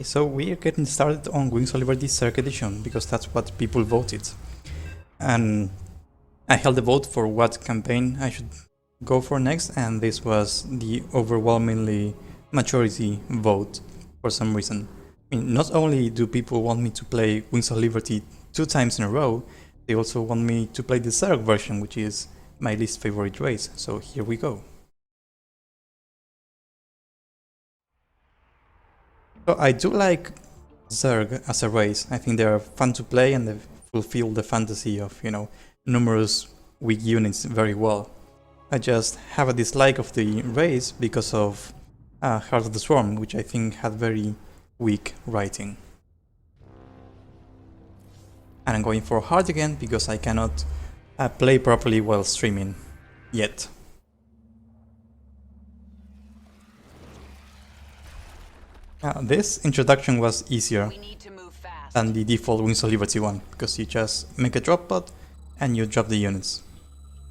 So we are getting started on Wings of Liberty Zerg Edition because that's what people voted. And I held a vote for what campaign I should go for next, and this was the overwhelmingly majority vote for some reason. I mean, not only do people want me to play Wings of Liberty 2 times in a row, they also want me to play the Zerg version, which is my least favorite race. So here we go. So I do like Zerg as a race. I think they're fun to play and they fulfill the fantasy of, numerous weak units very well. I just have a dislike of the race because of Heart of the Swarm, which I think had very weak writing. And I'm going for hard again because I cannot play properly while streaming yet. This introduction was easier than the default Wings of Liberty one, because you just make a drop pod and you drop the units.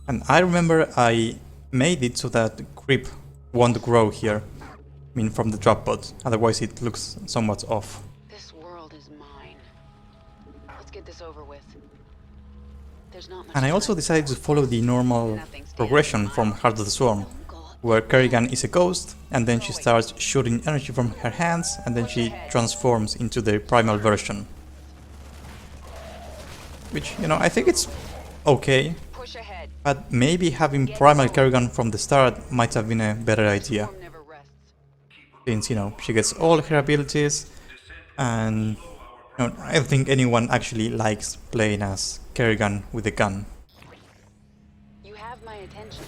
And I remember I made it so that creep won't grow here, I mean from the drop pod, otherwise it looks somewhat off. This world is mine. Let's get this over with. There's not much And I also decided to follow the normal progression from Heart of the Swarm, where Kerrigan is a ghost, and then she starts shooting energy from her hands, and then she transforms into the primal version. Which, I think it's okay, but maybe having primal Kerrigan from the start might have been a better idea. Since, she gets all her abilities, and I don't think anyone actually likes playing as Kerrigan with a gun. You have my attention.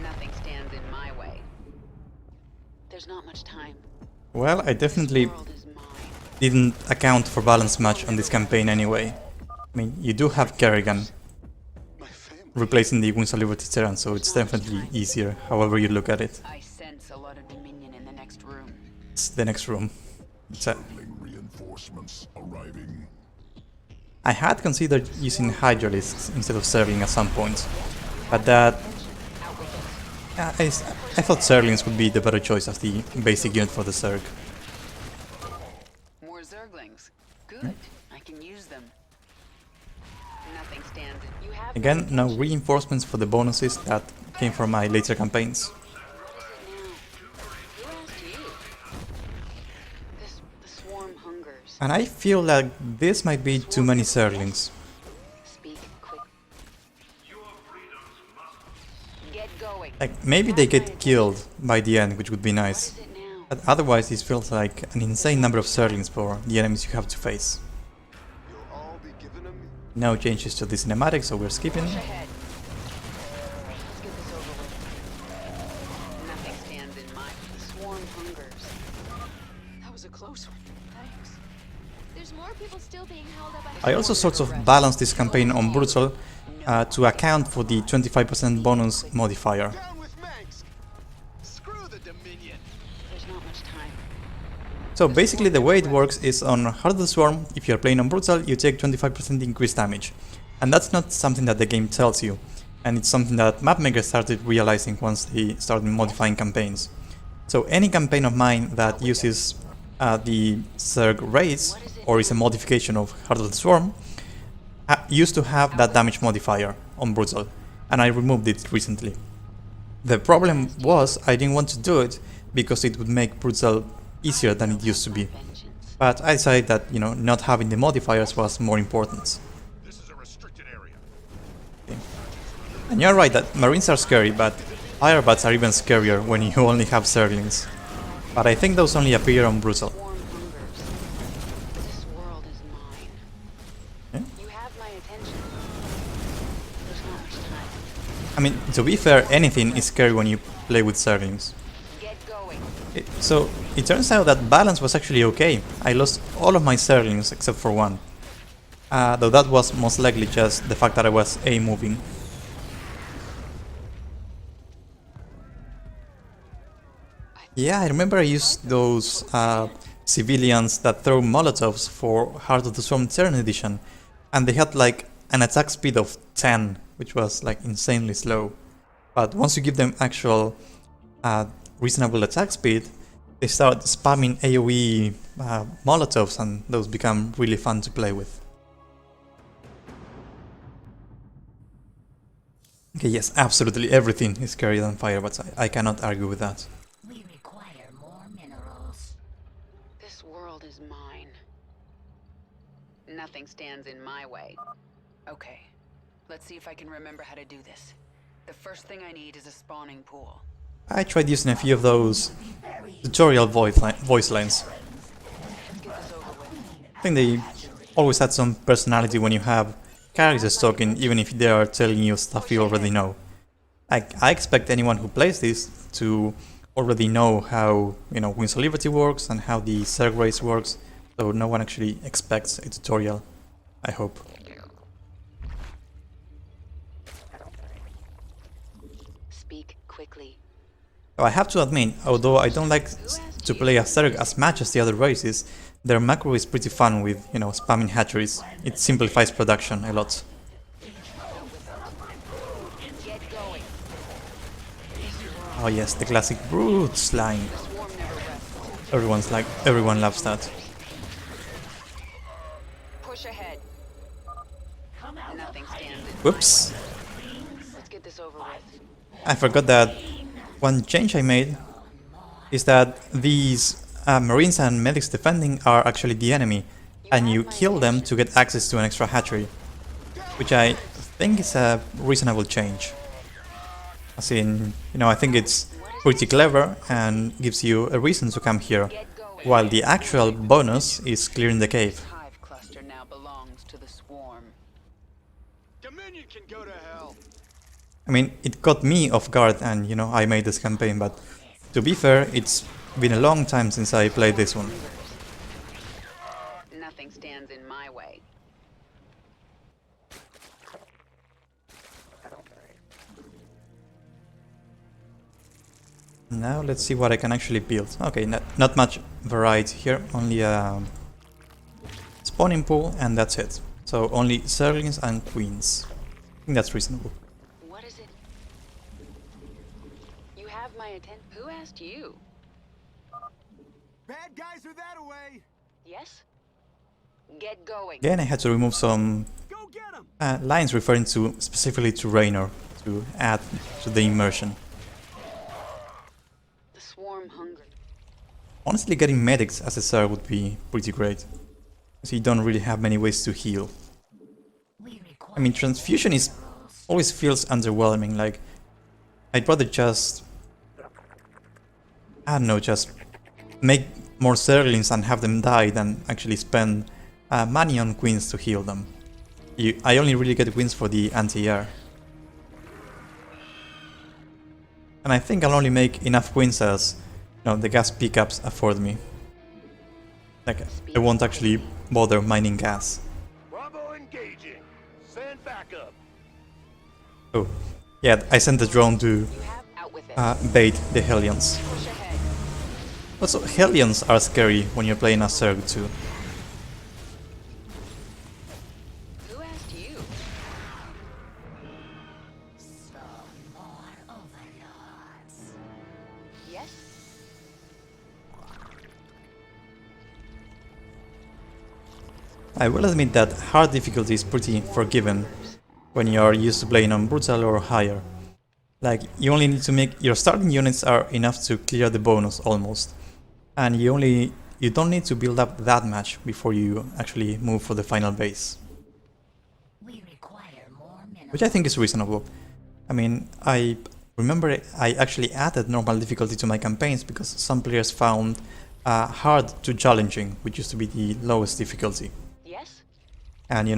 Nothing stands in my way. There's not much time. Well, I definitely didn't account for balance much on this campaign anyway. I mean, you do have Kerrigan replacing the Wings of Liberty Terran, so it's definitely easier, however you look at it. I sense a lot of dominion in the next room. It's the next room. Reinforcements arriving. I had considered using Hydralisks instead of Zergling at some point, but that... I thought Zerglings would be the better choice as the basic unit for the Zerg. More Zerglings. Good. I can use them. Nothing stands. You have Again, no reinforcements for the bonuses that came from my later campaigns. What is it now? Who asked you? The swarm hungers. And I feel like this might be too many Zerglings. Speak quick. Get going. Like, maybe they get killed by the end, which would be nice. What is it now? But otherwise, this feels like an insane number of Zerglings for the enemies you have to face. You'll all be given a No changes to the cinematic, so we're skipping. Ahead. Let's get this over with. Nothing stands in my... The swarm hungers. That was a close one. Thanks. There's more people still being held up. I also sort of balanced this campaign on Brutal to account for the 25% bonus modifier. down with Manx. Screw the Dominion. There's not much time. So basically the way it works is on Heart of the Swarm, if you're playing on Brutal, you take 25% increased damage. And that's not something that the game tells you, and it's something that mapmakers started realizing once they started modifying campaigns. So any campaign of mine that uses the Zerg race, or is a modification of Heart of the Swarm, used to have that damage modifier on Brutal, and I removed it recently. The problem was I didn't want to do it because it would make Brutal easier than it used to be. Vengeance. But I decided that, not having the modifiers was more important. This is a restricted area. And you're right that Marines are scary, but Firebats are even scarier when you only have Zerglings. But I think those only appear on Brutal. Swarm hungers. This world is mine. Yeah. You have my attention. There's not much time. I mean, to be fair, anything is scary when you play with Zerglings. Get going. So, it turns out that balance was actually okay. I lost all of my Zerglings except for one. Though that was most likely just the fact that I was A-moving. Yeah, I remember I used those civilians that throw Molotovs for Heart of the Swarm Terran Edition, and they had like an attack speed of 10, which was like insanely slow. But once you give them actual reasonable attack speed, they start spamming AoE Molotovs, and those become really fun to play with. Okay, yes, absolutely everything is carried on fire, but I cannot argue with that. We require more minerals. This world is mine. Nothing stands in my way. Okay, let's see if I can remember how to do this. The first thing I need is a spawning pool. I tried using a few of those tutorial voice lines. Let's get this over with. I think they always add some personality when you have characters talking, even if they are telling you stuff you already know. I expect anyone who plays this to already know how, Wings of Liberty works and how the Zerg race works, so no one actually expects a tutorial, I hope. Speak quickly. I have to admit, although I don't like to play as Zerg as much as the other races, their macro is pretty fun with, spamming hatcheries. It simplifies production a lot. Get going. Oh yes, the classic Brutes line. Swarm never rests. Everyone loves that. Push ahead. Nothing stands in. Whoops! Let's get this over with. I forgot that one change I made is that these Marines and medics defending are actually the enemy, and you kill them to get access to an extra hatchery, which I think is a reasonable change. As in, I think it's pretty clever and gives you a reason to come here, while the actual bonus is clearing the cave. This hive cluster now belongs to the swarm. Dominion can go to hell. I mean, it caught me off guard and, I made this campaign, but to be fair, it's been a long time since I played this one. Nothing stands in my way. Now let's see what I can actually build. Okay, not much variety here, only a spawning pool and that's it. So only Zerglings and Queens. I think that's reasonable. What is it? You have my attention. Who asked you? Bad guys are that away. Yes? Get going. Again, I had to remove some Go get them. lines referring specifically to Raynor to add to the immersion. The swarm hungered. Honestly, getting medics as a Zerg would be pretty great, because you don't really have many ways to heal. I mean, transfusion always feels underwhelming, like, I'd rather just, I don't know, just make more Zerglings and have them die than actually spend money on Queens to heal them. I only really get Queens for the anti-air. And I think I'll only make enough Queens as, the gas pickups afford me. Like, I won't actually bother mining gas. Bravo engaging. Send backup. Oh, yeah, I sent the drone to You have out with it. bait the Hellions. Push ahead. Also, Hellions are scary when you're playing as Zerg too. Who asked you? Yes? I will admit that hard difficulty is pretty forgiven when you are used to playing on brutal or higher. Like, you only need to make your starting units are enough to clear the bonus almost, and you don't need to build up that much before you actually move for the final base, which I think is reasonable. I mean, I remember I actually added normal difficulty to my campaigns because some players found hard to challenging, which used to be the lowest difficulty. Yes? And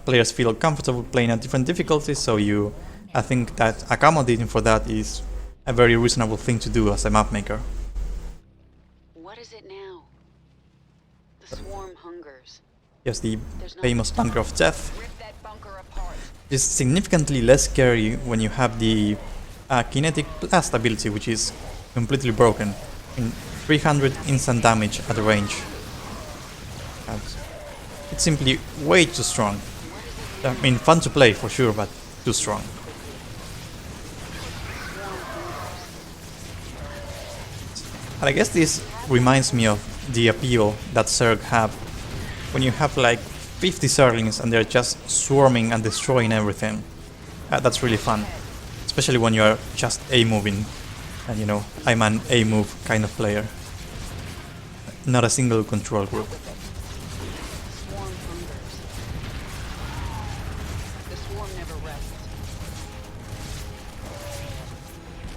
players feel comfortable playing at different difficulties, so I think that accommodating for that is a very reasonable thing to do as a map maker. What is it now? The swarm hungers. Yes, the famous bunker of death Rip that bunker apart. is significantly less scary when you have the kinetic blast ability, which is completely broken in 300 instant damage at range. And it's simply way too strong. I mean, fun to play for sure, but too strong. And I guess this reminds me of the appeal that Zerg have. When you have like 50 Zerglings and they're just swarming and destroying everything. That's really fun. Especially when you're just A-moving. And you know, I'm an A-move kind of player. Not a single control group. Swarm hungers. The swarm never rests.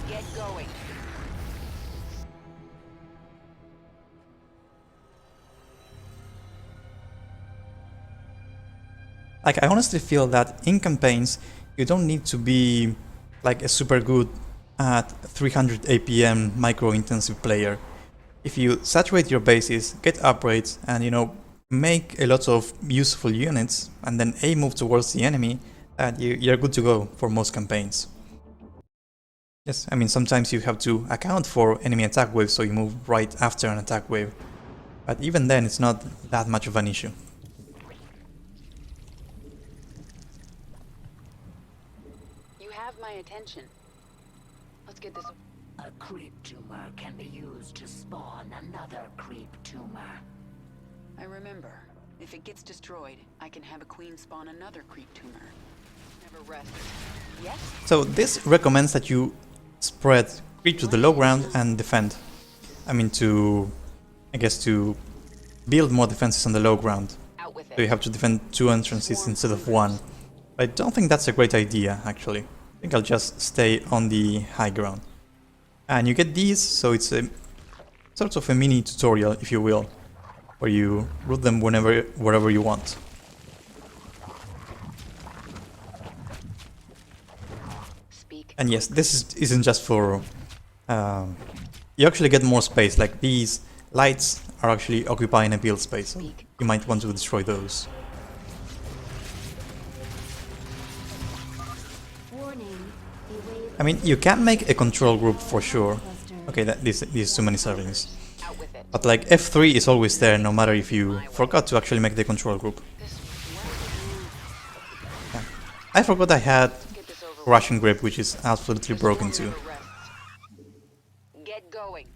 Get going. Like, I honestly feel that in campaigns, you don't need to be like a super good at 300 APM micro-intensive player. If you saturate your bases, get upgrades, and you know, make a lot of useful units, and then A-move towards the enemy, you're good to go for most campaigns. Yes, I mean, sometimes you have to account for enemy attack waves, so you move right after an attack wave. But even then, it's not that much of an issue. You have my attention. Let's get this. A creep tumor can be used to spawn another creep tumor. I remember. If it gets destroyed, I can have a queen spawn another creep tumor. Never rests. Yes? So this recommends that you spread creep to the low ground and defend. I mean I guess to build more defenses on the low ground. Out with it. So you have to defend 2 entrances instead of 1. I don't think that's a great idea, actually. I think I'll just stay on the high ground. And you get these, so it's a sort of a mini tutorial, if you will, where you root them wherever you want. Speak. And yes, this isn't just for... you actually get more space, like these lights are actually occupying a build space, so you might want to destroy those. I mean, you can make a control group for sure. Okay, this is too many Zerglings. Out with it. But like F3 is always there, no matter if you forgot to actually make the control group. Yeah. I forgot I had Get this over with. Russian grip, which is absolutely broken too. Never rests. Get going.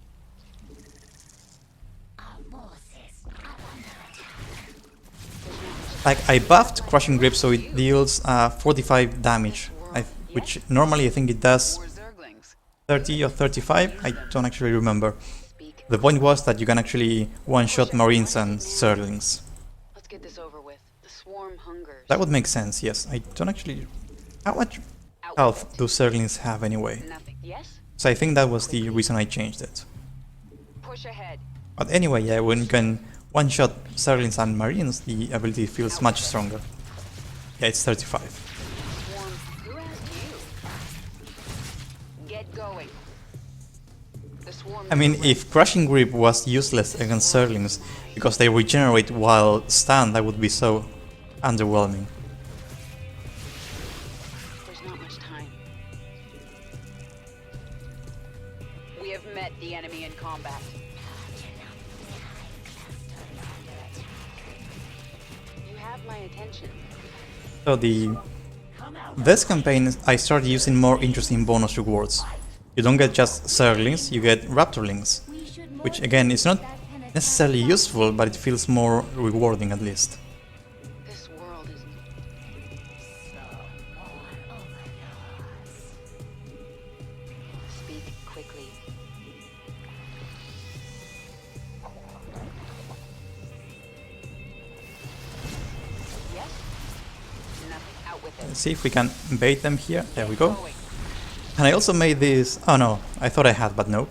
Like, I buffed Crushing Grip so it deals 45 damage, which normally I think it does More Zerglings. 30 or 35, I don't actually remember. Speak. The point was that you can actually one-shot Marines and Zerglings. Let's get this over with. The swarm hungers. That would make sense, yes. I don't actually... How much health do Zerglings have anyway? Nothing. Yes? So I think that was the reason I changed it. Push ahead. But anyway, yeah, when you can one-shot Zerglings and Marines, the ability feels much stronger. Yeah, it's 35. Swarm. Who asked you? Get going. The swarm. I mean, never if Crushing Grip was useless against Zerglings because they regenerate while stunned, that would be so underwhelming. There's not much time. We have met the enemy in combat. You have my attention. So this campaign, I started using more interesting bonus rewards. You don't get just Zerglings, you get Raptorlings, which again is not necessarily useful, but it feels more rewarding at least. This world is. Speak quickly. Yes? Nothing. Out with it. Let's see if we can bait them here. There we go. Going. And I also made this... Oh no, I thought I had, but no.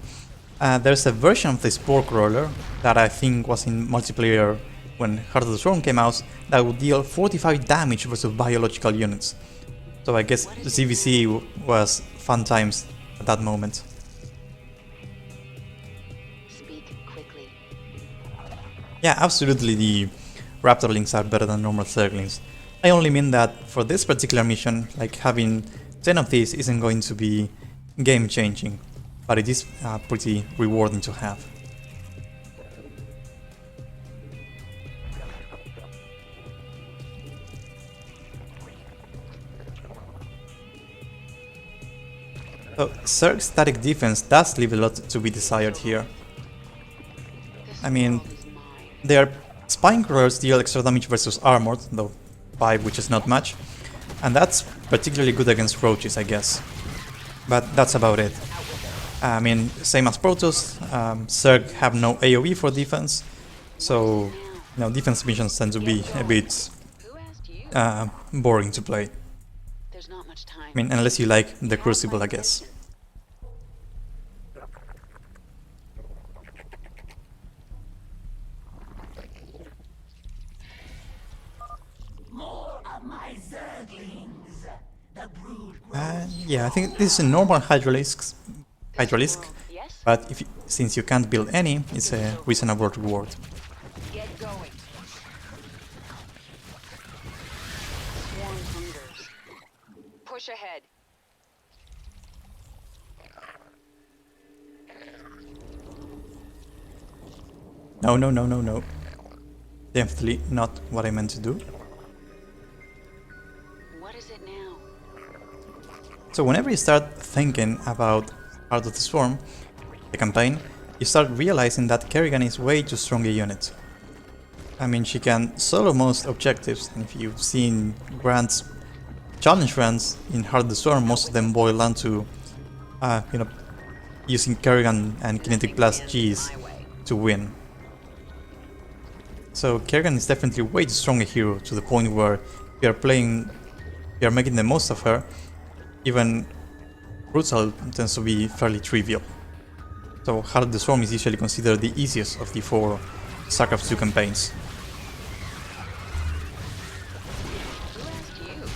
There's a version of the Spork Roller that I think was in multiplayer when Heart of the Swarm came out that would deal 45 damage versus biological units. So I guess ZVC was fun times at that moment. Speak quickly. Yeah, absolutely the Raptorlings are better than normal Zerglings. I only mean that for this particular mission, like having 10 of these isn't going to be game changing, but it is pretty rewarding to have. So Zerg static defense does leave a lot to be desired here. I mean, their spine crawlers deal extra damage versus armored, though 5, which is not much, and that's particularly good against roaches, I guess. But that's about it. I mean, same as Protoss, Zerg have no AoE for defense, so defense missions tend to be a bit boring to play. There's not much time. I mean, unless you like the Crucible, I guess. More of my Zerglings. The brood Yeah, I think this is a normal Hydralisk, Yes? but since you can't build any, it's a reasonable reward. Get going. Swarm hungers. Push ahead. No, no, no, no, no. Definitely not what I meant to do. What is it now? So whenever you start thinking about Heart of the Swarm, the campaign, you start realizing that Kerrigan is way too strong a unit. I mean, she can solo most objectives, and if you've seen Grant's challenge runs in Heart of the Swarm, most of them boil down to, using Kerrigan and Kinetic Blast Gs to win. So Kerrigan is definitely way too strong a hero, to the point where we are making the most of her. Even Brutal tends to be fairly trivial. So Heart of the Swarm is usually considered the easiest of the 4 StarCraft 2 campaigns. Who asked you?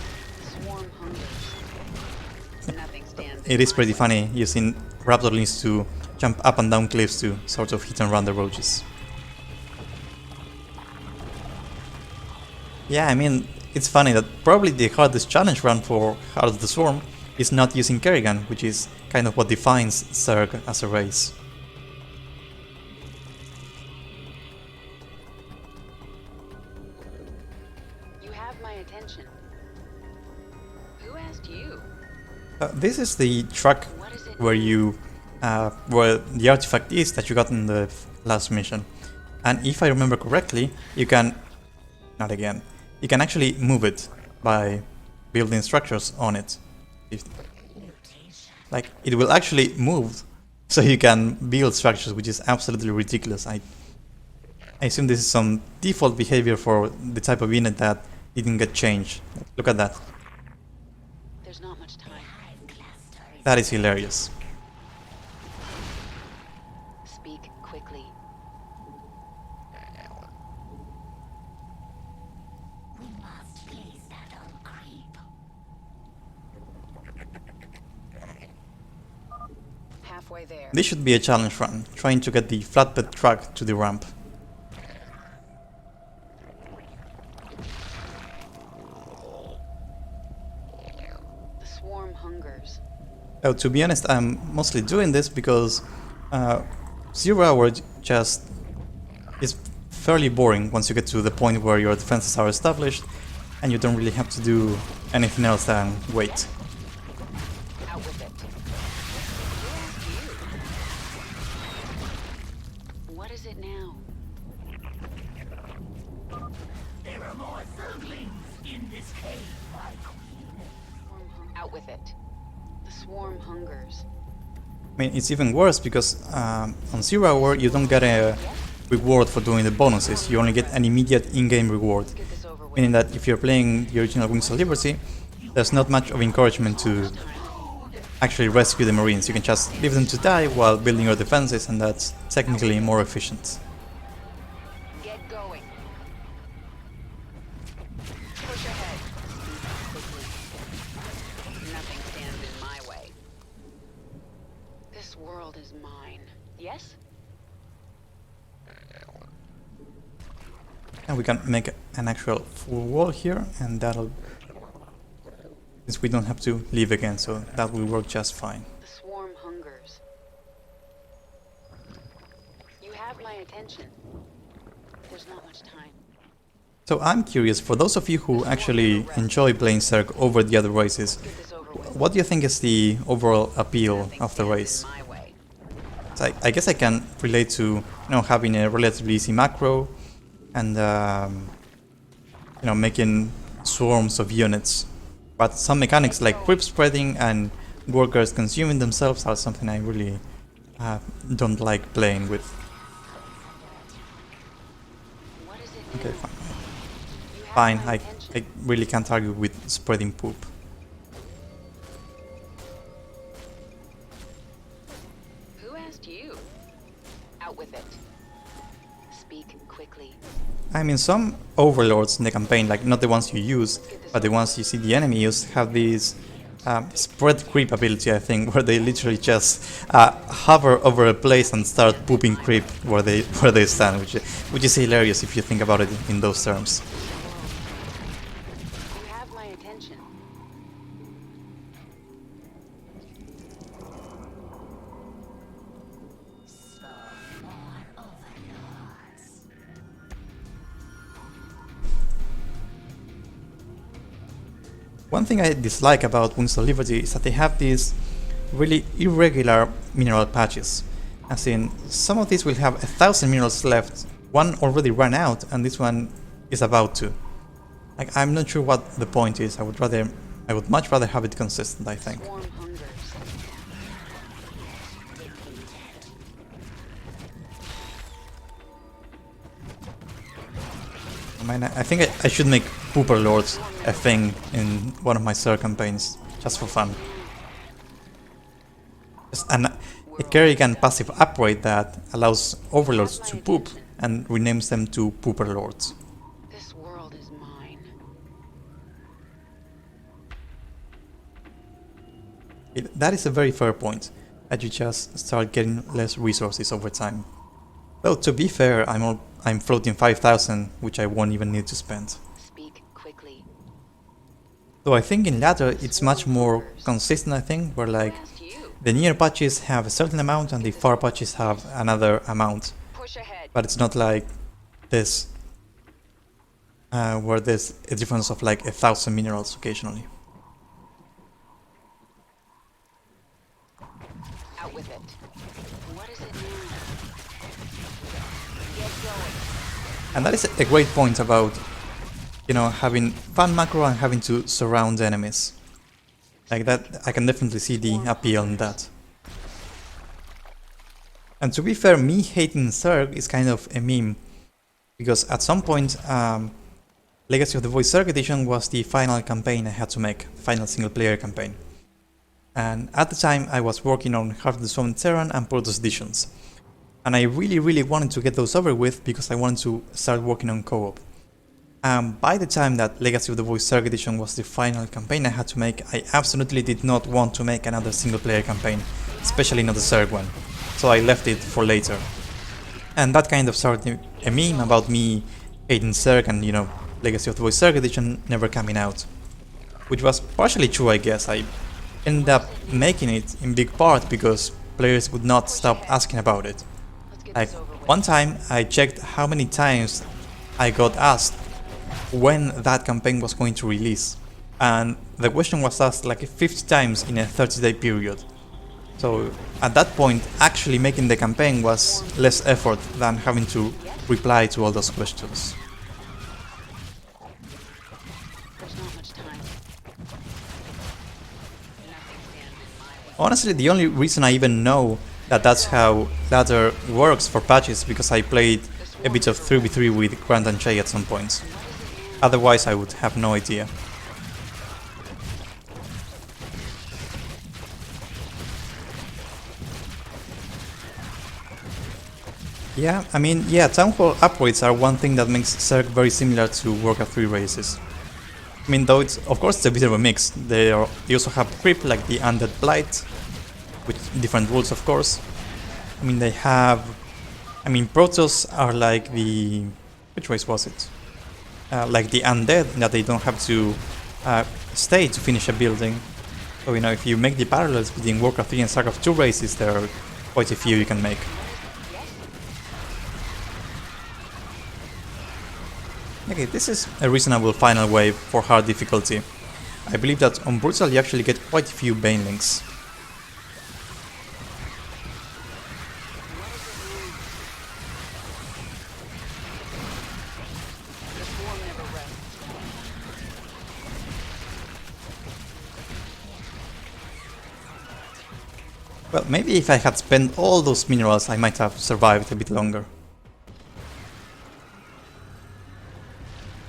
Swarm hungers. Nothing stands. It is pretty funny using Raptorlings to jump up and down cliffs to sort of hit and run the roaches. Yeah, I mean, it's funny that probably the hardest challenge run for Heart of the Swarm is not using Kerrigan, which is kind of what defines Zerg as a race. You have my attention. Who asked you? This is the track What is it? where where the artifact is that you got in the last mission. And if I remember correctly, you can, not again, you can actually move it by building structures on it. Like, it will actually move, so you can build structures, which is absolutely ridiculous. I assume this is some default behavior for the type of unit that didn't get changed. Look at that. There's not much time. That is hilarious. Speak quickly. We must place that on creep. Halfway there. This should be a challenge run, trying to get the flatbed truck to the ramp. The swarm hungers. Oh, to be honest, I'm mostly doing this because 0 hour just is fairly boring once you get to the point where your defenses are established and you don't really have to do anything else than wait. Out with it. Who asked you? What is it now? There are more Zerglings in this cave, my queen. Out with it. The swarm hungers. I mean, it's even worse because on 0 hour you don't get a reward for doing the bonuses, you only get an immediate in-game reward. Get this over with. Meaning that if you're playing the original Wings of Liberty, there's not much of encouragement to actually rescue the Marines. You can just leave them to die while building your defenses, and that's technically more efficient. Get going. Push ahead. Nothing stands in my way. This world is mine. Yes? And we can make an actual full wall here, and that'll... since we don't have to leave again, so that will work just fine. The swarm hungers. You have my attention. There's not much time. So I'm curious, for those of you who actually enjoy playing Zerg over the other races, Get this over with. what do you think is the overall appeal of the race? My way. So I guess I can relate to, you know, having a relatively easy macro and you know, making swarms of units. But some mechanics like creep spreading and workers consuming themselves are something I really don't like playing with. What is it Okay, now? fine. You have Fine, my I attention. really can't argue with spreading poop. Who asked you? Out with it. Speak quickly. I mean, some overlords in the campaign, like not the ones you use, but the ones you see the enemy use, have this spread creep ability, I think, where they literally just hover over a place and start pooping creep where they stand, which is hilarious if you think about it in those terms. You have my attention. One thing I dislike about Wings of Liberty is that they have these really irregular mineral patches. As in, some of these will have 1,000 minerals left, one already ran out, and this one is about to. Like, I'm not sure what the point is. I would much rather have it consistent, I think. Swarm hungers. I mean, I think I should make Pooper Lords a thing in one of my Zerg campaigns, just for fun. A carry and passive upgrade that allows overlords to poop and renames them to Pooper Lords. This world is mine. That is a very fair point, that you just start getting less resources over time. Though to be fair, I'm floating 5,000, which I won't even need to spend. Speak quickly. Though I think in latter it's much more consistent, I think, where like Who asked you? the near patches have a certain amount and the far patches have another amount. Push ahead. But it's not like this, where there's a difference of like 1,000 minerals occasionally. Out with it. What is it now? Get going. And that is a great point about, you know, having fun macro and having to surround enemies. Like that, I can definitely see the appeal in that. And to be fair, me hating Zerg is kind of a meme, because at some point, Legacy of the Void Zerg Edition was the final campaign I had to make, the final single player campaign. And at the time I was working on Heart of the Swarm Terran and Protoss editions. And I really wanted to get those over with because I wanted to start working on co-op. By the time that Legacy of the Void Zerg Edition was the final campaign I had to make, I absolutely did not want to make another single player campaign, especially not the Zerg one. So I left it for later. And that kind of started a meme about me hating Zerg and, you know, Legacy of the Void Zerg Edition never coming out. Which was partially true, I guess. I ended up making it in big part because players would not stop asking about it. Let's get Like, this over with. one time I checked how many times I got asked when that campaign was going to release, and the question was asked like 50 times in a 30-day period. So at that point, actually making the campaign was less effort than having to reply to all those questions. There's not much time. Nothing stands in my way. Honestly, the only reason I even know that that's how ladder works for patches is because I played a bit of 3v3 with Grant and Shay at some points. Otherwise, I would have no idea. Yeah, I mean, yeah, Town Hall upgrades are one thing that makes Zerg very similar to Warcraft 3 races. I mean, though it's, of course, it's a bit of a mix. They also have creep like the Undead Blight, with different rules, of course. I mean, they have... I mean, Protoss are like the... which race was it? Like the Undead, that they don't have to stay to finish a building. So, you know, if you make the parallels between Warcraft 3 and StarCraft 2 races, there are quite a few you can make. Okay, this is a reasonable final wave for hard difficulty. I believe that on Brutal you actually get quite a few Banelings. Well, maybe if I had spent all those minerals, I might have survived a bit longer.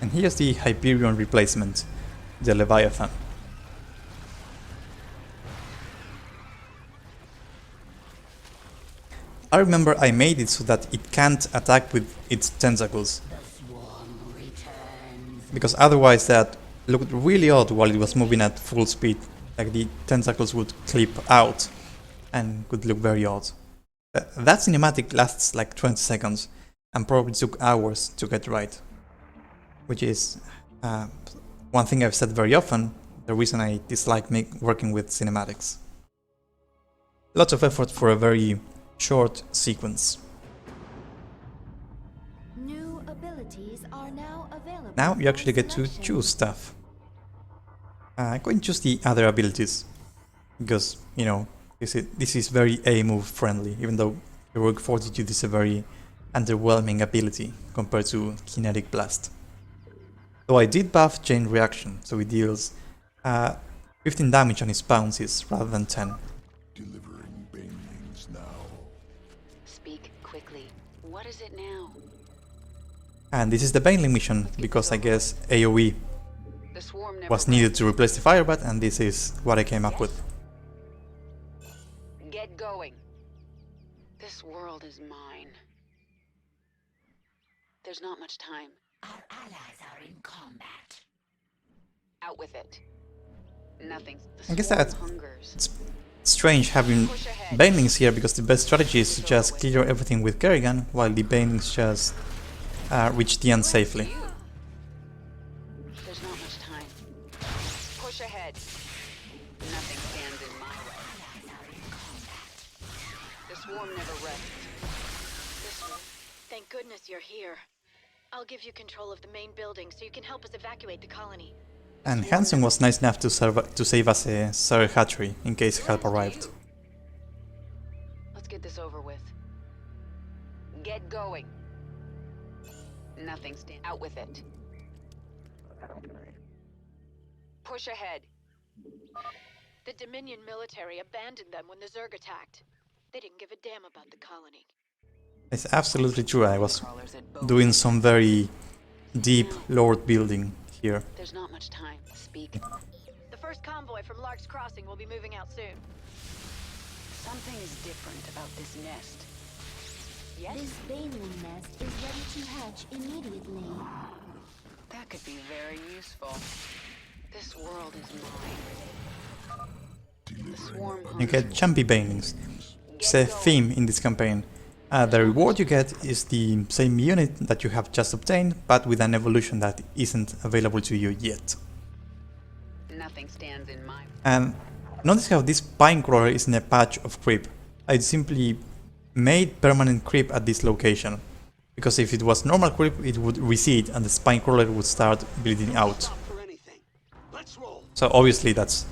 And here's the Hyperion replacement, the Leviathan. I remember I made it so that it can't attack with its tentacles, because otherwise that looked really odd while it was moving at full speed, like the tentacles would clip out and could look very odd. That cinematic lasts like 20 seconds and probably took hours to get right, which is one thing I've said very often, the reason I dislike working with cinematics. Lots of effort for a very short sequence. New abilities are now available. Now you actually get to choose stuff. I'm going to choose the other abilities, because, you know, this is very A-move friendly, even though Heroic Fortitude is a very underwhelming ability compared to Kinetic Blast. Though I did buff Chain Reaction, so it deals 15 damage on his bounces rather than 10. Delivering banelings now. Speak quickly. What is it now? And this is the Baneling mission, because I guess AoE The swarm never was needed to replace the Firebat, and this is what I came up with. Get going. This world is mine. There's not much time. Our allies are in combat. Out with it. Nothing. I guess swarm that hungers. it's strange having Banelings here, because the best strategy is to just clear everything with Kerrigan, while the Banelings just reach the end safely. There's not much time. Push ahead. Nothing stands in my way. The swarm never rests. This way. Thank goodness you're here. I'll give you control of the main building so you can help us evacuate the colony. And Hansen was nice enough to save us a Zerg hatchery in case help arrived. Let's get this over with. Get going. Nothing stand. Out with it. Push ahead. The Dominion military abandoned them when the Zerg attacked. They didn't give a damn about the colony. It's absolutely true, I was doing some very deep lord building here. There's not much time. Speak. The first convoy from Lark's Crossing will be moving out soon. Something is different about this nest. Yes? This Baneling nest is ready to hatch immediately. That could be very useful. This world is mine. The swarm You hungers. get Jumpy Banelings. It's a theme in this campaign. The reward you get is the same unit that you have just obtained, but with an evolution that isn't available to you yet. Nothing stands in my way. And notice how this Pine Crawler is in a patch of creep. I simply made permanent creep at this location, because if it was normal creep it would recede and the Spine Crawler would start bleeding out. For anything. Let's roll. So obviously that's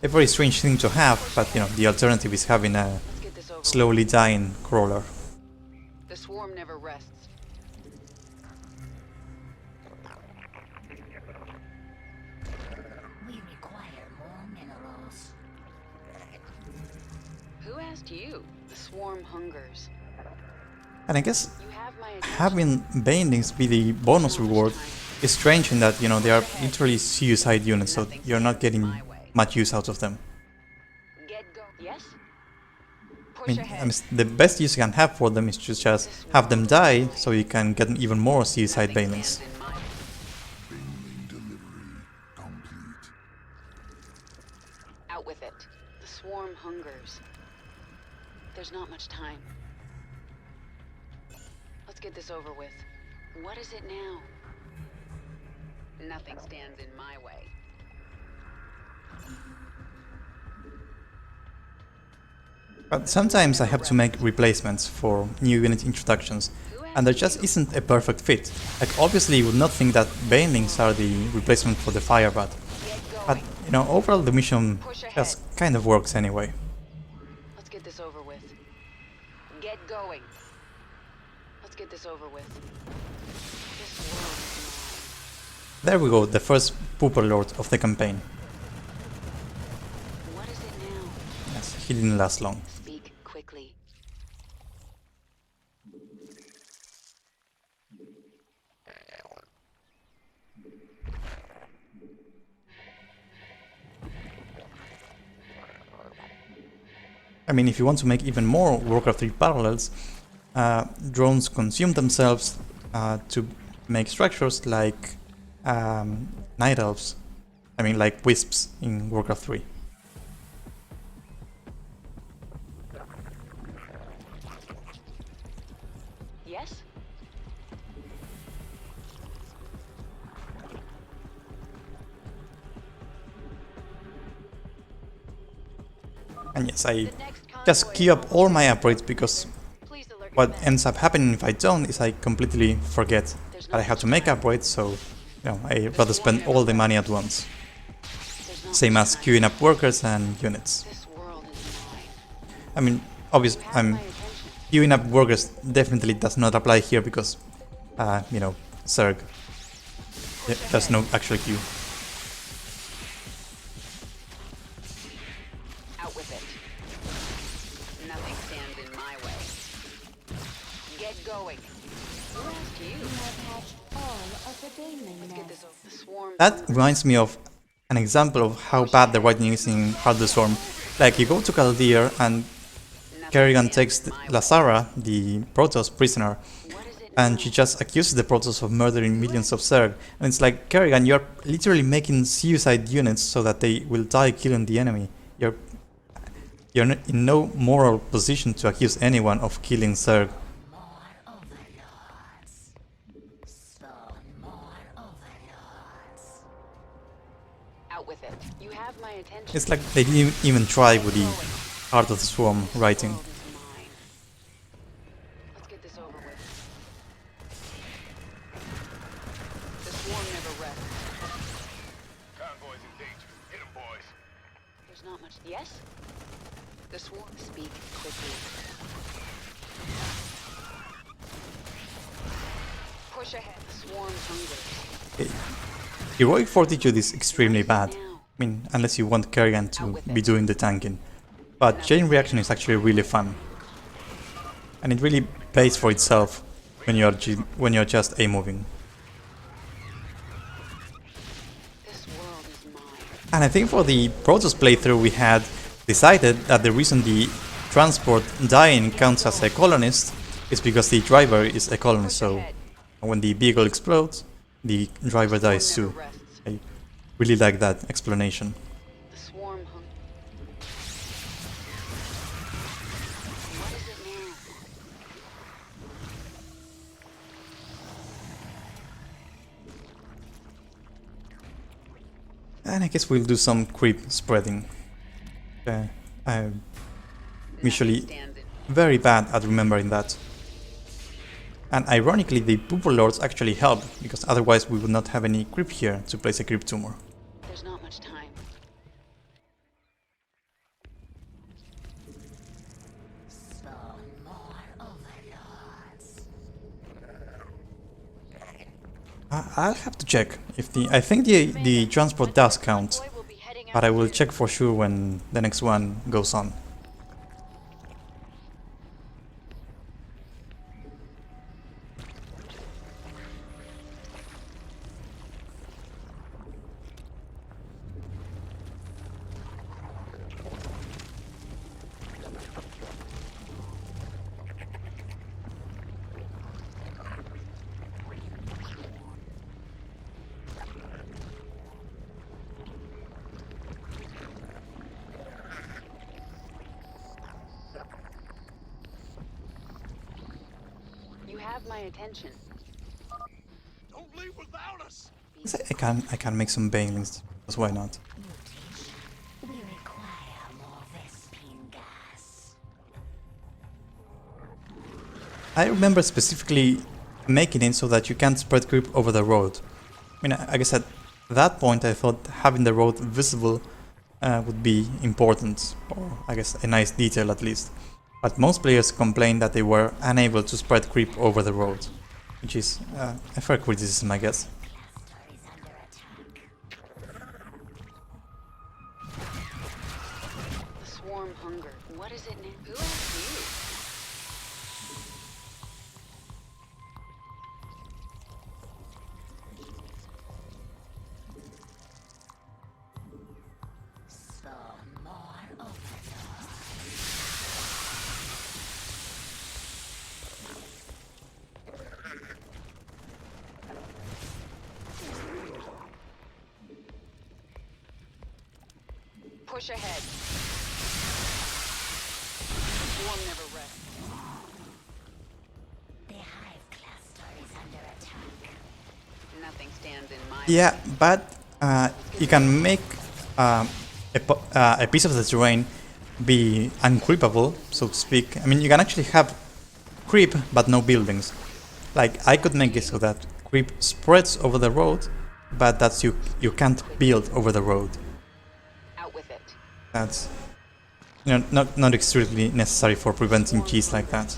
a very strange thing to have, but you know, the alternative is having a Let's get this over. slowly dying crawler. The swarm never rests. We require more minerals. Who asked you? The swarm hungers. And I guess You have my attention. having Banelings be the bonus reward is strange in that, you know, they are literally suicide units, so you're not getting much use out of them. Get go. Yes? I Push mean, ahead. the best use you can have for them is to just have them die, so you can get even more suicide Nothing Banelings. stands in my way. Baneling delivery complete. Out with it. The swarm hungers. There's not much time. Let's get this over with. What is it now? Nothing stands in my way. But sometimes I have to make replacements for new unit introductions, and there just isn't a perfect fit. Like, obviously you would not think that Banelings are the replacement for the Firebat, but you know, overall the mission just kind of works anyway. Let's get this over with. Get going. Let's get this over with. This world is There we go, the first Pooper Lord of the campaign. mine. What is it now? Yes, he didn't last long. Speak I mean, if you want to make even more Warcraft 3 parallels, drones consume themselves to make structures like night elves. I mean, like wisps in Warcraft 3. Yes? And yes, I just queue up all my upgrades because Please alert what command. ends up happening if I don't is I completely forget that I have to make upgrades, so I rather spend all the money at once. There's not Same much as time. queuing up workers and units. This world is mine. I mean, obviously, Have my attention. queuing up workers definitely does not apply here because, Zerg. There's no actual queue. Out with it. Nothing stands in my way. Get going. Who asked you? You have hatched all of the baneling Let's get this nests. over. The swarm. That reminds me of an example of how bad the writing is in Heart of the Swarm. Like, you go to Kaldir and Kerrigan takes Lazara, the Protoss prisoner, What is it? and she just accuses the Protoss of murdering millions of Zerg. And it's like, Kerrigan, you're literally making suicide units so that they will die killing the enemy. You're in no moral position to accuse anyone of killing Zerg. More overlords. Spawn more overlords. Out with it. You have my attention. It's like they didn't even try with the Heart of the Swarm writing. World is mine. Let's get this over with. The swarm never rests. Convoy's in danger. Hit 'em, boys. There's not much. Yes? The swarm. Speak quickly. Push ahead. The swarm's hungry. Heroic Fortitude is extremely bad. Now. I mean, unless you want Kerrigan to be doing the tanking. But Chain Reaction is actually really fun. And it really pays for itself when you're just A-moving. This world is mine. And I think for the Protoss playthrough we had decided that the reason the transport dying counts as a colonist is because the driver is a colonist, so when the vehicle explodes, the driver dies Swarm too. never rests. I really like that explanation. The swarm hung. What is it now? And I guess we'll do some creep spreading. I'm usually Nothing stands in. very bad at remembering that. And ironically, the Purple Lords actually help, because otherwise we would not have any creep here to place a creep tumor. There's not much time. Spawn more overlords. I'll have to check if I think the transport does count, Convoy will be heading out but I will soon. check for sure when the next one goes on. You have my attention. Don't leave without us. I can make some banelings, because why not? We require more Vespine gas. I remember specifically making it so that you can't spread creep over the road. I mean, I guess at that point I thought having the road visible would be important, or I guess a nice detail at least. But most players complained that they were unable to spread creep over the road, which is a fair criticism, I guess. Cluster is under attack. The swarm hunger. What is it now? Who asked you? Spawn more overlords. Push ahead. Swarm never rests. The Hive cluster is under attack. Nothing stands in my Yeah, but you can make a piece of the terrain be uncreepable, so to speak. I mean, you can actually have creep, but no buildings. Like, I could make it so that creep spreads over the road, but that's you can't build over the road. out with it. That's, you know, not extremely necessary for preventing cheese like that.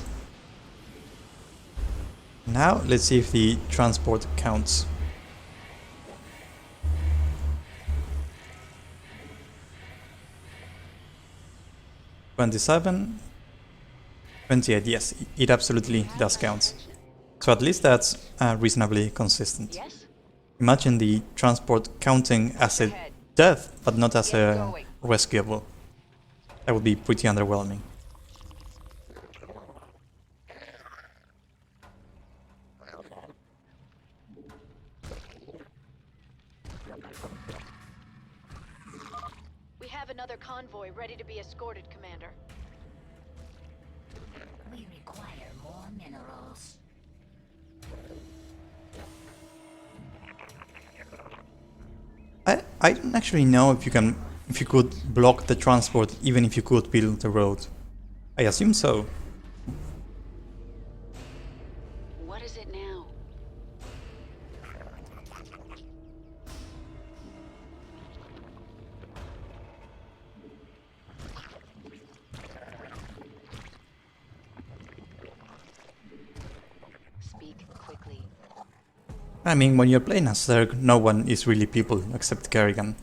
Now let's see if the transport counts. $27, $28. Yes, it absolutely does count. So at least that's reasonably consistent. Yes? Imagine the transport counting as a death, but not as a rescuable. That would be pretty underwhelming. We have another convoy ready to be escorted, Commander. We require more minerals. I don't actually know if you could block the transport even if you could build the road. I assume so. What is it now? Speak quickly. I mean, when you're playing as Zerg, no one is really people except Kerrigan.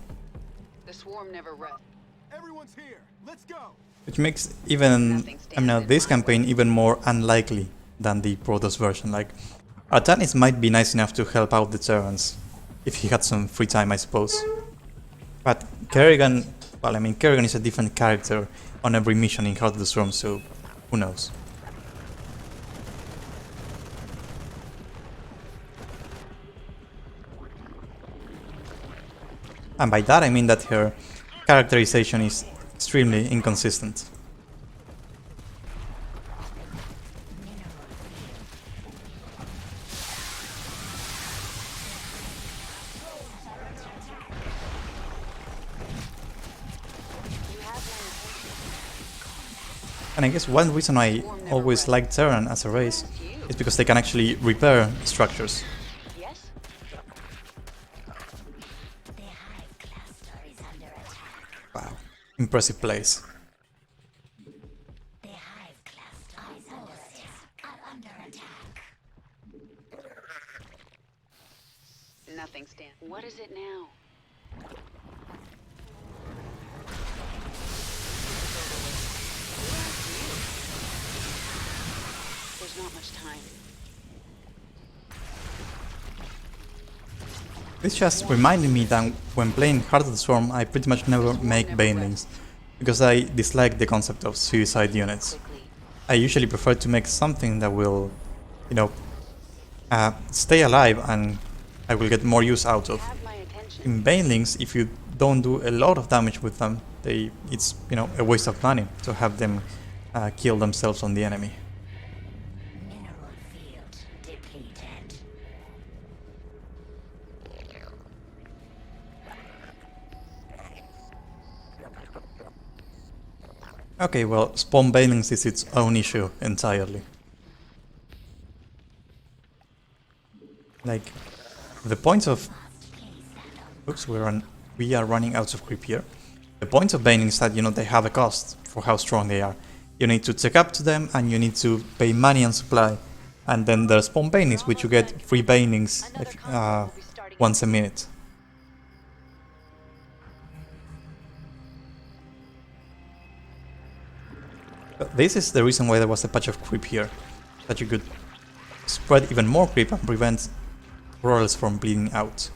The swarm never rests. Everyone's here. Let's go. Which makes even, this campaign even more unlikely than the Protoss version. Like, Artanis might be nice enough to help out the Terrans, if he had some free time, I suppose. But Kerrigan, well, I mean, Kerrigan is a different character on every mission in Heart of the Swarm, so who knows. And by that I mean that her characterization is extremely inconsistent. And I guess one reason I always liked Terran as a race is because they can actually repair structures. Yes? The Hive cluster is under attack. Wow, impressive place. The Hive cluster is under attack. Nothing stands. What is it now? There's not much time. This just reminded me that when playing Heart of the Swarm I pretty much never make banelings, because I dislike the concept of suicide units. Quickly. I usually prefer to make something that will, stay alive and I will get more use out of. Have my attention. In banelings, if you don't do a lot of damage with them, it's a waste of money to have them kill themselves on the enemy. Mineral field depleted. Okay, well, spawn banelings is its own issue entirely. Like, the point of... Oops, we are running out of creep here. The point of banelings is that, they have a cost for how strong they are. You need to check up to them, and you need to pay money and supply. And then there's spawn banelings, which you get free banelings once a minute. But this is the reason why there was a patch of creep here, that you could spread even more creep and prevent royals from bleeding out.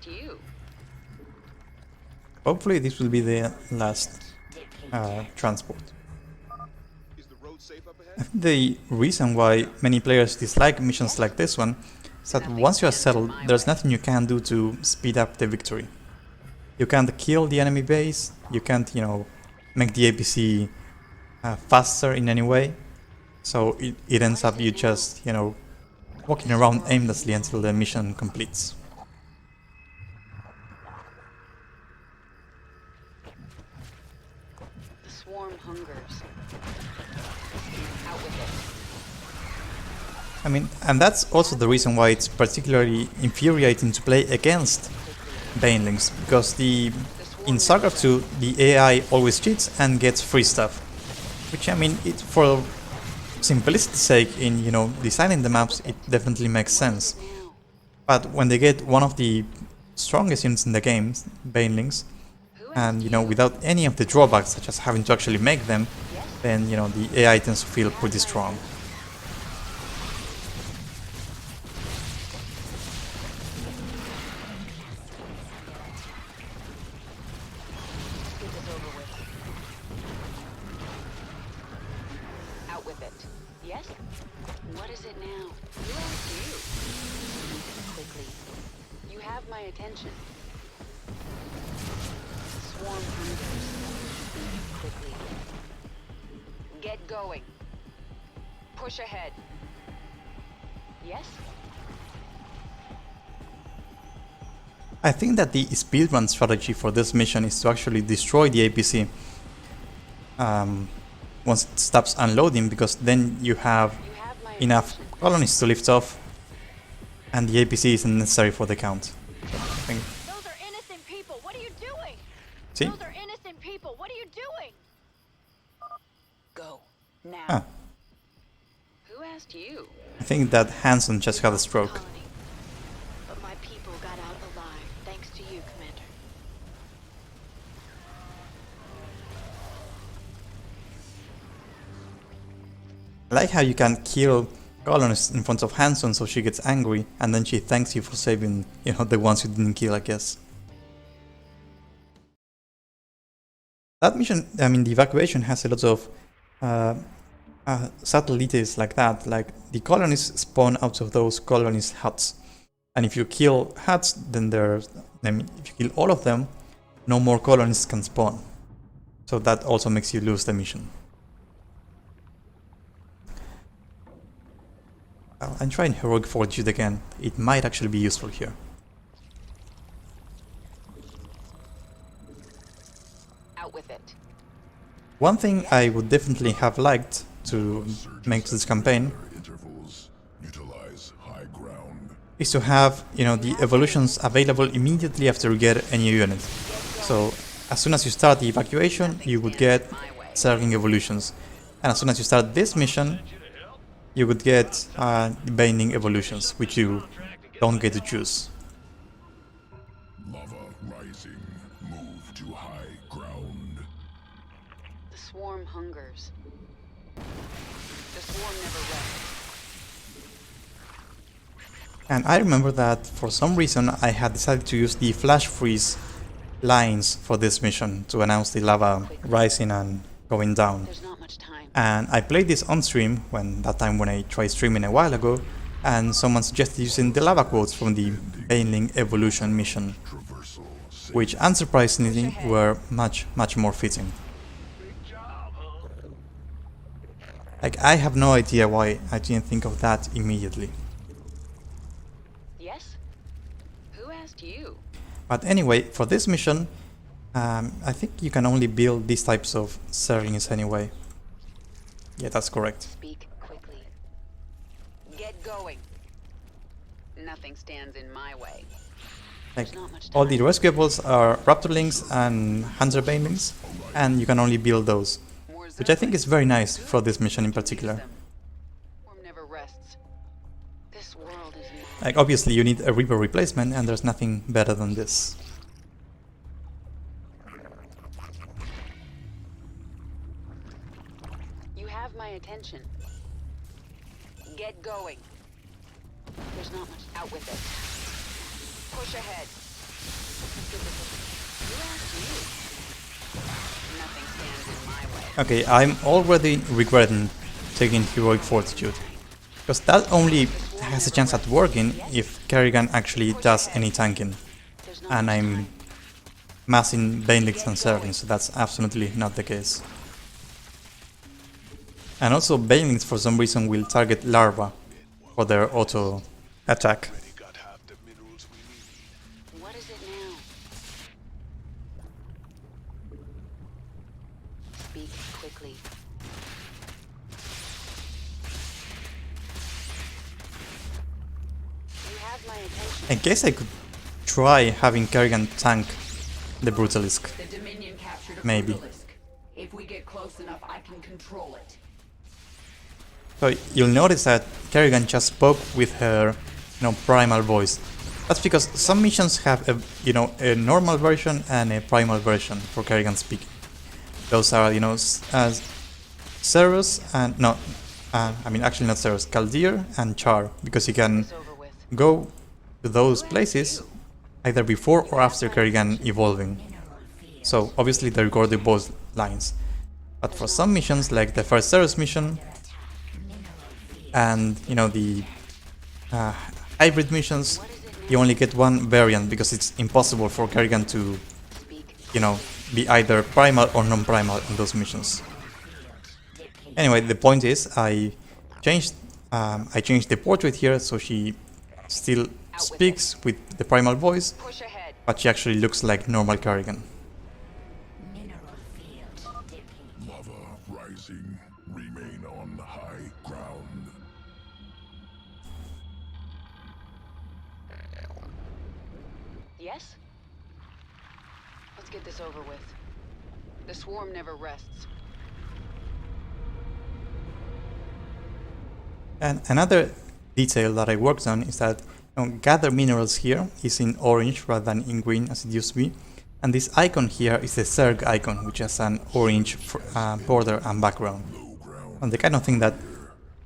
asked you? Hopefully this will be the last transport. Is the road safe up ahead? I think the reason why many players dislike missions like this one is that once you are settled, there's nothing you can do to speed up the victory. You can't kill the enemy base, you can't, make the APC faster in any way. So it ends up you just, walking around aimlessly until the mission completes. The swarm hungers. Out with it. I mean, and that's also the reason why it's particularly infuriating to play against Banelings, because in StarCraft 2 the AI always cheats and gets free stuff, which I mean, for simplicity's sake in designing the maps, it definitely makes sense. But when they get one of the strongest units in the game, Banelings, and without any of the drawbacks such as having to actually make them, then the AI tends to feel pretty strong. Out with it. Yes? What is it now? Who asked you? Quickly. You have my attention. Swarm hungers. Quickly. Get going. Push ahead. Yes? I think that the speedrun strategy for this mission is to actually destroy the APC once it stops unloading, because then you have enough colonies to lift off and the APC isn't necessary for the count. So I think, Those are innocent people. What are you doing? see? Those are innocent people. What are you doing? Go. Now. Ah, Who asked you? I think that Hanson just had a stroke. Colony. But my people got out alive, thanks to you, Commander. I like how you can kill colonists in front of Hanson so she gets angry and then she thanks you for saving, the ones you didn't kill, I guess. That mission, I mean, the evacuation has a lot of subtle details like that, like the colonists spawn out of those colonists' huts. And if you kill huts, then if you kill all of them, no more colonists can spawn. So that also makes you lose the mission. I'm trying Heroic Fortitude again. It might actually be useful here. Out with it. One thing I would definitely have liked to make this campaign Intervals. Utilize high ground. is to have, the evolutions available immediately after you get a new unit. So as soon as you start the evacuation, you would get Zerg evolutions. And as soon as you start this mission, you would get Binding evolutions, which you don't get to choose. Lava rising. Move to high ground. The swarm hungers. The swarm never rests. And I remember that for some reason I had decided to use the flash freeze lines for this mission to announce the lava rising and going down. There's not much time. And I played this on stream when I tried streaming a while ago, and someone suggested using the lava quotes from the Baneling Evolution mission, Traversal. Safe. which unsurprisingly were much more fitting. Like, I have no idea why I didn't think of that immediately. Yes? Who asked you? But anyway, for this mission, I think you can only build these types of Zerglings anyway. Yeah, that's correct. Speak quickly. Get going. Nothing stands in my way. Like, not much all the time. rescuables are Raptorlings and Hunter Banelings, and you can only build those, More which I think is very nice for this mission in particular. Swarm never rests. This world is mine. Like, obviously you need a Reaper replacement, and there's nothing better than this. You have my attention. Get going. There's not much. Out with it. Push ahead. Nothing stands in my way. Okay, I'm already regretting taking Heroic Fortitude. Because that only has a chance at working if Kerrigan actually does any tanking. And I'm massing Banelings and Zerglings, so that's absolutely not the case. And also Banelings for some reason will target Larva for their auto attack. Got half the minerals we need. What is it now? Speak quickly. You have my attention. I guess I could try having Kerrigan tank the Brutalisk. The Dominion captured a Maybe. Brutalisk. If we get close enough, I can control it. So you'll notice that Kerrigan just spoke with her, primal voice. That's because some missions have a normal version and a primal version for Kerrigan speaking. Those are, as Cerus and actually not Cerus, Kaldir and Char, because you can It's over with. go to those places either before or after Kerrigan evolving. So obviously they recorded both lines. But for some missions, like the first Cerus mission, and the hybrid missions, you only get one variant because it's impossible for Kerrigan to, be either primal or non-primal in those missions. Anyway, the point is, I changed the portrait here so she still speaks with the primal voice, Push ahead. but she actually looks like normal Kerrigan. Lava rising. Remain on high ground. Yes? Let's get this over with. The swarm never rests. And another detail that I worked on is that gather minerals here is in orange rather than in green as it used to be. And this icon here is the Zerg icon, which has an orange border and background. And the kind of thing that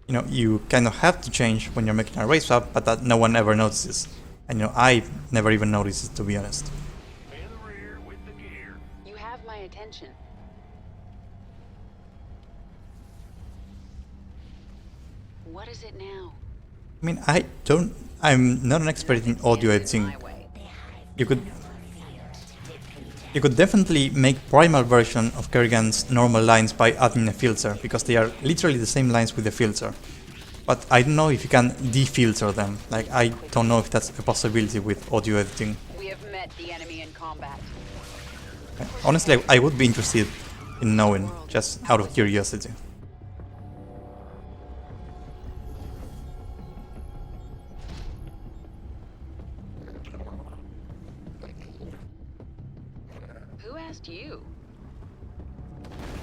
you kind of have to change when you're making a race swap, but that no one ever notices. And I never even noticed it, to be honest. In the rear with the gear. You have my attention. What is it now? I mean, I'm not an expert in audio editing. My way. You could definitely make primal version of Kerrigan's normal lines by adding a filter, because they are literally the same lines with the filter. But I don't know if you can defilter them. Like, I don't know if that's a possibility with audio editing. We have met the enemy in combat. Honestly, I would be interested in knowing, just out of curiosity. Who asked you?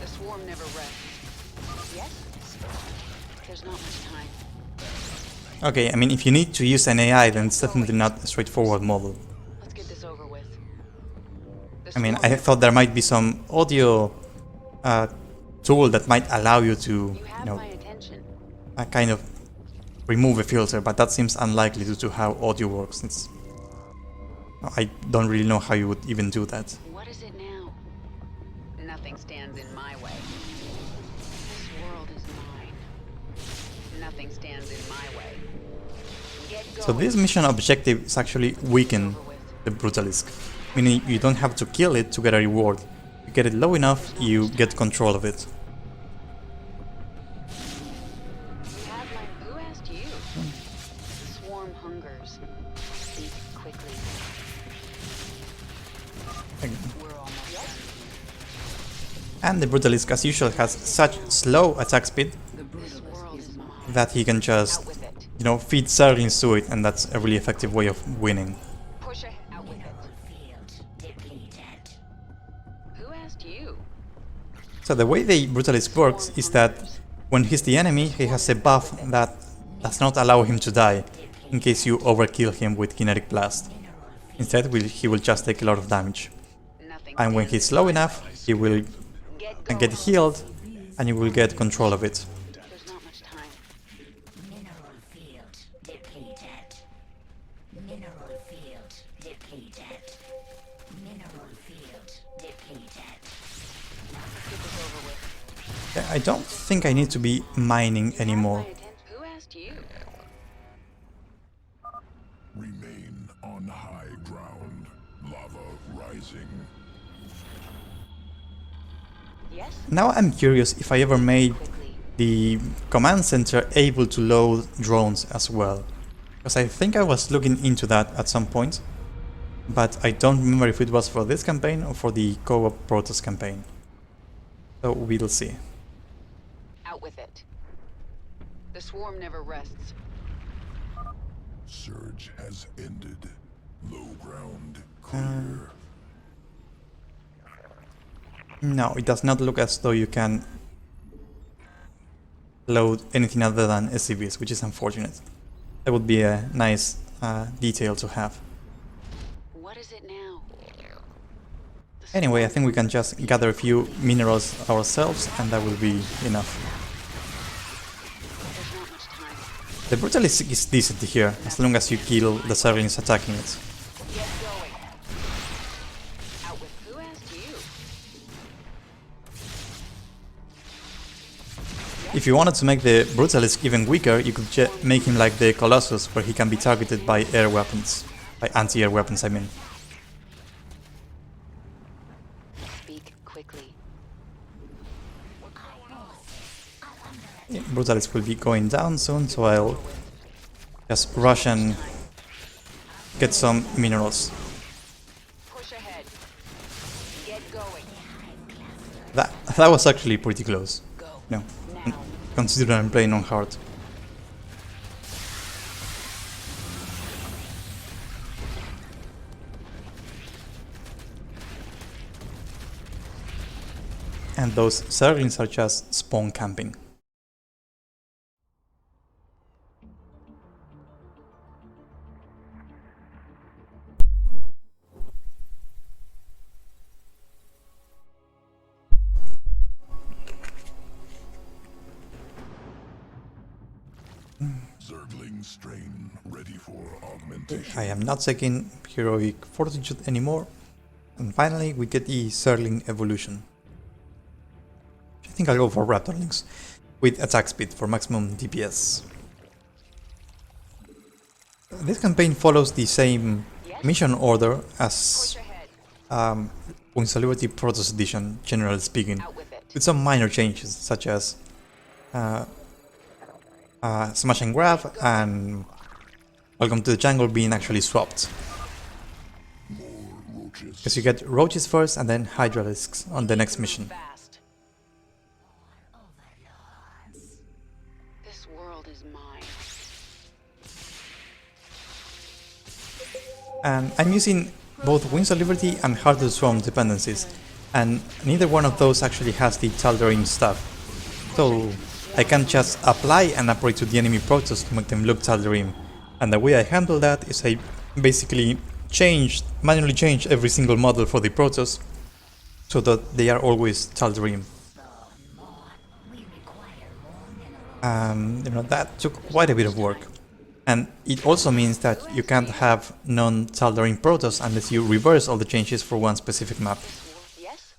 The swarm never rests. Yes? There's not much time. Okay, I mean, if you need to use an AI, then it's definitely not a straightforward model. Let's get this over with. The I mean, swarm I thought there might be some audio tool that might allow you to, You have my attention. kind of remove a filter, but that seems unlikely due to how audio works. I don't really know how you would even do that. What is it now? Nothing stands in my way. This world is mine. Nothing stands in my way. Get going. So this mission objective is actually weaken the Brutalisk, meaning you don't have to kill it to get a reward. You get it low enough, you get control of it. You have my... Who asked you? The swarm hungers. Speak quickly. We're almost... Yes? And the Brutalisk, as usual, has such slow attack speed This world is mine. that he can just, Out with it. feed Zerglings to it, and that's a really effective way of winning. Push ahead. Out with it. Who asked you? So the way the Brutalisk works is that when he's the enemy, he has a buff that does not allow him to die, in case you overkill him with Kinetic Blast. Instead, he will just take a lot of damage. Nothing. And when he's slow enough, he will Get get going. healed, and you will get control of it. There's not much time. Mineral field depleted. Mineral field depleted. I don't think I need to be mining anymore. Who asked you? Remain on high ground. Lava rising. Yes? Now I'm curious if I ever made Quickly. the command center able to load drones as well. Because I think I was looking into that at some point, but I don't remember if it was for this campaign or for the co-op Protoss campaign. So we'll see. Out with it. The swarm never rests. Surge has ended. Low ground clear. No, it does not look as though you can load anything other than SCVs, which is unfortunate. That would be a nice detail to have. What is it now? Anyway, I think we can just gather a few minerals ourselves and that will be enough. There's not much time. The Brutalisk is decent here, as long as you kill the Zerglings attacking it. Get going. Out with who asked you? If you wanted to make the Brutalisk even weaker, you could make him like the Colossus, where he can be targeted by air weapons. By anti-air weapons, I mean. Speak quickly. Yeah, Brutalisk will be going down soon, so I'll just rush and get some minerals. Push ahead. Get going. That was actually pretty close. Go. No, Now. considering I'm playing on hard. And those Zerglings are just spawn camping. Zergling strain ready for augmentation. I am not taking heroic fortitude anymore. And finally we get the Zergling evolution. I think I'll go for Raptorlings with attack speed for maximum DPS. This campaign follows the same mission order as Push ahead. Wings of Liberty Protoss Edition, generally speaking, Out with it. with some minor changes such as Smash and Grab and Welcome to the Jungle being actually swapped. More roaches. Because you get Roaches first and then Hydralisks on the next mission. Fast. This world is mine. And I'm using both Wings of Liberty and Heart of the Swarm dependencies, and neither one of those actually has the Tal'Darim stuff. So I can just apply an upgrade to the enemy Protoss to make them look Tal'Darim. And the way I handle that is I basically manually change every single model for the Protoss so that they are always Tal'Darim. That took quite a bit of work. And it also means that you can't have non-Tal'Darim Protoss unless you reverse all the changes for one specific map. Yes?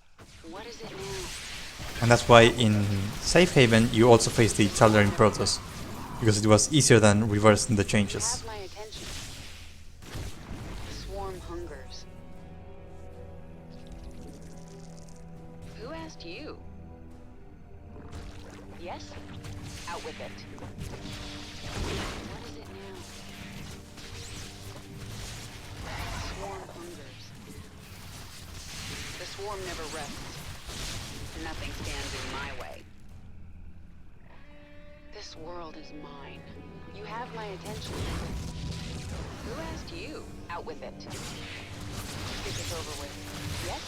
What is it now? And that's why in Safe Haven you also face the Tal'Darim Protoss, because it was easier than reversing the changes. Have my attention. The swarm hungers. Who asked you? Yes? Out with it. What is it now? The swarm hungers. The swarm never rests. Nothing stands in my way. This world is mine. You have my attention. Who asked you? Out with it. Get this over with. Yes?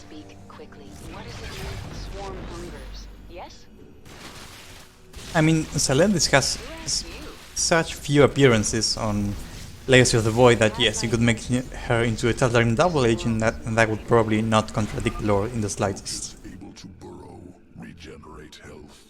Speak quickly. What is it now? The swarm hungers. Yes? I mean, Selendis has Who asked you? such few appearances on Legacy of the Void that yes, you could make her into a Tal'Darim double agent and that would probably not contradict lore in the slightest. Able to burrow, regenerate health.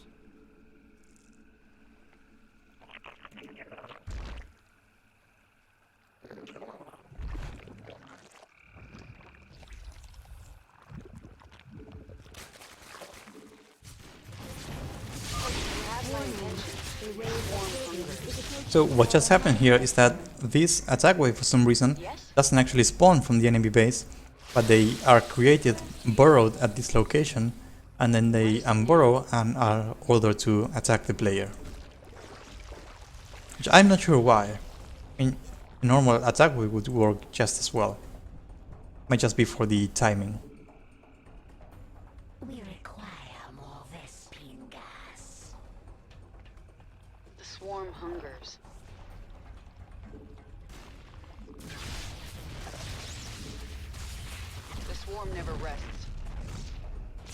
So what just happened here is that this attack wave for some reason doesn't actually spawn from the enemy base, but they are created burrowed at this location, and then they unburrow and are ordered to attack the player. Which I'm not sure why. I mean, a normal attack wave would work just as well. Might just be for the timing. We require more Vespine gas. The swarm hungers. The swarm never rests.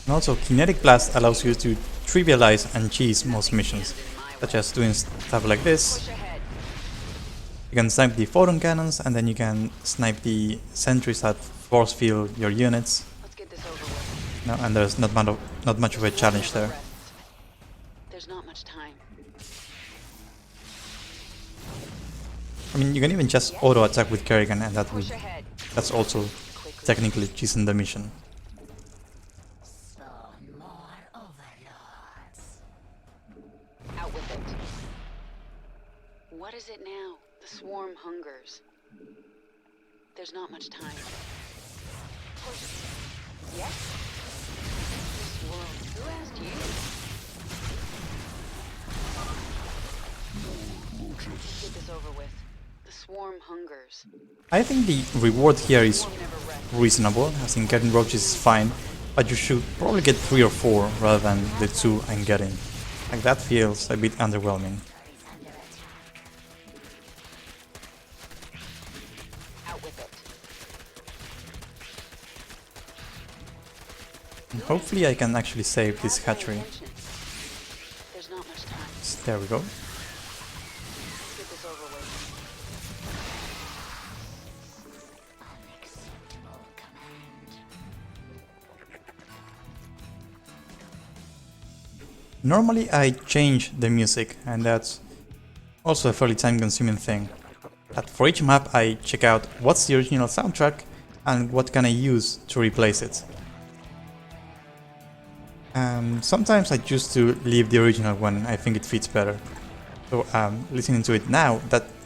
And also, Kinetic Blast allows you to trivialize and cheese most missions, such as doing stuff like this. Push ahead. You can snipe the photon cannons, and then you can snipe the sentries that force field your units. Let's get this over with. No, and there's not much of a challenge there. Rests. There's not much time. I mean, you can even just auto attack with Kerrigan, and Push ahead. that's also technically cheesing the mission. Spawn more overlords. Out with it. What is it now? The swarm hungers. There's not much time. Push. Yes? This world. Who asked you? Get this over with. The swarm hungers. I think the reward here is Swarm never rests. reasonable, as in getting roaches is fine, but you should probably get 3 or 4 rather than the 2 I'm getting. Like, that feels a bit underwhelming. Out with it. And hopefully I can actually save this Have my hatchery. attention. There's not much time. There we go. Let's get this over with. Unacceptable command. Normally I change the music, and that's also a fairly time-consuming thing. But for each map I check out what's the original soundtrack and what can I use to replace it. Sometimes I choose to leave the original when I think it fits better. So listening to it now,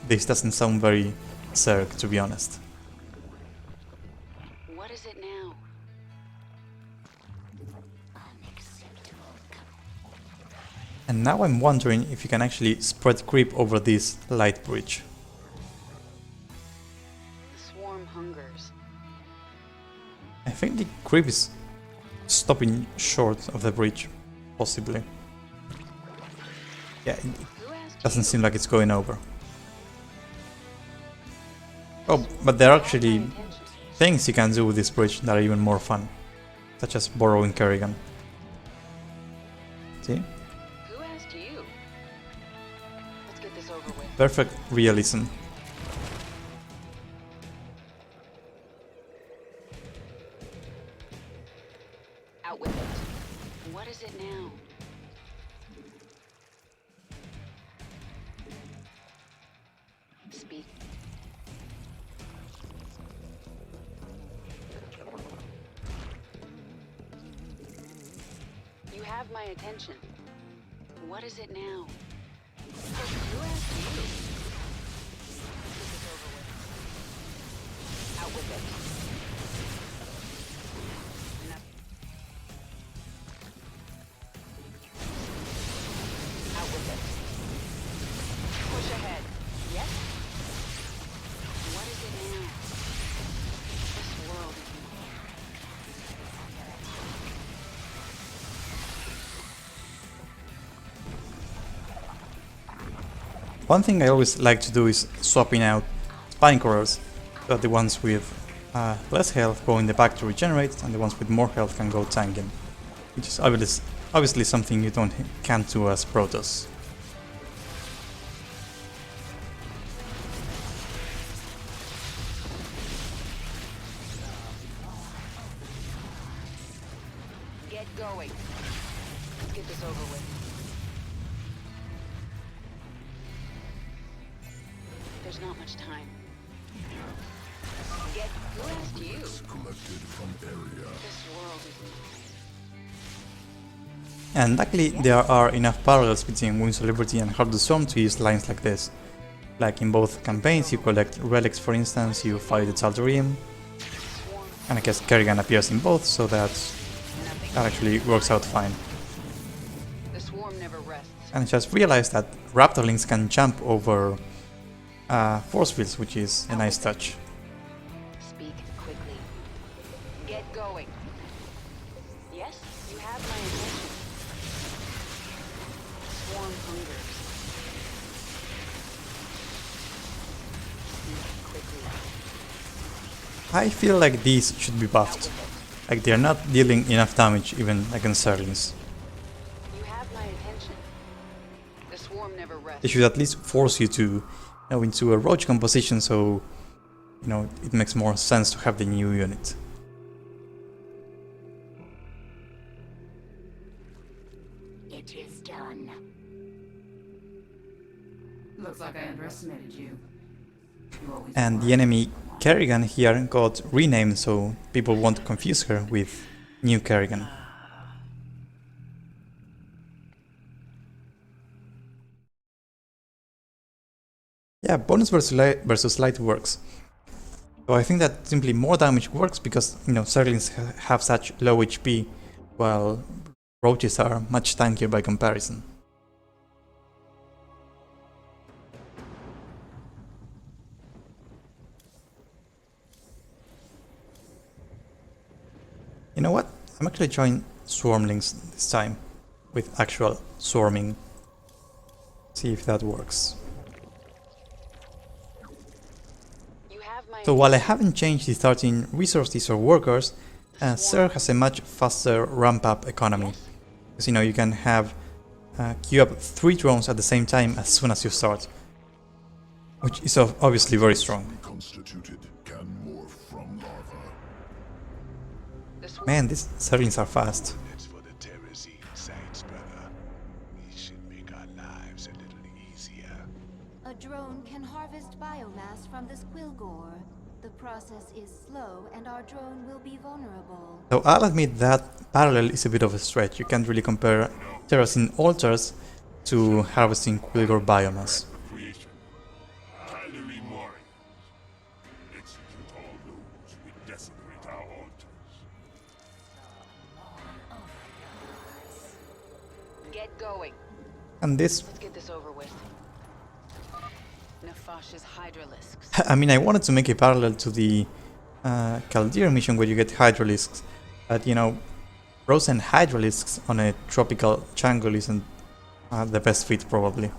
this doesn't sound very Zerg, to be honest. What is it now? Unacceptable command. And now I'm wondering if you can actually spread creep over this light bridge. The swarm hungers. I think the creep is stopping short of the bridge, possibly. Yeah, it Who asked doesn't seem like it's going over. Oh, but there are actually attention? things you can do with this bridge that are even more fun, such as borrowing Kerrigan. See? Who asked you? Let's get this over with. Perfect realism. Out with it. What is it now? Speak. You have my attention. What is it now? Who asked you? Get this over with. Out with it. Enough. Out with it. Push ahead. Yes? What is it now? This world is One thing I always like to do is swapping out spine crawlers, so that the ones with less health go in the back to regenerate, and the ones with more health can go tanking, which is obviously something you can't do as Protoss. get going. Let's get this over with. There's not much time. Who asked you? Collected from area. This world is And luckily there are enough parallels between Wings of Liberty and Heart of the Storm to use lines like this. Like in both campaigns, you collect relics, for instance, you fight the Tal'Darim, and I guess Kerrigan appears in both, so that actually works out fine. The swarm never rests. And I just realized that Raptorlings can jump over force fields, which is a nice touch. Speak quickly. Get going. Yes, you have my attention. Swarm hungers. Speak quickly. I feel like these should be buffed. Like they're not dealing enough damage even against Zerglings. You have my attention. The swarm never rests. They should at least force you to into a roach composition, so it makes more sense to have the new unit. It is done. Looks like I underestimated you. And the enemy Kerrigan here got renamed, so people won't confuse her with new Kerrigan. Yeah, bonus versus light works. So I think that simply more damage works because Zerglings have such low HP, while roaches are much tankier by comparison. You know what? I'm actually trying Swarmlings this time, with actual swarming. See if that works. You have my So while I haven't changed the 13 resources or workers, Zerg has a much faster ramp-up economy. Because you can have queue up 3 drones at the same time as soon as you start. Which is obviously very strong. Reconstituted can morph from larva. the swarm. Man, these Zerglings are fast. That's for the terrazine sites, brother. It should make our lives a little easier. A drone can harvest biomass from this Quilgore. The process is slow and our drone will be vulnerable. So I'll admit that parallel is a bit of a stretch. You can't really compare terracing altars to harvesting Quilgore biomass. Creation. Highly rewarding. Execute all those who desecrate our altars. Get going. And this, Let's get this over with. Nefash's Hydralisks. I mean, I wanted to make a parallel to the Caldeer mission where you get Hydralisks, but frozen Hydralisks on a tropical jungle isn't the best fit probably.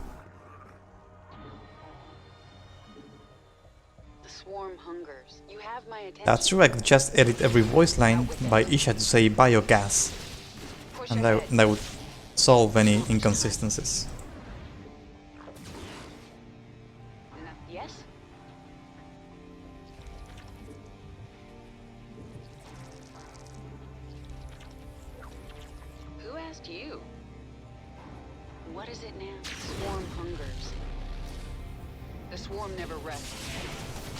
The swarm hungers. You have my attention. That's true, I could just edit every voice line by Isha to say biogas, Push and ahead. that would solve any inconsistencies. Yes? Who asked you? What is it now? Swarm hungers. The swarm never rests.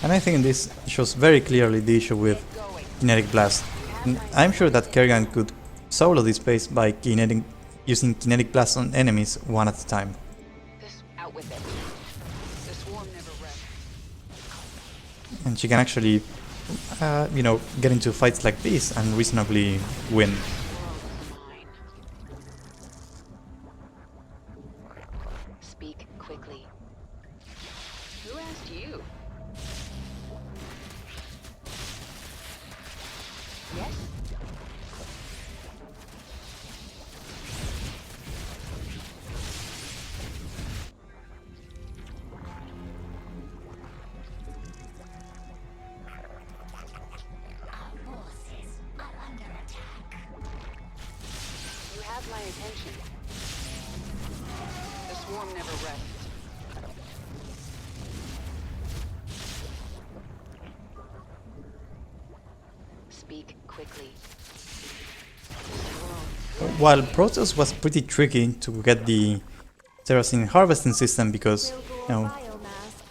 And I think this shows very clearly the issue with Get going. Kinetic Blast. And I'm sure that Kerrigan could solo this base by using Kinetic Blast on enemies one at a time. This out with it. The swarm never rests. And she can actually, get into fights like this and reasonably win. World is mine. Speak quickly. Who asked you? Yes? Our forces are under attack. You have my attention. The swarm never rests. Speak quickly. This world. While Protoss was pretty tricky to get the terracing harvesting system because,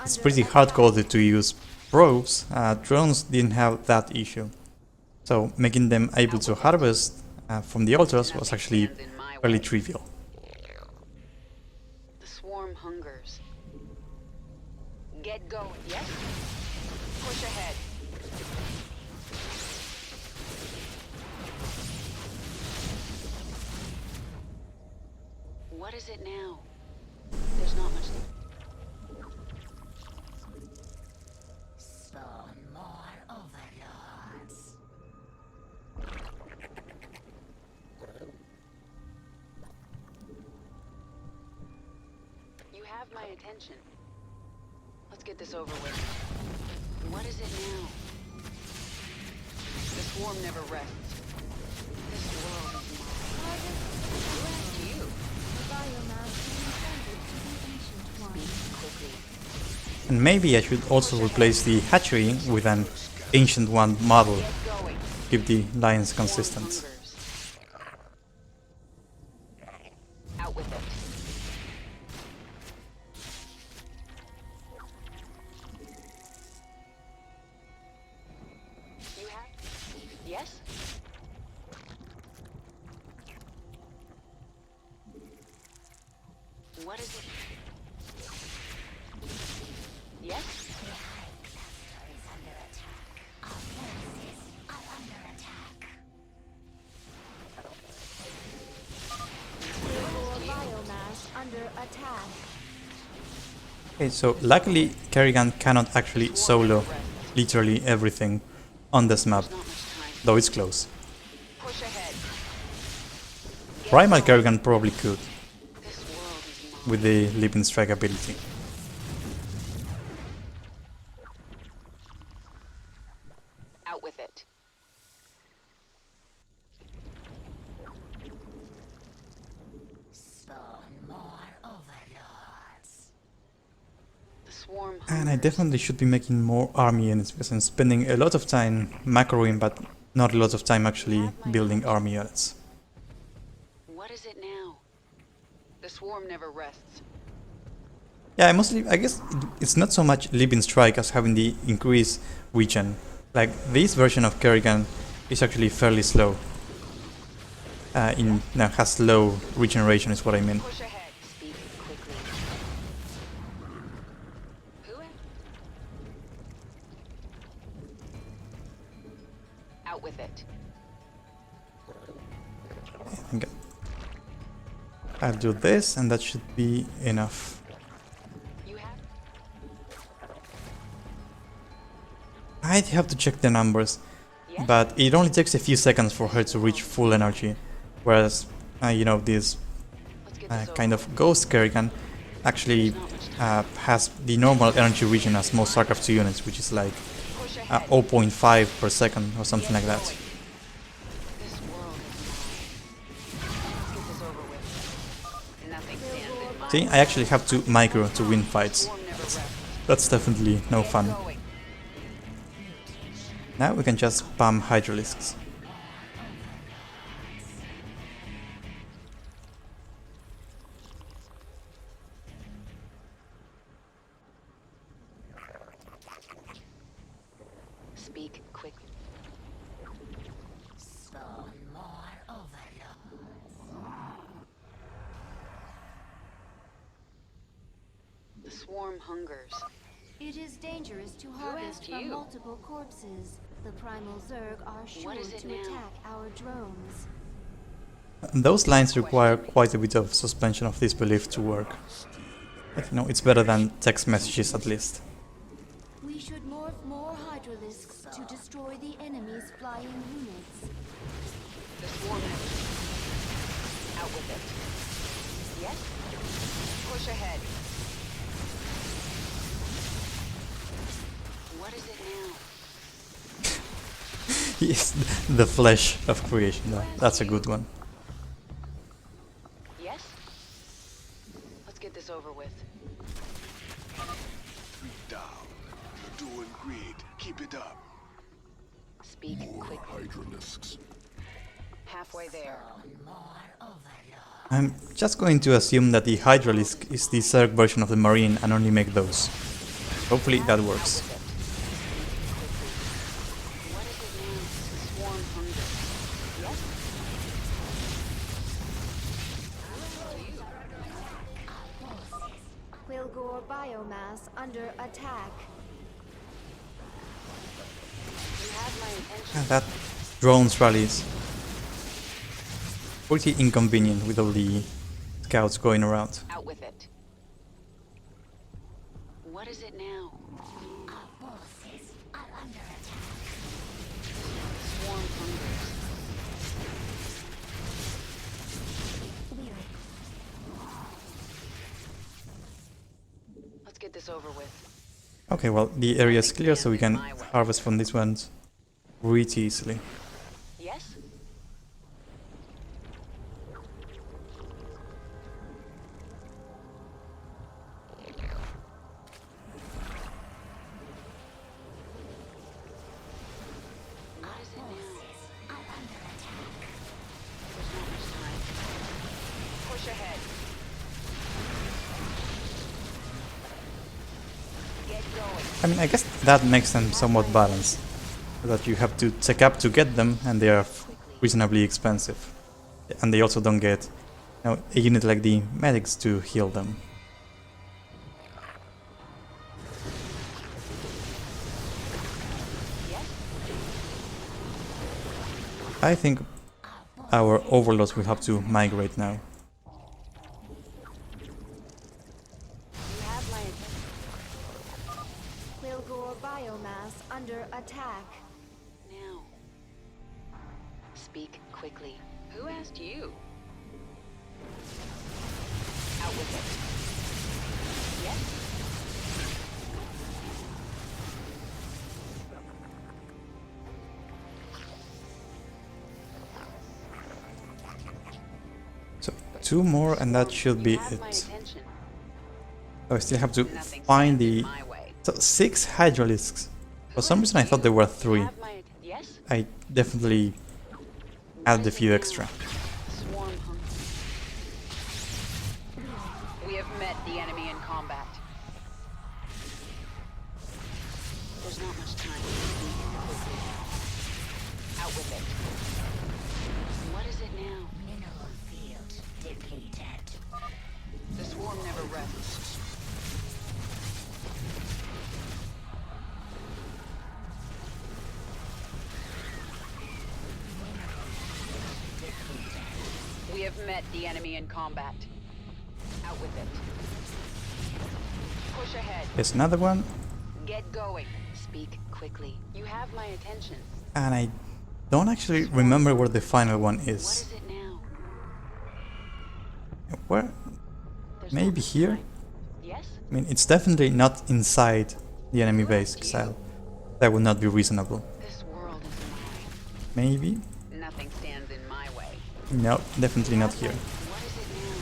it's pretty hard-coded to use probes, drones didn't have that issue. So making them able to harvest from the altars was actually Stands in my fairly way. trivial. The swarm hungers. Get going. Yes? Push ahead. What is it now? There's not much to... Spawn more overlords. You have my attention. Let's get this over with. What is it now? The swarm never rests. This world is mine. Who asked you? The biomass is intended to be ancient one. Quickly. And maybe I should also replace the hatchery with an Ancient One model. Get going. Keep the lines Swarm consistent. hungers. Out with it. You have... Yes? What is it? Yes? Is under attack. Our forces are under attack. Quilgore biomass under attack. Okay, so luckily Kerrigan cannot actually solo literally everything on this map, Not much time. though it's close. Push ahead. Primal Kerrigan probably could, This world is mine. with the Leaping Strike ability. Out with it. Spawn more overlords. The swarm And I hungers. definitely should be making more army units because I'm spending a lot of time macroing, but not a lot of time actually building army units. What is it now? The swarm never rests. Yeah, I guess it's not so much Leaping Strike as having the increased regen. Like, this version of Kerrigan is actually fairly slow. Has low regeneration is what I mean. Push ahead. Speak quickly. Who? Out with it. I think I'll do this and that should be enough. You have... I'd have to check the numbers, Yes? but it only takes a few seconds for her to reach full energy, whereas, this Let's get this kind over of Ghost Kerrigan actually has the normal energy regen as most StarCraft 2 units, which is like with. Push ahead. 0.5 per second or something like that. This world is mine. Let's get this over with. Nothing stands in my... See, I actually have to micro to win fights. Swarm never rests. That's definitely no Get fun. going. Now we can just spam Hydralisks. Speak quickly. Spawn more overlords. The swarm hungers. It is dangerous to harvest asked from you? multiple corpses. The primal Zerg are sure What is it to now? attack our drones. Those lines require quite a bit of suspension of disbelief to work. But it's better than text messages at least. We should morph more Hydralisks to destroy the enemy's flying units. The swarm never... Out with it. Yes? Push ahead. What is it now? Yes, the flesh of creation, that's a good one. Yes? Let's get this over with. Down. You're doing great. Keep it up. Speak quickly. Hydralisks. Halfway there. I'm just going to assume that the Hydralisk is the Zerg version of the Marine and only make those. Hopefully that works. What is it now? The swarm hungers. Yes? Quilgore biomass under attack. You have my attention. And that drones rally is pretty inconvenient with all the scouts going around. Out with it. What is it now? Our forces are under attack. Swarm hungers. Let's get this over with. Okay, well, the area is clear, so we can harvest from these ones pretty easily. Yes? What is it now? Are under attack. There's not much time. Push ahead. Get going. I mean, I guess that makes them somewhat balanced. That you have to take up to get them, and they are reasonably expensive. And they also don't get, you know, a unit like the medics to heal them. Yes? I think our overlords will have to migrate now. You have my attention. Quilgore biomass under attack. Now. Speak quickly. Who asked you? Out with it. Yes? So 2 more and that should be You have my it. attention. So I still have to Nothing find stands in the... my way. So 6 hydralisks. For some reason I thought there were 3. Have my yes? I definitely added a few extra. Swarm hunt. We have met the enemy in combat. There's not much time. Out with it. What is it now? Mineral field depleted. The swarm never rests. We have met the enemy in combat. Out with it. Push ahead. There's another one, Get going. Speak quickly. You have my attention. and I don't actually remember where the final one What is. is it now? Where? There's Maybe not much here? time. Yes? I mean, it's definitely not inside the enemy base, because that would not be reasonable. This world is mine. Maybe? Nothing stands in my way. No, definitely not here. What is it now?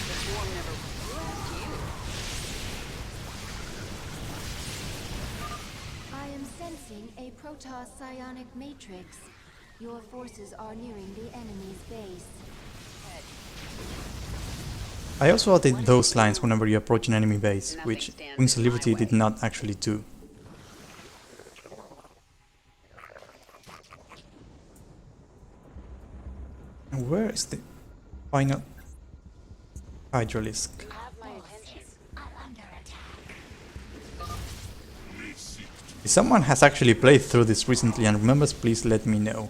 The swarm never... Who asked you? I am sensing a Protoss psionic matrix. Your forces are nearing the enemy's base. I also added those lines whenever you approach an enemy base, which Wings of Liberty did not actually do. And where is the final hydralisk? You have my attention. Are under attack. If someone has actually played through this recently and remembers, please let me know.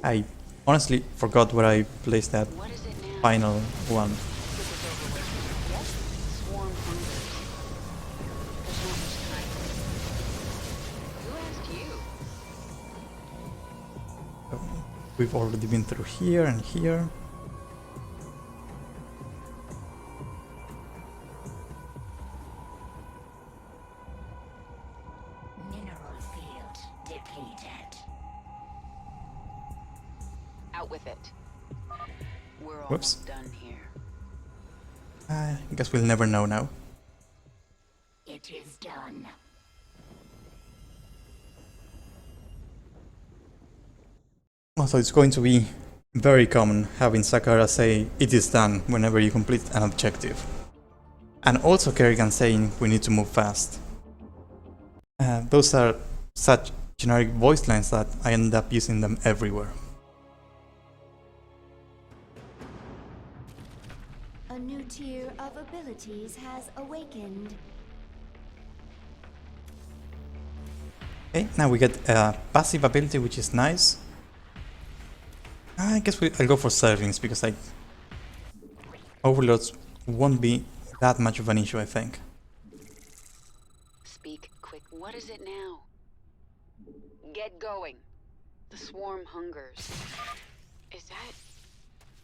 I honestly forgot where I placed that What is it now? final one. Get this over with. Yes? Swarm hungers. There's not much time. Who asked you? We've already been through here and here. Mineral field depleted. Out with it. We're Whoops. almost done here. I guess we'll never know now. It is done. Also, it's going to be very common having Sakara say it is done whenever you complete an objective. And also Kerrigan saying we need to move fast. Those are such generic voice lines that I end up using them everywhere. A new tier of abilities has awakened. Okay, now we get a passive ability, which is nice. I guess I'll go for servings because like overloads won't be that much of an issue, I think. Speak quick. What is it now? Get going. The swarm hungers. Is that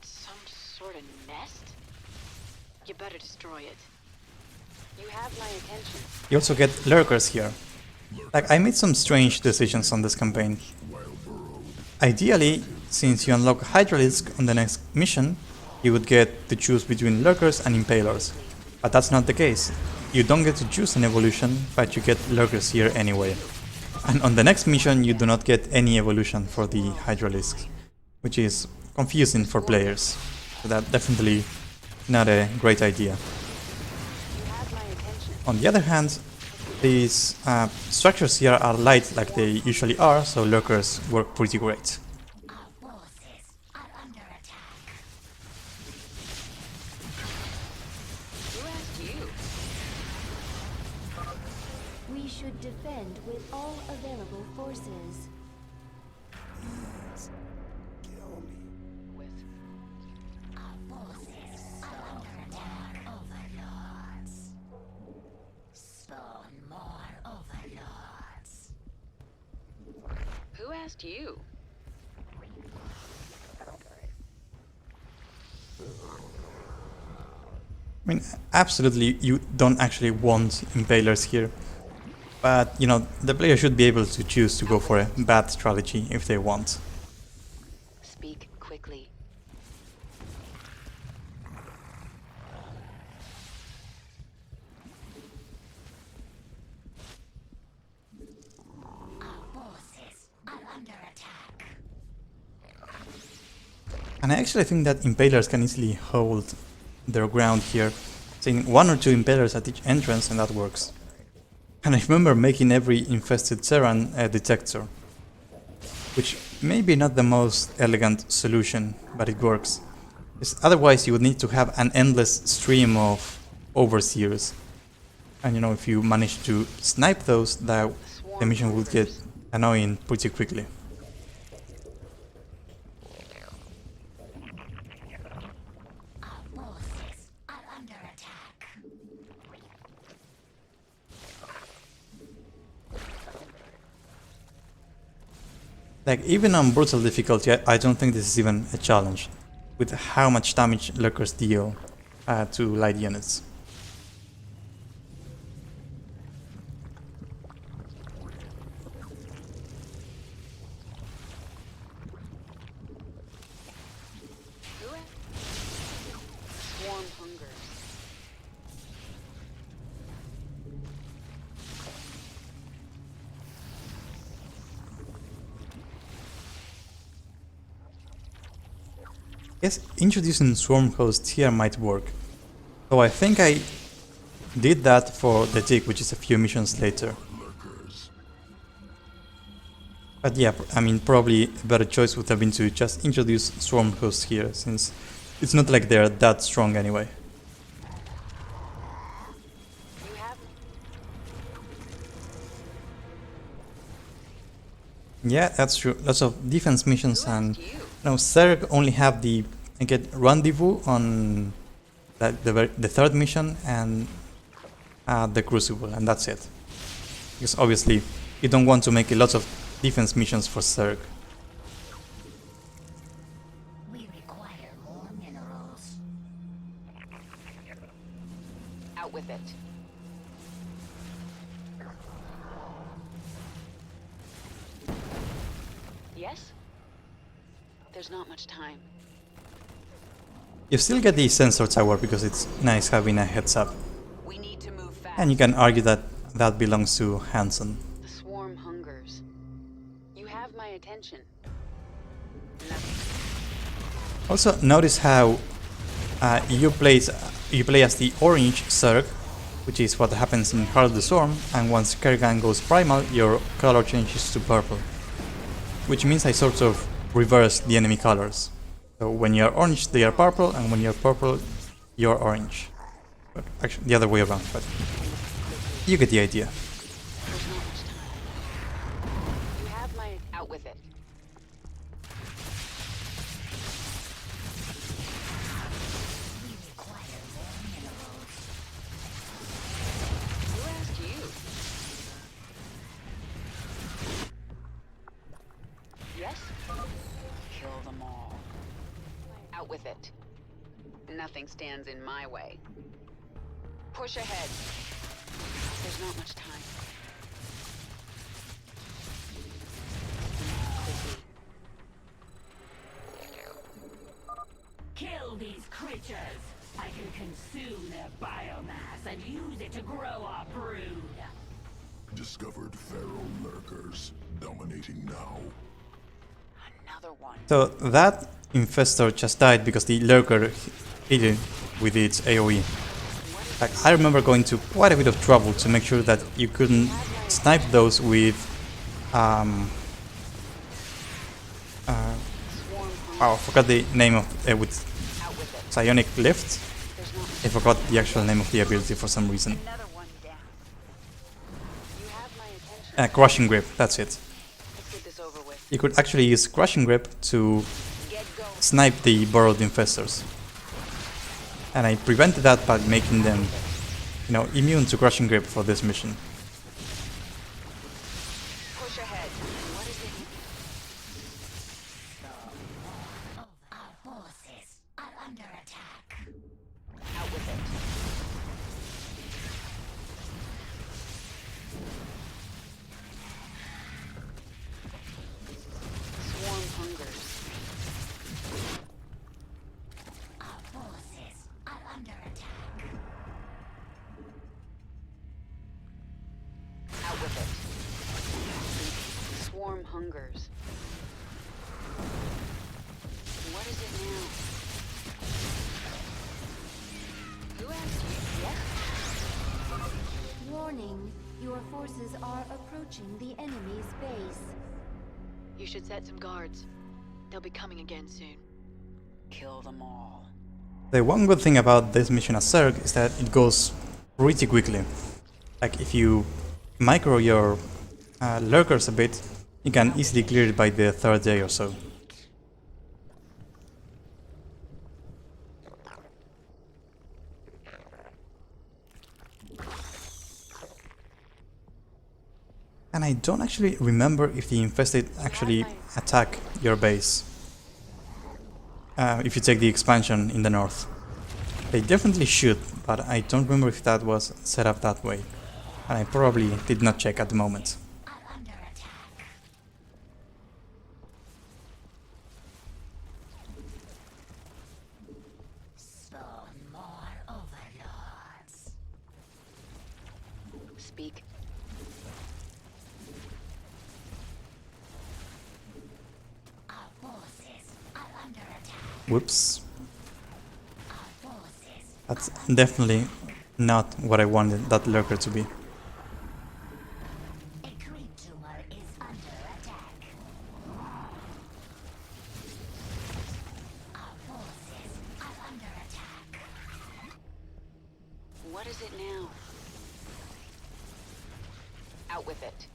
some sort of nest? You better destroy it. You have my attention. You also get lurkers here. Like, I made some strange decisions on this campaign. Ideally, since you unlock Hydralisk on the next mission, you would get to choose between lurkers and impalers. But that's not the case. You don't get to choose an evolution, but you get lurkers here anyway. And on the next mission, you do not get any evolution for the Hydralisk, which is confusing for players. So that's definitely not a great idea. On the other hand, these structures here are light like they usually are, so lurkers work pretty great. Our forces are under attack. Who asked you? We should defend with all available forces. With Our forces are under attack. Overlords. Spawn more overlords. who asked you? I mean, absolutely, you don't actually want impalers here. But, you know, the player should be able to choose to go for a bad strategy if they want. Speak quickly. Our forces are under attack. And I actually think that impalers can easily hold their ground here, saying 1 or 2 impalers at each entrance, and that works. And I remember making every infested Terran a detector, which may be not the most elegant solution, but it works. Because otherwise you would need to have an endless stream of overseers. And you know, if you manage to snipe those, the mission would get annoying pretty quickly. Our forces are under attack. Like, even on brutal difficulty, I don't think this is even a challenge, with how much damage lurkers deal to light units. Who asked? Swarm hungers. Yes, introducing swarm hosts here might work. So I think I did that for the Dig, which is a few missions later. But yeah, I mean, probably a better choice would have been to just introduce swarm hosts here, since it's not like they're that strong anyway. You have Yeah, that's true. Lots of defense missions, and no, Zerg only have the rendezvous on the third mission and the Crucible, and that's it. Because obviously you don't want to make a lot of defense missions for Zerg. We require more minerals. out with it. Yes? There's not much time. You still get the sensor tower because it's nice having a heads up. We need to move fast. And you can argue that that belongs to Hansen. The swarm hungers. You have my attention. Also, notice how you play as the orange Zerg, which is what happens in Heart of the Swarm, and once Kerrigan goes primal, your color changes to purple. Which means I sort of reverse the enemy colors. So when you're orange, they are purple, and when you're purple, you're orange. But actually, the other way around, but you get the idea. There's not much time. You have my... Out with it. We require more minerals. Who asked you? Yes? Kill them all. Out with it. Nothing stands in my way. Push ahead. There's not much time. Quickly. Kill these creatures. I can consume their biomass and use it to grow our brood. Discovered feral lurkers. Dominating now. Another one. So that infestor just died because the lurker hit it with its AoE. Like, I remember going to quite a bit of trouble to make sure that you couldn't snipe those with I forgot the name of with psionic lift. I forgot the actual name of the ability for some reason. Another one down. You have my attention. Crushing grip, that's it. Let's get this over with. You could actually use crushing grip to Get going. snipe the burrowed infestors. And I prevented that by making them, you know, immune to crushing grip for this mission. Push ahead. What is it? Our forces are under attack. Out with it. Swarm hungers. Our forces are under attack. Out with it. Swarm hungers. What is it now? Who asked you? Yes? Warning, your forces are approaching the enemy's base. You should set some guards. They'll be coming again soon. Kill them all. The one good thing about this mission as Zerg is that it goes pretty quickly. Like, if you micro your lurkers a bit, you can easily clear it by the third day or so. And I don't actually remember if the infested actually attack your base. If you take the expansion in the north. They definitely should, but I don't remember if that was set up that way. And I probably did not check at the moment. Are under attack. Spawn more overlords. Speak. Our forces are under attack. Whoops. Our forces. That's definitely not what I wanted that lurker to be. A creep tumor is under attack. Our forces are under attack. What is it now? Out with it.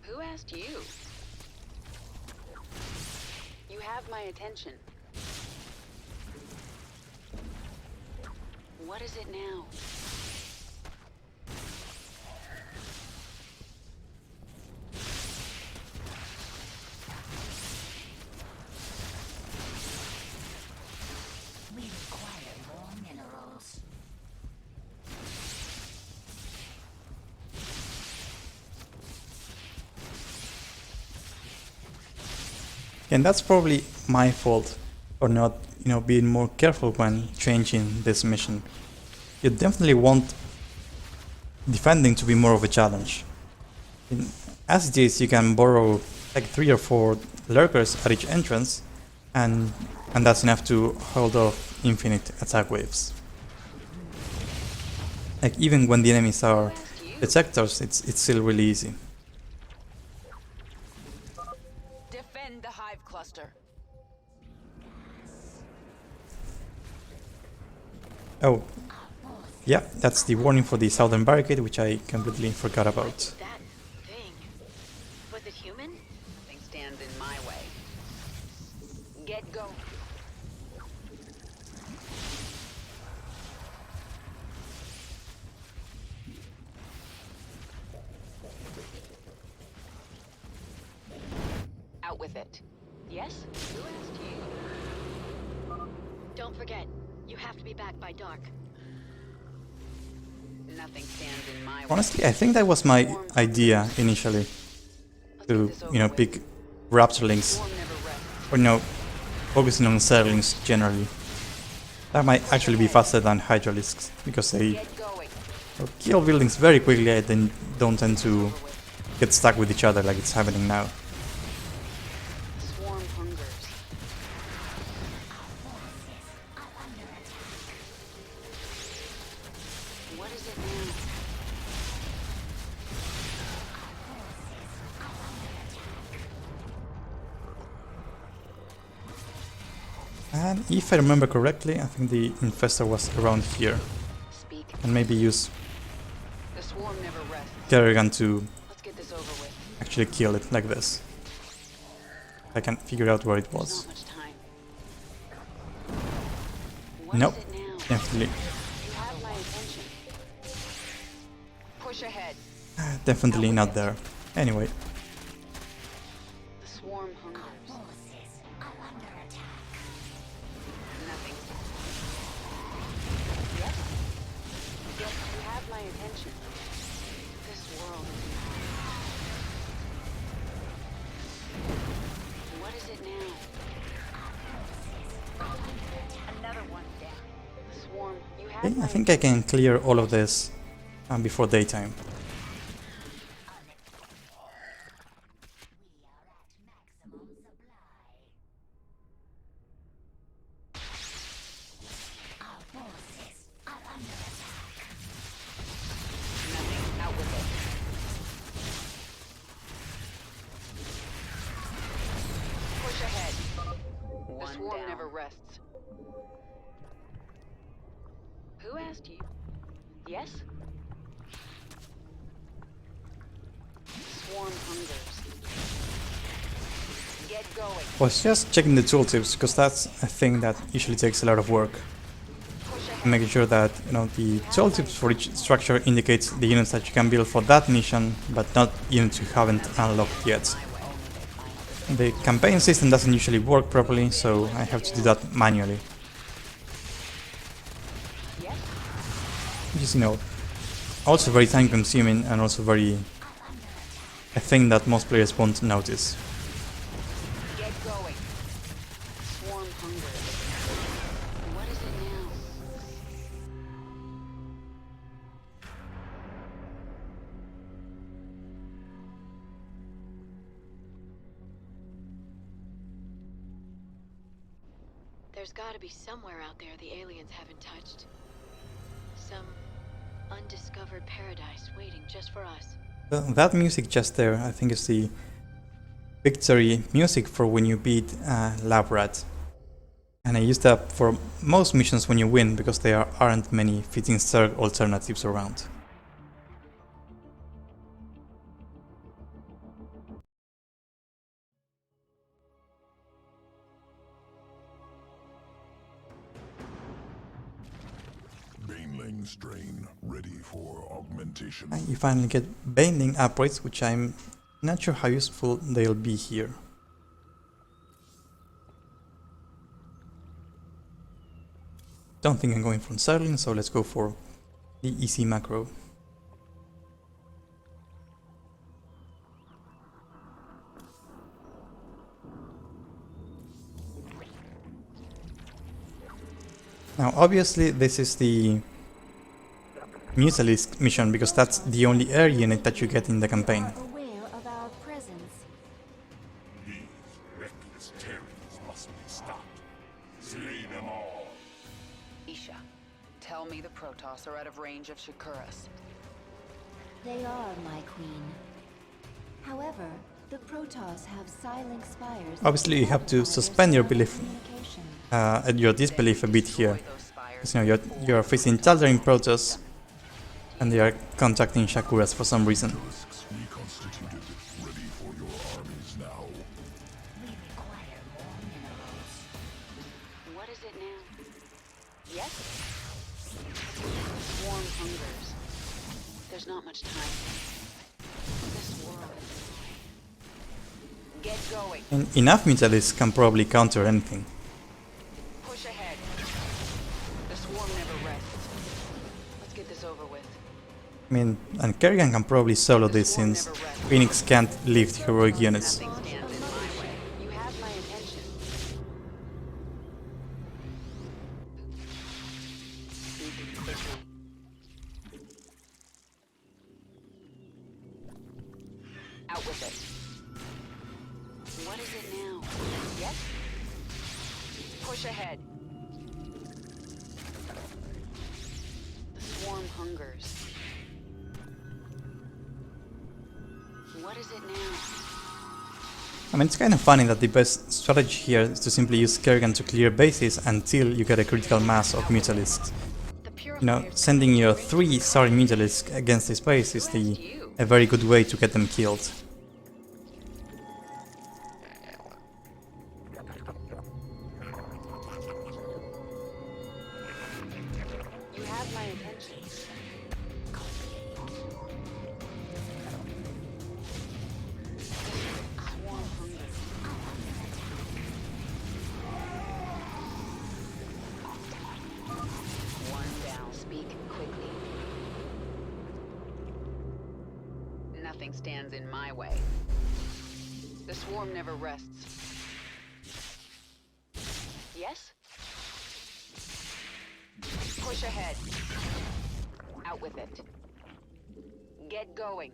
Who asked you? You have my attention. What is it now? We require more minerals. And that's probably my fault for not, being more careful when changing this mission. You definitely want defending to be more of a challenge. As it is, you can borrow like 3 or 4 lurkers at each entrance, and that's enough to hold off infinite attack waves. Like, even when the enemies are detectors, it's still really easy. Defend the hive cluster. Oh, yeah, that's the warning for the southern barricade, which I completely forgot about. That thing. Was it human? Nothing stands in my way. Get going. Out with it. Yes? Who asked you? Don't forget, you have to be back by dark. Nothing stands in my way. Honestly, I think that was my idea initially, to, pick Raptorlings, Swarm never rests. or, focusing on Zerglings generally. That might actually be faster than Hydralisks, because they Get going. kill buildings very quickly and then don't tend to get stuck with each other like it's happening now. Swarm hungers. What is it now? And if I remember correctly, I think the Infestor was around here. Speak. And maybe use The swarm never rests. Kerrigan to Let's get this over with. actually kill it like this. I can figure out where it There's was. not much time. What Nope, is it now? definitely, You have my attention. Push ahead. definitely not there. Anyway, The swarm hungers. Nothing. Yes? Yes, you have my attention. This world is mine. What is it now? Another one down. The swarm, you have okay, my I think I can clear all of this before daytime. nothing. Out with it. Push ahead. The One swarm down. never rests. Who asked you? Yes? Swarm hungers. Get going. Was just checking the tooltips, because that's a thing that usually takes a lot of work. Push ahead. Making sure that the tooltips for each structure indicates the units that you can build for that mission, but not units you haven't unlocked yet. The campaign system doesn't usually work properly, so I have to do that manually. Yes? Which is, also very time consuming and also very a thing that most players won't notice. Get going. Swarm hungers. What is it now? There's gotta be somewhere out there the aliens haven't touched. Some undiscovered paradise waiting just for us. That music just there, I think, is the victory music for when you beat Lab Rat. And I use that for most missions when you win, because there aren't many fitting Zerg alternatives around. Baneling strain ready for augmentation. And you finally get Baneling upgrades, which I'm not sure how useful they'll be here. Don't think I'm going for Zergling, so let's go for the easy macro. Now obviously this is the Mutalisk mission, because that's the only air unit that you get in the campaign. Aware of our presence. These reckless Terrans must be stopped. Slay them all. Isha, tell me the Protoss are out of range of Shakuras. They are, my queen. However, the Protoss have silent spires. Obviously you have to suspend your belief, your disbelief a bit here, Because, you know, you're facing Tal'Darim Protoss, and they are contacting Shakuras for some reason. Reconstituted, ready for your armies now. We require more minerals. What is it now? Yes? Swarm hungers. There's not much time. This world is mine. Get going. And enough Mutalisks can probably counter anything. Push ahead. The swarm never rests. Let's get this over with. I mean, and Kerrigan can probably solo this since Phoenix can't lift heroic units. Nothing stands in my way. You have my attention. Speak quickly. Out with it. What is it now? Yes? Push ahead. The swarm hungers. What is it now? I mean, it's kind of funny that the best strategy here is to simply use Kerrigan to clear bases until you get a critical mass of Mutalisks. You know, sending your 3 sorry Mutalisks against this base is a very good way to get them killed. You have my attention. Swarm hunger. One down. Speak quickly. Nothing stands in my way. The swarm never rests. Yes? Push ahead. Out with it. Get going.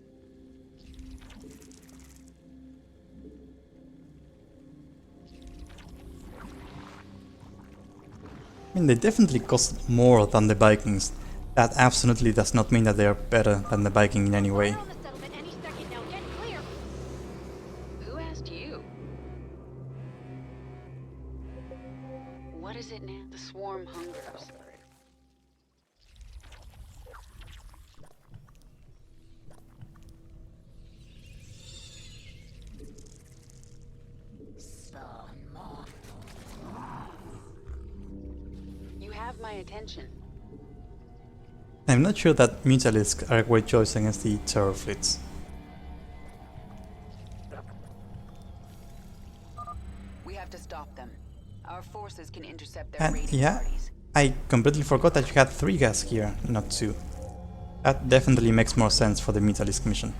I mean, they definitely cost more than the Vikings. That absolutely does not mean that they are better than the Viking in any way. We're on the settlement any second now. Get clear. Who asked you? What is it now? The swarm hungers. You have my attention. I'm not sure that Mutalisks are a great choice against the terror fleets. We have to stop them. Our forces can intercept their And raiding yeah, parties. I completely forgot that you had 3 gas here, not 2. That definitely makes more sense for the Mutalisk mission.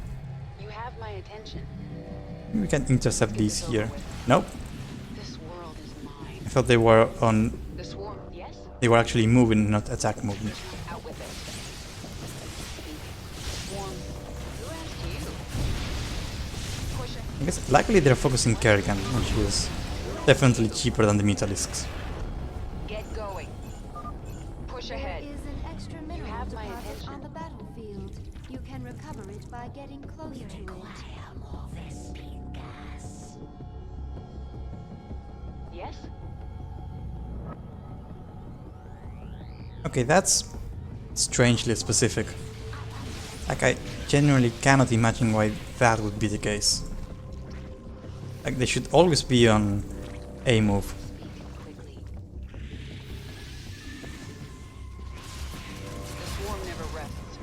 You have my attention. We can intercept these here. Nope, This world is mine. I thought they were on... The swarm, yes? They were actually moving, not attack moving. Out with it. Swarm. Who asked you? Push it. I guess luckily they're focusing Kerrigan, which is definitely cheaper than the Mutalisks. Get going. Push There ahead. is an extra mineral have my deposit attention. on the battlefield. You can recover it by getting closer to it. More Vespine gas. Yes? Okay, that's strangely specific. Like, I genuinely cannot imagine why that would be the case. Like, they should always be on A move. Quickly. The swarm never rests.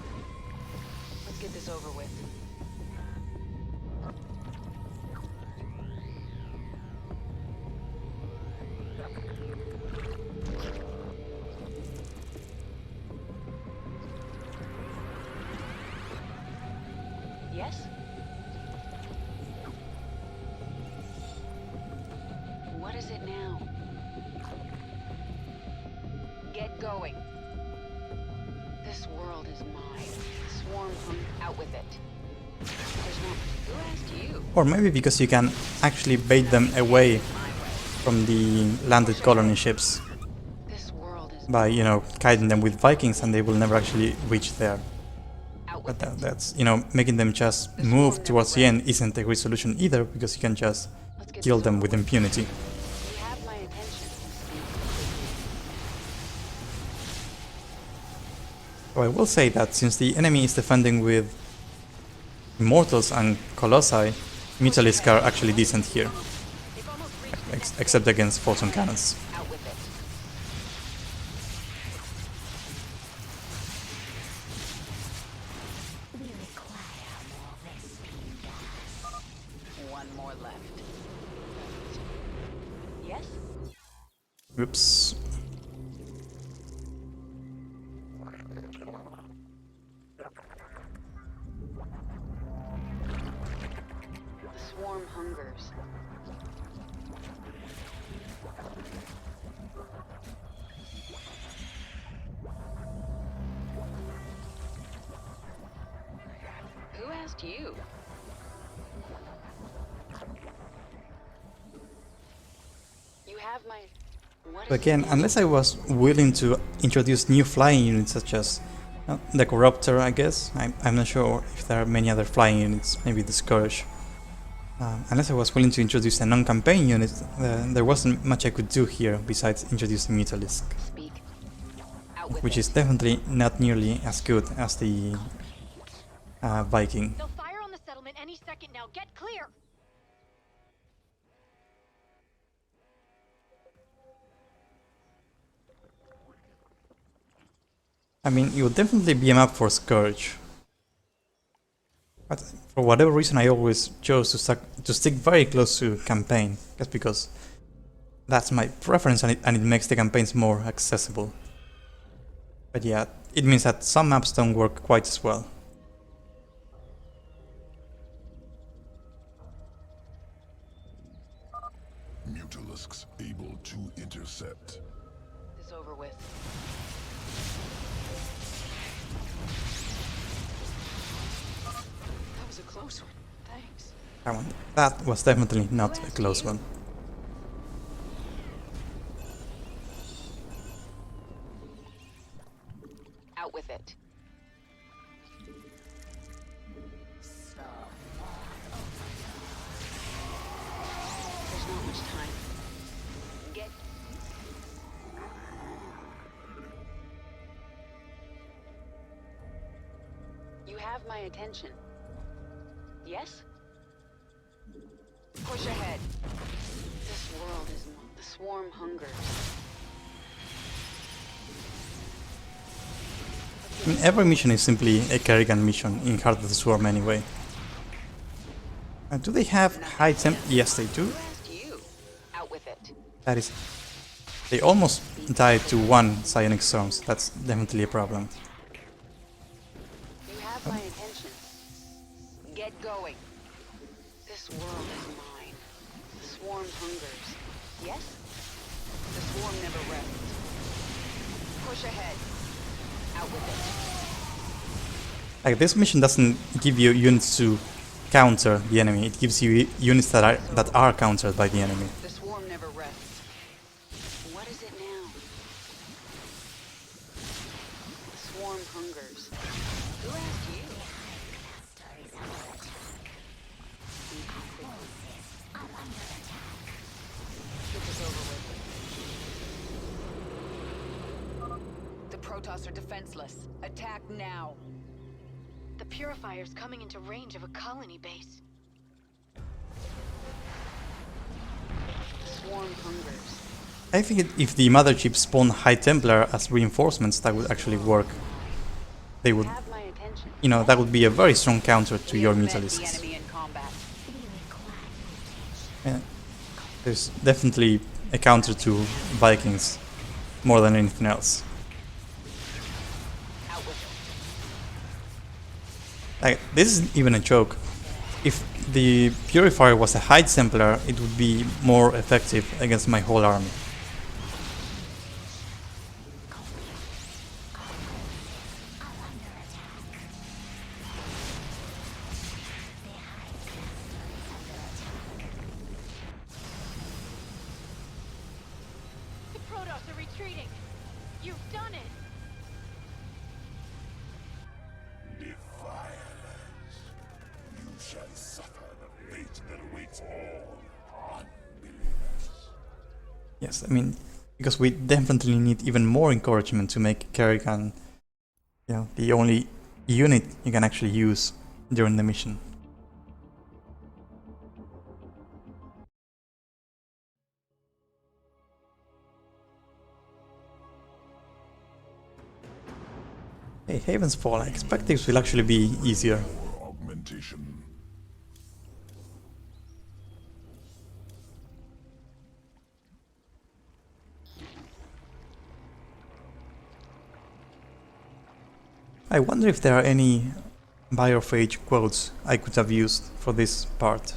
Let's get this over with. Yes? What is it now? Get going. This world is mine. Swarm out with it. There's no... Who asked you? Or maybe because you can actually bait them away from the landed colony ships This world is by, you know, kiting them with Vikings and they will never actually reach there. out But with it. that's, you know, making them just move towards the end isn't a great solution either, because you can just Let's get kill this them over with impunity. You have my attention. So I will say that since the enemy is defending with Immortals and Colossi, Mutalisks are actually decent here. Except against Photon Cannons. Out with it. One more left. Yes? Whoops. The swarm hungers. Who asked you? You have my... What is Again, it? unless I was willing to introduce new flying units such as the Corruptor, I guess. I'm not sure if there are many other flying units, maybe the Scourge. Unless I was willing to introduce a non-campaign unit, there wasn't much I could do here besides introducing Mutalisk, Speak. Out with which it. is definitely not nearly as good as the Viking. They'll fire on the settlement any second now. Get clear! I mean, it would definitely be a map for Scourge. But for whatever reason I always chose to stick very close to campaign, just because that's my preference and it makes the campaigns more accessible. But yeah, it means that some maps don't work quite as well. Mutalisks able to intercept. It's over with. That was a close one. Thanks. That was definitely not a close one. Out with it. There's not much time. Get... You have my attention. Yes? Push ahead. This world is... The swarm hungers. I mean, every mission is simply a Kerrigan mission in Heart of the Swarm anyway. Do they have high temp? Yes, they do. Who asked you? Out with it. That is... They almost died to one Psionic Storms. That's definitely a problem. You have my attention. Get going. This world is mine. The swarm hungers. Yes? The swarm never rests. Push ahead. Out with it. Like, this mission doesn't give you units to counter the enemy. It gives you units that are countered by the enemy. The swarm never rests. What is it now? The swarm hungers. Who asked you? Get this over with. The Protoss are defenseless. Attack now. The Purifier's coming into range of a colony base. The swarm hungers. I think if the Mothership spawned High Templar as reinforcements, that would actually work. They would, Have my attention. you know, that would be a very strong counter to We your have met the Mutalisks. enemy in combat. Yeah. There's definitely a counter to Vikings more than anything else. Out with it. Like, this isn't even a joke. If the Purifier was a High Templar, it would be more effective against my whole army. The Protoss are retreating. You've done it. Defilers, you shall suffer the fate that awaits all unbelievers. Yes, I mean, because we definitely need even more encouragement to make Kerrigan the only unit you can actually use during the mission. Hey, Haven's Fall, I expect this will actually be easier. Augmentation. I wonder if there are any Biophage quotes I could have used for this part.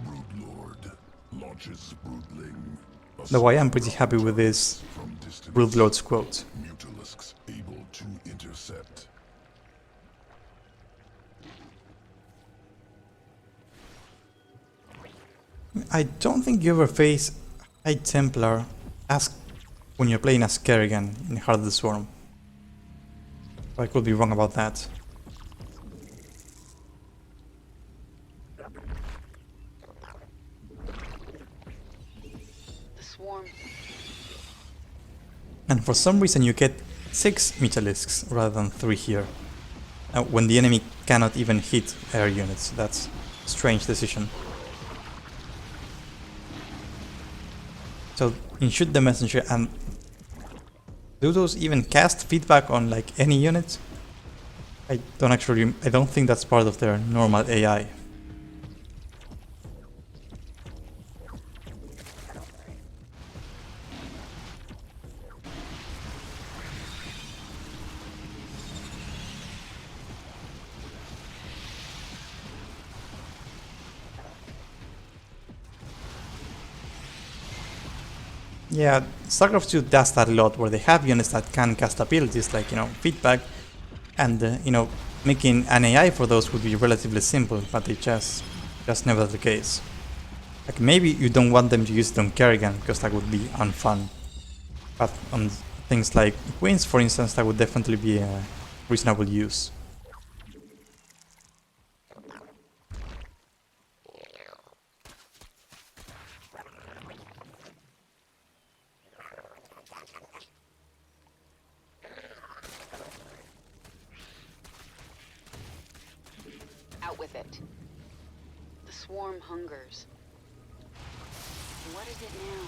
Broodlord launches broodling. Though I am pretty happy with this From distance, Broodlord's quote. Mutalisks able to intercept. I don't think you ever face High Templar as when you're playing as Kerrigan in Heart of the Swarm. I could be wrong about that. The swarm. And for some reason you get 6 Mutalisks rather than 3 here. When the enemy cannot even hit air units. That's a strange decision. So in Shoot the Messenger, and do those even cast feedback on like any unit? I don't think that's part of their normal AI. Yeah, StarCraft 2 does that a lot, where they have units that can cast abilities like, feedback, and, making an AI for those would be relatively simple, but it's just never the case. Like, maybe you don't want them to use it on Kerrigan, because that would be unfun. But on things like Queens, for instance, that would definitely be a reasonable use. Out with it. The swarm hungers. What is it now?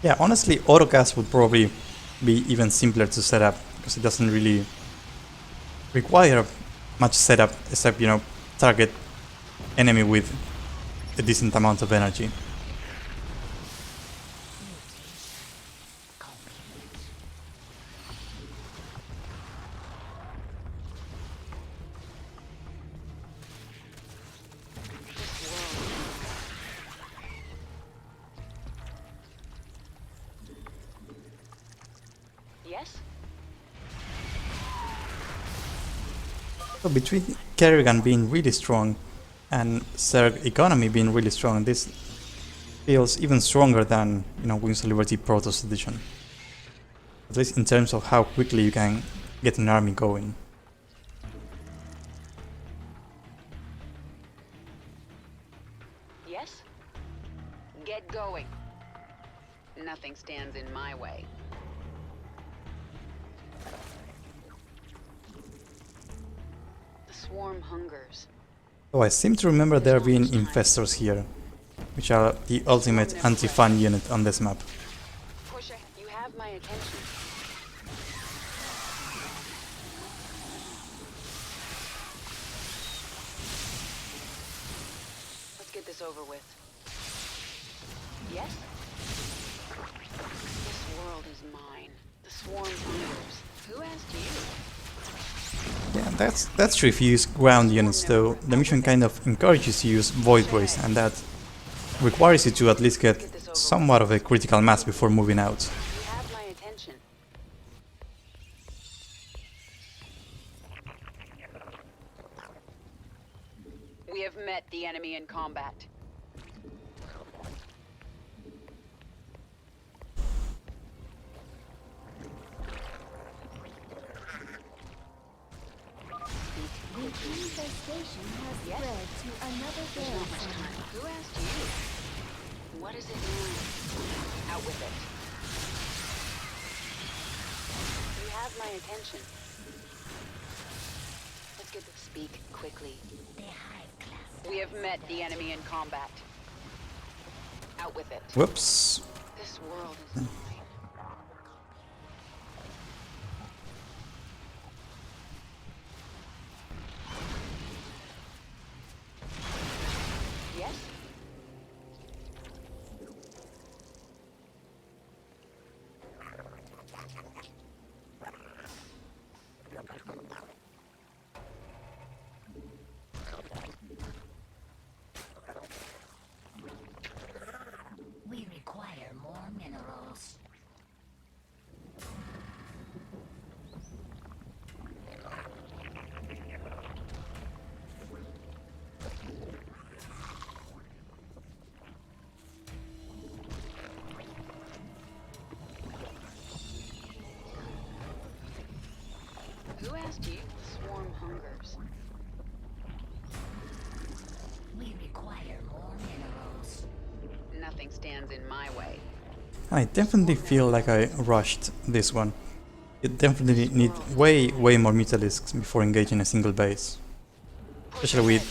Yeah, honestly, autocast would probably be even simpler to set up, because it doesn't really require much setup, except, target enemy with a decent amount of energy. Yes? So between Kerrigan being really strong and Zerg economy being really strong, this feels even stronger than, Wings of Liberty Protoss Edition. At least in terms of how quickly you can get an army going. Yes? Get going. Nothing stands in my way. The swarm hungers. So I seem to remember there being infestors here, which are the ultimate anti-fun unit on this map. Push ahead. You have my attention. Let's get this over with. Yes? This world is mine. The swarm hungers. Who asked you? Yeah, that's true if you use ground units, though the mission kind of encourages you to use Void Rays, and that requires you to at least get somewhat of a critical mass before moving out. You have my attention. We have met the enemy in combat. Speak infestation has Yes? spread to another There's not much garrison. time. Who asked you? What is it now? Out with it. You have my attention. Let's get this speak quickly. We have met the enemy in combat. Out with it. Whoops. This world is mine. Yes? We require more minerals. Who asked you? Swarm hungers. We require more minerals. Nothing stands in my way. I definitely feel like I rushed this one. You definitely need way more Mutalisks before engaging a single base. Especially with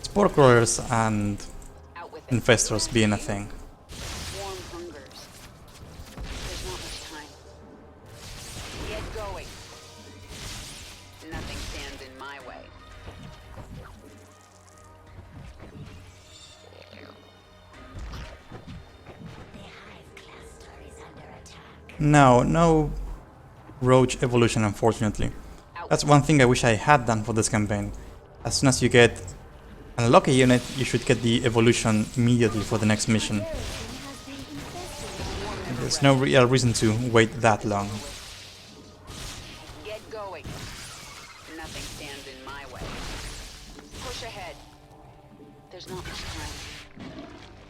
Spore Crawlers and Out with it. Infestors being a thing. Swarm hungers. There's not much time. Get going. Nothing stands in my way. The hive cluster is under attack. No Roach evolution, unfortunately. That's one thing I wish I had done for this campaign. As soon as you get unlock a unit, you should get the evolution immediately for the next mission. Garrison has been infested. There's no real reason to wait that long. Get going. Nothing stands in my way. Push ahead. There's not much time.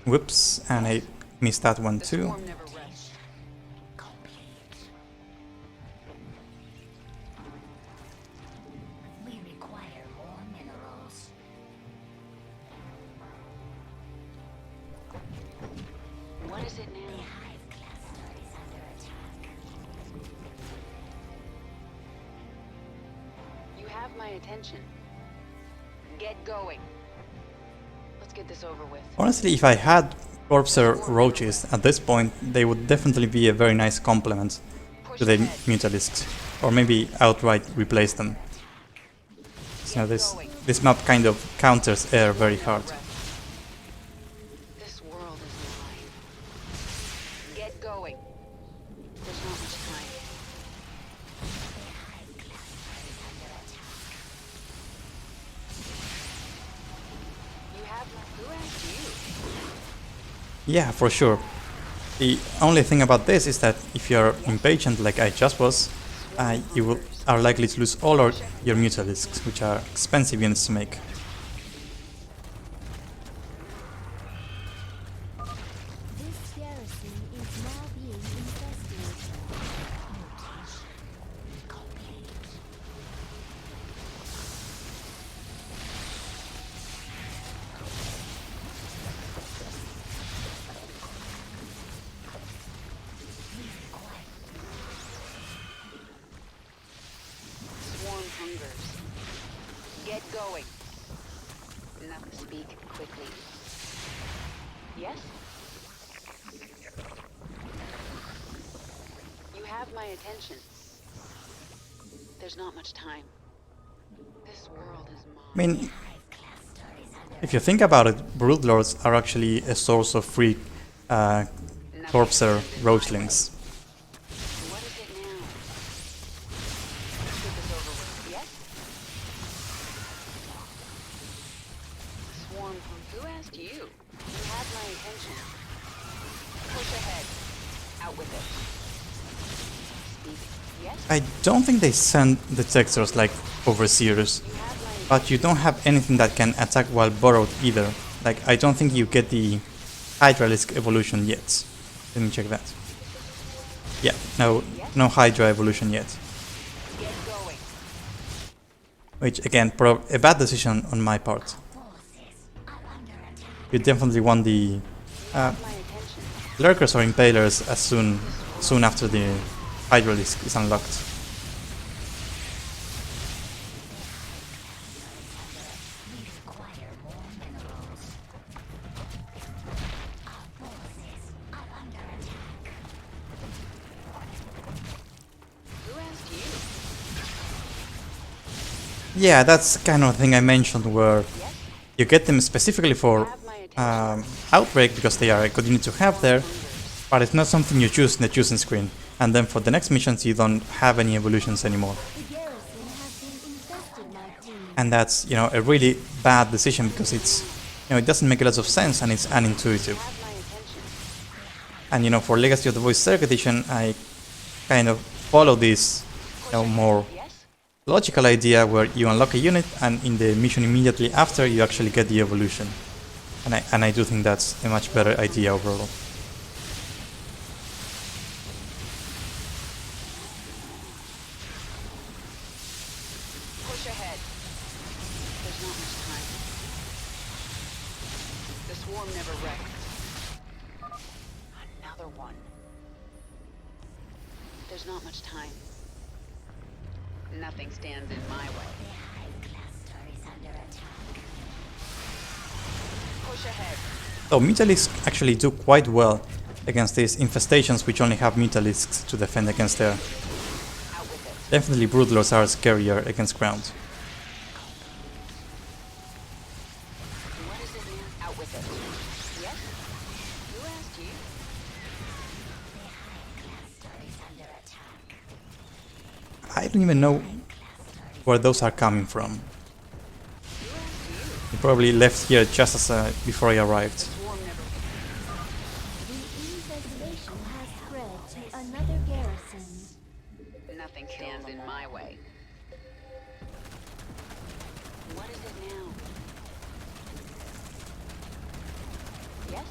Whoops, and I missed that one The too. swarm never rests. We require more minerals. What is it The now? hive cluster is under attack. You have my attention. Get going. Let's get this over with. Honestly, if I had Corpser Roaches at this point, they would definitely be a very nice complement Push to the ahead. Mutalisks. Or maybe outright replace them. So this map kind of counters air very hard. This world is mine. Get going. There's not much time. The hive cluster is under attack. You have my... Who asked you? Yeah, for sure. The only thing about this is that if you're impatient like I just was, you are likely to lose all your Mutalisks, which are expensive units to make. This garrison is now being infested. Swarm hungers. Get going. Now speak quickly. Yes? You have my attention. There's not much time. This world is mine. I mean, if you think about it, Broodlords are actually a source of free Corpser Roachlings. What is it now? Let's get this over with. Yes? Swarm from... Who asked you? You have my attention. Push ahead. Out with it. Speak. Yes? I don't think they send detectors like Overseers, You have my... but you don't have anything that can attack while burrowed either. Like, I don't think you get the Hydralisk evolution yet. Let me check that. Yeah, no Hydra evolution yet. Get going. which again, a bad decision on my part. You definitely want the lurkers or impalers as soon after the hydralisk is unlocked. Yeah, that's kind of the thing I mentioned, where you get them specifically for Outbreak because they are a good unit to have there, but it's not something you choose in the choosing screen. And then for the next missions you don't have any evolutions anymore. And that's, you know, a really bad decision because it's, you know, it doesn't make a lot of sense and it's unintuitive. And you know, for Legacy of the Void Zerg Edition, I kind of follow this, you know, more logical idea where you unlock a unit and in the mission immediately after you actually get the evolution. And I do think that's a much better idea overall. Push ahead. There's not much time. The swarm never rests. Another one. There's not much time. Nothing stands in my way. The hive cluster is under attack. Push ahead. So Mutalisks actually do quite well against these infestations which only have Mutalisks to defend against there. Out with it. Definitely Broodlords are scarier against ground. What is it now? Out with it. Yes? Who asked you? The hive cluster is under attack. I don't even know where those are coming from. They probably left here just as before I arrived. Swarm never. The infestation has spread to another garrison. Nothing stands in my way. What is it now? Yes?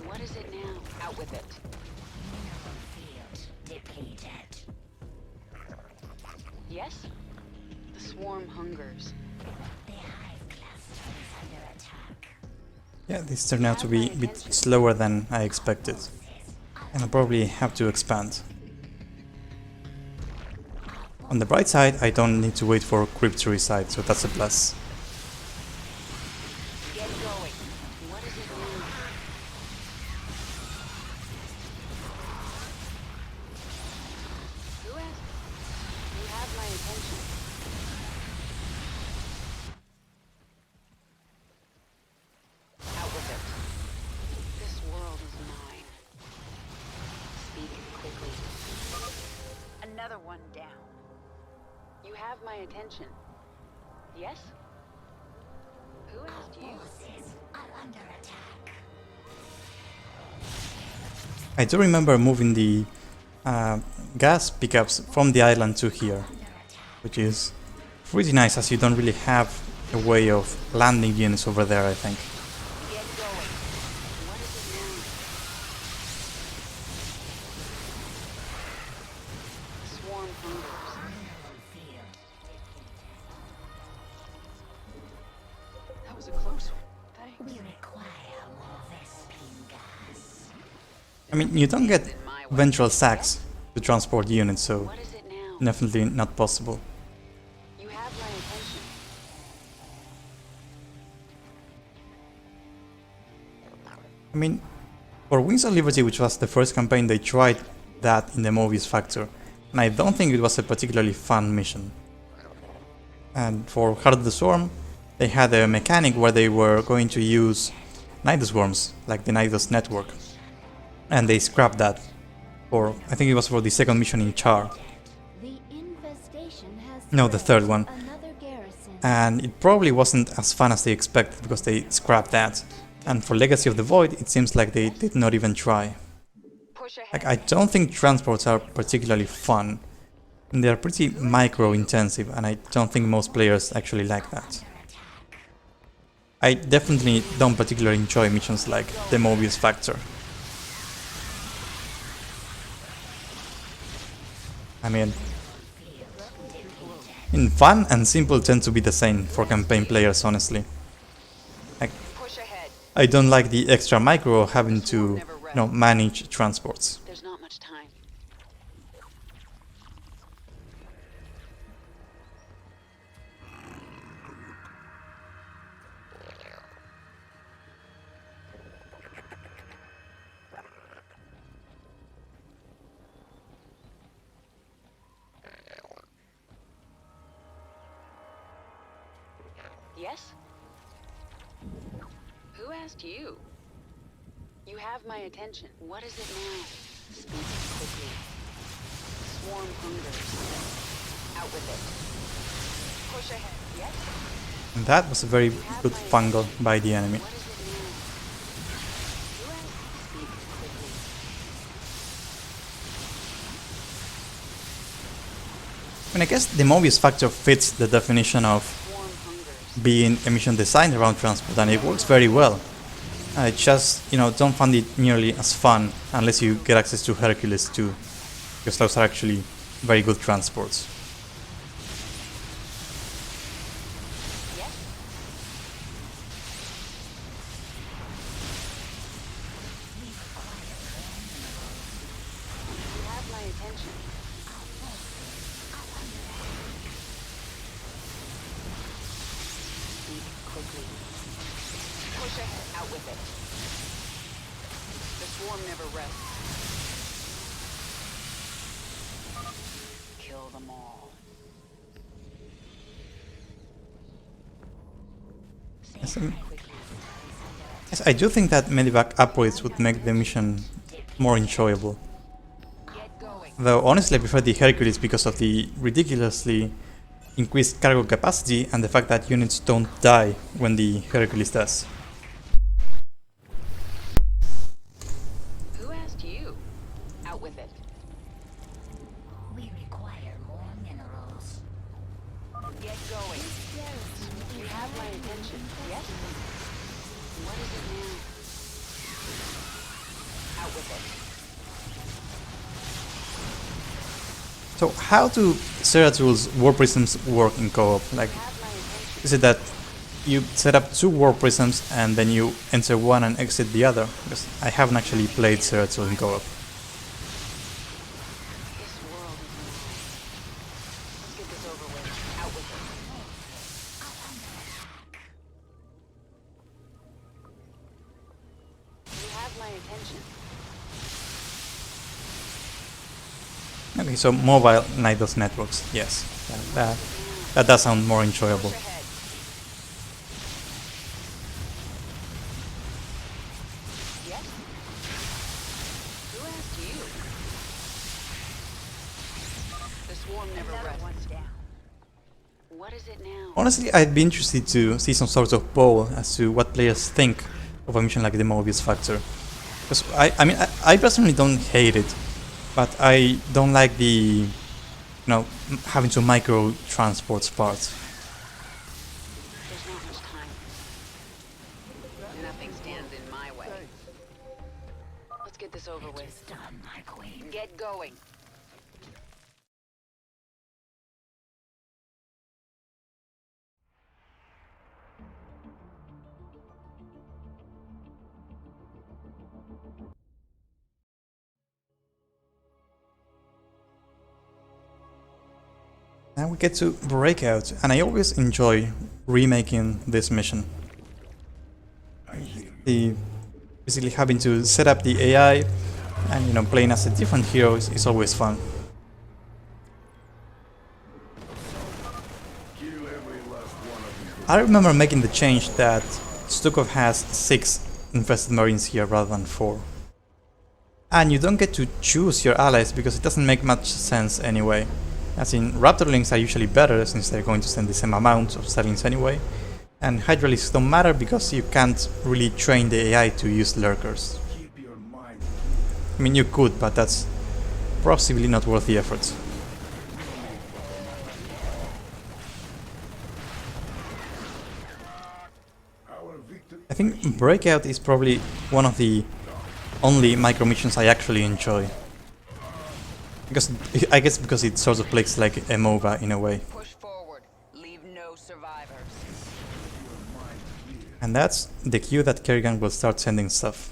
What is it now? Out with it. Mineral field depleted. Yes? The swarm hungers. The hive cluster is under attack. Yeah, this turned out to be a bit slower than I expected. And I'll probably have to expand. On the bright side, I don't need to wait for creep to reside, so that's a plus. Get going. What is it now? Who asked? You have my attention. Out with it. This world is mine. Speak quickly. Another one down. You have my attention. Yes? Who asked you? Forces are under attack. I do remember moving the gas pickups from the island to here, which is pretty nice as you don't really have a way of landing units over there, I think. Get going. What is it now? Swarm hungers. Mineral field That was a close one. Thanks. depleted. We require more Vespine gas. I mean, you don't get ventral sacks to transport units, so What is it now? definitely not possible. You have my attention. I mean, for Wings of Liberty, which was the first campaign, they tried that in the Moebius Factor, and I don't think it was a particularly fun mission. And for Heart of the Swarm, they had a mechanic where they were going to use Nidus worms, like the Nidus network, and they scrapped that. For, I think it was for the second mission in Char. The infestation has No, the spread third one. to another garrison. And it probably wasn't as fun as they expected because they scrapped that. And for Legacy of the Void, it seems like they did not even try. Push Push ahead. Like, I don't think transports are particularly fun. They're pretty micro-intensive, and I don't think most players actually like that. I definitely don't particularly enjoy missions like the Moebius Factor. I mean, fun and simple tend to be the same for campaign players, honestly. Like, Push ahead. I don't like the extra micro having to, manage transports. There's not much time. Yes? Who asked you? You have my attention. What is it now? Speak quickly. Swarm hungers. Out with it. Push ahead. Yes? And that was a very good fungal by the enemy. What is it now? Who asked? Speak quickly. I mean, I guess the Moebius Factor fits the definition of Swarm hungers. being a mission designed around transport, and it works very well. I just, don't find it nearly as fun unless you get access to Hercules too, because those are actually very good transports. Yes? You have my attention. Speak quickly. Push ahead. Out with it. The swarm never rests. Kill them all. Yes, I do think that medevac upgrades would make the mission more enjoyable. Get going. Though honestly I prefer the Hercules because of the ridiculously increased cargo capacity and the fact that units don't die when the Hercules does. Who asked you? Out with it. We require more minerals. Get going. You have my attention. Yes? What is it now? Out with it. So how do Zerathul's war prisms work in co-op? Like, Have my attention. is it that you set up 2 war prisms and then you enter one and exit the other? Because I haven't actually played Zerathul in co-op. This world is mine. Let's get this over with. Out with it. You have my attention. Okay, so mobile Nidus networks, yes. That does sound more enjoyable. Push ahead. Yes? Who asked you? The swarm never rests. What is it now? Honestly, I'd be interested to see some sort of poll as to what players think of a mission like the Moebius Factor. Because I personally don't hate it, but I don't like the, having to micro transports part. There's not much time. Nothing stands in my way. Let's get this over with. It's done, my queen. Get going. Now we get to Breakout, and I always enjoy remaking this mission. Basically having to set up the AI and playing as a different hero is always fun. I remember making the change that Stukov has 6 infested marines here rather than 4. And you don't get to choose your allies because it doesn't make much sense anyway. As in, Raptorlings are usually better since they're going to send the same amount of Stallions anyway, and Hydralisks don't matter because you can't really train the AI to use lurkers. I mean, you could, but that's possibly not worth the effort. I think Breakout is probably one of the only micro missions I actually enjoy. Because I guess because it sort of plays like a MOBA in a way. Push forward. Leave no survivors. And that's the cue that Kerrigan will start sending stuff.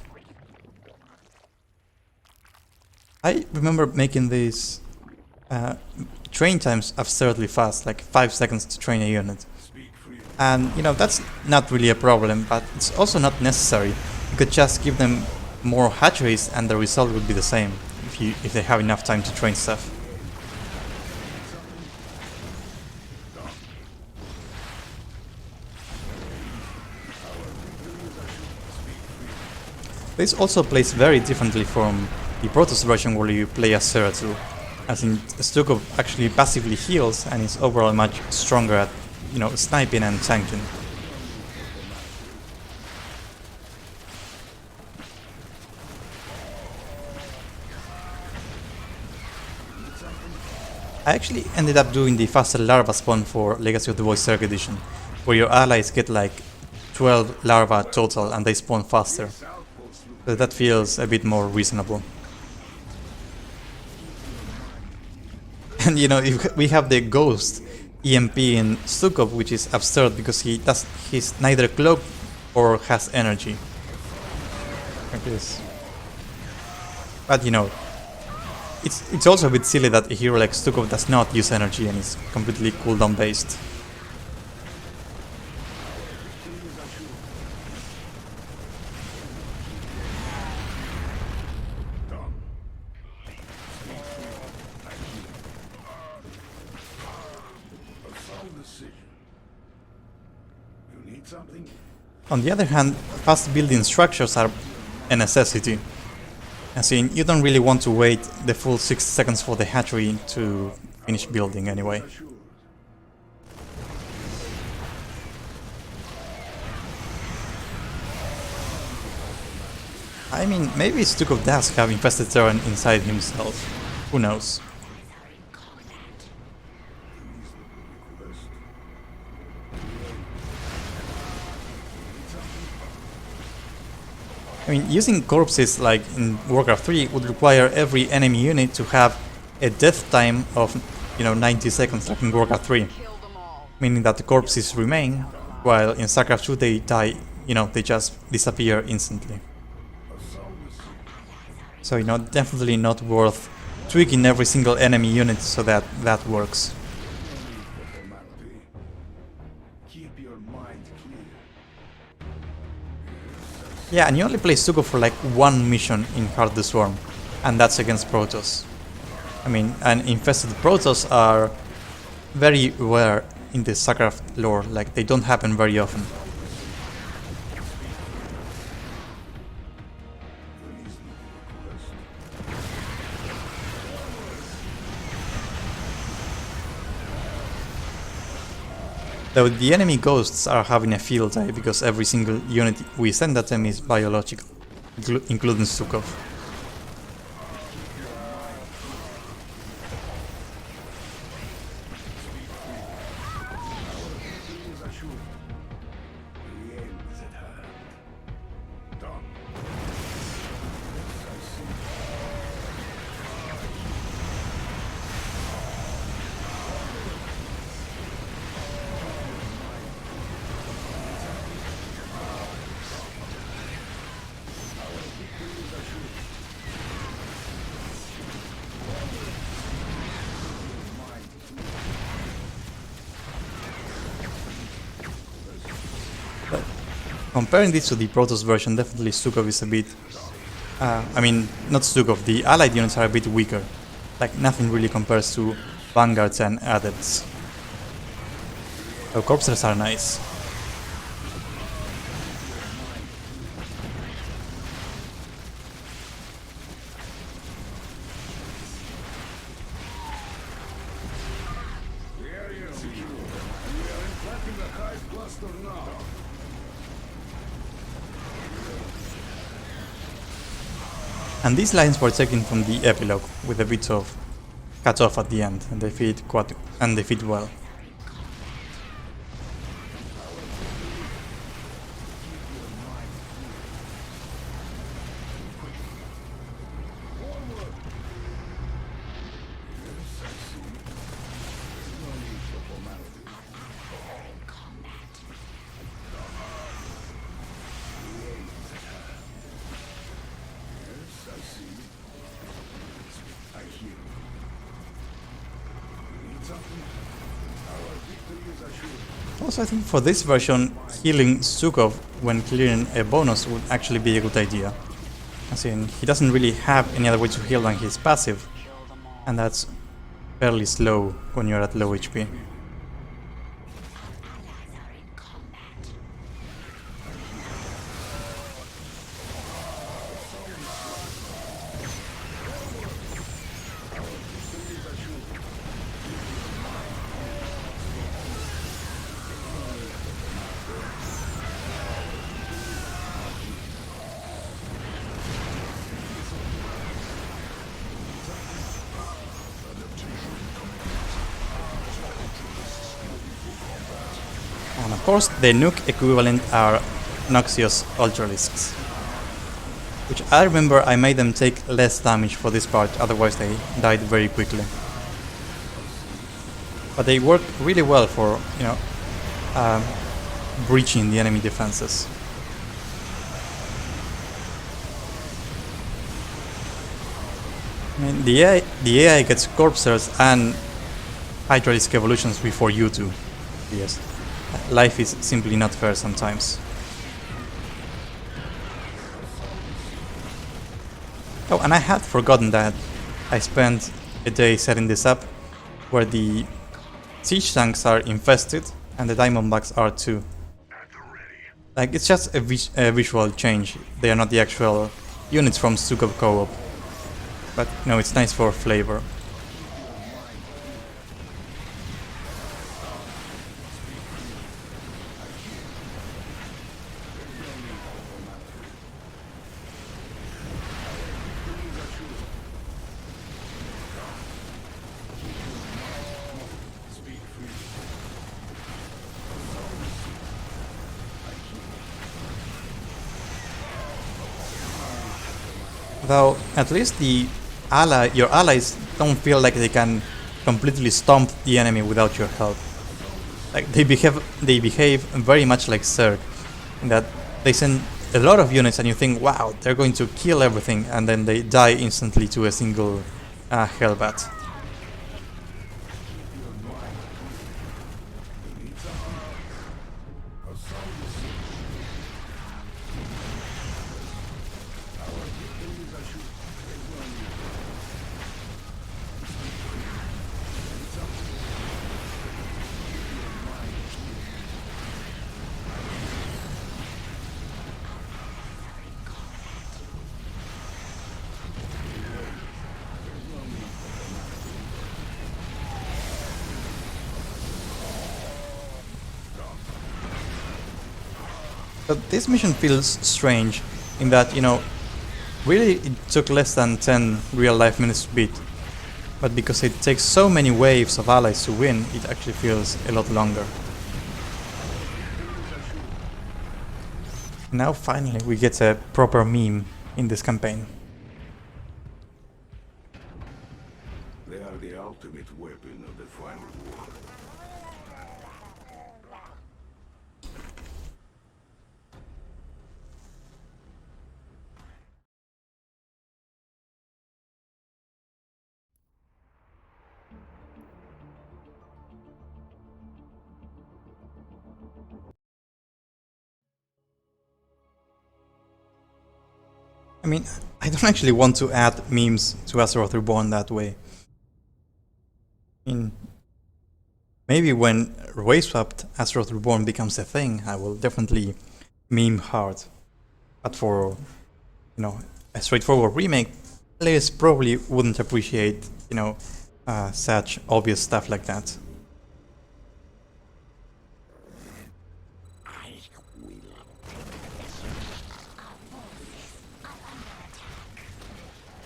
I remember making these train times absurdly fast, like 5 seconds to train a unit. And you know, that's not really a problem, but it's also not necessary. You could just give them more hatcheries and the result would be the same if they have enough time to train stuff. This also plays very differently from the Protoss version where you play as Zerg, as in Stukov actually passively heals and is overall much stronger at, you know, sniping and tanking. I actually ended up doing the faster larva spawn for Legacy of the Void Zerg edition, where your allies get like 12 larvae total and they spawn faster. So that feels a bit more reasonable. And you know, we have the Ghost EMP in Stukov, which is absurd because he's neither cloaked or has energy. Like this. But you know, it's also a bit silly that a hero like Stukov does not use energy and is completely cooldown based. On the other hand, fast building structures are a necessity. As in, you don't really want to wait the full 6 seconds for the hatchery to finish building anyway. I mean, maybe Stukov does have Infested Turn inside himself. Who knows? I mean, using corpses like in Warcraft 3 would require every enemy unit to have a death time of, you know, 90 seconds like in Warcraft 3. Meaning that the corpses remain, while in StarCraft 2 they die, you know, they just disappear instantly. So, you know, definitely not worth tweaking every single enemy unit so that that works. Yeah, and you only play Stukov for like one mission in Heart of the Swarm, and that's against Protoss. I mean, and infested Protoss are very rare in the StarCraft lore, like they don't happen very often. Though the enemy ghosts are having a field day because every single unit we send at them is biological, including Stukov. Comparing this to the Protoss version, definitely Stukov is a bit... I mean, not Stukov, the allied units are a bit weaker. Like, nothing really compares to Vanguards and Adepts. So Corpsers are nice. And these lines were taken from the epilogue, with a bit of cut off at the end, and they fit well. Also, I think for this version, healing Zukov when clearing a bonus would actually be a good idea. As in, he doesn't really have any other way to heal than his passive, and that's fairly slow when you're at low HP. And of course, the nuke equivalent are Noxious Ultralisks, which I remember I made them take less damage for this part, otherwise they died very quickly. But they work really well for, breaching the enemy defenses. I mean, the AI gets Corpsers and Hydralisk evolutions before you do. Yes. Life is simply not fair sometimes. Oh, and I had forgotten that I spent a day setting this up, where the siege tanks are infested and the Diamondbacks are too. Like, it's just a visual change. They are not the actual units from Zukov Co-op. But, it's nice for flavor. Though, at least your allies don't feel like they can completely stomp the enemy without your help. Like, they behave very much like Zerg, in that they send a lot of units and you think, wow, they're going to kill everything, and then they die instantly to a single Hellbat. But this mission feels strange in that, really it took less than 10 real-life minutes to beat. But because it takes so many waves of allies to win, it actually feels a lot longer. Now finally we get a proper meme in this campaign. They are the ultimate weapon of the final war. I mean, I don't actually want to add memes to Azeroth Reborn that way. I mean, maybe when race-swapped Azeroth Reborn becomes a thing, I will definitely meme hard. But for, a straightforward remake, players probably wouldn't appreciate, such obvious stuff like that.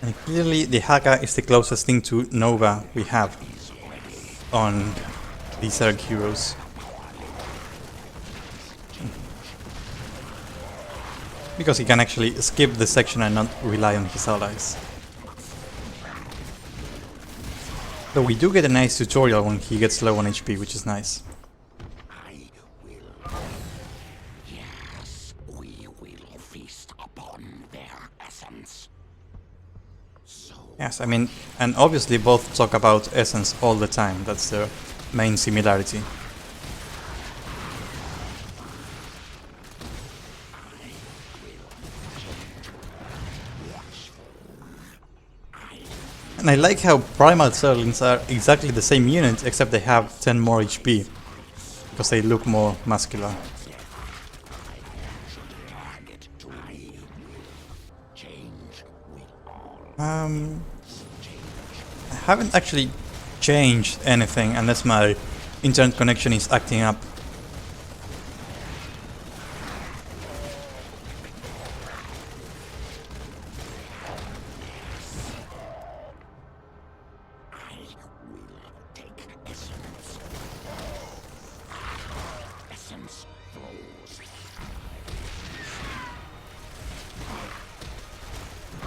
And clearly the Haka is the closest thing to Nova we have on these Zerg heroes. Because he can actually skip the section and not rely on his allies. Though we do get a nice tutorial when he gets low on HP, which is nice. I will. Yes, we will feast upon their essence. So Yes, I mean, and obviously both talk about essence all the time, that's their main similarity. And I like how Primal Zerglings are exactly the same unit, except they have 10 more HP, because they look more muscular. I haven't actually changed anything unless my internet connection is acting up.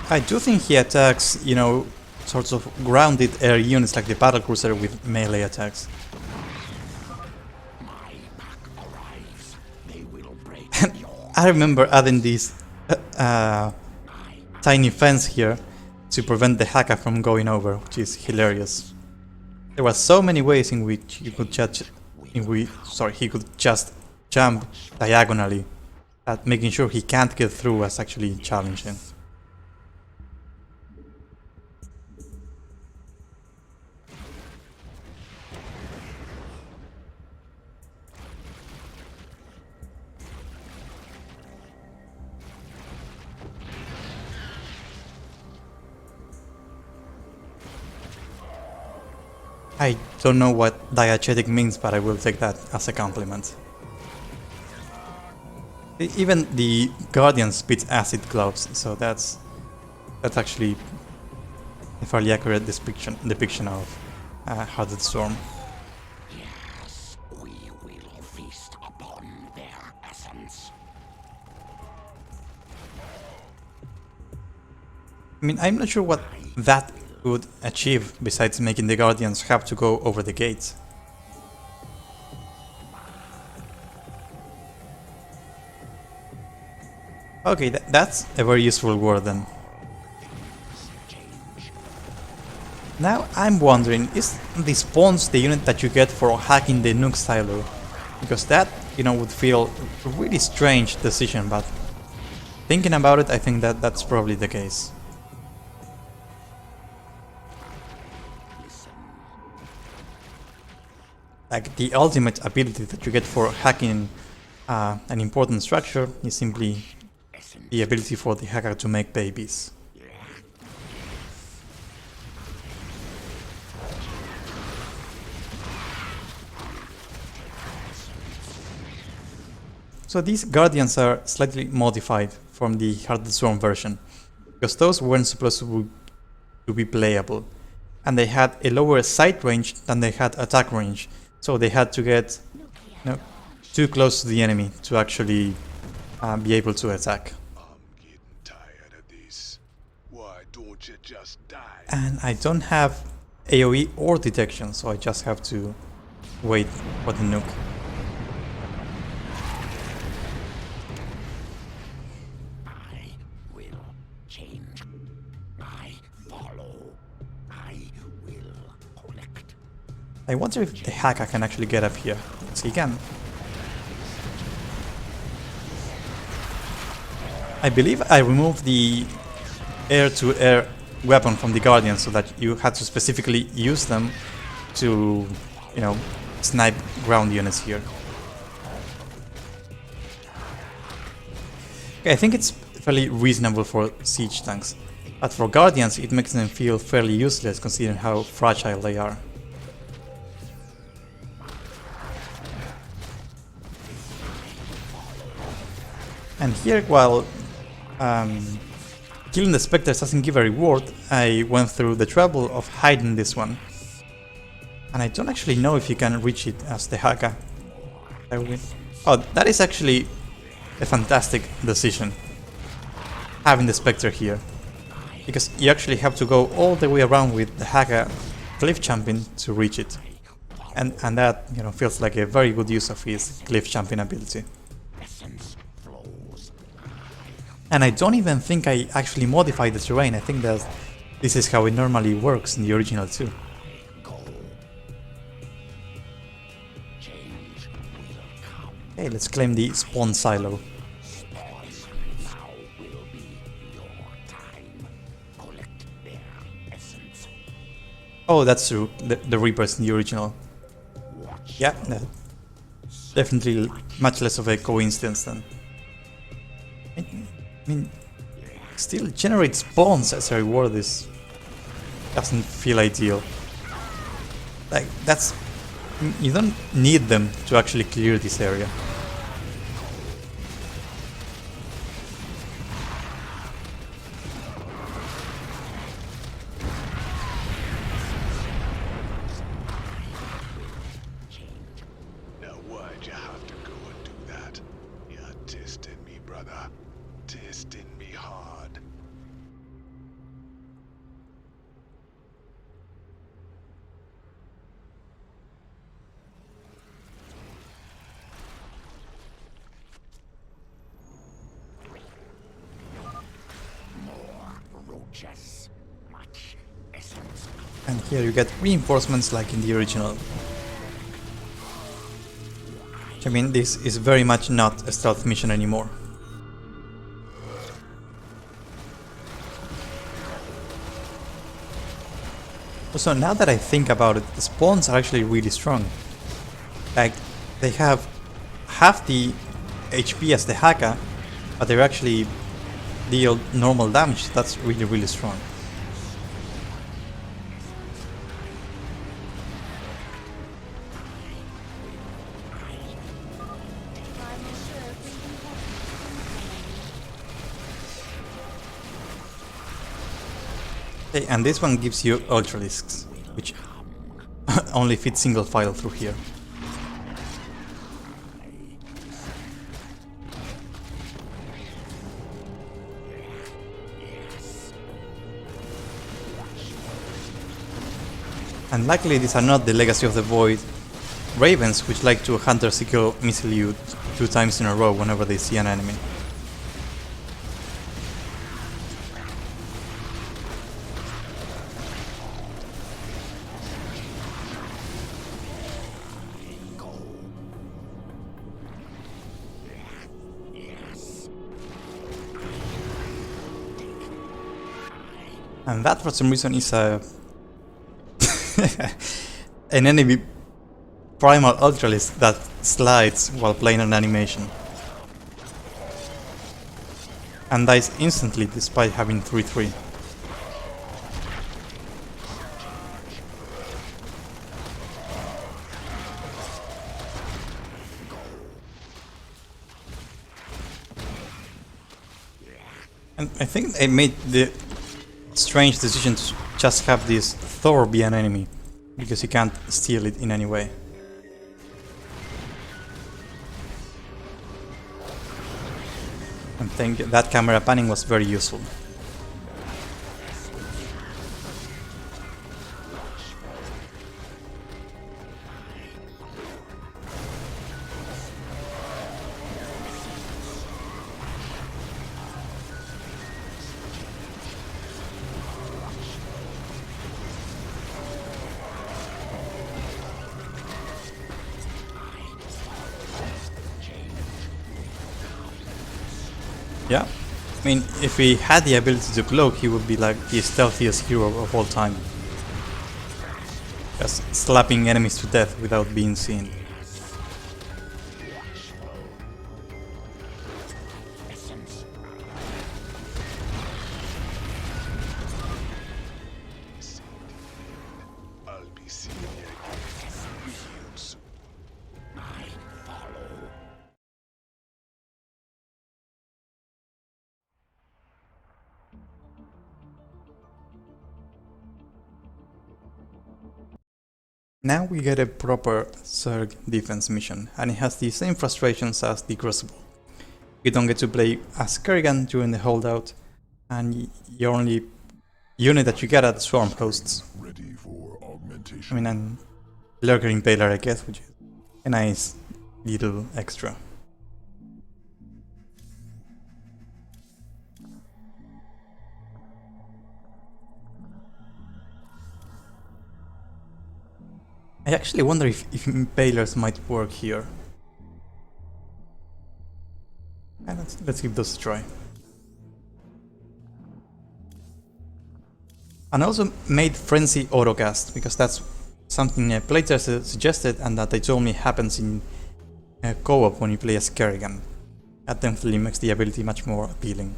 I do think he attacks, you know, sorts of grounded air units like the battlecruiser with melee attacks. I remember adding this tiny fence here to prevent the Haka from going over, which is hilarious. There were so many ways in which he could he could just jump diagonally, that making sure he can't get through was actually challenging. I don't know what diegetic means, but I will take that as a compliment. Even the Guardian spits acid clouds, so that's actually a fairly accurate depiction of Hardened Storm. yes, we will feast upon their essence. I mean, I'm not sure what that would achieve besides making the Guardians have to go over the gates. Okay, that's a very useful word then. Now I'm wondering, is the spawns the unit that you get for hacking the nuke silo? Because that, you know, would feel a really strange decision, but thinking about it, I think that that's probably the case. Like, the ultimate ability that you get for hacking an important structure is simply the ability for the hacker to make babies. So these Guardians are slightly modified from the Hardened Storm version, because those weren't supposed to be playable, and they had a lower sight range than they had attack range. So they had to get, you know, too close to the enemy to actually be able to attack. I'm getting tired of this. Why don't you just die? And I don't have AoE or detection, so I just have to wait for the nuke. I will change. I follow. I will collect. I wonder if the Haka can actually get up here. Yes, he can. I believe I removed the air-to-air weapon from the Guardian so that you had to specifically use them to, you know, snipe ground units here. Okay, I think it's fairly reasonable for siege tanks, but for Guardians it makes them feel fairly useless considering how fragile they are. And here, while killing the specters doesn't give a reward, I went through the trouble of hiding this one. And I don't actually know if you can reach it as the Haka. Oh, that is actually a fantastic decision, having the specter here. Because you actually have to go all the way around with the Haka Cliff Champion to reach it. And that, you know, feels like a very good use of his Cliff Champion ability. And I don't even think I actually modified the terrain. I think that this is how it normally works in the original too. Okay, let's claim the spawn silo. Oh, that's true. The Reapers in the original. Yeah, definitely much less of a coincidence then. I mean, still generate spawns as a reward is doesn't feel ideal. Like that's you don't need them to actually clear this area. Now why'd you have to go and do that? You're testing me, brother. Testing me hard. And here you get reinforcements like in the original. I mean, this is very much not a stealth mission anymore. Also, now that I think about it, the spawns are actually really strong. Like, they have half the HP as the Haka, but they're actually deal normal damage. That's really, really strong. Okay, and this one gives you Ultralisks, which only fit single file through here. And luckily these are not the Legacy of the Void Ravens, which like to hunter-seeker missile you 2 times in a row whenever they see an enemy. And that for some reason is a an enemy primal Ultralisk that slides while playing an animation. And dies instantly despite having 3-3. And I think they made the strange decision to just have this Thor be an enemy, because you can't steal it in any way. I think that camera panning was very useful. Yeah, I mean, if he had the ability to cloak, he would be like the stealthiest hero of all time. Just slapping enemies to death without being seen. I'll be seeing you again real soon. Now we get a proper Zerg defense mission, and it has the same frustrations as the Crucible. You don't get to play as Kerrigan during the holdout, and your only unit that you get are the Swarm hosts. Ready for augmentation. I mean, and Lurker Impaler, I guess, which is a nice little extra. I actually wonder if Impalers might work here. Let's give those a try. And I also made Frenzy autocast, because that's something playtesters suggested and that they told me happens in co-op when you play as Kerrigan. That definitely makes the ability much more appealing.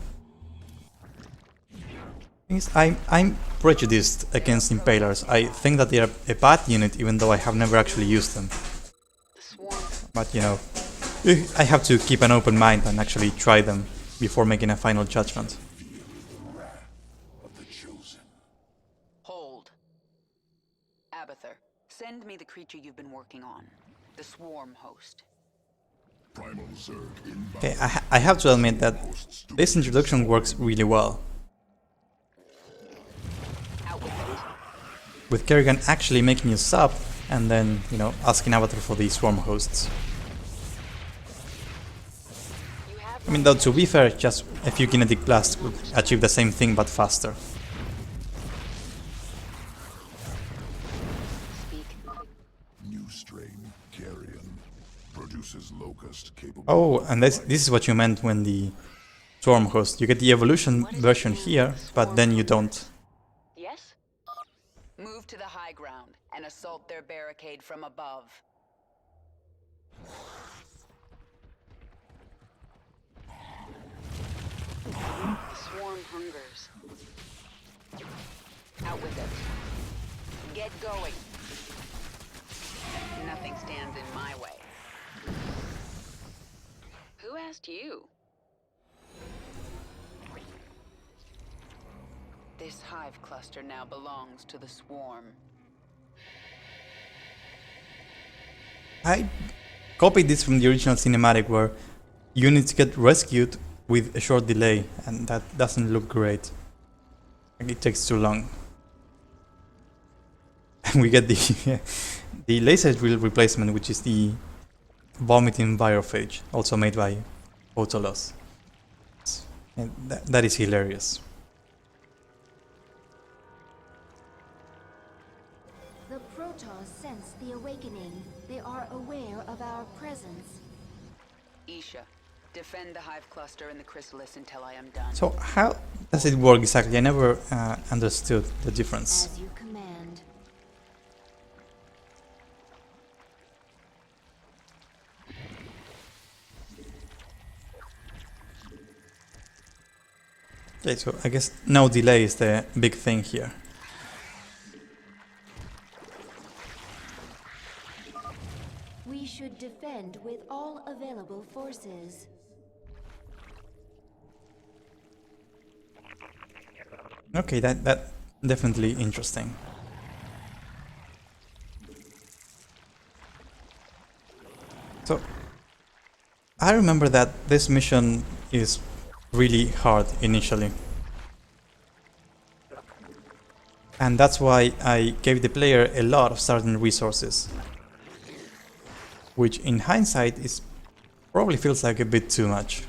I'm prejudiced against Impalers. I think that they are a bad unit, even though I have never actually used them. But you know, I have to keep an open mind and actually try them before making a final judgment. Hold. Abathur, send me the creature you've been working on. The swarm host. Primal Zerg inbound. Okay, I have to admit that this introduction works really well. With Kerrigan actually making you sub, and then, you know, asking Abathur for the swarm hosts. I mean, though, to be fair, just a few kinetic blasts would achieve the same thing, but faster. New strain carrion produces locust capable. Oh, and this is what you meant when the swarm host. You get the evolution version here, but then you don't. Yes? Move to the high ground and assault their barricade from above. The swarm hungers. Out with it. Get going. Nothing stands in my way. Who asked you? This hive cluster now belongs to the swarm. I copied this from the original cinematic where units get rescued with a short delay, and that doesn't look great. Like, it takes too long. And we get the laser drill replacement, which is the vomiting virophage, also made by Outlaws. And that is hilarious. The Protoss sense the awakening. They are aware of our presence. Isha, defend the hive cluster and the chrysalis until I am done. So how does it work exactly? I never understood the difference. As you command. Okay, so I guess no delay is the big thing here. We should defend with all available forces. Okay, that definitely interesting. So I remember that this mission is really hard initially. And that's why I gave the player a lot of starting resources. Which in hindsight is probably feels like a bit too much.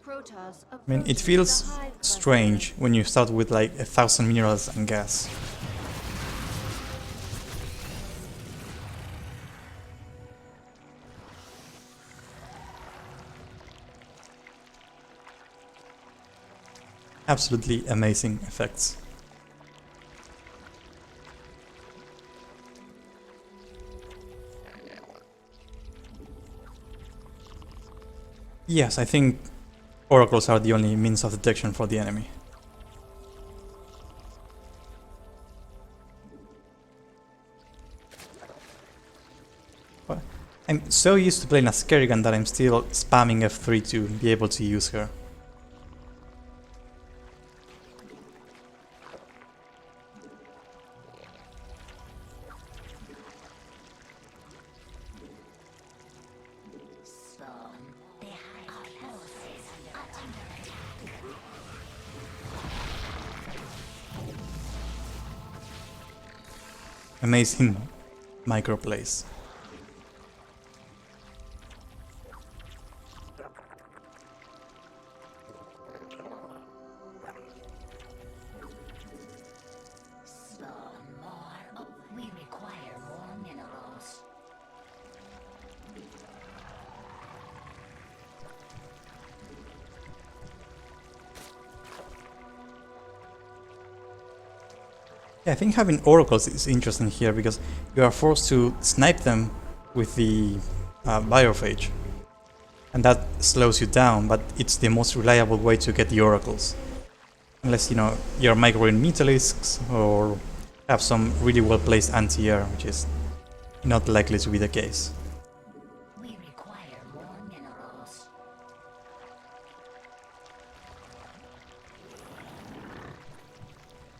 I mean, it feels strange when you start with like 1,000 minerals and gas. Absolutely amazing effects. Yes, I think oracles are the only means of detection for the enemy. But I'm so used to playing as Kerrigan that I'm still spamming F3 to be able to use her. amazing micro plays. Spawn more. We require more minerals. Yeah, I think having oracles is interesting here because you are forced to snipe them with the biophage, and that slows you down, but it's the most reliable way to get the oracles. Unless, you know, you're microing metalisks or have some really well placed anti-air, which is not likely to be the case. We require more minerals.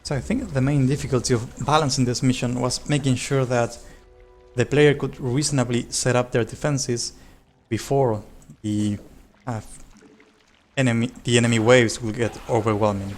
So I think the main difficulty of balancing this mission was making sure that the player could reasonably set up their defenses before the enemy waves will get overwhelming.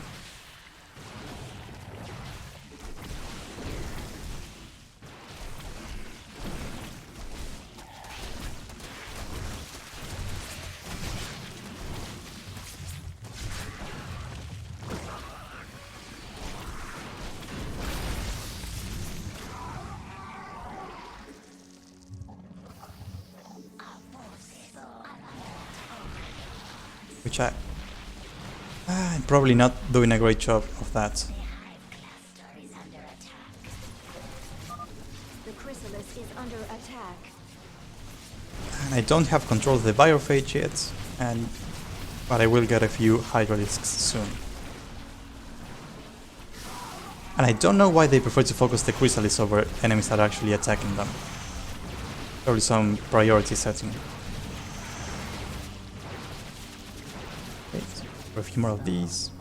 Which I'm probably not doing a great job of that. Cluster is under attack. The chrysalis is under attack. And I don't have control of the biophage yet, but I will get a few hydralisks soon. And I don't know why they prefer to focus the chrysalis over enemies that are actually attacking them. Probably some priority setting. Okay, so for a few more of these.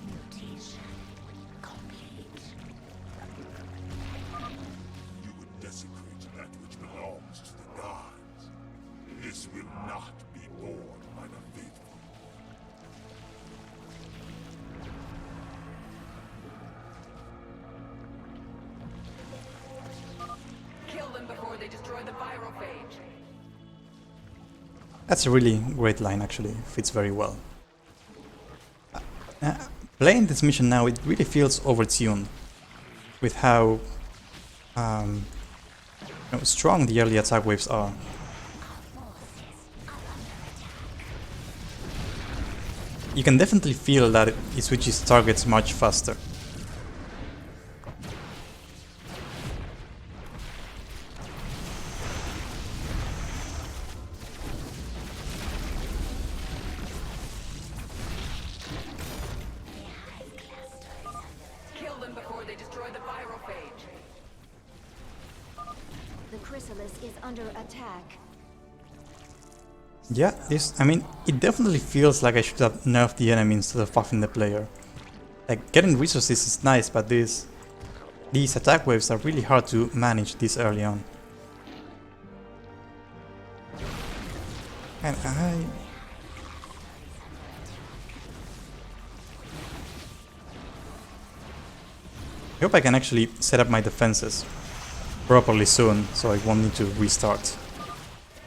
Mutation complete. You would desecrate that which belongs to the gods. This will not be borne by the faithful. Kill them before they destroy the viral phage. That's a really great line, actually. Fits very well. Playing this mission now, it really feels overtuned with how strong the early attack waves are. You can definitely feel that it switches targets much faster. Kill them before they destroy the viral phage. The chrysalis is under attack. Yeah, it definitely feels like I should have nerfed the enemy instead of buffing the player. Like, getting resources is nice, but these attack waves are really hard to manage this early on. And I hope I can actually set up my defenses properly soon, so I won't need to restart.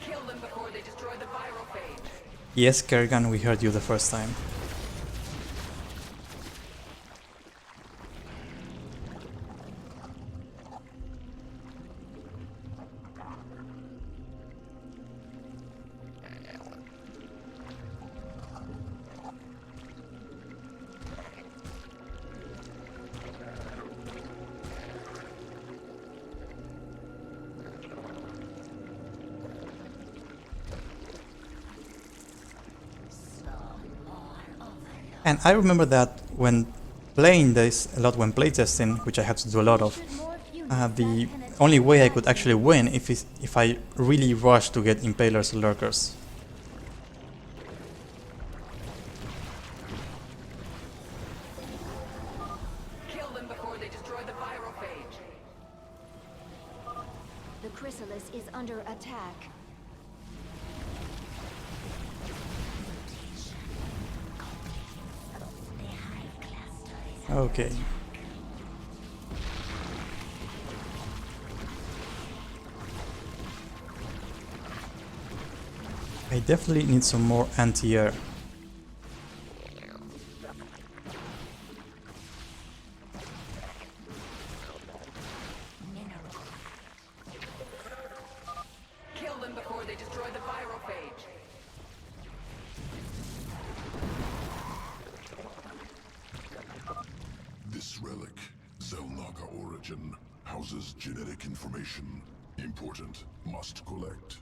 Kill them before they destroy the viral phage. Yes, Kerrigan, we heard you the first time. And I remember that when playing this a lot, when playtesting, which I had to do a lot of, the only way I could actually win if I really rush to get impalers or lurkers. Kill them before they destroy the viral phage. The chrysalis is under attack. The hive cluster is Okay. I definitely need some more anti-air. Kill them before they destroy the pyrophage. This relic, Zelnaga origin, houses genetic information. Important. Must collect.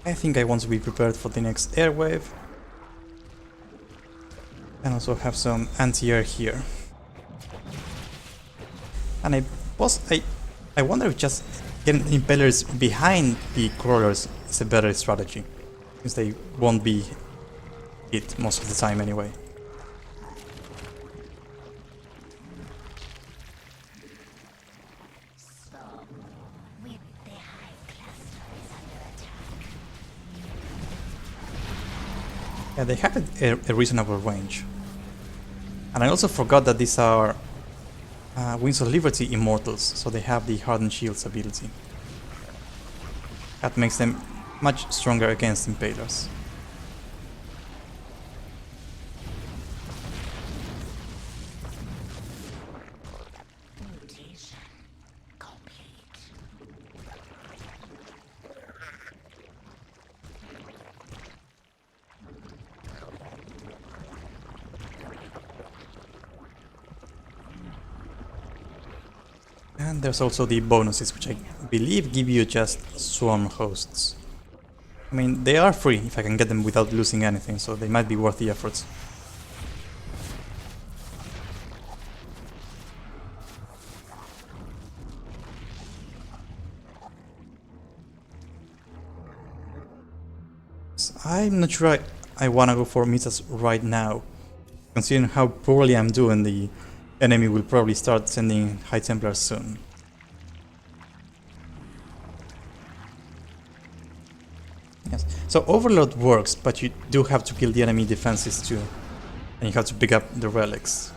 I think I want to be prepared for the next airwave. And also have some anti-air here. And I wonder if just getting impellers behind the crawlers is a better strategy, since they won't be hit most of the time anyway. So, with the high clusters under attack. Yeah, they have a reasonable range. And I also forgot that these are Wings of Liberty Immortals, so they have the Hardened Shields ability. That makes them much stronger against Impalers. Mutation complete. And there's also the bonuses, which I believe give you just swarm hosts. I mean, they are free if I can get them without losing anything, so they might be worth the effort. I'm not sure I wanna go for Mitas right now. Considering how poorly I'm doing, the enemy will probably start sending High Templars soon. Yes. So Overload works, but you do have to kill the enemy defenses too. And you have to pick up the relics.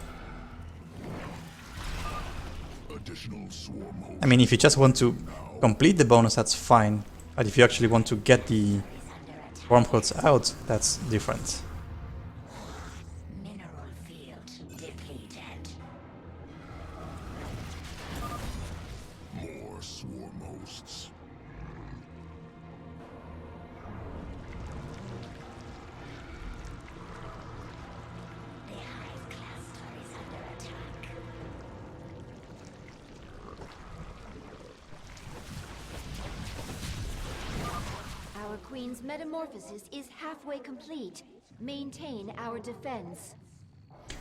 Additional swarm hosts. I mean, if you just want to complete the bonus, that's fine. But if you actually want to get the wormholes out, that's different. Mineral field depleted. More swarm hosts. The hive cluster is under attack. Our queen's metamorphosis is halfway complete. Maintain our defense.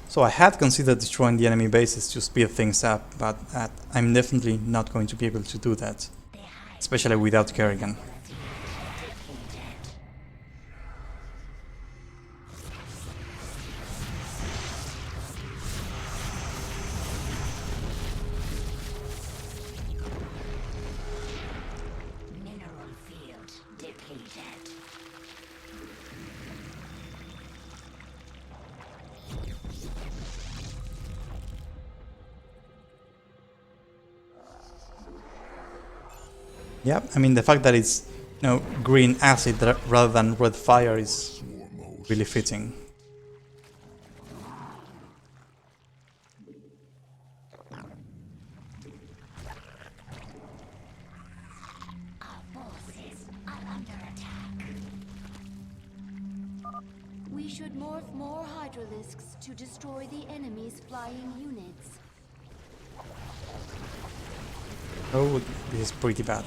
So I had considered destroying the enemy bases to speed things up, but I'm definitely not going to be able to do that. Especially without Kerrigan. Mineral field depleted. Yeah, I mean the fact that it's green acid rather than red fire is really fitting. Our forces are under attack. We should morph more Hydralisks to destroy the enemy's flying units. Oh, this is pretty bad.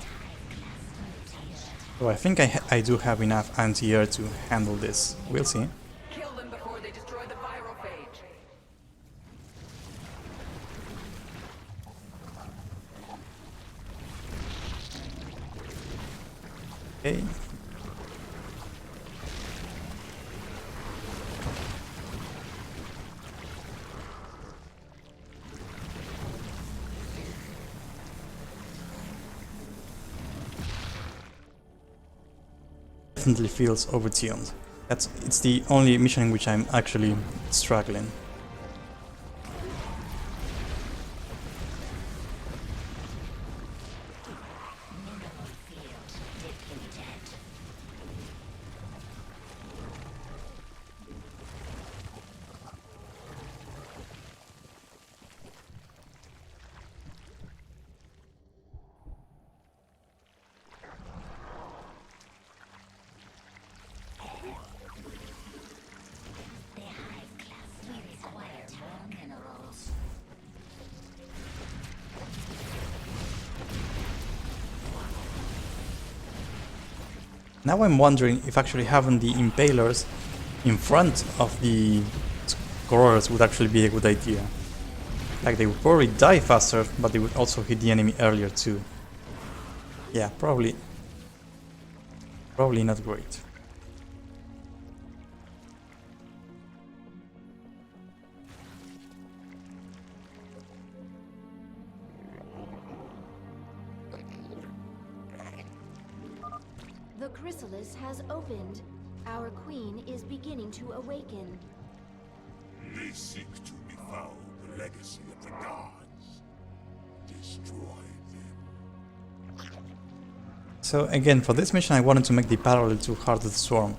So I think I do have enough anti-air to handle this. We'll see. Kill them before they destroy the pyrophage. Okay. definitely feels overtuned. It's the only mission in which I'm actually struggling. Now I'm wondering if actually having the impalers in front of the scrollers would actually be a good idea. Like, they would probably die faster, but they would also hit the enemy earlier too. Yeah, probably not great. The chrysalis has opened. Our queen is beginning to awaken. They seek to befoul the legacy of the gods. Destroy them. So again, for this mission I wanted to make the parallel to Heart of the Swarm.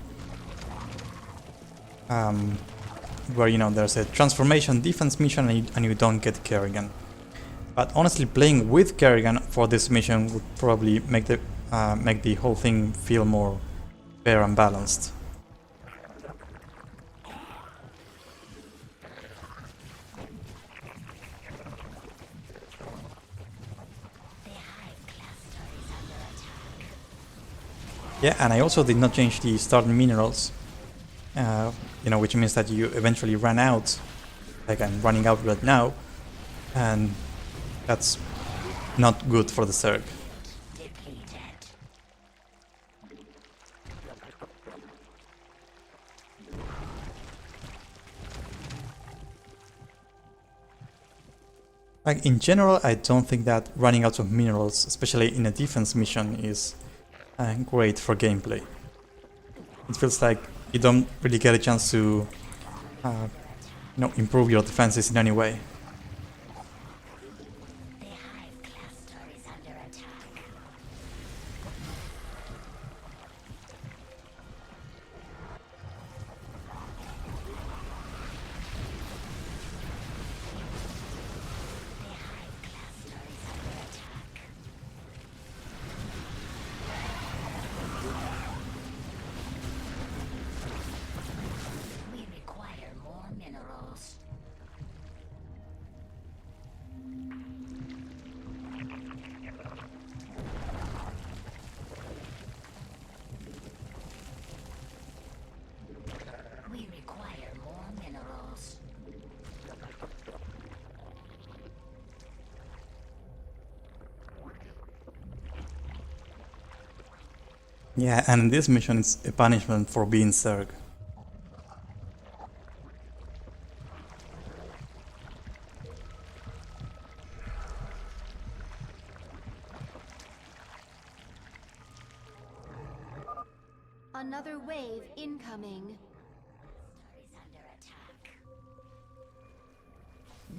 Where, you know, there's a transformation defense mission and you don't get Kerrigan. But honestly, playing with Kerrigan for this mission would probably make the whole thing feel more fair and balanced. Yeah, and I also did not change the starting minerals, you know, which means that you eventually run out, like I'm running out right now, and that's not good for the Zerg. Like, in general, I don't think that running out of minerals, especially in a defense mission, is great for gameplay. It feels like you don't really get a chance to, you know, improve your defenses in any way. Yeah, and this mission is a punishment for being Zerg. Another wave incoming.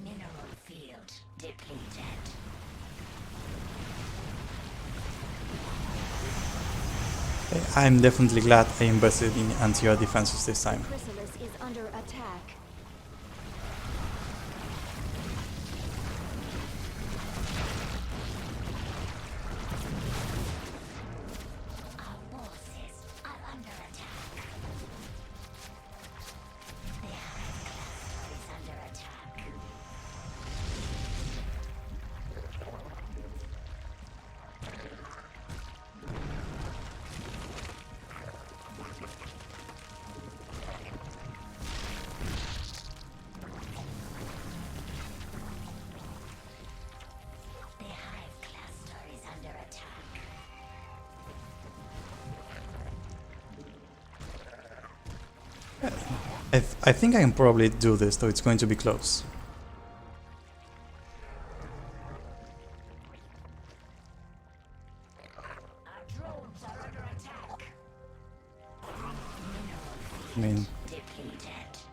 Mineral field depleted. I'm definitely glad I invested in anti-air defenses this time. Chrysalis is under attack. Our forces are under attack. The high cluster is under attack. The hive cluster is under attack. I think I can probably do this, though it's going to be close. Our drones are under attack. I mean,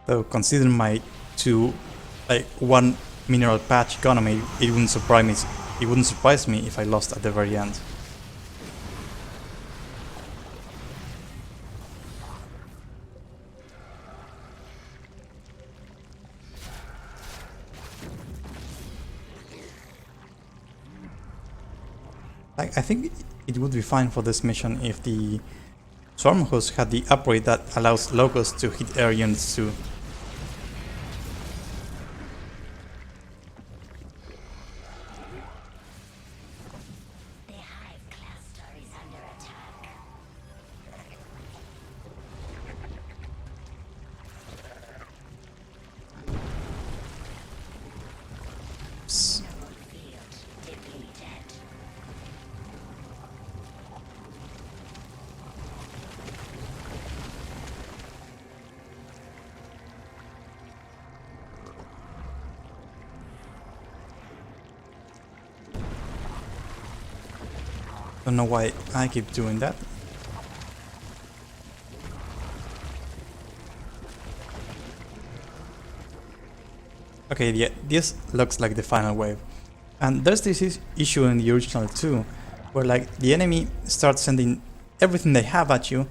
though considering my one mineral patch economy, it wouldn't surprise me. It wouldn't surprise me if I lost at the very end. I think it would be fine for this mission if the Swarm host had the upgrade that allows locals to hit air units too. The hive cluster is under attack. Psst. Field depleted. Don't know why I keep doing that. Okay, yeah, this looks like the final wave. And there's this issue in the original too, where like the enemy starts sending everything they have at you,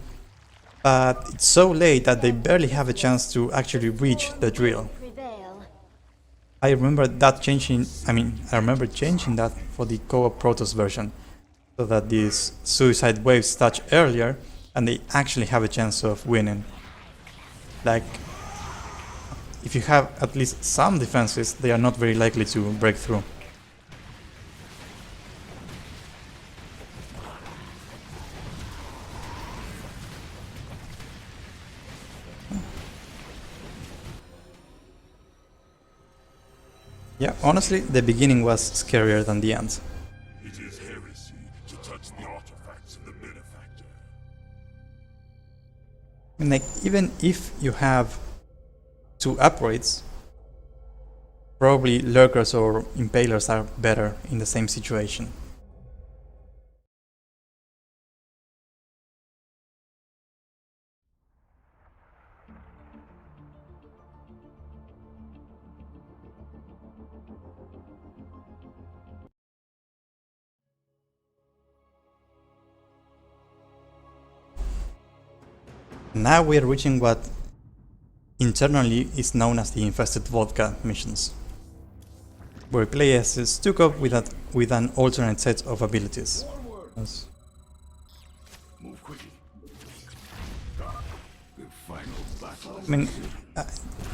but it's so late that they barely have a chance to actually reach the drill. Prevail. I remember that changing, I remember changing that for the co-op Protoss version, so that these suicide waves touch earlier and they actually have a chance of winning. Like, if you have at least some defenses, they are not very likely to break through. Yeah, honestly, the beginning was scarier than the end. It is heresy to touch the artifacts of the benefactor. And like, even if you have 2 upgrades, probably lurkers or impalers are better in the same situation. Now we are reaching what internally is known as the Infested Vodka missions, where you play as Stukov with an alternate set of abilities. Yes. Move quickly. The final battle. I mean,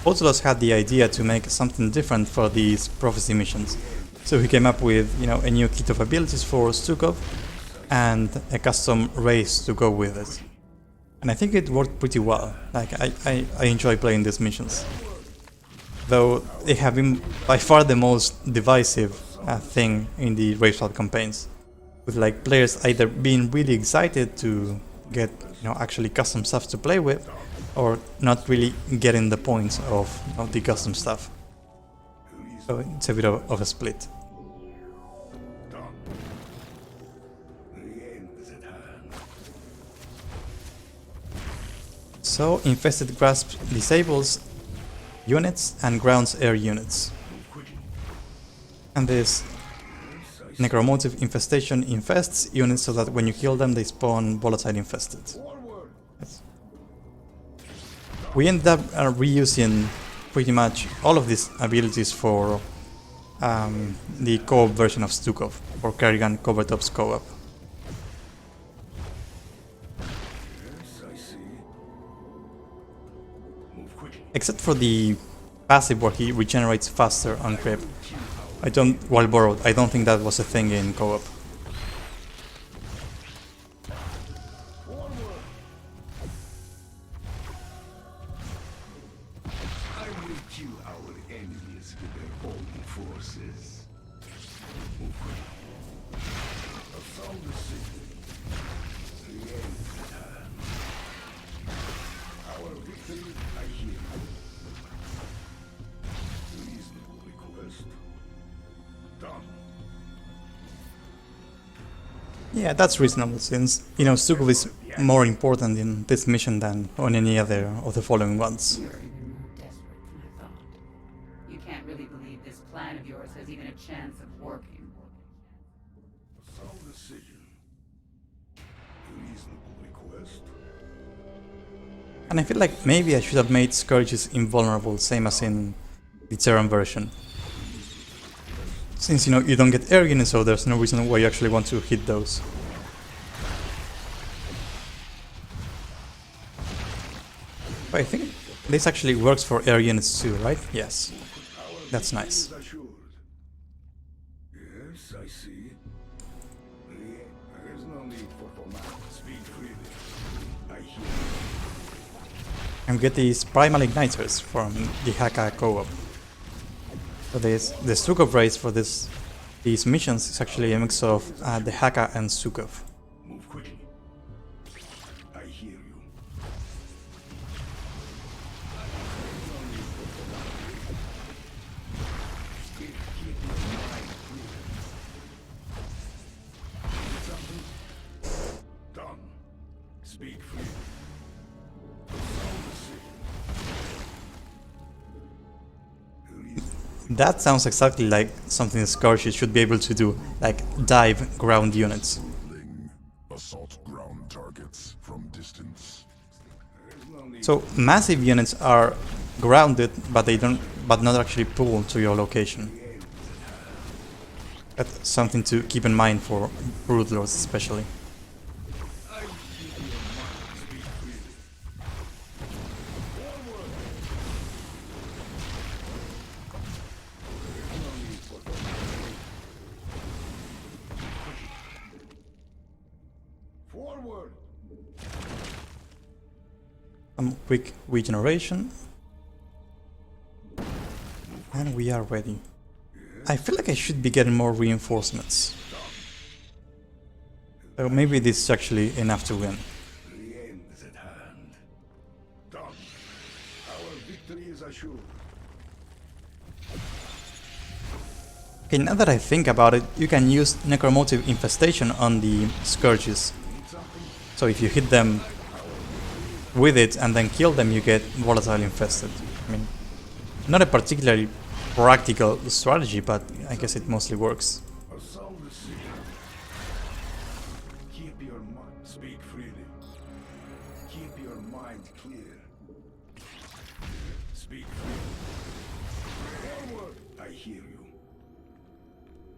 Outlaws had the idea to make something different for these prophecy missions, so he came up with, a new kit of abilities for Stukov and a custom race to go with it. And I think it worked pretty well. Like, I enjoy playing these missions. Though they have been by far the most divisive thing in the Racial campaigns. With like players either being really excited to get actually custom stuff to play with, or not really getting the points of the custom stuff. So it's a bit of a split. So, Infested Grasp disables units and grounds air units. And this Necromotive Infestation infests units so that when you kill them they spawn volatile infested. Yes. We ended up reusing pretty much all of these abilities for the co-op version of Stukov, for Kerrigan Covert Ops co-op. Except for the passive where he regenerates faster on creep. While borrowed, I don't think that was a thing in co-op. I will kill our enemies with their own forces. Move quickly. I found the city. The end of the time. Our victory, I hear. Reasonable request. Done. Yeah, that's reasonable, since, you know, Stukov is more important in this mission than on any other of the following ones. You're even more desperate than I thought. You can't really believe this plan of yours has even a chance of working. A sound decision. A reasonable request. And I feel like maybe I should have made Scourges invulnerable, same as in the Terran version. Since, you know, you don't get air units, so there's no reason why you actually want to hit those. But I think this actually works for air units too, right? Yes. That's nice. Yes, I see. There is no need for formality. Speak freely. I hear you. And get these Primal Igniters from the Haka co-op. So the Stukov race for these missions is actually a mix of the Haka and Stukov. Move quickly. I hear you. Keep your mind clear. Something? Done. Speak freely. Sound decision. That sounds exactly like something the Scourges should be able to do, like dive ground units. Assault ground targets from distance. So massive units are grounded, but not actually pull to your location. That's something to keep in mind for Broodlords especially. Forward. Some quick regeneration. And we are ready. I feel like I should be getting more reinforcements. So maybe this is actually enough to win. The end is at hand. Done. Our victory is assured. Okay, now that I think about it, you can use Necromotive Infestation on the Scourges. So if you hit them with it and then kill them, you get Volatile Infested. I mean, not a particularly practical strategy, but I guess it mostly works. A sound decision. Keep your mind. Speak freely. Keep your mind clear. Speak freely. Forward. I hear you.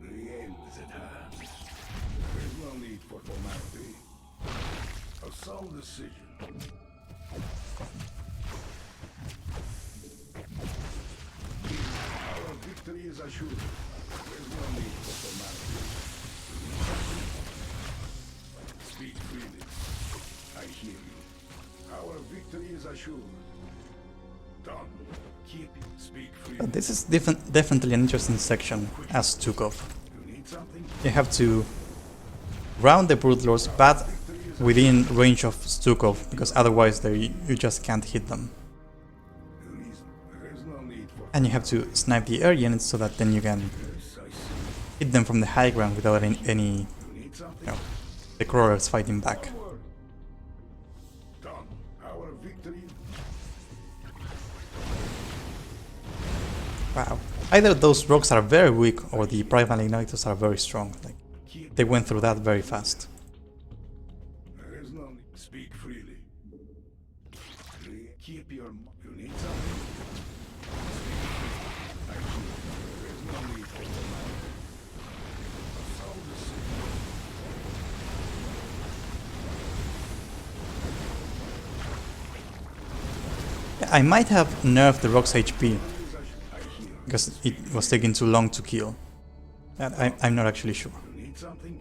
The end is at hand. There is no need for formality. A sound decision. Our victory is assured. There is no need for formality. Speak freely. I hear you. Our victory is assured. Done. Keep it. Speak freely. This is definitely an interesting section as Stukov. You need something? You have to round the Broodlords, but within range of Stukov, because otherwise you just can't hit them. There is no need for And you have to snipe the air units so that then you can hit them from the high ground without any the crawlers fighting back. forward. Done. Our victory. Wow. Either those rogues are very weak or the Primal Igniters are very strong. Like, they went through that very fast. There is no need. Speak freely. Keep your. You need something? I hear. There is no need for formality. A sound decision. I might have nerfed the rogue's HP I hear. because it was taking too long to kill. I'm not actually sure. You need something?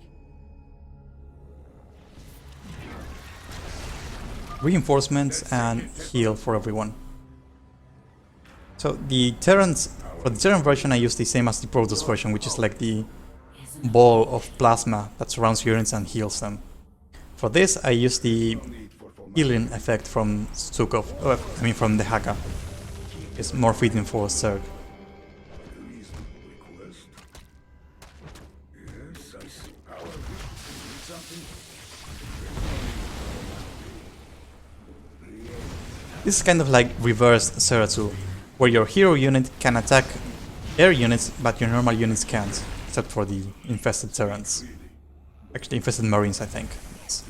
Reinforcements and heal for everyone. So the Terrans, for the Terran version I use the same as the Protoss version, which is like the ball of plasma that surrounds units and heals them. For this I use the healing effect from Stukov, from the Haka. It's more fitting for Zerg. Reasonable request. Yes, I see. Our victory. This is kind of like reverse Zerg, where your hero unit can attack air units, but your normal units can't, except for the infested Terrans. Actually, infested Marines, I think. Yes.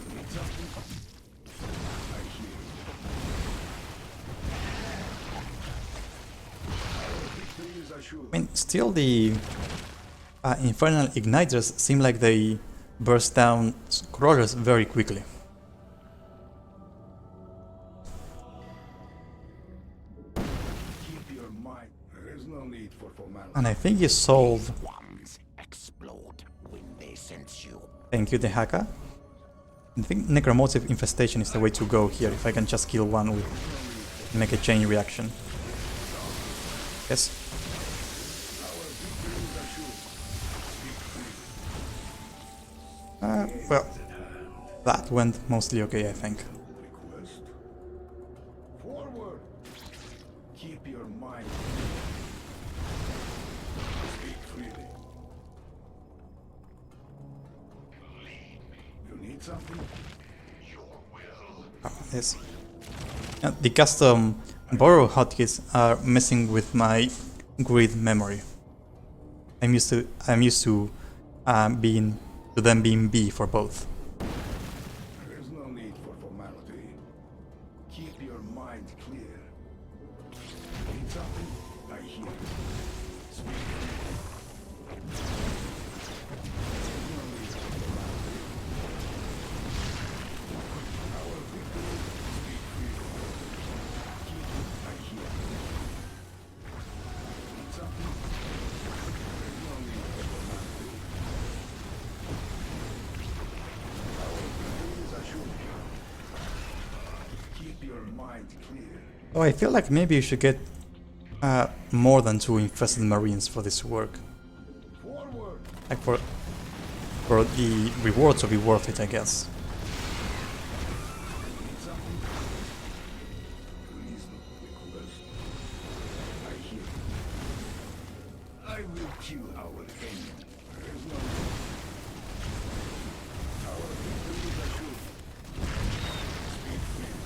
I mean, still the Infernal Igniters seem like they burst down crawlers very quickly. Keep your mind. There is no need for formality. And I think you solve. Ones explode when they sense you. Thank you, the hacker. I think Necromotive Infestation is the way to go here, if I can just kill one with make a chain reaction. Yes. Well, that went mostly okay, I think. Request. Forward. Keep your mind. Speak freely. You need something? Oh, yes. The custom borrow hotkeys are messing with my grid memory. I'm used to them being B for both. There is no need for formality. Keep your mind clear. Need something? I hear you. Speak. No need for formality. Our victory. Speak freely. Keep it. I hear you. Need something? There is no need for formality. Keep your mind clear. Oh, I feel like maybe you should get more than 2 infested Marines for this work. Forward. Like for the reward to be worth it, I guess. Need something? Reasonable request. I hear you. I will kill our enemy. There is no need. Our victory is assured. Speak freely.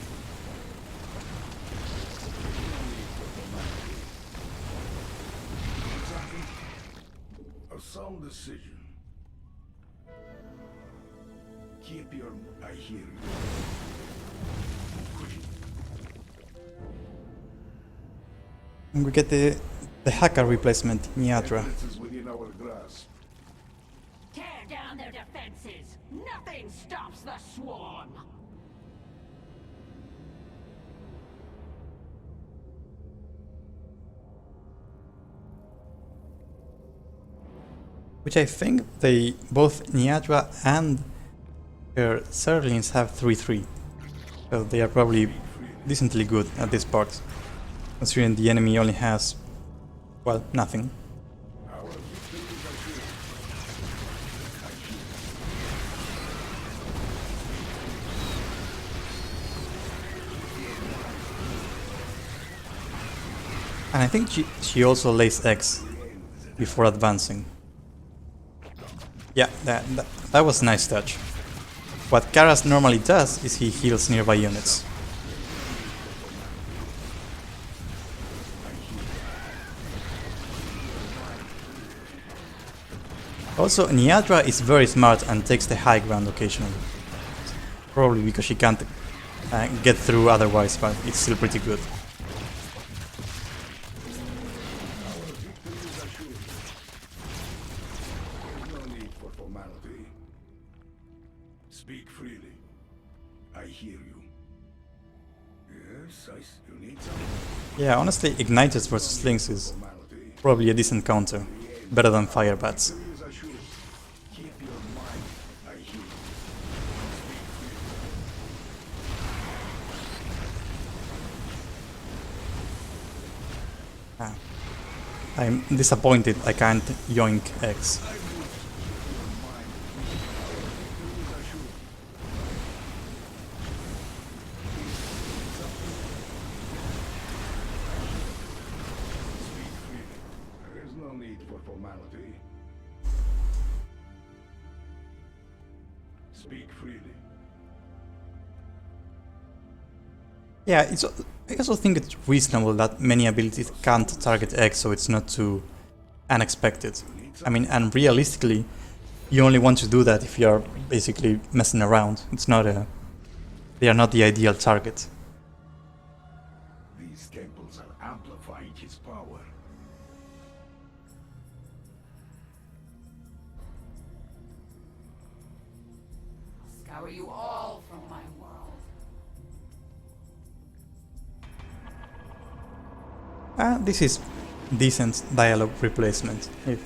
There is no need for formality. Need something? A sound decision. Keep your... I hear you. And we get the hacker replacement, Niatra. This is within our grasp. Tear down their defenses! Nothing stops the swarm! Which I think they both Niatra and her Zerglings have 3-3. So they are probably decently good at this part. Considering the enemy only has, well, nothing. And I think she also lays eggs before advancing. Yeah, that was a nice touch. What Karas normally does is he heals nearby units. Also, Niatra is very smart and takes the high ground occasionally. Probably because she can't get through otherwise, but it's still pretty good. No need for formality. Speak freely. I hear you. Yes, you need something. Yeah, honestly, Igniters versus Slings is Formality. probably a decent counter. Better than Firebats. Is assured. Keep your mind. I hear you. I'm disappointed I can't yoink X. There is no need for formality. Speak freely. Yeah, I also think it's reasonable that many abilities can't target X, so it's not too unexpected. I mean, and realistically, you only want to do that if you're basically messing around. It's not they are not the ideal target. These temples are amplifying his power. Scour you all from my world. This is decent dialogue replacement. I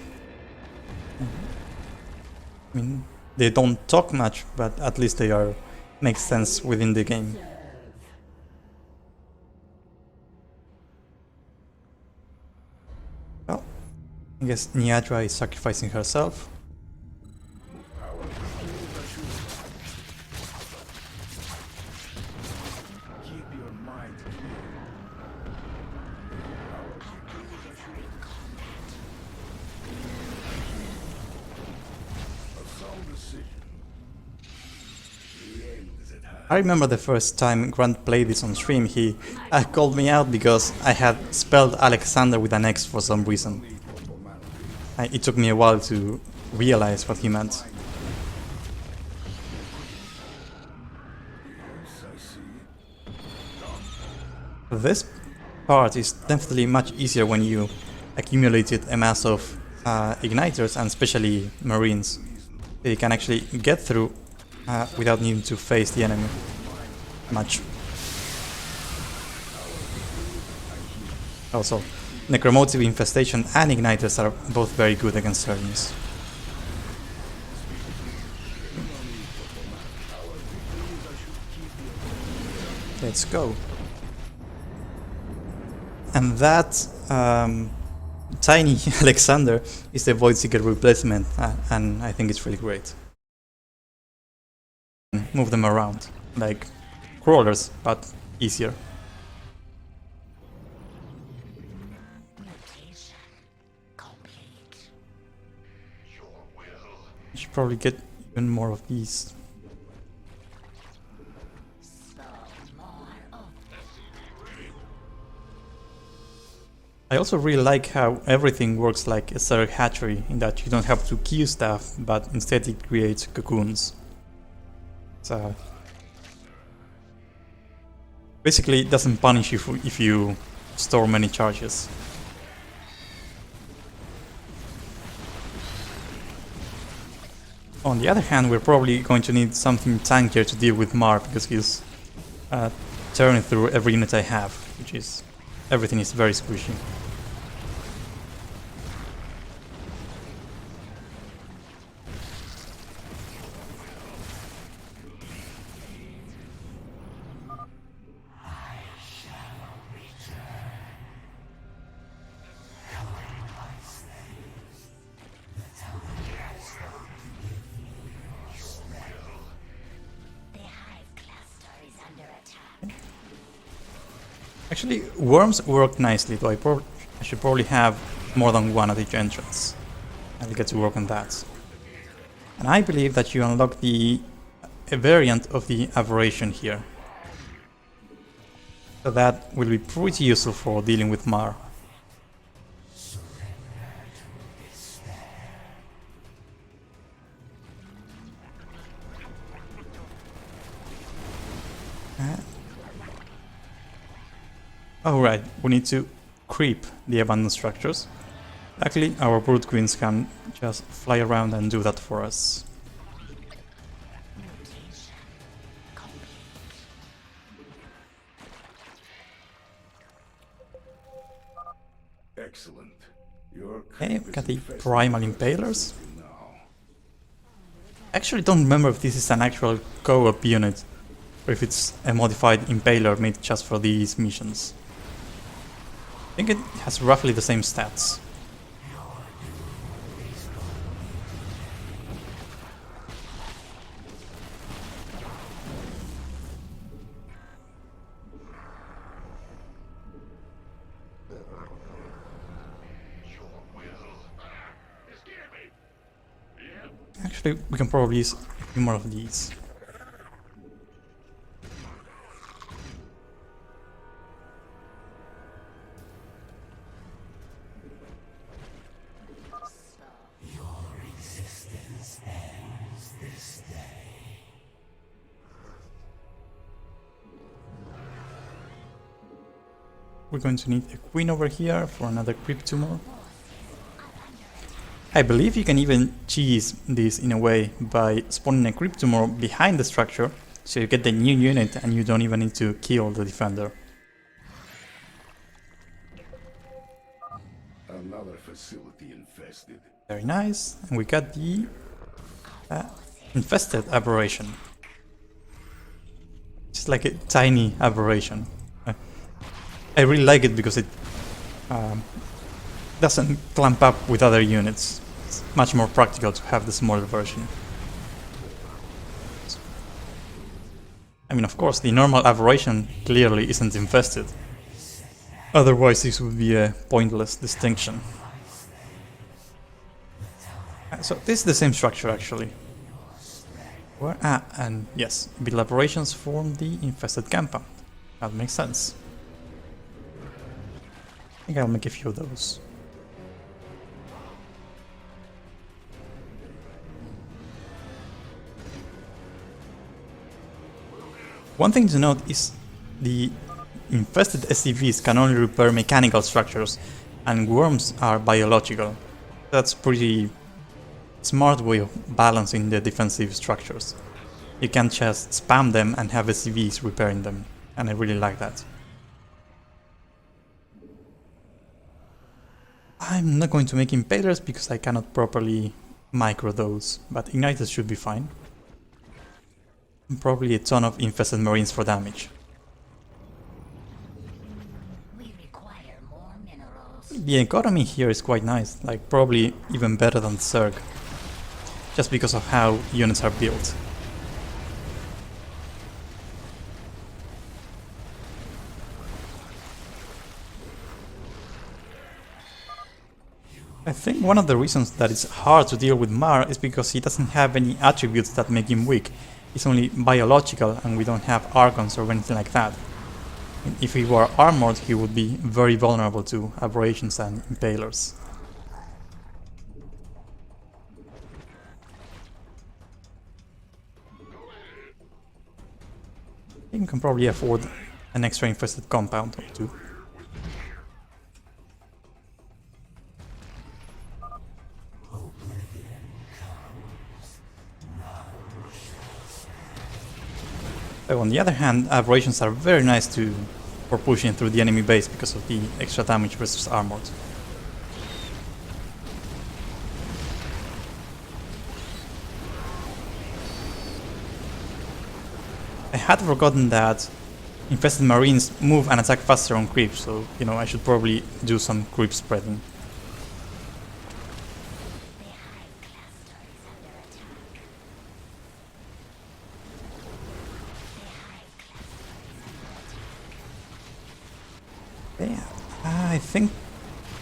mean, they don't talk much, but at least they are make sense within the game. Well, I guess Niadra is sacrificing herself. Keep your mind clear. A sound decision. The end is at hand. I remember the first time Grant played this on stream, he called me out because I had spelled Alexander with an X for some reason. It took me a while to realize what he meant. This part is definitely much easier when you accumulated a mass of igniters and especially marines. You can actually get through without needing to face the enemy much. Also, Necromotive Infestation and Igniters are both very good against Zerglings. Let's go. And that tiny Alexander is the Voidseeker replacement, and I think it's really great. Move them around, like crawlers, but easier. Mutation complete. I should probably get even more of these. I also really like how everything works like a Zerg hatchery, in that you don't have to queue stuff, but instead it creates cocoons. So basically it doesn't punish you if you store many charges. On the other hand, we're probably going to need something tankier to deal with Mar, because he's tearing through every unit I have, which is... everything is very squishy. Actually, worms work nicely, though I should probably have more than one at each entrance. I'll get to work on that. And I believe that you unlock a variant of the Aberration here. So that will be pretty useful for dealing with Mar. Oh right, we need to creep the abandoned structures. Luckily, our Brood Queens can just fly around and do that for us. Excellent. Your Okay, we got the Primal Impalers. I actually don't remember if this is an actual co-op unit, or if it's a modified Impaler made just for these missions. I think it has roughly the same stats. Actually, we can probably few more of these. We're going to need a queen over here for another creep tumor. I believe you can even cheese this in a way by spawning a creep tumor behind the structure, so you get the new unit and you don't even need to kill the defender. Another facility infested. Very nice. And we got the infested aberration. Just like a tiny aberration. I really like it because it doesn't clamp up with other units. It's much more practical to have the smaller version. I mean, of course, the normal aberration clearly isn't infested. Otherwise, this would be a pointless distinction. So this is the same structure actually. Where, and yes, build aberrations form the infested compound. That makes sense. I think I'll make a few of those. One thing to note is the infested SCVs can only repair mechanical structures and worms are biological. That's pretty smart way of balancing the defensive structures. You can't just spam them and have SCVs repairing them, and I really like that. I'm not going to make impalers because I cannot properly micro those, but igniters should be fine. And probably a ton of infested marines for damage. We require more minerals. The economy here is quite nice, like probably even better than Zerg, just because of how units are built. I think one of the reasons that it's hard to deal with Mar is because he doesn't have any attributes that make him weak. He's only biological and we don't have Archons or anything like that. And if he were armored, he would be very vulnerable to aberrations and impalers. You can probably afford an extra infested compound or two. But on the other hand, aberrations are very nice for pushing through the enemy base because of the extra damage versus armored. I had forgotten that infested marines move and attack faster on creep, so you know I should probably do some creep spreading. Yeah, I think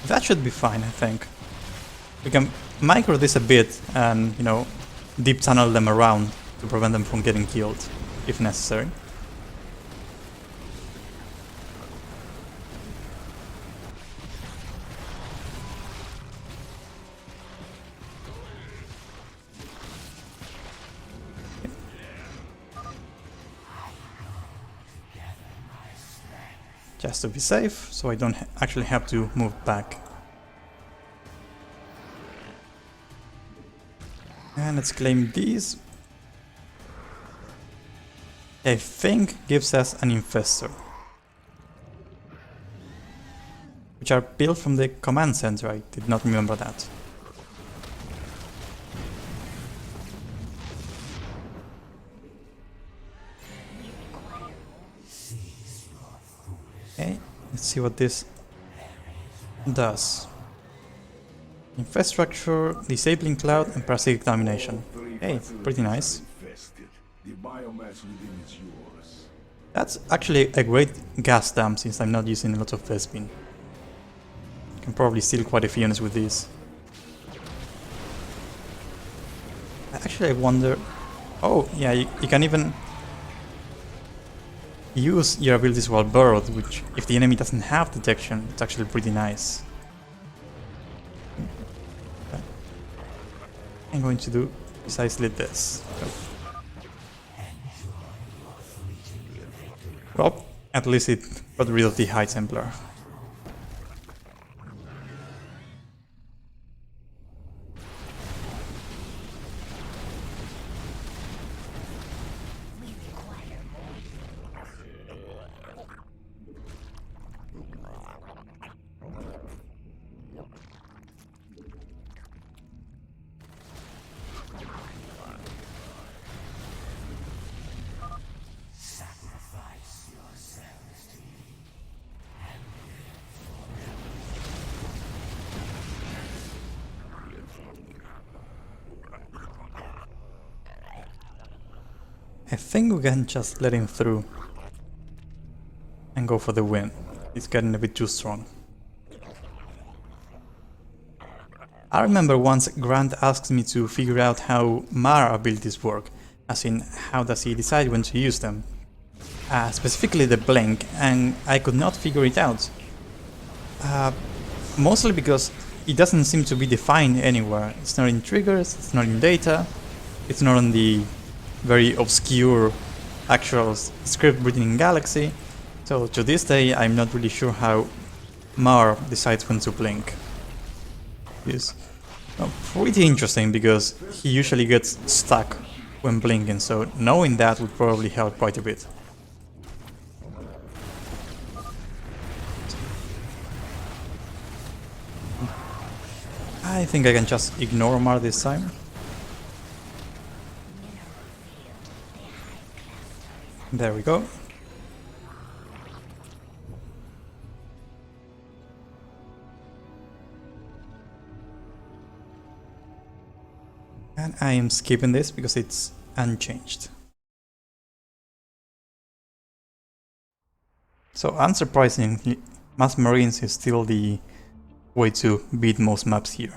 that should be fine, I think. We can micro this a bit and, you know, deep tunnel them around to prevent them from getting killed, if necessary. Just to be safe, so I don't actually have to move back. And let's claim these. I think gives us an infestor, which are built from the command center. I did not remember that. Okay, let's see what this does. Infrastructure, disabling cloud, and parasitic domination. Hey, pretty nice. That's actually a great gas dam since I'm not using a lot of Vespin. Can probably steal quite a few units with this. Actually, I wonder Oh, yeah, you can even use your abilities while burrowed, which, if the enemy doesn't have detection, it's actually pretty nice. I'm going to do precisely this. Well, at least it got rid of the High Templar. I think we can just let him through and go for the win. He's getting a bit too strong. I remember once Grant asked me to figure out how Mara abilities work, as in how does he decide when to use them. Specifically the blink, and I could not figure it out. Mostly because it doesn't seem to be defined anywhere. It's not in triggers, it's not in data, it's not on the very obscure actual script written in Galaxy. So to this day I'm not really sure how Mar decides when to blink. It's pretty interesting because he usually gets stuck when blinking, so knowing that would probably help quite a bit. I think I can just ignore Mar this time. There we go. And I am skipping this because it's unchanged. So unsurprisingly, Mass Marines is still the way to beat most maps here.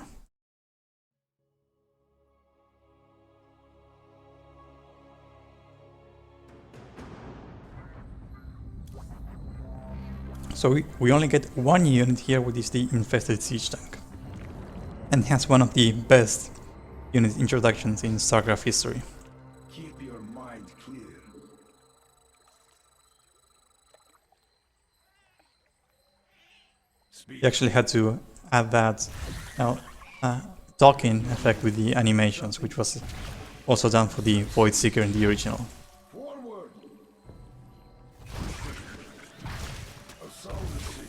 So we only get one unit here, which is the Infested Siege Tank, and has one of the best unit introductions in StarCraft history. Keep your mind clear. He actually had to add that talking effect with the animations, which was also done for the Void Seeker in the original. Forward. Assault the city.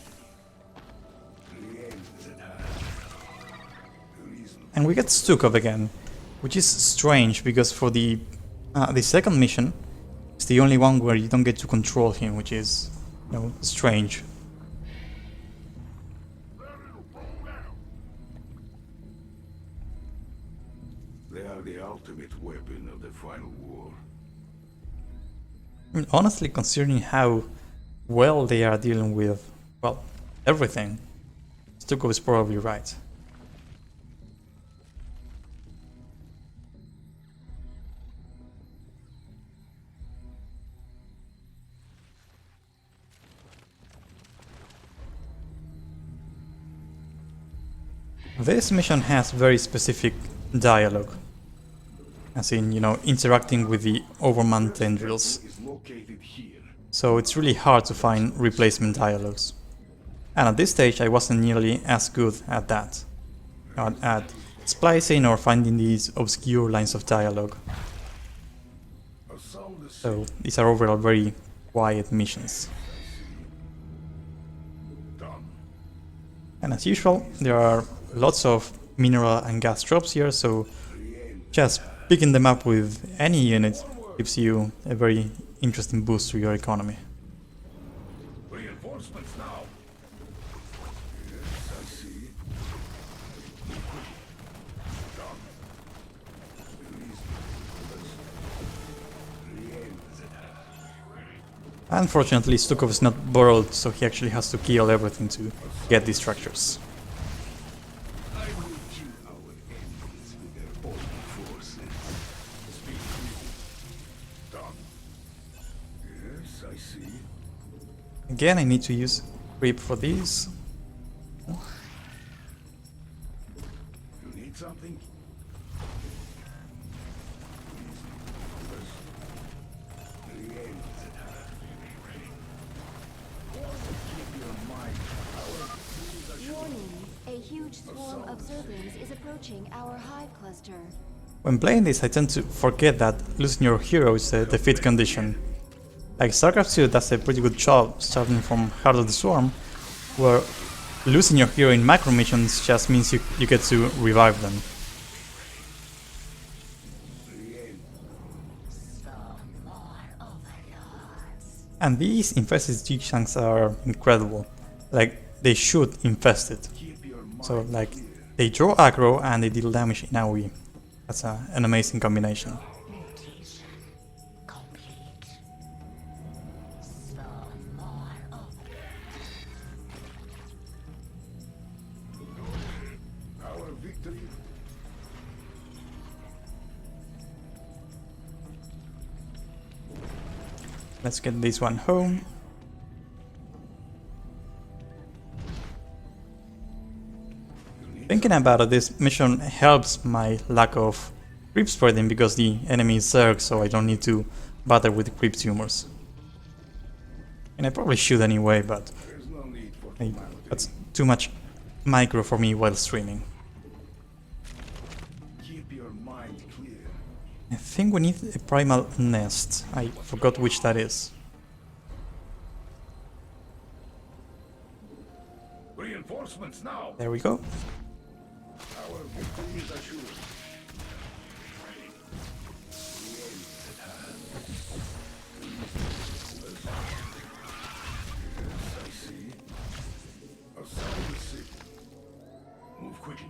The end is at hand. And we get Stukov again, which is strange because for the second mission, it's the only one where you don't get to control him, which is, strange. They are the ultimate weapon of the final war. I mean, honestly, considering how well they are dealing with, well, everything, Stukov is probably right. This mission has very specific dialogue, as in, interacting with the overmanned tendrils. Is located here. So it's really hard to find replacement dialogues. And at this stage I wasn't nearly as good at that. At splicing or finding these obscure lines of dialogue. Assault the city. So these are overall very quiet missions. Done. And as usual, there are lots of mineral and gas drops here, so just picking them up with any unit gives you a very interesting boost to your economy. Reinforcements now. Yes, I see. Done. The end is at hand. Unfortunately, Stukov is not burrowed, so he actually has to kill everything to get these structures. I will kill our enemies with their own forces. Speak freely. Again, I need to use creep for these. You need something? Warning, a huge swarm of Zerglings is approaching our hive cluster. When playing this, I tend to forget that losing your hero is a defeat condition. Like StarCraft 2 does a pretty good job starting from Heart of the Swarm, where losing your hero in macro missions just means you get to revive them. And these infested G-Shanks are incredible. Like, they shoot infested. So, like, they draw aggro and they deal damage in AoE. That's an amazing combination. Our victory. Let's get this one home. Thinking about it, this mission helps my lack of creep spreading because the enemy is Zerg, so I don't need to bother with creep tumors. And I probably should anyway, but There's no need for that's too much micro for me while streaming. keep your mind clear. I think we need a primal nest. I forgot which that is. Reinforcements now. There we go. Our victory is assured. I see. A sound signal. Move quickly.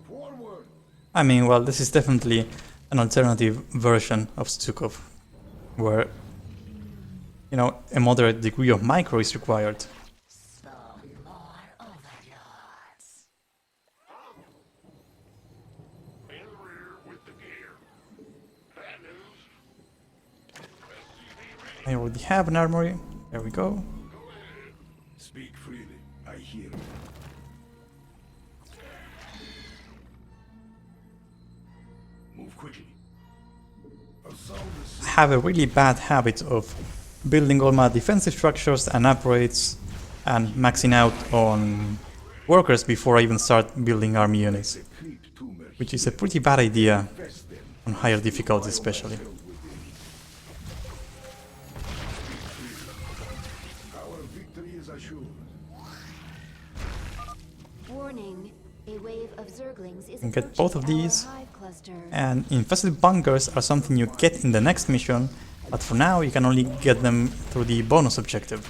Forward. I mean, well, this is definitely an alternative version of Stukov, where, you know, a moderate degree of micro is required. I already have an armory. There we go. Speak freely. I hear you. Move quickly. A sound is I have a really bad habit of building all my defensive structures and upgrades and maxing out on workers before I even start building army units, creep tumor. which is a pretty bad idea Infest them. on higher difficulties especially. Our victory is assured. Warning, a wave of Zerglings is can get approaching both of these. our hive cluster. And infested bunkers are something you get in the next mission, but for now you can only get them through the bonus objective.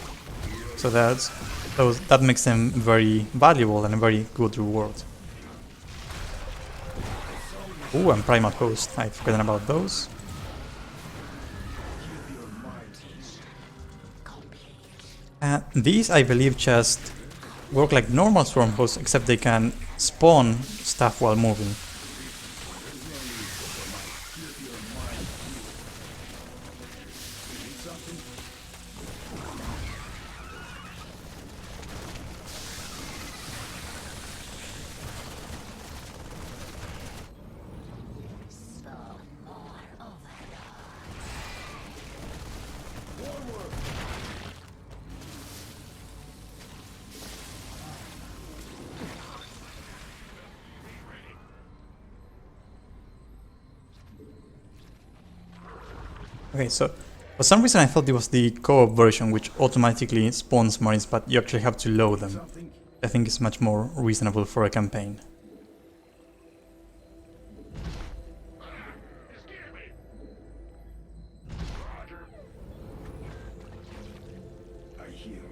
So that makes them very valuable and a very good reward. Ooh, and Primal Host, I'd forgotten about those. And these, I believe, just work like normal Swarm Hosts, except they can spawn stuff while moving. Okay, so for some reason I thought it was the co-op version which automatically spawns marines, but you actually have to load them. I think it's much more reasonable for a campaign. I hear you.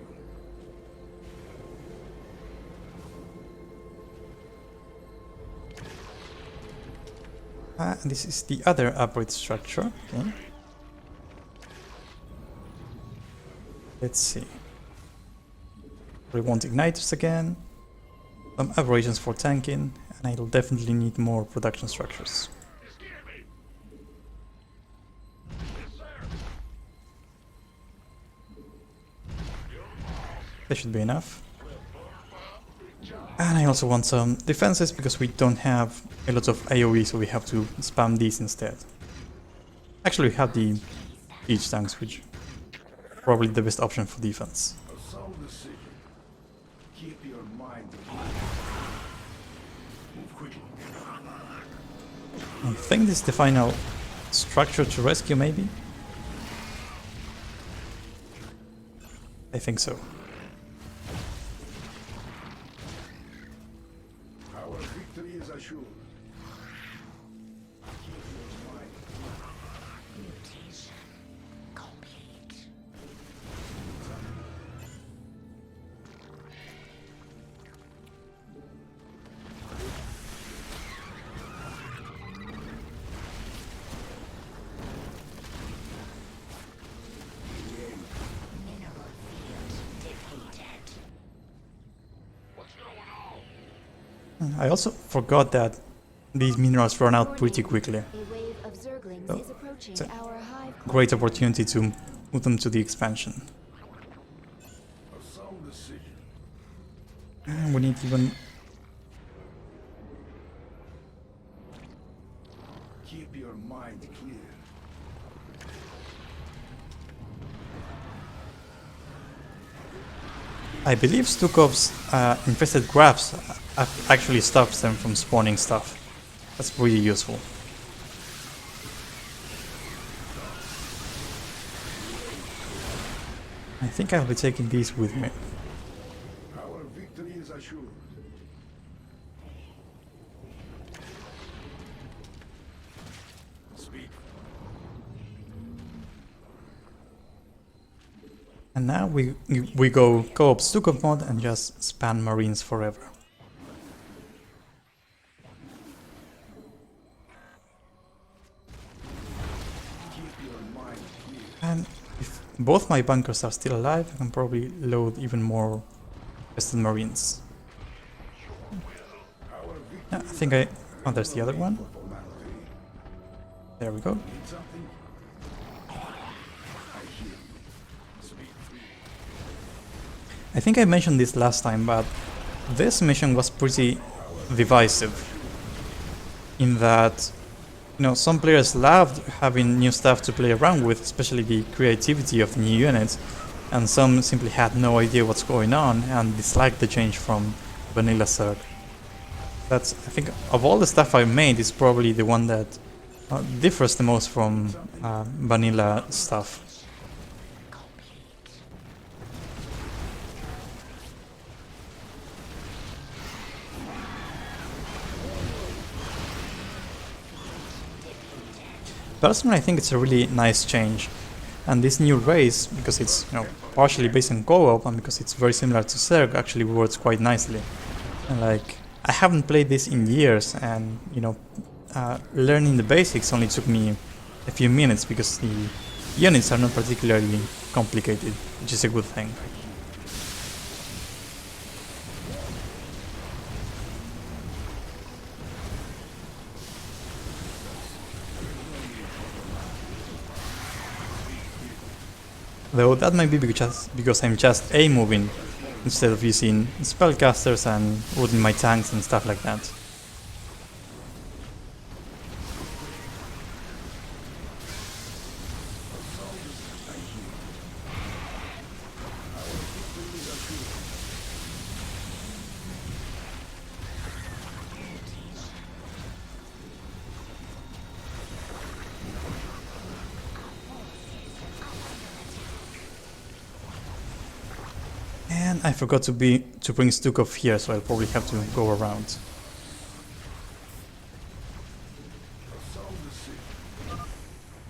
This is the other upgrade structure. Okay. Let's see. We want igniters again, some aberrations for tanking, and I'll definitely need more production structures. That should be enough. And I also want some defenses because we don't have a lot of AoE, so we have to spam these instead. Actually, we have the siege tanks, which are probably the best option for defense. A sound decision. Keep your mind move quickly. I think this is the final structure to rescue, maybe? I think so. Our victory is assured. Mutation complete. Mineral field depleted. I also forgot that these minerals run out pretty quickly. A wave of Zerglings Oh, is approaching so- our hive. Great opportunity to move them to the expansion. A sound decision. And we need even... Keep your mind clear. I believe Stukov's infested graphs actually stops them from spawning stuff. That's pretty useful. I think I'll be taking these with me. Our victory is assured. Speak. And now we go co-op Stukov mod and just spam Marines forever. Keep your mind clear. And if both my bunkers are still alive, I can probably load even more Western Marines. Our victory Yeah, I think I... Oh, there's the other one. formality. There we go. Need something? I hear you. Speak freely. I think I mentioned this last time, but this mission was pretty divisive. In that, you know, some players loved having new stuff to play around with, especially the creativity of the new units, and some simply had no idea what's going on and disliked the change from vanilla Zerg. That's, I think, of all the stuff I made, it's probably the one that differs the most from vanilla stuff. Personally, I think it's a really nice change, and this new race, because it's, you know, partially based on co-op and because it's very similar to Zerg, actually works quite nicely. And like, I haven't played this in years, and you know, learning the basics only took me a few minutes because the units are not particularly complicated, which is a good thing. Though that might be because I'm just A-moving instead of using spellcasters and routing my tanks and stuff like that. And I forgot to bring Stukov here, so I'll probably have to go around.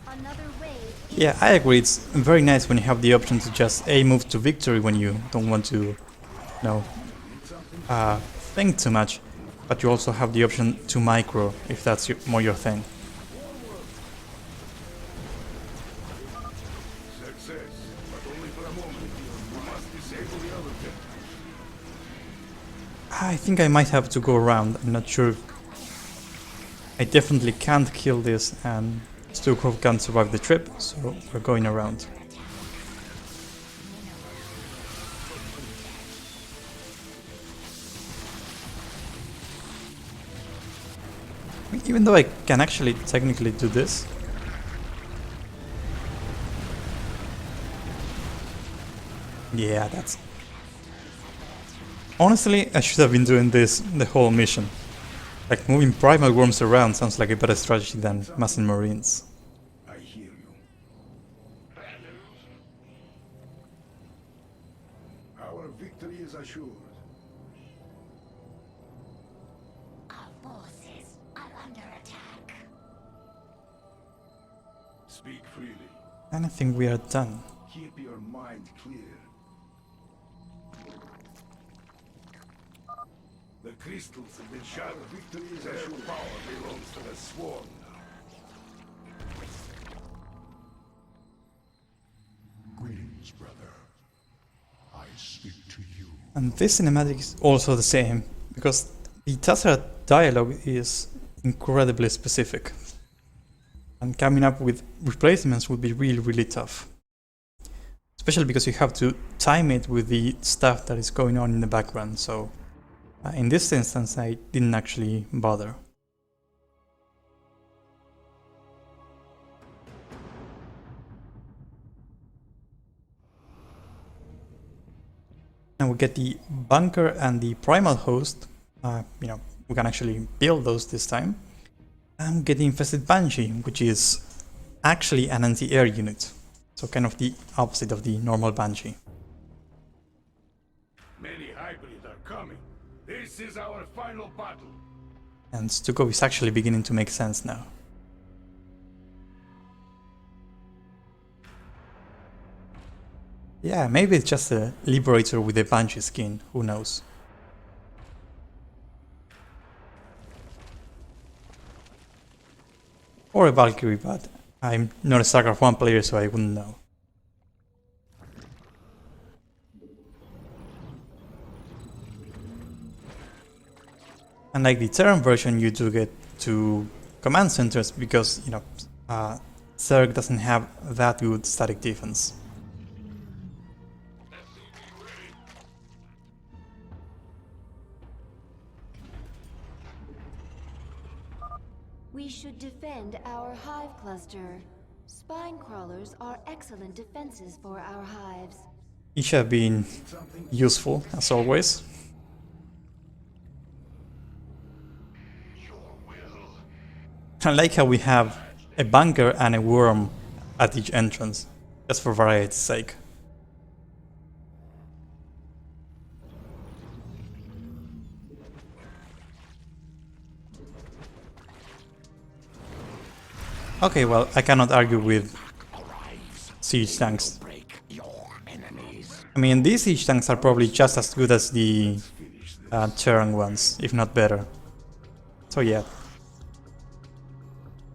Another wave. Yeah, I agree, it's very nice when you have the option to just A-move to victory when you don't want to, you know, think too much, but you also have the option to micro, if that's more your thing. Success, but only for a moment. We must disable the other thing. I think I might have to go around, I'm not sure. I definitely can't kill this, and Stukov can't survive the trip, so we're going around. Even though I can actually technically do this. Yeah, that's... Honestly, I should have been doing this the whole mission. Like, moving primal worms around sounds like a better strategy than massing marines. I hear you. Our victory is assured. Our forces are under attack. Speak freely. And I think we are done. Keep your mind clear. The crystals have been shattered. Victory is assured. Power belongs to the swarm now. Greetings, brother. I speak to you. And this cinematic is also the same, because the Tesseract dialogue is incredibly specific. And coming up with replacements would be really, really tough. Especially because you have to time it with the stuff that is going on in the background, so... in this instance, I didn't actually bother. And we get the bunker and the primal host. We can actually build those this time. And we get the infested banshee, which is actually an anti-air unit. So kind of the opposite of the normal banshee. Many hybrids are coming. This is our final battle. And Stukov is actually beginning to make sense now. Yeah, maybe it's just a Liberator with a Banshee skin, who knows. Or a Valkyrie, but I'm not a StarCraft 1 player, so I wouldn't know. Unlike the Terran version, you do get to command centers because, Zerg doesn't have that good static defense. We should defend our hive cluster. Spine crawlers are excellent defenses for our hives. Each have been useful, as always. I like how we have a bunker and a worm at each entrance, just for variety's sake. Okay, well, I cannot argue with siege tanks. I mean, these siege tanks are probably just as good as the Terran ones, if not better. So yeah.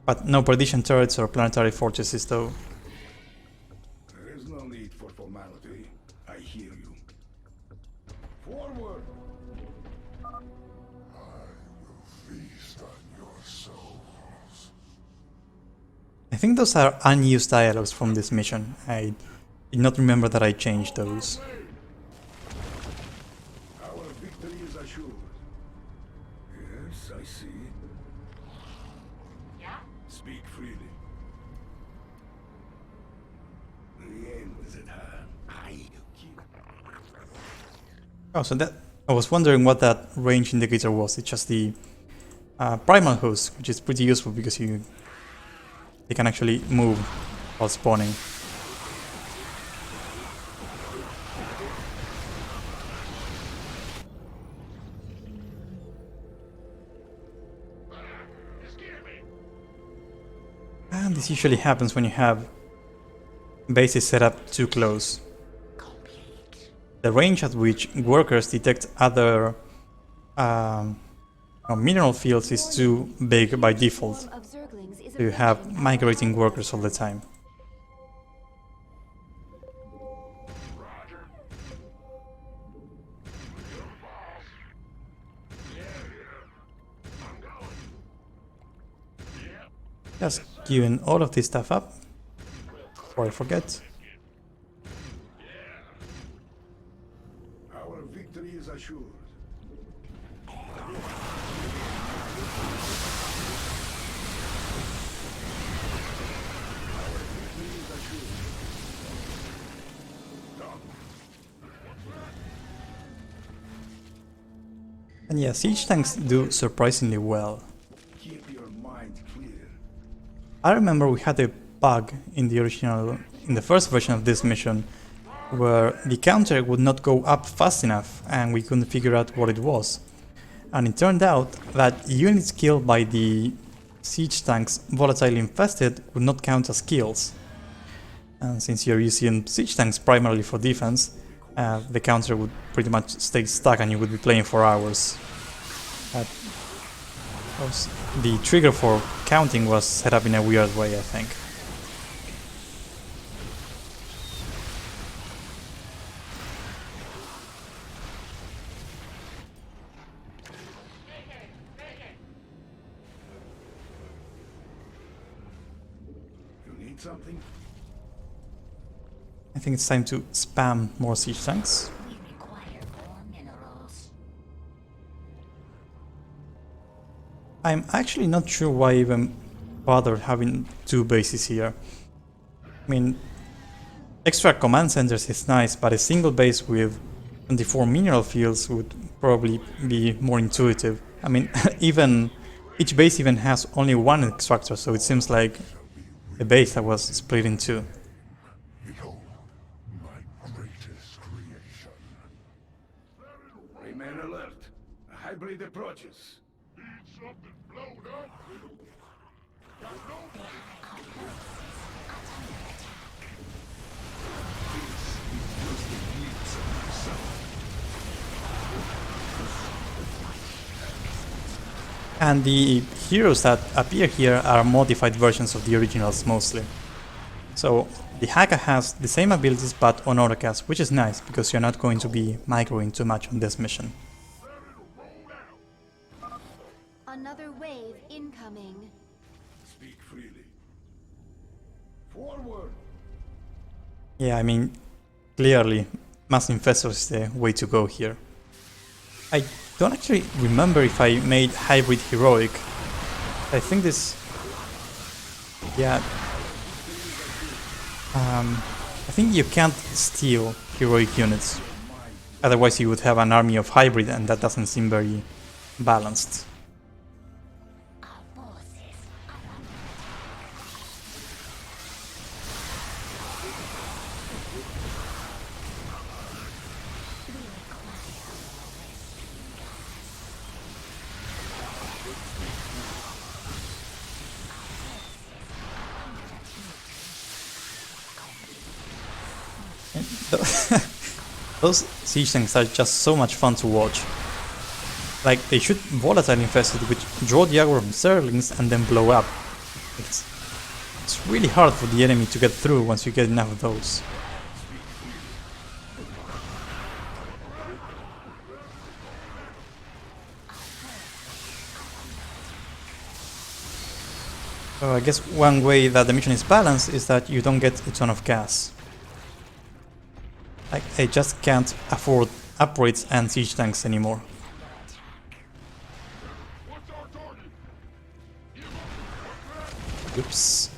But no perdition turrets or planetary fortresses though. There is no need for formality. I hear you. Forward! I will feast on your souls. I think those are unused dialogues from this mission. I did not remember that I changed those. Our victory is assured. Yes, I see. Speak freely. The end is at hand. I keep. Oh, so that... I was wondering what that range indicator was. It's just the primal host, which is pretty useful because they can actually move while spawning. And this usually happens when you have bases set up too close. The range at which workers detect other mineral fields is too big by default. So you have migrating workers all the time. Just queuing all of this stuff up before I forget. Our victory is assured. And yeah, siege tanks do surprisingly well. Keep your mind clear. I remember we had a bug in the first version of this mission, where the counter would not go up fast enough and we couldn't figure out what it was. And it turned out that units killed by the siege tanks volatile infested would not count as kills. And since you're using siege tanks primarily for defense, the counter would pretty much stay stuck and you would be playing for hours. The trigger for counting was set up in a weird way, I think. You need something? I think it's time to spam more siege tanks. We require more minerals. I'm actually not sure why even bother having two bases here. I mean, extra command centers is nice, but a single base with 24 mineral fields would probably be more intuitive. I mean, even each base even has only one extractor, so it seems like a base that was split in two. Behold, my greatest creation. Remain alert. A hybrid approaches. And the heroes that appear here are modified versions of the originals mostly. So the Haka has the same abilities but on autocast, which is nice because you're not going to be microing too much on this mission. Another wave incoming. Speak freely. Forward. Yeah, I mean, clearly Mass Infestor is the way to go here. I don't actually remember if I made Hybrid Heroic. I think this... yeah... I think you can't steal Heroic units. Otherwise you would have an army of Hybrid and that doesn't seem very balanced. Our forces are under Those siege tanks are just so much fun to watch. Like, they shoot volatile infested, which draw the aggro from Zerglings and then blow up. It's really hard for the enemy to get through once you get enough of those. So I guess one way that the mission is balanced is that you don't get a ton of gas. Like, I just can't afford upgrades and siege tanks anymore. Oops.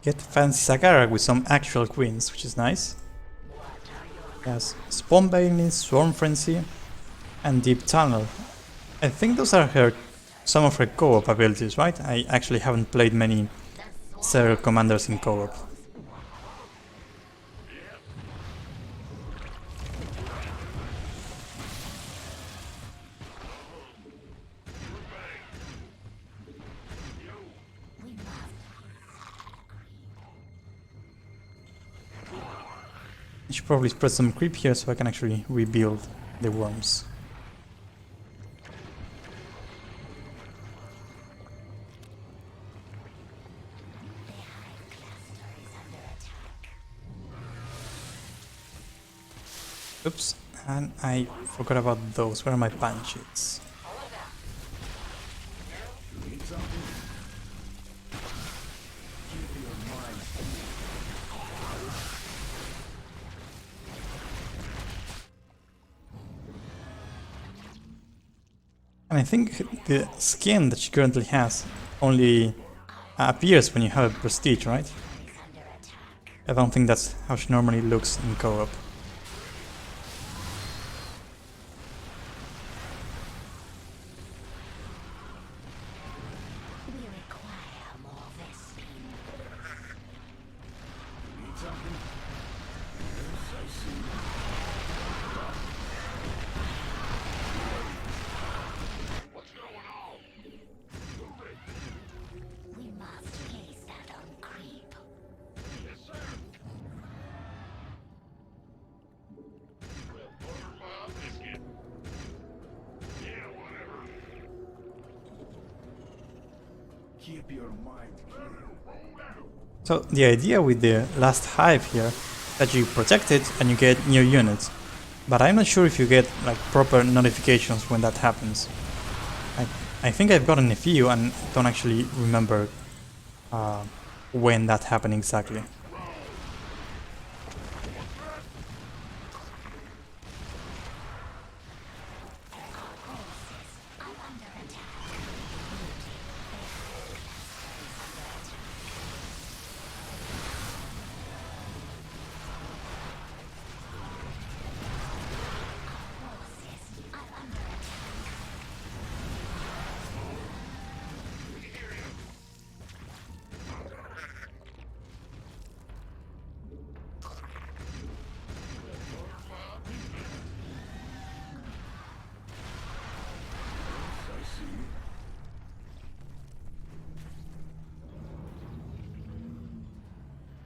Get fancy Sagara with some actual queens, which is nice. Yes, Spawn Bailing, Swarm Frenzy, and Deep Tunnel. I think those are some of her co-op abilities, right? I actually haven't played many Zerg commanders in co-op. I should probably spread some creep here so I can actually rebuild the worms. Oops, and I forgot about those. Where are my punches? And I think the skin that she currently has only appears when you have a prestige, right? I don't think that's how she normally looks in co-op. We require more Vespine. Need something? Yes, I see. What's going on? We must place that on creep. Yes, sir. Well, butter my biscuit. Yeah, whatever. Keep your mind clear. So the idea with the last hive here, that you protect it and you get new units. But I'm not sure if you get like proper notifications when that happens. I think I've gotten a few and don't actually remember when that happened exactly.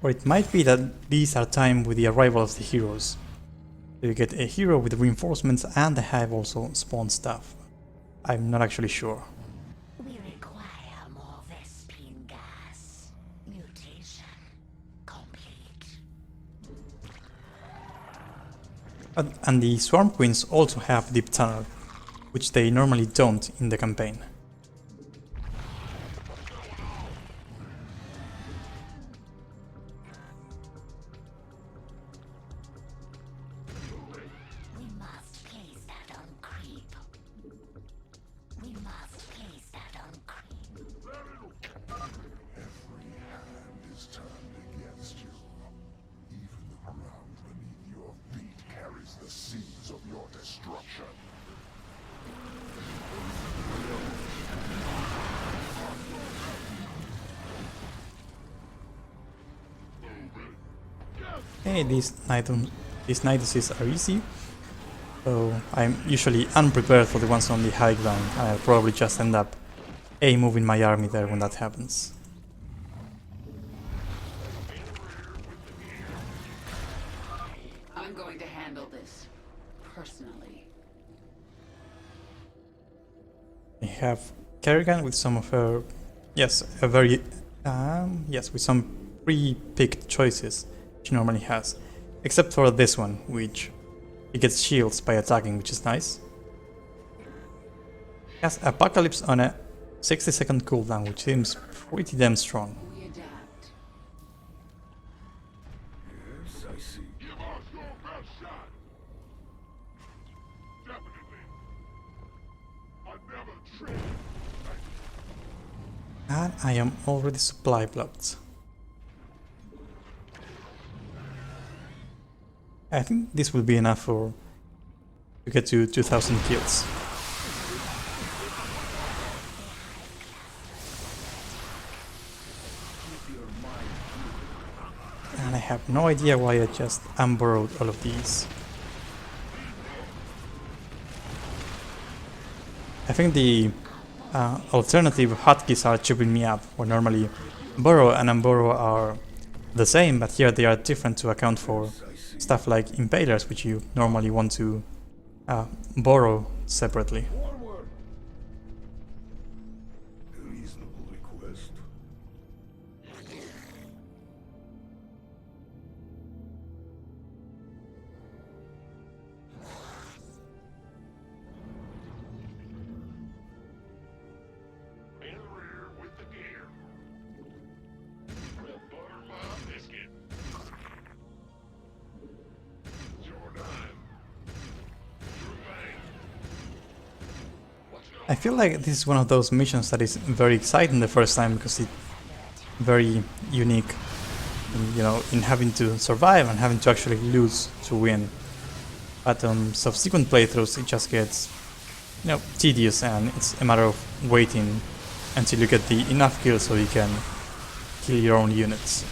Or it might be that these are timed with the arrival of the heroes. So you get a hero with reinforcements and the hive also spawn stuff. I'm not actually sure. We require more Vespine gas. Mutation complete. And the Swarm Queens also have Deep Tunnel, which they normally don't in the campaign. We must place that on creep. We must place that on creep. Every hand is turned against you. Even the ground beneath your feet carries the seeds of your destruction. Hey, these nightuses are easy, so I'm usually unprepared for the ones on the high ground. I'll probably just end up moving my army there when that happens. I'm going to handle this personally. I have Kerrigan with some of her, yes, a very, yes, with some pre-picked choices she normally has, except for this one, which he gets shields by attacking, which is nice. He has Apocalypse on a 60-second cooldown, which seems pretty damn strong. We adapt. Yes, I see. Give us your best shot. Definitely. I never trick. And I am already supply blocked. I think this will be enough to get to 2000 kills. And I have no idea why I just unburrowed all of these. I think the alternative hotkeys are tripping me up, where normally burrow and unburrow are the same, but here they are different to account for stuff like impalers, which you normally want to borrow separately. Forward. A reasonable request. In the rear with the gear. Well, butter my biscuit. It's your time. Your lane. I feel like this is one of those missions that is very exciting the first time because it's very unique, you know, in having to survive and having to actually lose to win. But on subsequent playthroughs it just gets, you know, tedious, and it's a matter of waiting until you get the enough kills so you can kill your own units.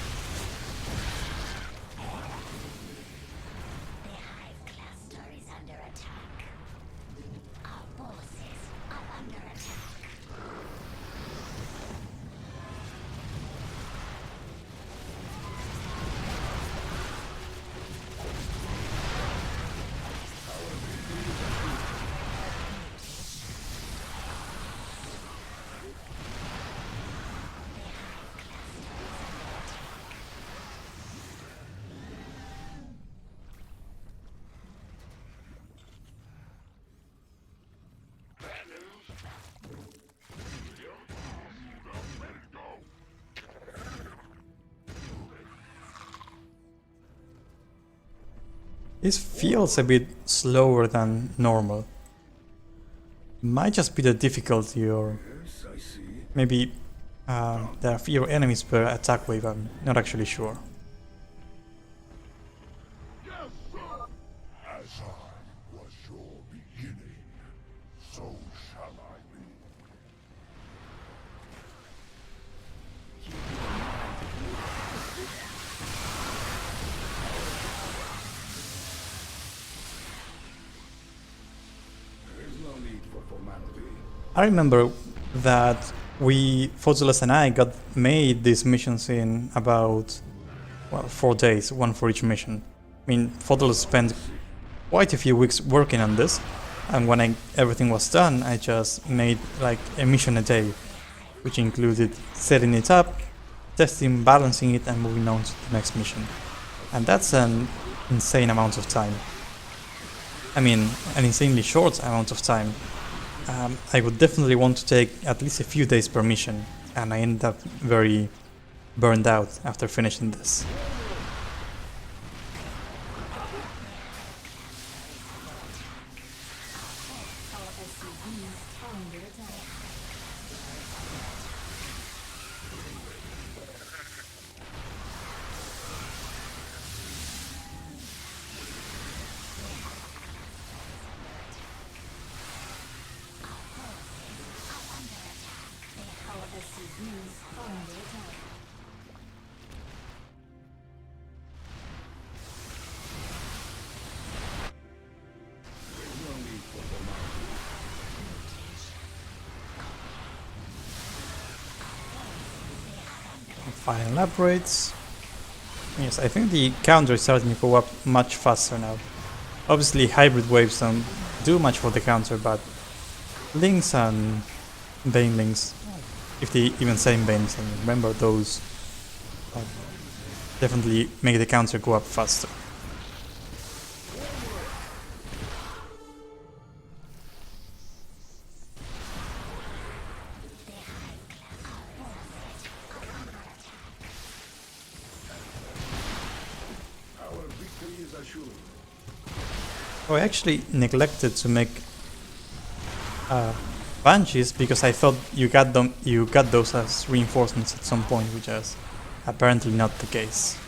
This feels a bit slower than normal. Might just be the difficulty, or maybe there are fewer enemies per attack wave, I'm not actually sure. As I was your beginning, so shall I be. I remember that Fozulas and I made these missions in about, well, 4 days, one for each mission. I mean, Fozulas spent quite a few weeks working on this, and when everything was done, I just made like a mission a day, which included setting it up, testing, balancing it, and moving on to the next mission. And that's an insane amount of time. I mean, an insanely short amount of time. I would definitely want to take at least a few days per mission, and I ended up very burned out after finishing this. Final upgrades. Yes, I think the counter is starting to go up much faster now. Obviously hybrid waves don't do much for the counter, but links and banelings, if they even say banelings, and remember those, definitely make the counter go up faster. Oh, I actually neglected to make Banshees because I thought you got those as reinforcements at some point, which is apparently not the case.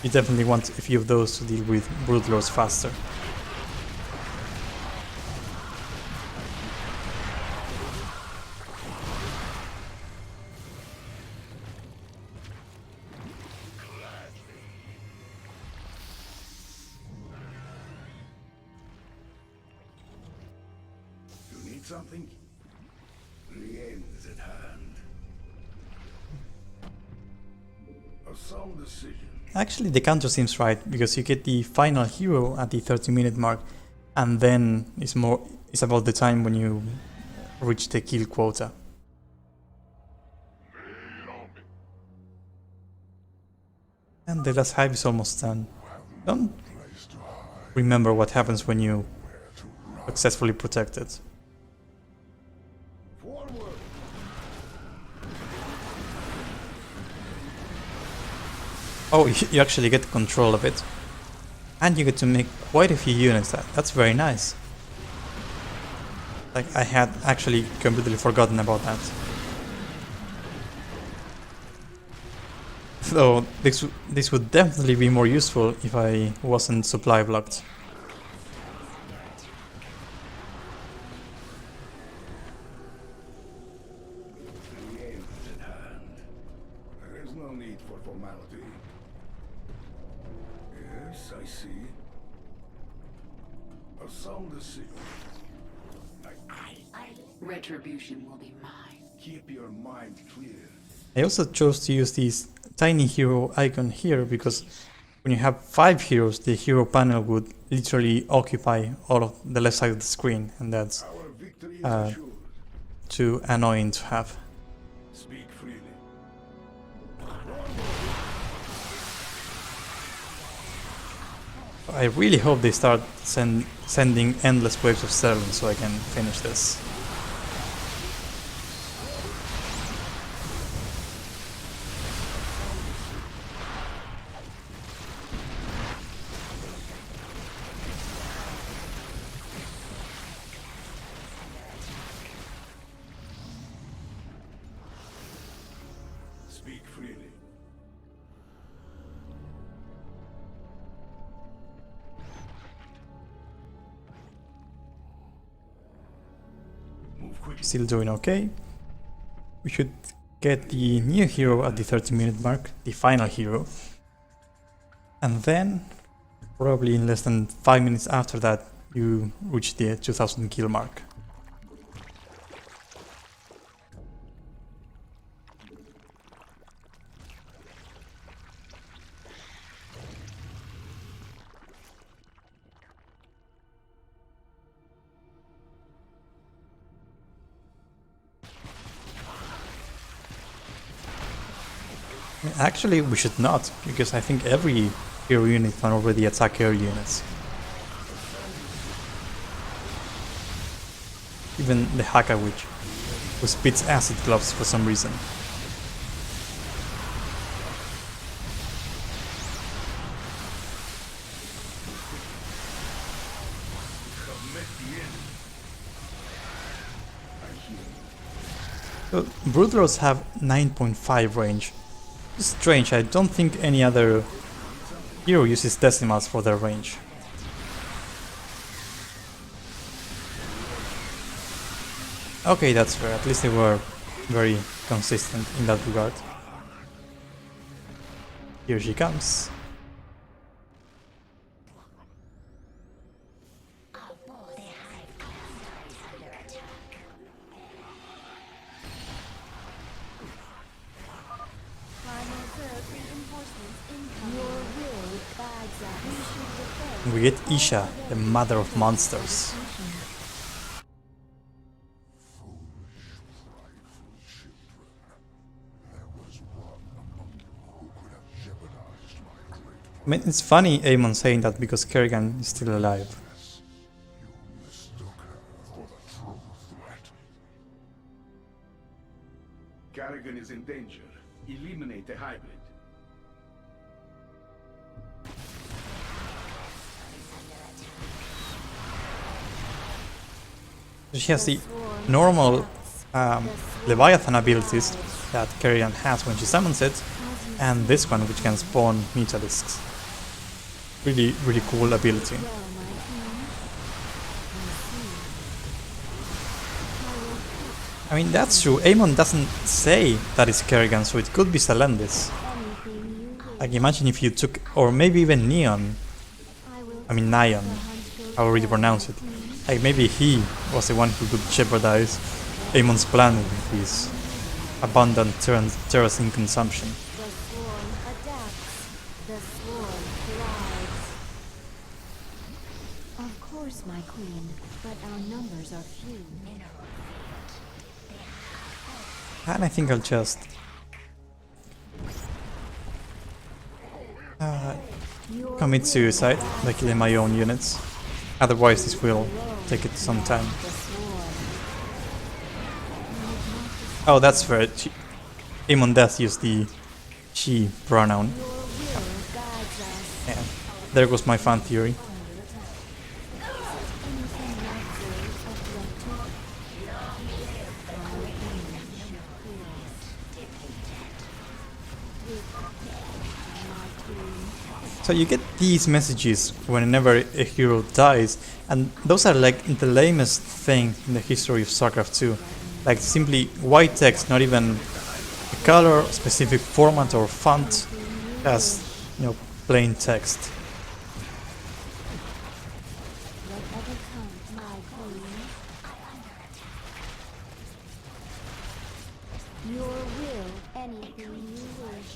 You definitely want a few of those to deal with Brood Lords faster. Something? The end is at hand. A sound decision. Actually, the counter seems right, because you get the final hero at the 30-minute mark, and then it's about the time when you reach the kill quota. And the last hive is almost done. Don't remember what happens when you successfully protect it. Oh, you actually get control of it. And you get to make quite a few units. That's very nice. Like, I had actually completely forgotten about that. Though this would definitely be more useful if I wasn't supply blocked. The end is at hand. There is no need for formality. Yes, I see. Assault the city. Retribution will be mine. Keep your mind clear. I also chose to use this tiny hero icon here because when you have 5 heroes, the hero panel would literally occupy all of the left side of the screen, and that's Our victory is assured. too annoying to have. Speak freely. I really hope they start sending endless waves of Sterling so I can finish this. Speak freely. Move quickly. Still doing okay. We should get the new hero at the 30-minute mark, the final hero. And then, probably in less than 5 minutes after that, you reach the 2000 kill mark. Actually, we should not, because I think every hero unit can already attack air units. Even the Haka Witch, who spits acid gloves for some reason. So, Broodlords have 9.5 range. It's strange, I don't think any other hero uses decimals for their range. Okay, that's fair, at least they were very consistent in that regard. Here she comes. We get Isha, the mother of monsters. I mean, it's funny Aemon saying that because Kerrigan is still alive. Kerrigan is in danger. Eliminate the hybrid. She has the normal Leviathan abilities that Kerrigan has when she summons it, and this one which can spawn Mutalisks. Really, really cool ability. I mean, that's true. Aemon doesn't say that it's Kerrigan, so it could be Selendis. Like, imagine if you took, or maybe even Neon. I mean, Nion, however you pronounce it. Like, maybe he was the one who could jeopardize Aemon's plan with his abundant terracing consumption. The swarm adapts. The swarm thrives. Of course, my queen, but our numbers are few. And I think I'll just commit suicide by killing my own units. Otherwise this will take it some time. Oh, that's fair. Aemon does use the she pronoun. Yeah, there goes my fan theory. So you get these messages whenever a hero dies, and those are like the lamest thing in the history of StarCraft 2. Like simply white text, not even a color, specific format or font, just, you know, plain text. Whatever comes, my queen. Your will, anything you wish.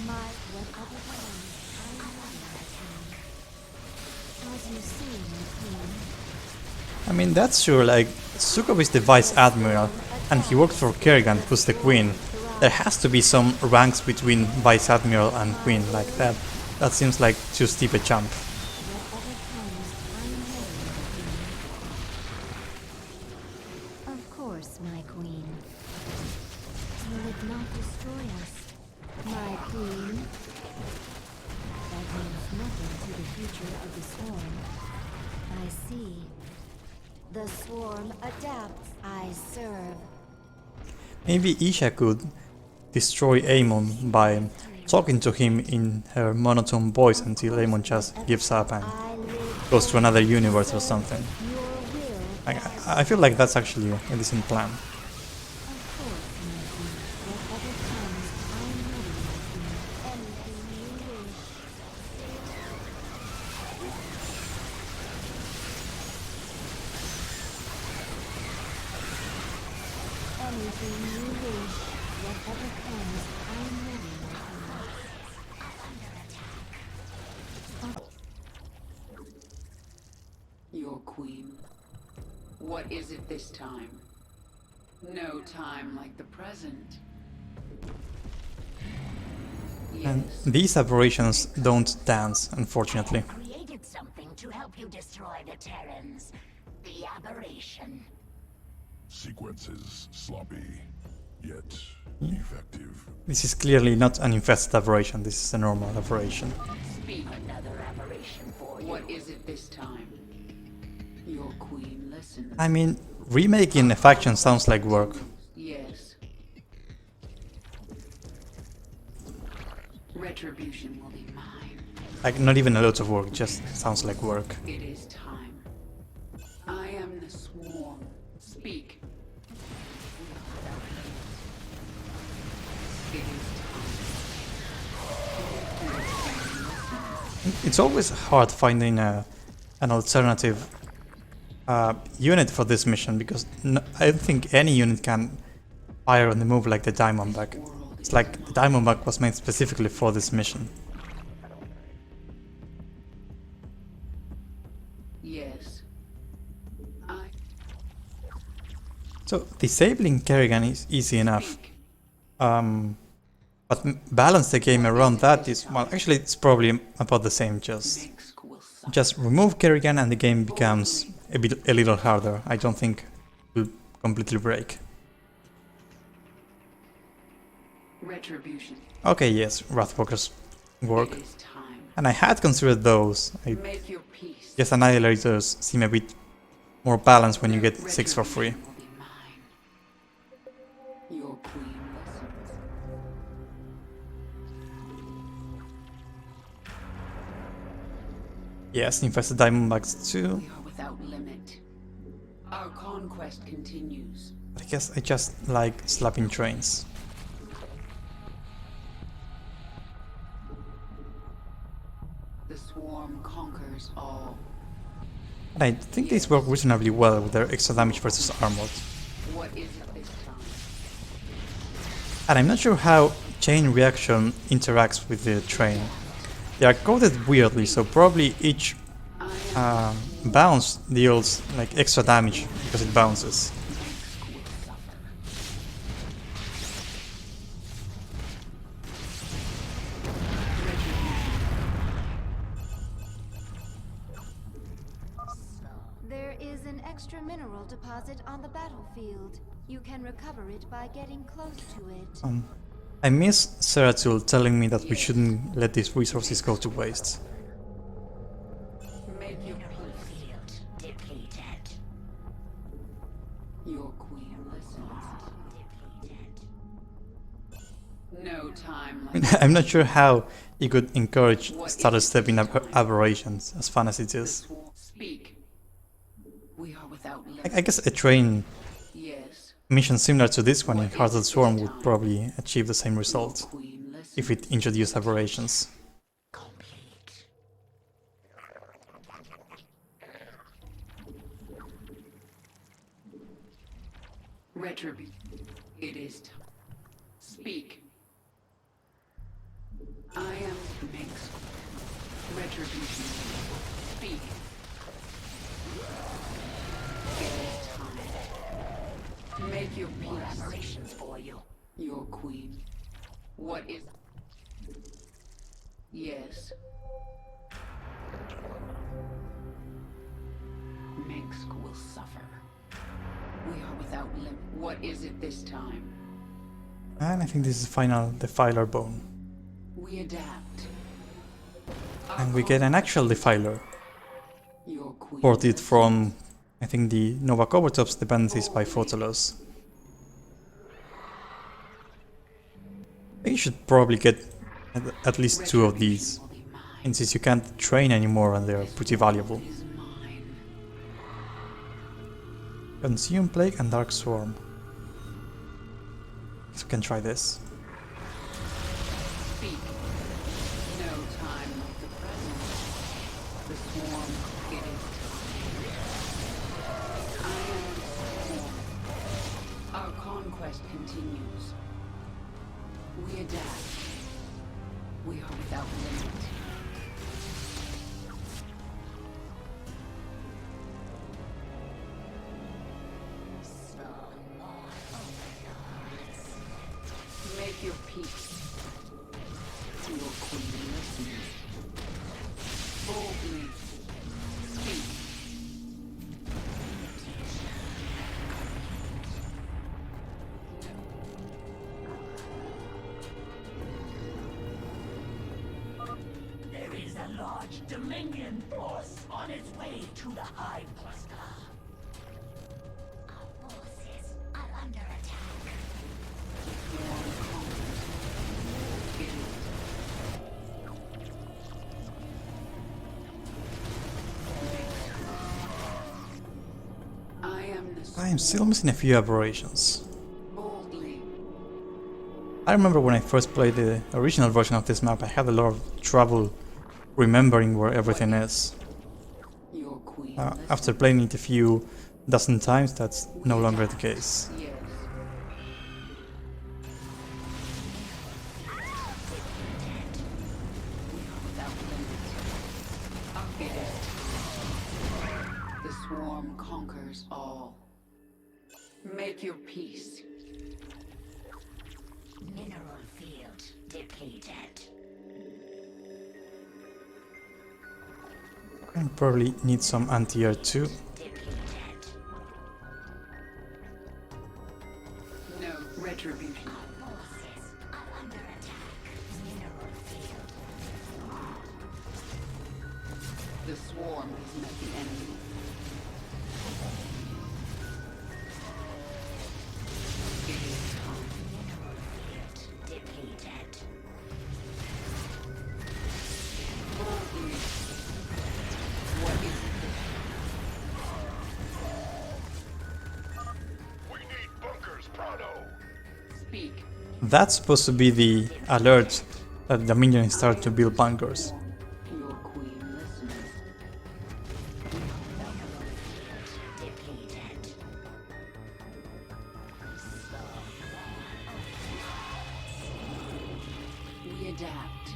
My whatever comes, I know my queen. As you see, my queen. I mean, that's true, like, Sukov is the Vice Admiral, and he works for Kerrigan, who's the Queen. There has to be some ranks between Vice Admiral and Queen, like that. That seems like too steep a jump. Whatever comes, I know my queen. Of course, my queen. Will it not destroy us, my queen? That means nothing to the future of the swarm. I see. The swarm adapts. I serve. Maybe Isha could destroy Aemon by talking to him in her monotone voice until Aemon just gives up and I live. goes to another universe or something. Your will. I feel like that's actually a decent plan. Of course, my queen. Whatever comes, I know my queen. Anything you wish. Anything you wish. Whatever comes, I'm ready, my queen. Your queen. What is it this time? No time like the present. And Yes. these aberrations don't dance, unfortunately. Created something to help you destroy the Terrans. The aberration. Sequences sloppy, yet effective. This is clearly not an infested aberration, this is a normal aberration. Speak. Another aberration for you. What is it this time? Your queen listens. I mean, remaking a faction sounds like work. Yes. Retribution will be mine. Like, not even a lot of work, just sounds like work. It is time. I am the swarm. Speak. It is time. It's always hard finding an alternative unit for this mission, because I don't think any unit can fire on the move like the Diamondback. It's like the Diamondback was made specifically for this mission. Yes. So disabling Kerrigan is easy enough, Speak. but balance the game around that is, well, actually it's probably about the same. Next will suffer. Just remove Kerrigan and the game becomes a little harder. I don't think it will completely break. Retribution. Okay, yes, Wrathwalkers work. It is time. And I had considered those. Make your peace. Guess Annihilators seem a bit more balanced when you get 6 for free. Retribution will be mine. Your queen listens. Yes, Infested Diamondbacks too. We are without limit. Our conquest continues. I guess I just like slapping trains. The swarm conquers all. And I think these work reasonably well with their extra damage versus armored. What is it this time? And I'm not sure how chain reaction interacts with the train. They are coded weirdly, so probably each bounce deals like extra damage because it bounces. There is an extra mineral deposit on the battlefield. You can recover it by getting close to it. I miss Seratul telling me that we shouldn't let these resources go to waste. Make Mineral field depleted. Your queen listens. Depleted. No time like I'm not sure how you could encourage starter stepping aberrations, as fun as it is. Speak. We are without limit. I guess a train Yes. mission similar to this one in Heart of the Swarm would probably achieve the same result Queen listens. if it introduced aberrations. Complete. Retribution. It is time. Speak. I am mixed. Retribution. Speak. It is time. Make your More peace. aberrations for you. Your queen. What is... Yes. Minsk will suffer. We are without limit. What is it this time? And I think this is final Defiler Bone. We adapt. And we get an actual Defiler, Your queen. ported from, I think, the Nova Covertop's dependencies by Photolos. You should probably get at least 2 of these, Will be mine. and since you can't train anymore and they're pretty valuable. Is mine. Consume Plague and Dark Swarm. So we can try this. Speak. No time like the present. The swarm. It is time. I am the swarm. Our conquest continues. We adapt. We are without limit. Make your peace. Your queen listens. Boldly. Speak. There is a large Dominion force on its way to the Hive Cluster. Our forces are under attack. I am the I am still missing a few aberrations. boldly. I remember when I first played the original version of this map, I had a lot of trouble remembering where everything is. Your queen. After playing it a few dozen times, that's no longer the case. Yes. Without limit. It is time. The swarm conquers all. Make your peace. Mineral field depleted. And probably need some anti-air too. Depleted. No retribution. Our forces are under attack. Mineral field. The swarm has met the enemy. It is time. Mineral field depleted. Boldly. What is it? We need bunkers, Prado. Speak. That's supposed to be the alert that the minions start to build bunkers. Your queen listens. Depleted. We adapt.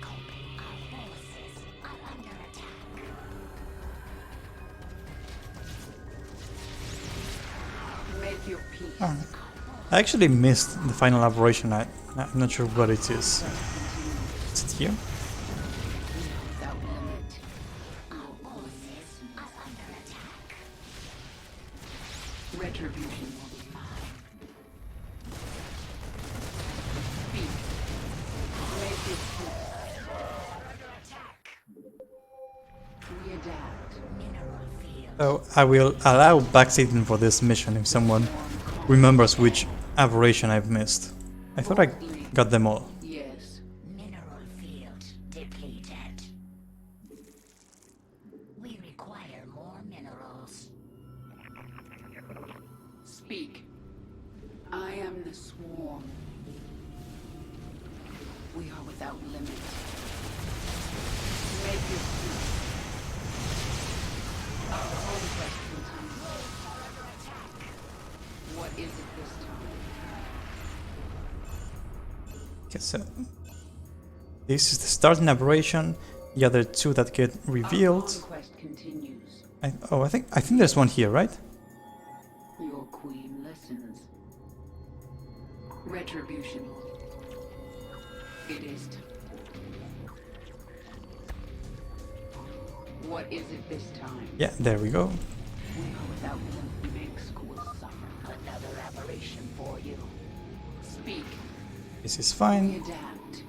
Our forces are under attack. Make your peace. I actually missed the final aberration. I'm not sure what it is. Is it here? Without limit. Our forces are under attack. Retribution. Retribution will be mine. Speak. Make it we adapt. Mineral field. So I will allow backseating for this mission if someone remembers which aberration I've missed. I thought I got them all. Yes. Mineral field depleted. We require more minerals. Speak. I am the swarm. We are without limit. Make your peace. Our conquest continues. What is it this time? Okay, so this is the starting aberration. The other two that get revealed. Our conquest continues. I think there's one here, right? Your queen listens. Retribution. It is. What is it this time? Yeah, there we go. We are without limit. Mix will suffer. Another aberration for you. Speak. This is We fine. adapt.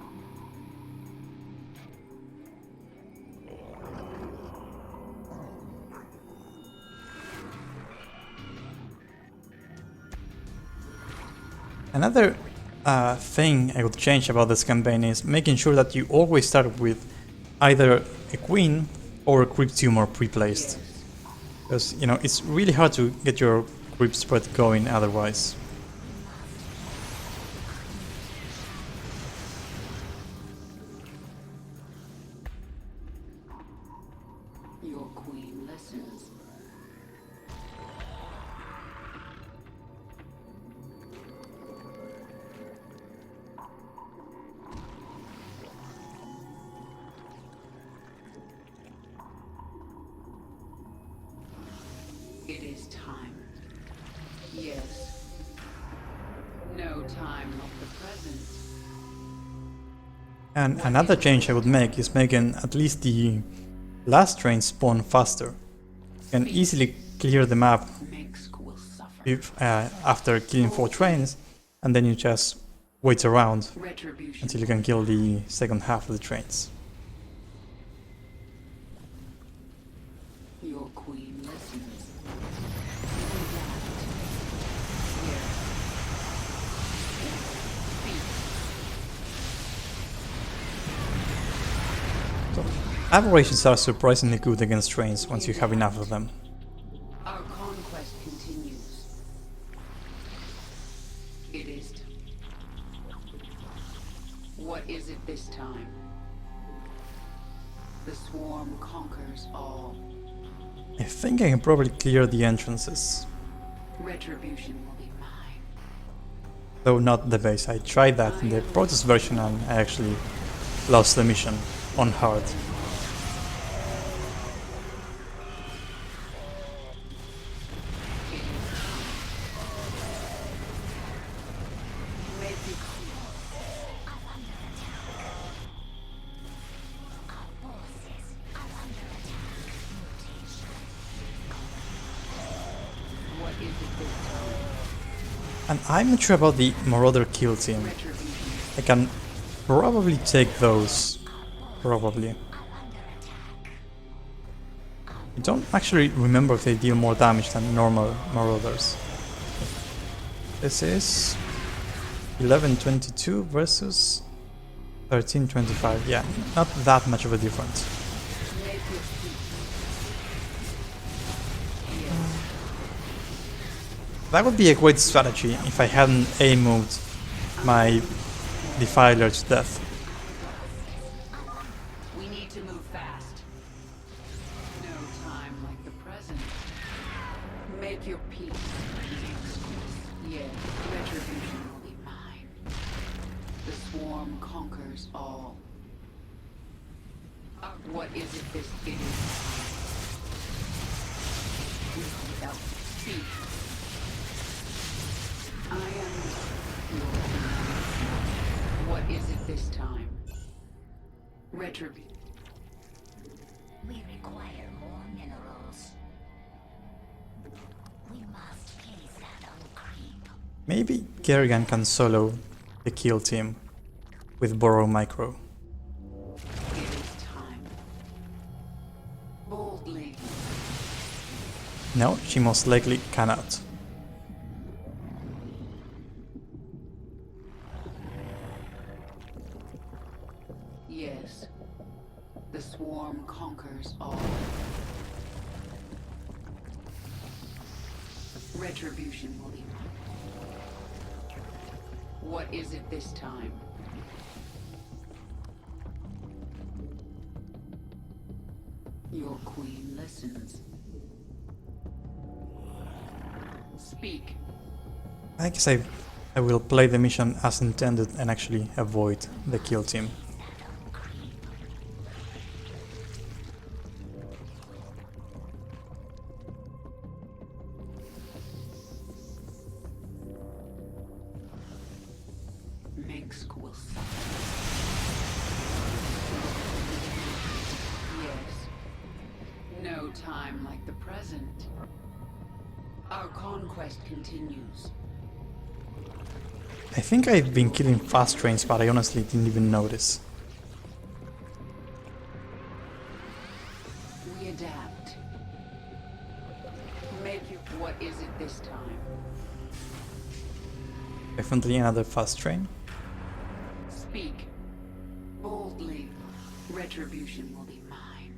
Another thing I would change about this campaign is making sure that you always start with either a queen or a creep tumor pre-placed. Because, you know, it's really hard to get your creep spread going otherwise. Your queen listens. It is time. Yes. No time of the present. And another change I would make is making at least the last train spawn faster. You can easily clear the map Mix will suffer. if, after killing 4 trains, and then you just wait around Retribution. until you can kill the second half of the trains. Your queen listens. Adapt. Yes. Speak. So, aberrations are surprisingly good against trains once you have enough of them. Our conquest continues. It is. What is it this time? The swarm conquers all. I think I can probably clear the entrances, Retribution will be mine. though not the base. I tried that in the Protest version and I actually lost the mission on hard. Make it clear. Our forces are under attack. Mutation. What is it this time? And I'm not sure about the Marauder kill team. Retribution. I can probably take those. Probably. I don't actually remember if they deal more damage than normal Marauders. This is 1122 versus 1325. Yeah, not that much of a difference. Make it clear. That would be a great strategy if I hadn't A-moved my Defiler to death. We need to move fast. No time like the present. Make your peace. Yes, retribution will be mine. The swarm conquers all. What is it this it is? Without speak. I am your What is it this time? Retribution. We require more minerals. We must please them. Maybe Kerrigan can solo the kill team with Borrow Micro. It is time. Boldly. No, she most likely cannot. Yes. The swarm conquers all. Retribution will be mine. What is it this time? Your queen listens. Speak. I guess I will play the mission as intended and actually avoid the kill team. Minsk will suffer. Yes. No time like the present. Our conquest continues. I think I've been killing fast trains, but I honestly didn't even notice. We adapt. Make you. What is it this time? Definitely another fast train. Speak. Boldly. Retribution will be mine.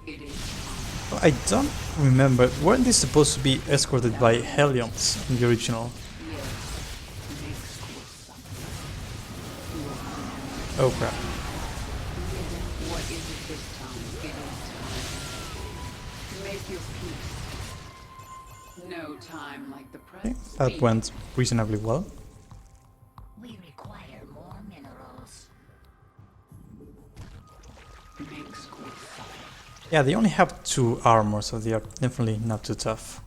It is time. I don't remember, weren't they supposed to be escorted by Hellions in the original? Yes. Minsk will suffer. Oh crap. What is it this time? It is time. Make your peace. No time like the Okay, present. that went reasonably well. We require more minerals. Minsk will suffer. Yeah, they only have 2 armor, so they are definitely not too tough.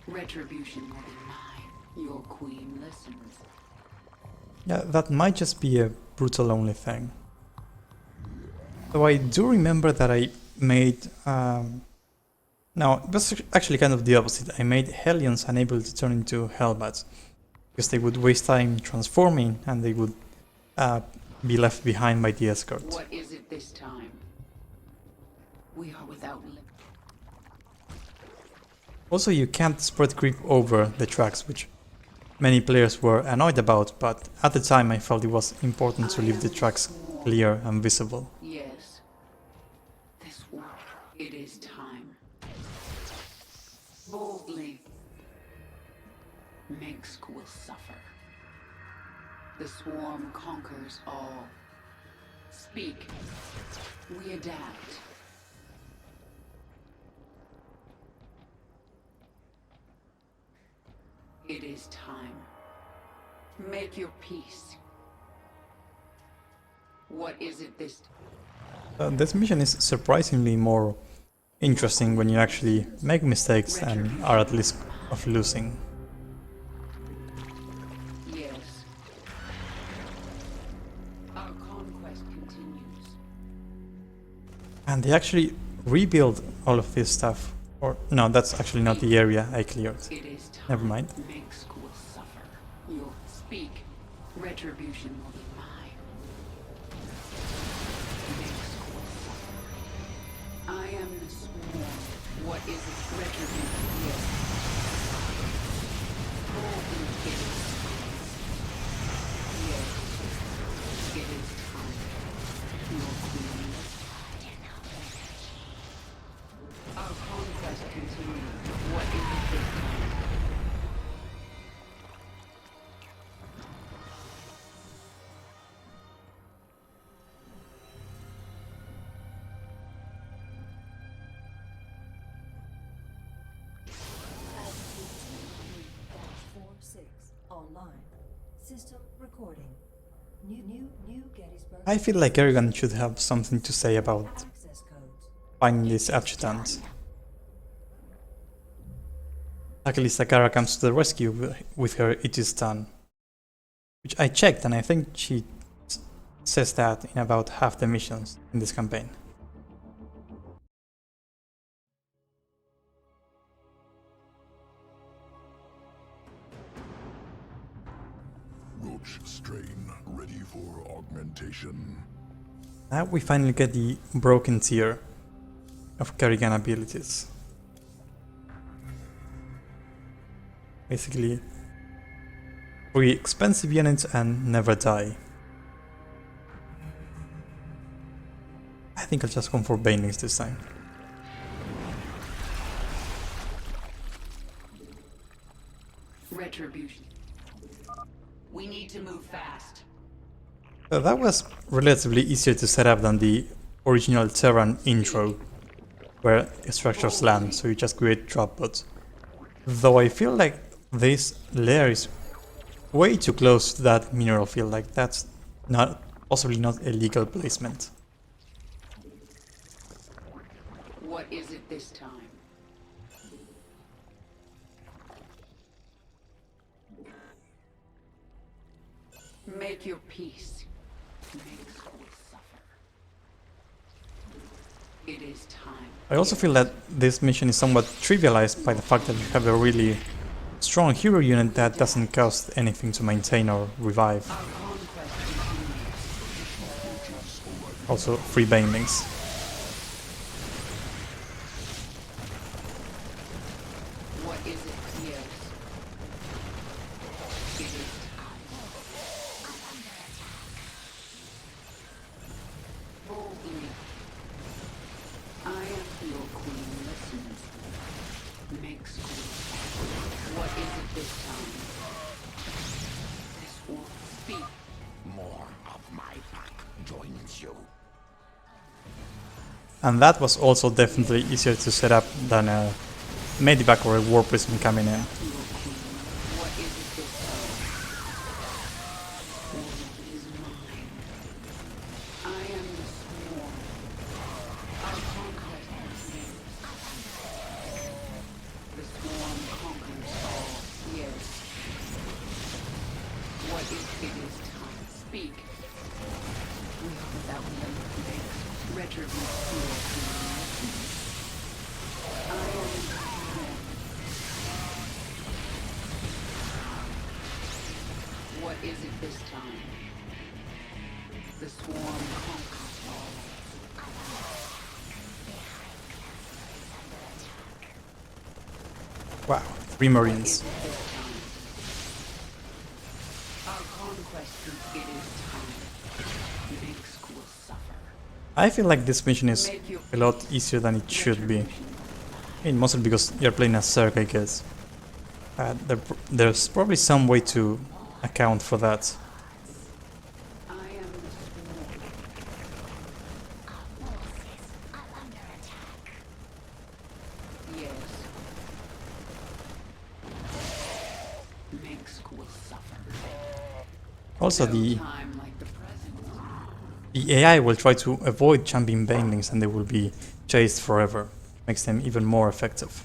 Retribution will be mine. Your queen listens. Yeah, that might just be a brutal only thing. Though I do remember that I made... no, it was actually kind of the opposite. I made Hellions unable to turn into Hellbats, because they would waste time transforming and they would be left behind by the escort. What is it this time? We are without limit. Also, you can't spread creep over the tracks, which many players were annoyed about, but at the time I felt it was important to leave the tracks clear and visible. Yes. This war. It is time. Boldly. Minsk will suffer. The swarm conquers all. Speak. We adapt. It is time. Make your peace. What is it this time? This mission is surprisingly more interesting when you actually make mistakes and are at risk of losing. Yes. Our conquest continues. And they actually rebuild all of this stuff. Or, no, that's actually not the area I cleared. It is time. Never mind. Minsk will suffer. You'll speak. Retribution will be mine. Minsk will suffer. I am the swarm. What is it? Retribution. Yes. Boldly it is time. Yes. It is time. Your queen. Our conquest continues. What is it this time? Online. System recording. New Gettysburg. I feel like Kerrigan should have something to say about Access codes. finding this adjutant. Luckily, Sakara comes to the rescue with her "It is done," which I checked, and I think she says that in about half the missions in this campaign. Which strain ready for augmentation? Now we finally get the broken tier of Kerrigan abilities. Basically, 3 expensive units and never die. I think I'll just go for Banelings this time. Retribution. We need to move fast. So that was relatively easier to set up than the original Terran intro, where structures land, so you just create drop pods. Though I feel like this layer is way too close to that mineral field, like that's not possibly not a legal placement. What is it this time? Make your peace. Make school suffer. It is time. I also feel that this mission is somewhat trivialized by the fact that you have a really strong hero unit that doesn't cost anything to maintain or revive. Our conquest continues. Also, free Banelings. What is it? Yes. It is time. Boldly. I am your queen. Listen. Make school. What is it this time? This won't speak. More of my pack joins you. And that was also definitely easier to set up than a Medivac or a War Prism coming in. What is it this time? World is mine. I am the swarm. Our conquest begins. The swarm conquers all. Yes. What is it is time? Speak. We are without limit. Retribution. I am the swarm. What is it this time? The swarm conquers all. Wow, 3 Marines. What is it this time? Our conquest it is time. Make school suffer. I feel like this mission is a lot easier than it should be. I mean, mostly because you're playing as Zerg, I guess. There's probably some way to account for that. I am the swarm. Yes. Make school suffer. Also, No the time like the present. AI will try to avoid champion Banelings and they will be chased forever. Makes them even more effective.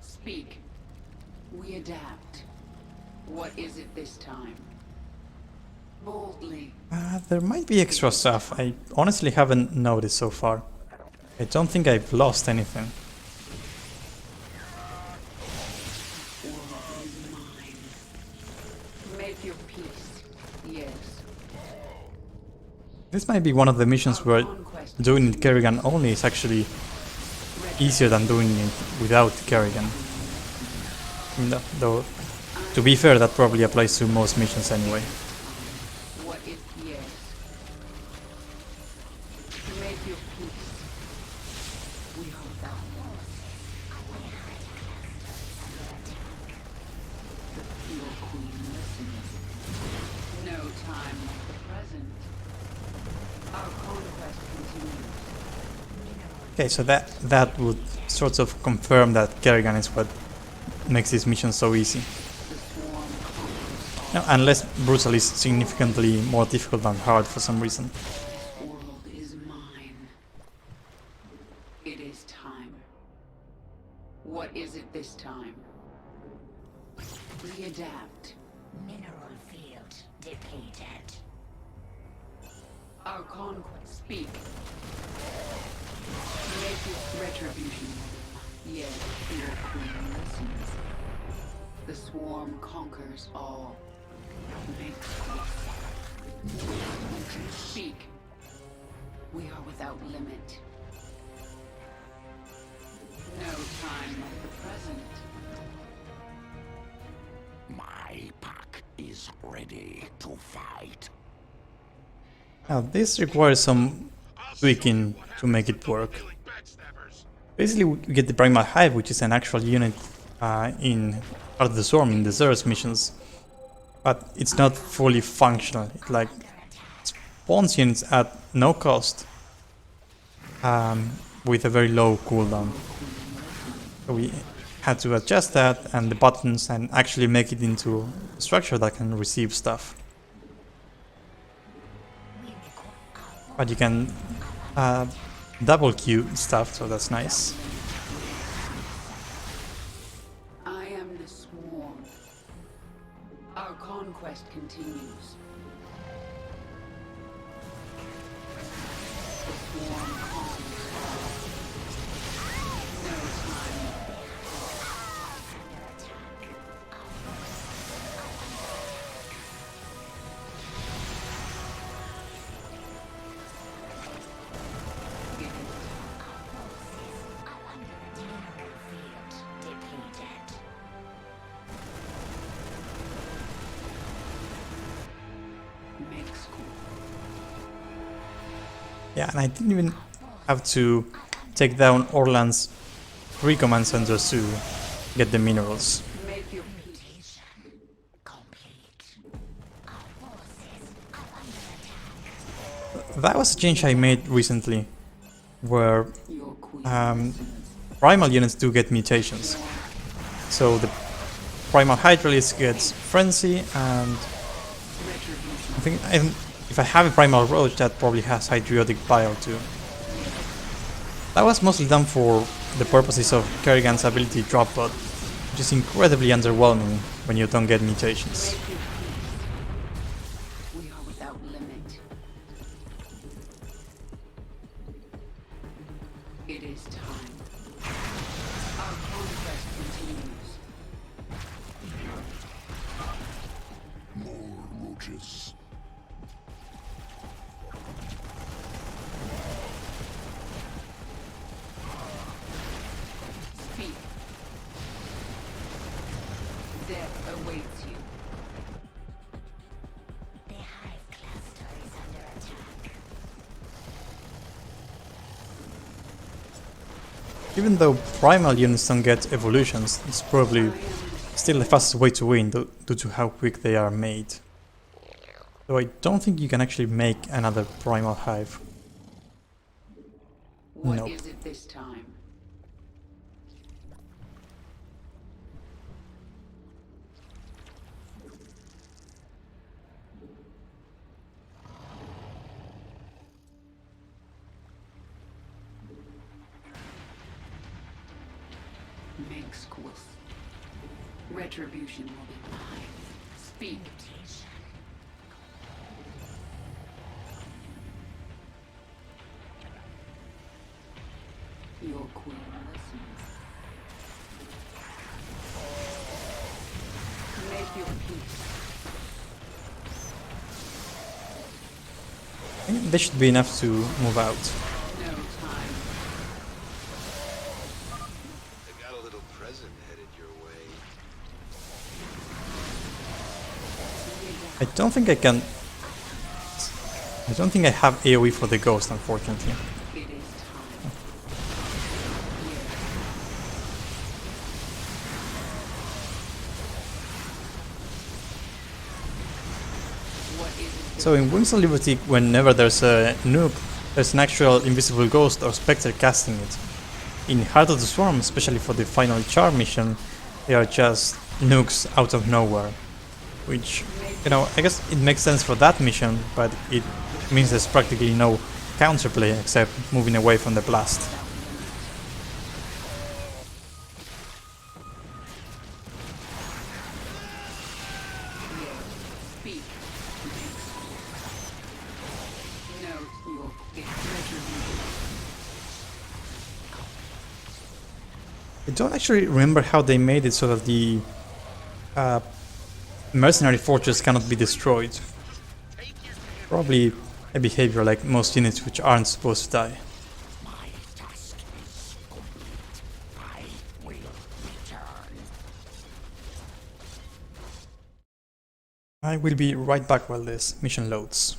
Speak. We adapt. What is it this time? Boldly. There might be extra stuff. I honestly haven't noticed so far. I don't think I've lost anything. World is mine. Make your peace. Yes. This might be one of the missions where Conquest. doing it Kerrigan only is actually easier than doing it without Kerrigan. Though, to be fair, that probably applies to most missions anyway. What is yes? Make your peace. We are without the pure queen listens. No time like the present. Our conquest continues. Okay, so that would sort of confirm that Kerrigan is what makes this mission so easy. The swarm conquers all. No, unless Brutal is significantly more difficult than hard for some reason. This world is mine. It is time. What is it this time? We adapt. Mineral field depleted. Our conquest. Speak. Make your retribution. Yes, your queen listens. The swarm conquers all. Makes speak. We are without limit. No time like the present. My pack is ready to fight. Now this requires some tweaking to make it work. Basically we get the Primal Hive, which is an actual unit in Heart of the Swarm in the Zerg missions, but it's not fully functional. It like spawns units at no cost with a very low cooldown. So we had to adjust that and the buttons and actually make it into a structure that can receive stuff. But you can double queue stuff, so that's nice. I am the swarm. Our conquest continues. The swarm conquers all. No time. Makes cool. Yeah, and I didn't even have to take down Orlan's 3 command centers to get the minerals. Make your peace. That was a change I made recently, where Your queen. primal units do get mutations. So the Primal Hydralisk gets Frenzy, and I think if I have a Primal Roach, that probably has Hydriotic Bile too. That was mostly done for the purposes of Kerrigan's ability drop pod, which is incredibly underwhelming when you don't get mutations. We are without limit. It is time. Our conquest continues. More roaches. Speak. Death awaits you. The hive cluster is under attack. Even though primal units don't get evolutions, it's probably still the fastest way to win due to how quick they are made. Though I don't think you can actually make another primal hive. What Nope. is it this time? Makes course. Retribution will be mine. Speak. Your queen listens. Make your peace. I think this should be enough to move out. No time. I got a little present headed your way. I don't think I can... I don't think I have AoE for the ghost, unfortunately. It is time. What is it? So in Wings of Liberty, whenever there's a nuke, there's an actual invisible ghost or specter casting it. In Heart of the Swarm, especially for the final charm mission, they are just nukes out of nowhere. Which, you know, I guess it makes sense for that mission, but it means there's practically no counterplay except moving away from the blast. Speak. Note your retribution. I don't actually remember how they made it so that the mercenary fortress cannot be destroyed. Probably a behavior like most units which aren't supposed to die. My task is complete. I will return. I will be right back while this mission loads.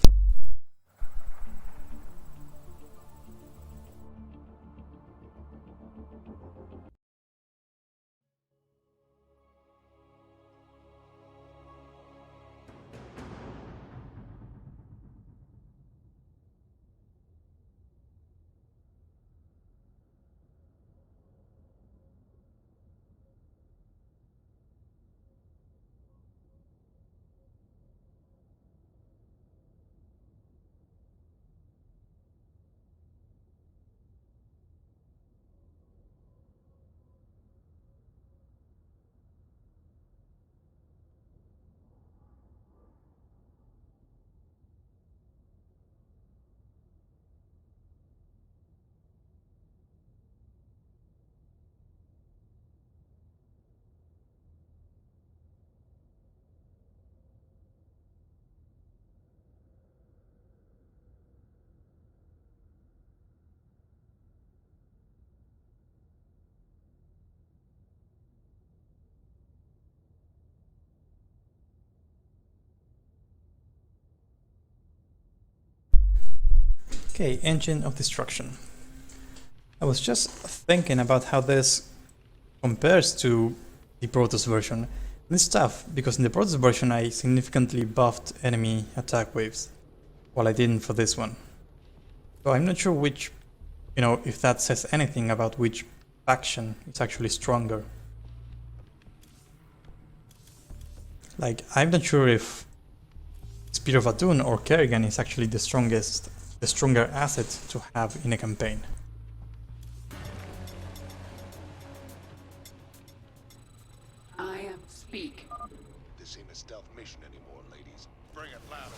Okay, Engine of Destruction. I was just thinking about how this compares to the Protoss version. And it's tough, because in the Protoss version I significantly buffed enemy attack waves, while I didn't for this one. So I'm not sure which, if that says anything about which faction is actually stronger. Like, I'm not sure if Spear of Atun or Kerrigan is actually the stronger asset to have in a campaign. I am speak. This ain't a stealth mission anymore, ladies. Bring it loud and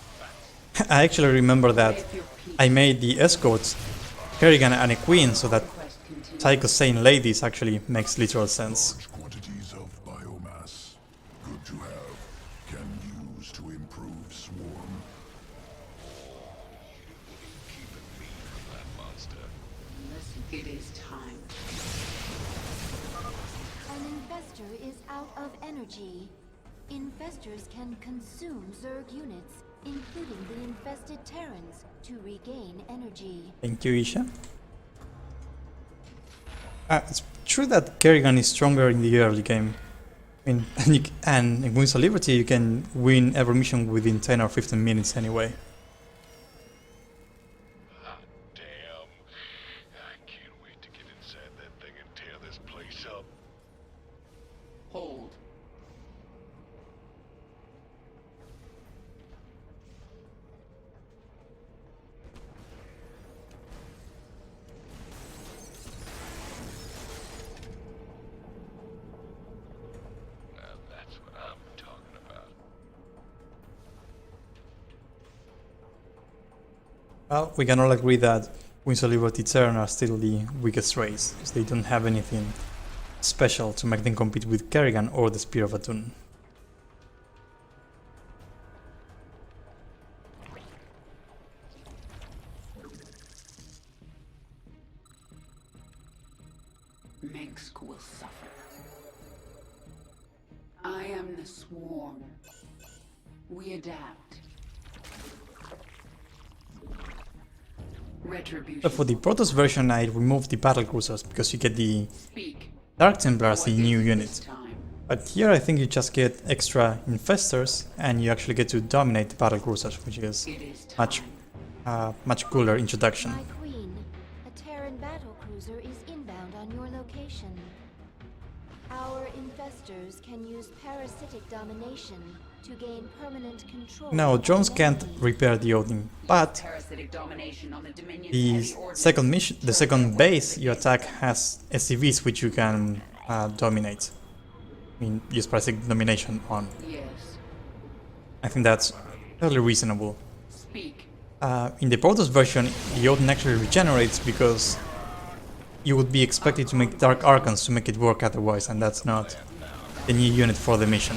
fast. I actually remember that Make your peace. I made the escorts Kerrigan and a queen, so that Quest continues. Tycho saying ladies actually makes literal sense. Large quantities of biomass. Good to have. Can use to improve swarm. Keeping me from that monster. Listen, it is time. An infestor is out of energy. Infestors can consume Zerg units, including the infested Terrans, to regain energy. Thank you, Isha. It's true that Kerrigan is stronger in the early game. I mean, and in Wings of Liberty you can win every mission within 10 or 15 minutes anyway. Ah, damn. I can't wait to get inside that thing and tear this place up. Hold. Now that's what I'm talking about. Well, we can all agree that Wings of Liberty Terran are still the weakest race, because they don't have anything special to make them compete with Kerrigan or the Spear of Atun. Mengsk will suffer. I am the swarm. We adapt. Retribution. But for the Protoss version I removed the battlecruisers because you get the Speak. Dark Templar as the What new is unit. this time? But here I think you just get extra infestors and you actually get to dominate the battlecruisers, which is It is time. much cooler introduction. My queen, a Terran battlecruiser is inbound on your location. Our infestors can use parasitic domination to gain permanent control. Now, of drones the can't enemy. repair the Odin, but Parasitic domination on the Dominion's the heavy ordnance. second base you attack has SCVs which you can dominate. I mean, use parasitic domination on. Yes. I think that's fairly reasonable. Speak. In the Protoss version, the Odin actually regenerates because you would be expected to make Dark Archons to make it work otherwise, and that's not the new unit for the mission.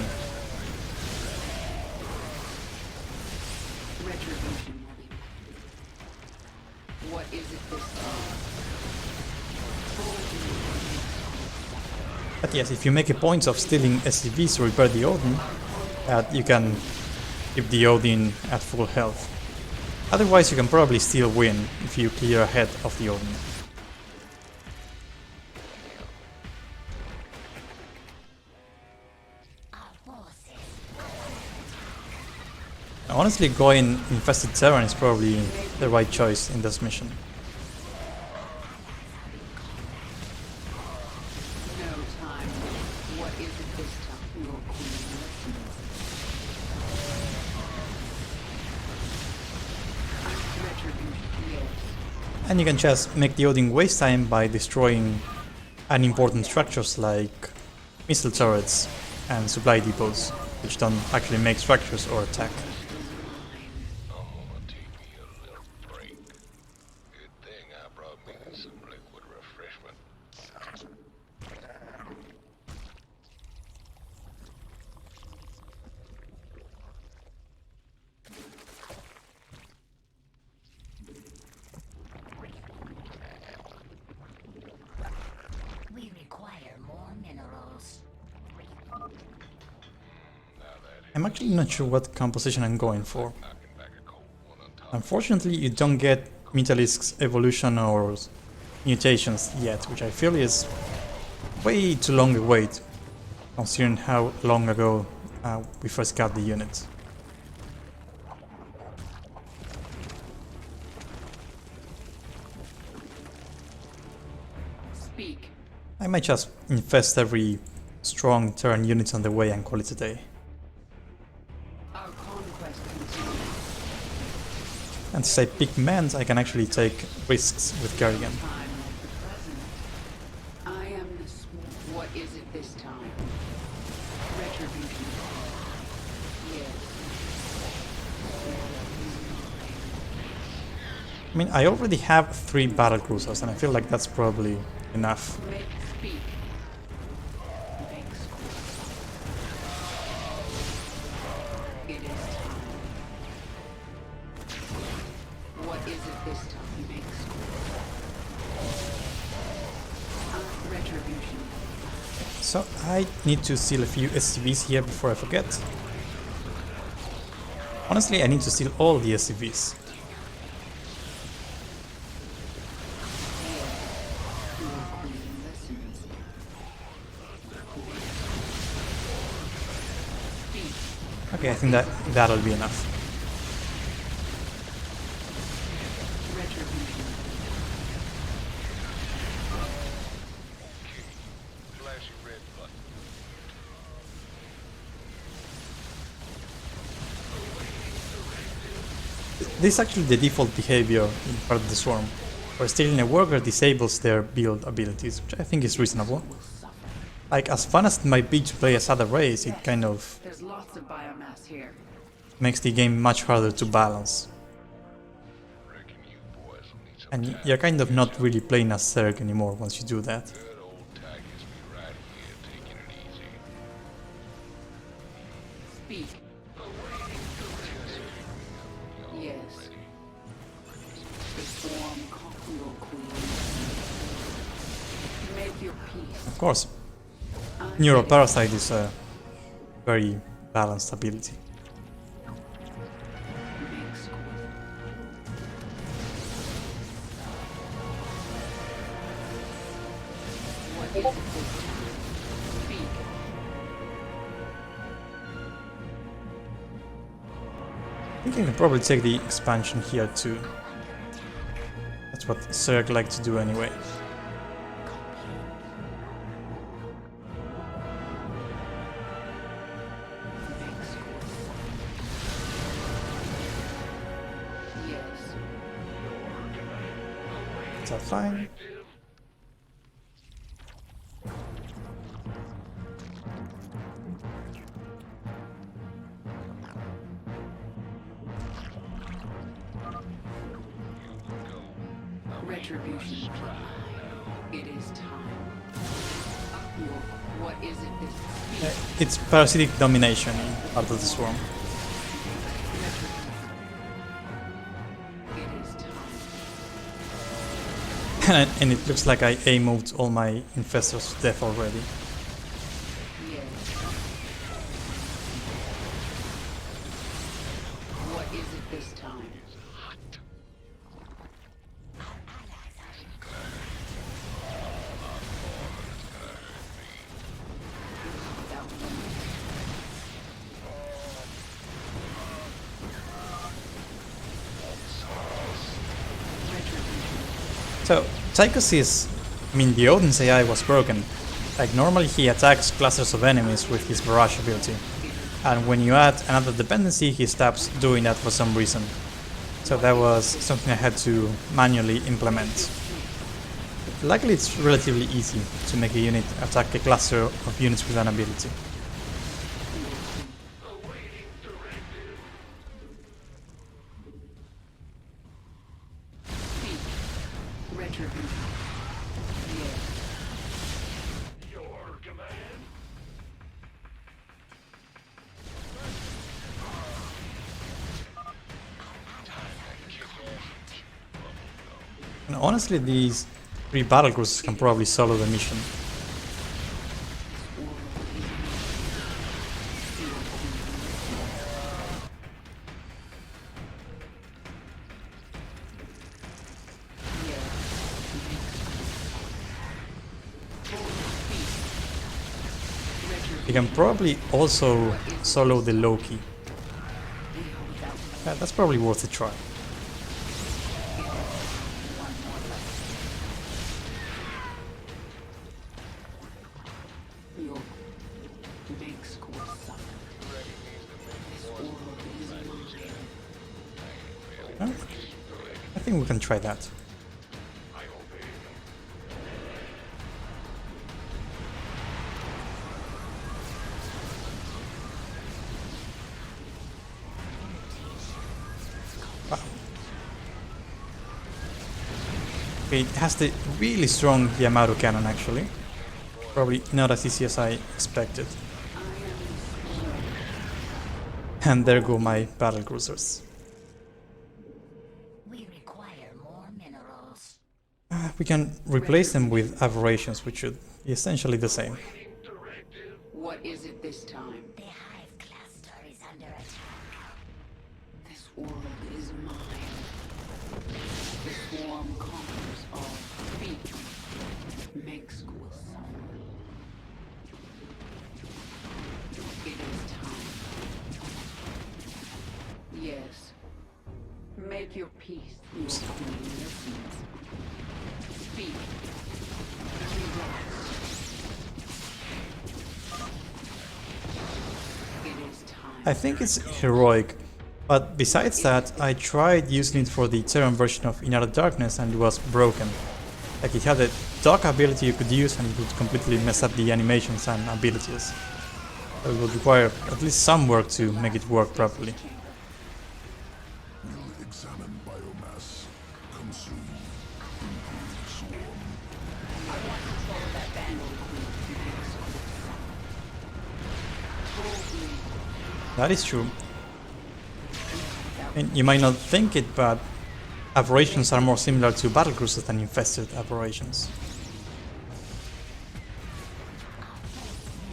But yes, if you make a point of stealing SCVs to repair the Odin, you can keep the Odin at full health. Otherwise you can probably still win if you clear ahead of the Odin. Honestly, going infested terrain is probably the right choice in this mission. No time. What is it this time, your queen? Retribution, yes. And you can just make the Odin waste time by destroying unimportant structures like missile turrets and supply depots, which don't actually make structures or attack. We require more minerals. I'm actually not sure what composition I'm going for. Unfortunately, you don't get Metalisk's evolution or mutations yet, which I feel is way too long a wait, considering how long ago we first got the unit. Speak. I might just infest every strong Terran unit on the way and call it a day. Our conquest continues. And since I pick Mans, I can actually take risks with Kerrigan. Time like the present. I am the swarm. What is it this time? Retribution. Yes. I mean, I already have 3 battle cruisers, and I feel like that's probably enough. Make speak. Make score. It is time. What is it this time? Make score. Retribution. So I need to steal a few SCVs here before I forget. Honestly, I need to steal all the SCVs. Your queen listens. Speak. Okay, I think that'll be enough. Retribution. This is actually the default behavior in part of the Swarm, where stealing a worker disables their build abilities, which I think is reasonable. Like, as fun as it might be to play as other race, it kind of There's lots of biomass here. makes the game much harder to balance. And you're kind of not really playing as Zerg anymore once you do that. Speak. Yes. The swarm conquer your queen. Make your peace. Of course, Neuroparasite is a very balanced ability. Make score. What is it this time? Speak. I think I can probably take the expansion here too. That's what Zerg like to do anyway. Make score. Yes. Is that fine? Retribution. It is time. What is it this It's parasitic domination in part of the Swarm. It is time. And it looks like I A-moved all my infestors to death already. So, Tychus' the Odin's AI was broken. Like, normally he attacks clusters of enemies with his barrage ability. And when you add another dependency, he stops doing that for some reason. So that was something I had to manually implement. Luckily it's relatively easy to make a unit attack a cluster of units with an ability. And honestly, these 3 battlecruisers can probably solo the mission. You can probably also solo the Loki. Yeah, that's probably worth a try. I think we can try that. Wow. Okay, it has the really strong Yamato cannon actually. Probably not as easy as I expected. And there go my battlecruisers. We can replace them with aberrations, which should be essentially the same. What is it this time? The hive cluster is under attack. This world is mine. The swarm conquers all. Speak. Makes school suffer. It is time. Yes. Make your peace. Your queen listens. Speak. I think it's heroic, but besides that, I tried using it for the Terran version of Inner Darkness and it was broken. Like, it had a dock ability you could use and it would completely mess up the animations and abilities. So it would require at least some work to make it work properly. Examine biomass. Consume. That is true. And you might not think it, but aberrations are more similar to battlecruisers than infested aberrations.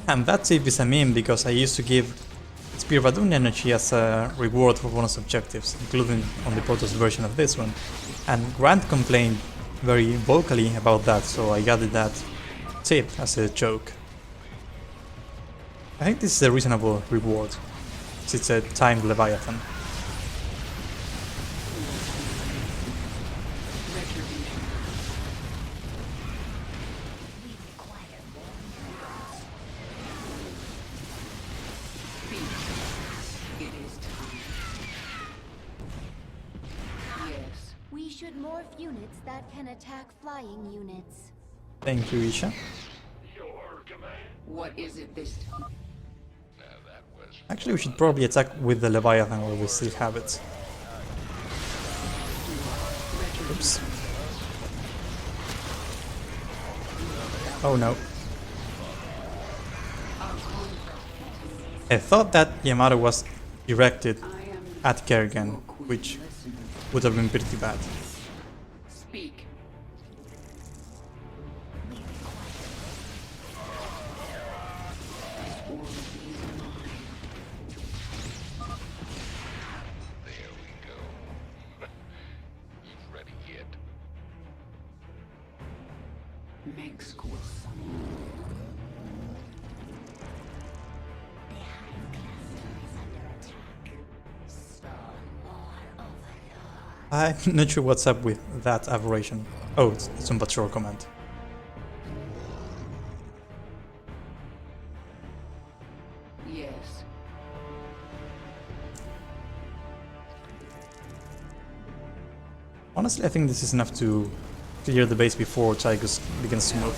And that tip is a meme because I used to give Spear Vadun energy as a reward for bonus objectives, including on the Protoss version of this one. And Grant complained very vocally about that, so I added that tip as a joke. I think this is a reasonable reward. It's a timed Leviathan. We should morph units that can attack flying units. Thank you, Isha. What is it this time? Actually, we should probably attack with the Leviathan while we still have it. Oops. Oh no. I thought that Yamato was directed at Kerrigan, which would have been pretty bad. Speak. Makes cool I'm not sure what's up with that aberration. Oh, it's on patrol command. Yes. Honestly, I think this is enough to clear the base before Tychus begins to move.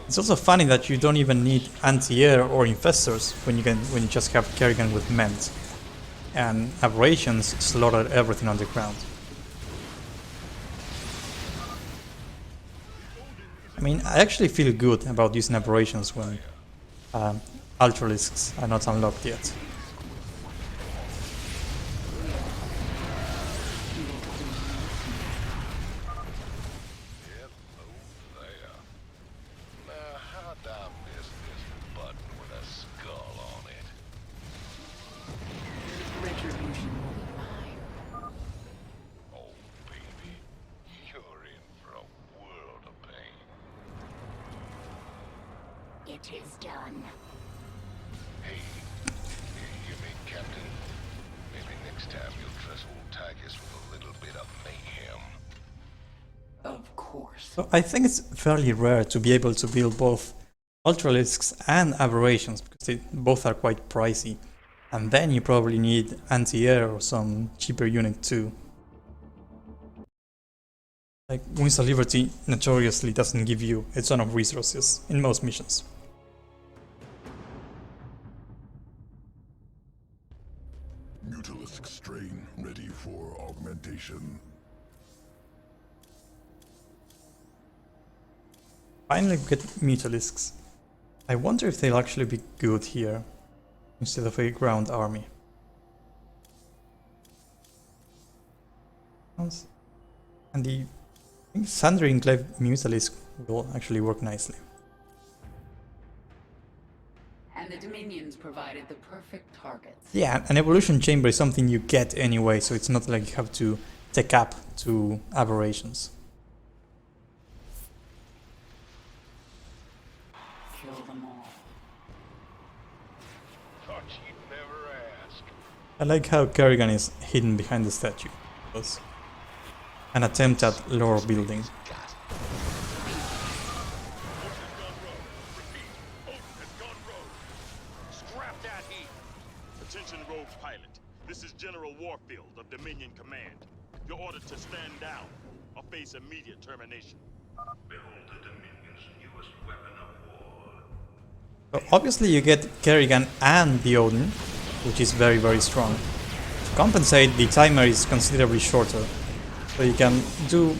It's also funny that you don't even need anti-air or infestors when you just have Kerrigan with Ment, and aberrations slaughter everything on the ground. I mean, I actually feel good about using aberrations when Ultralisks are not unlocked yet. It is done. Hey, you mean, Captain? Maybe next time you'll trust old Tychus with a little bit of mayhem. Of course. So I think it's fairly rare to be able to build both Ultralisks and Aberrations, because they both are quite pricey. And then you probably need anti-air or some cheaper unit too. Like, Wings of Liberty notoriously doesn't give you a ton of resources in most missions. Mutalisk strain ready for augmentation. Finally we get Mutalisks. I wonder if they'll actually be good here, instead of a ground army. And the I think Thunder Enclave Mutalisk will actually work nicely. And the Dominions provided the perfect targets. Yeah, an evolution chamber is something you get anyway, so it's not like you have to take up to aberrations. Kill them all. Thought you'd never ask. I like how Kerrigan is hidden behind the statue. That's an attempt at lore building. Scrap that heat! Attention, Rogue Pilot. This is General Warfield of Dominion Command. You're ordered to stand down or face immediate termination. Behold the Dominion's newest weapon of war. So obviously you get Kerrigan and the Odin, which is very, very strong. To compensate, the timer is considerably shorter, so you can do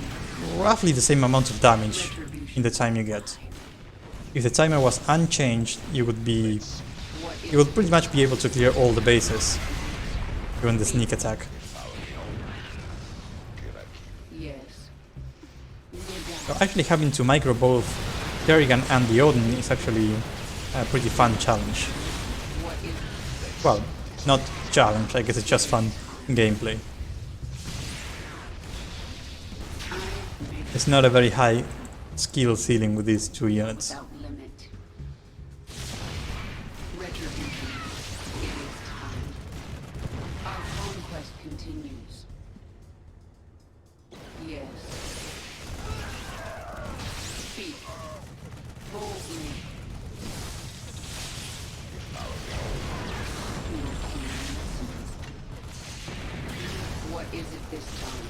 roughly the same amount of damage in the time you get. If the timer was unchanged, you would pretty much be able to clear all the bases during the sneak attack. Yes. So actually having to micro both Kerrigan and the Odin is actually a pretty fun challenge. Well, not challenge, I guess it's just fun gameplay. It's not a very high skill ceiling with these two units. Without limit. Retribution. It is time. Our conquest continues. Yes. Speak. Boldly. What is it this time?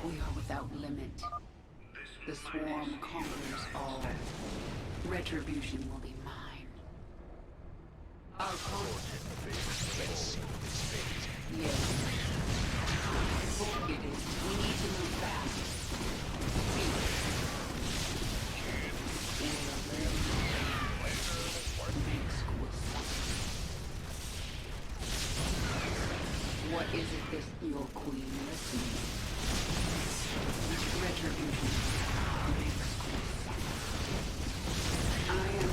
We are without limit. The swarm conquers all. Retribution will be mine. Our conquest. Yes. It is. We need to move fast. What is it this your queen listening? Retribution. I am.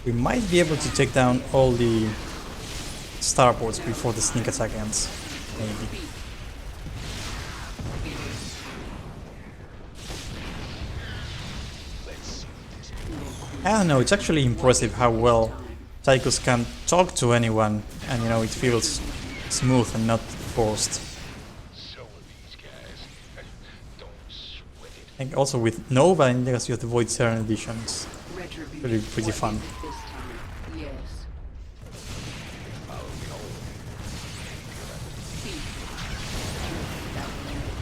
We might be able to take down all the starports before the sneak attack ends. Maybe. I don't know, it's actually impressive how well Tychus can talk to anyone, and you know, it feels smooth and not forced. So are these guys. Don't sweat it. And also with Nova and Legacy of the Void Seren editions, Retribution. pretty fun. What is it this time? Yes. Speak. Without limit.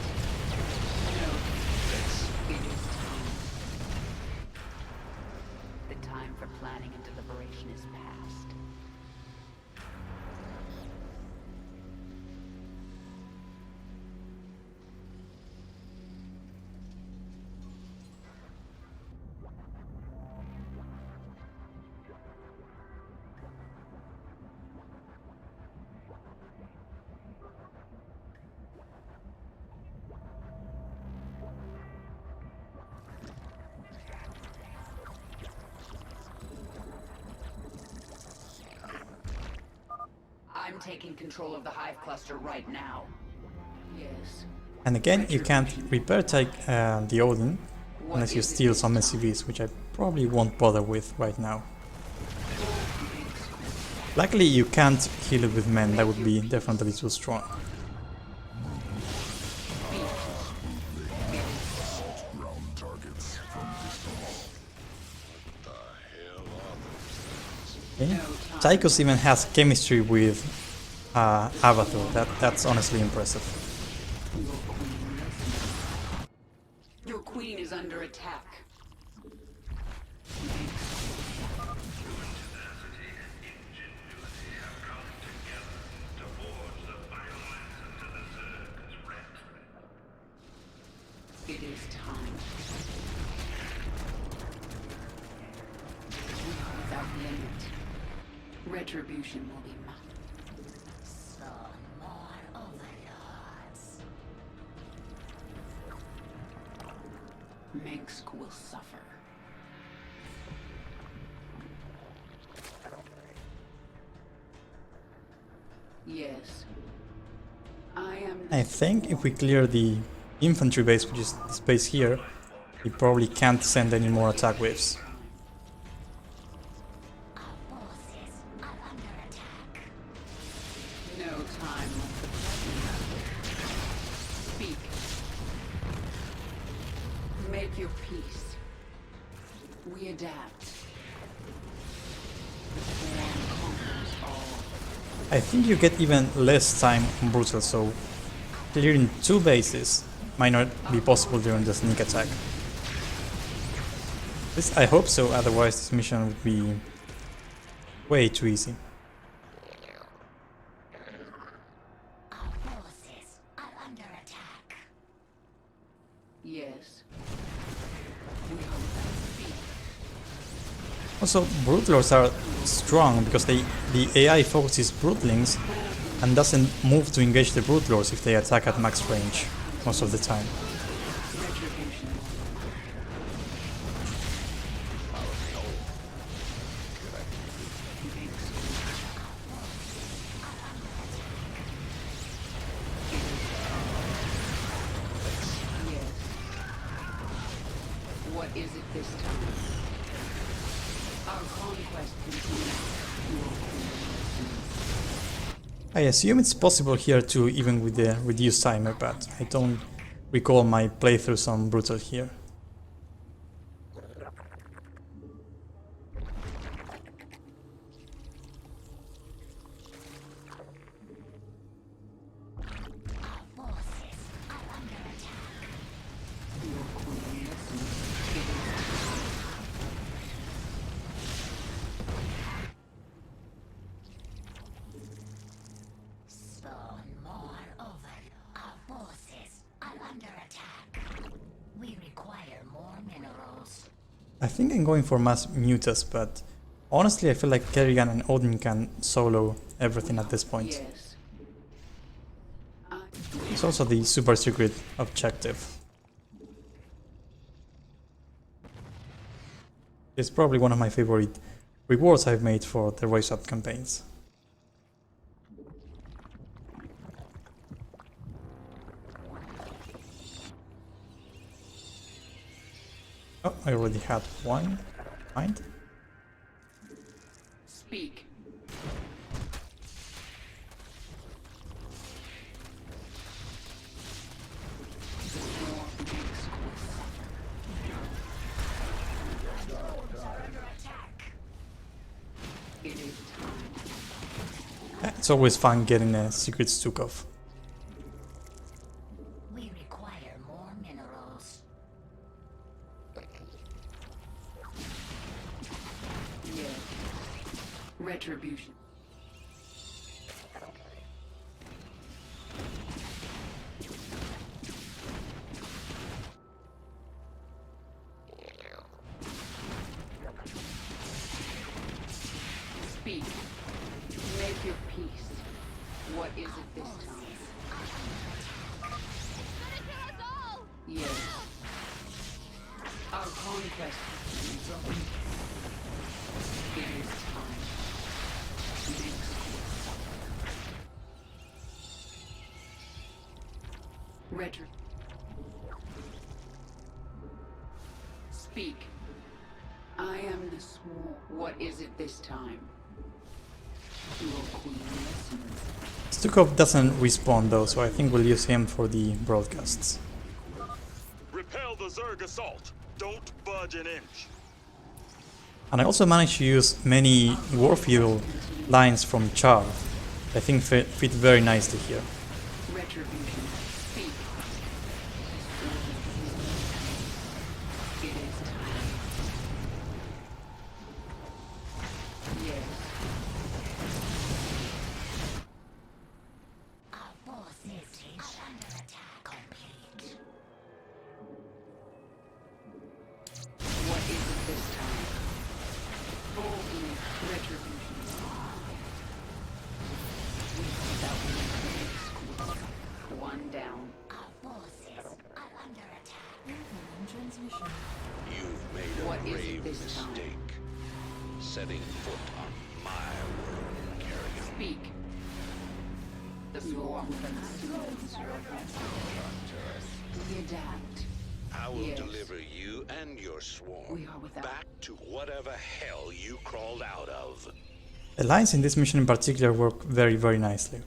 No. It is time. The time for planning and deliberation is past. I'm taking control of the hive cluster right now. Yes. And again, you can't repair the Odin unless you steal some SCVs, which I probably won't bother with right now. Luckily, you can't heal it with men, that would be definitely too strong. Okay. Tychus even has chemistry with Avatar, that's honestly impressive. Your queen is under attack. It is time. We are without limit. Retribution will be mine. Some more overlords. Minsk will suffer. Yes. I think if we clear the infantry base, which is this base here, we probably can't send any more attack waves. Our forces are under attack. No time like the present. Speak. Make your peace. We adapt. One conquers all. I think you get even less time on Brutal, so clearing 2 bases might not be possible during the sneak attack. I hope so, otherwise this mission would be way too easy. Our forces are under attack. Yes. We are without speed. Also, Brutalors are strong because the AI focuses Brutlings and doesn't move to engage the Brutalors if they attack at max range most of the time. Retribution. Yes. What is it this time? Our conquest continues. I assume it's possible here too, even with the reduced timer, but I don't recall my playthroughs on Brutal here. Our forces are under attack. Spawn more over. Our forces are under attack. We require more minerals. I think I'm going for Mass Mutas, but honestly I feel like Kerrigan and Odin can solo everything at this point. Yes. It's also the super secret objective. It's probably one of my favorite rewards I've made for the Rise Up campaigns. Oh, I already had one. Mind? Speak. It's always fun getting a secret Stukov. We require more minerals. Yes. Retribution. Speak. Make your peace. What is it this time? Yes. Our conquest. It is time. Next. Retro. Speak. I am the swarm. What is it this time? Your queen listens. Stukov doesn't respawn though, so I think we'll use him for the broadcasts. Repel the Zerg assault. Don't budge an inch. And I also managed to use many Warfield lines from Char. I think fit very nicely here. Retribution. Speak. It is time. Yes. Our forces are under attack. Complete. What is it this time? Boldly. Retribution. One down. Our forces are under attack. Incoming transmission. You've made a What is it grave this time? mistake. Setting foot on my world, Kerrigan. Speak. The swarm consumes your We adapt. I will Yes. deliver you and your swarm We are without- back to whatever hell you crawled out of. The lines in this mission in particular work very nicely.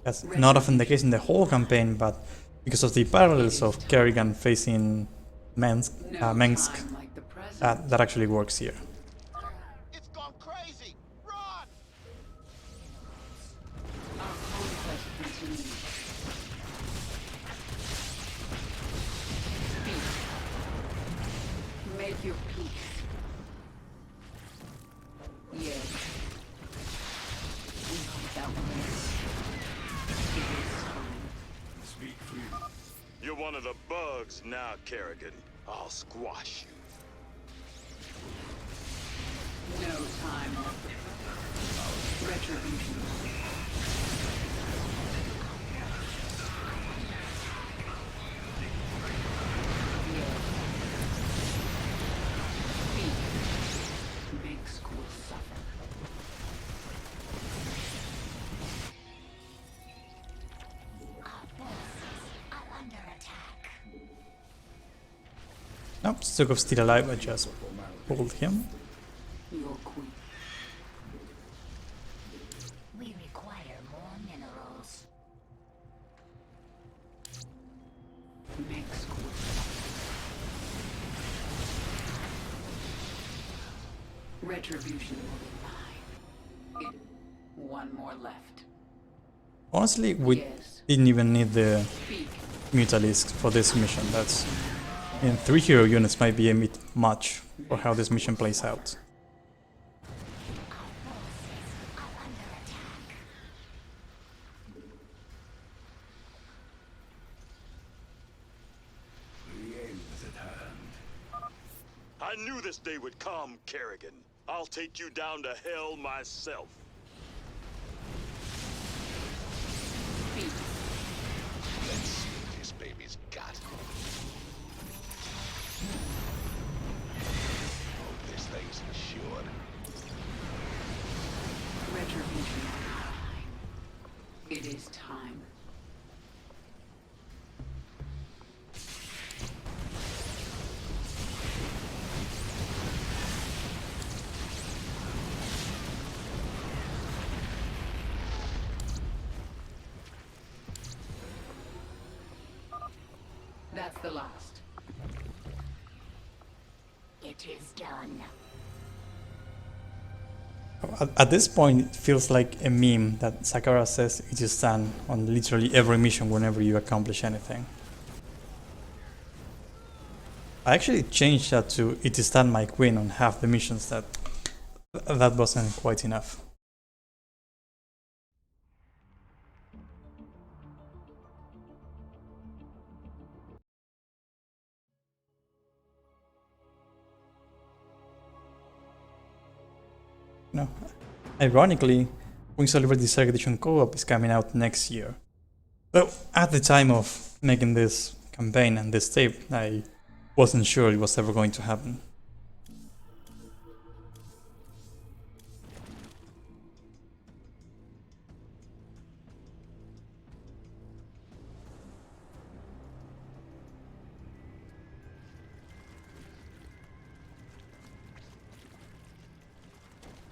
That's not often the case in the whole campaign, but because of the parallels of Kerrigan facing Mengsk, Time like the present. that actually works here. It's gone crazy! Run! Our conquest continues. Speak. Make your peace. Yes. We are without limits. It is time. Speak freely. You're one of the bugs now, Kerrigan. I'll squash you. No time left. Retribution. Yes. Speak. Make school suffer. Our forces are under attack. Nope, Stukov's still alive, I just pulled him. Your queen. We require more minerals. Make school. Retribution will be mine. One more left. Honestly, we Yes. didn't even need the Speak. Mutalisks for this mission. That's in 3 hero units might be a bit much for how this mission plays out. The end is at hand. I knew this day would come, Kerrigan. I'll take you down to hell myself. Speak. Let's see this baby's gut. Hope this thing's insured. Retribution will be mine. It is time. That's the last. It is done. At this point, it feels like a meme that Sakura says it is done on literally every mission whenever you accomplish anything. I actually changed that to it is done my queen on half the missions. That wasn't quite enough. No, ironically, Wings of Liberty Zerg Edition Co-op is coming out next year. So at the time of making this campaign and this tape, I wasn't sure it was ever going to happen.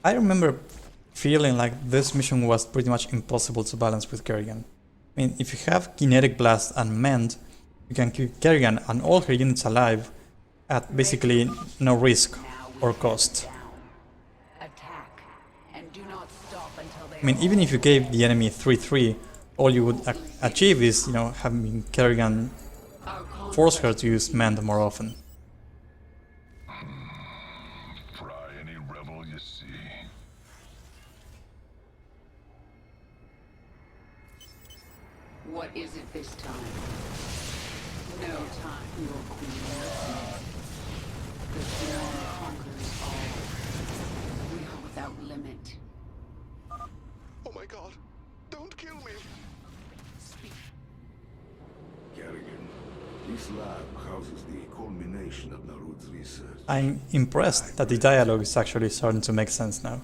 I remember feeling like this mission was pretty much impossible to balance with Kerrigan. I mean, if you have Kinetic Blast and Mend, you can keep Kerrigan and all her units alive at basically no risk or cost. I mean, even if you gave the enemy 3-3, all you would achieve is, having Kerrigan force her to use Mend more often. What is it this time? No time, your queen. The swarm conquers all. We are without limit. Oh my god! Don't kill me! Speak. Kerrigan, this lab houses the culmination of Narud's research. I'm impressed that the dialogue is actually starting to make sense now.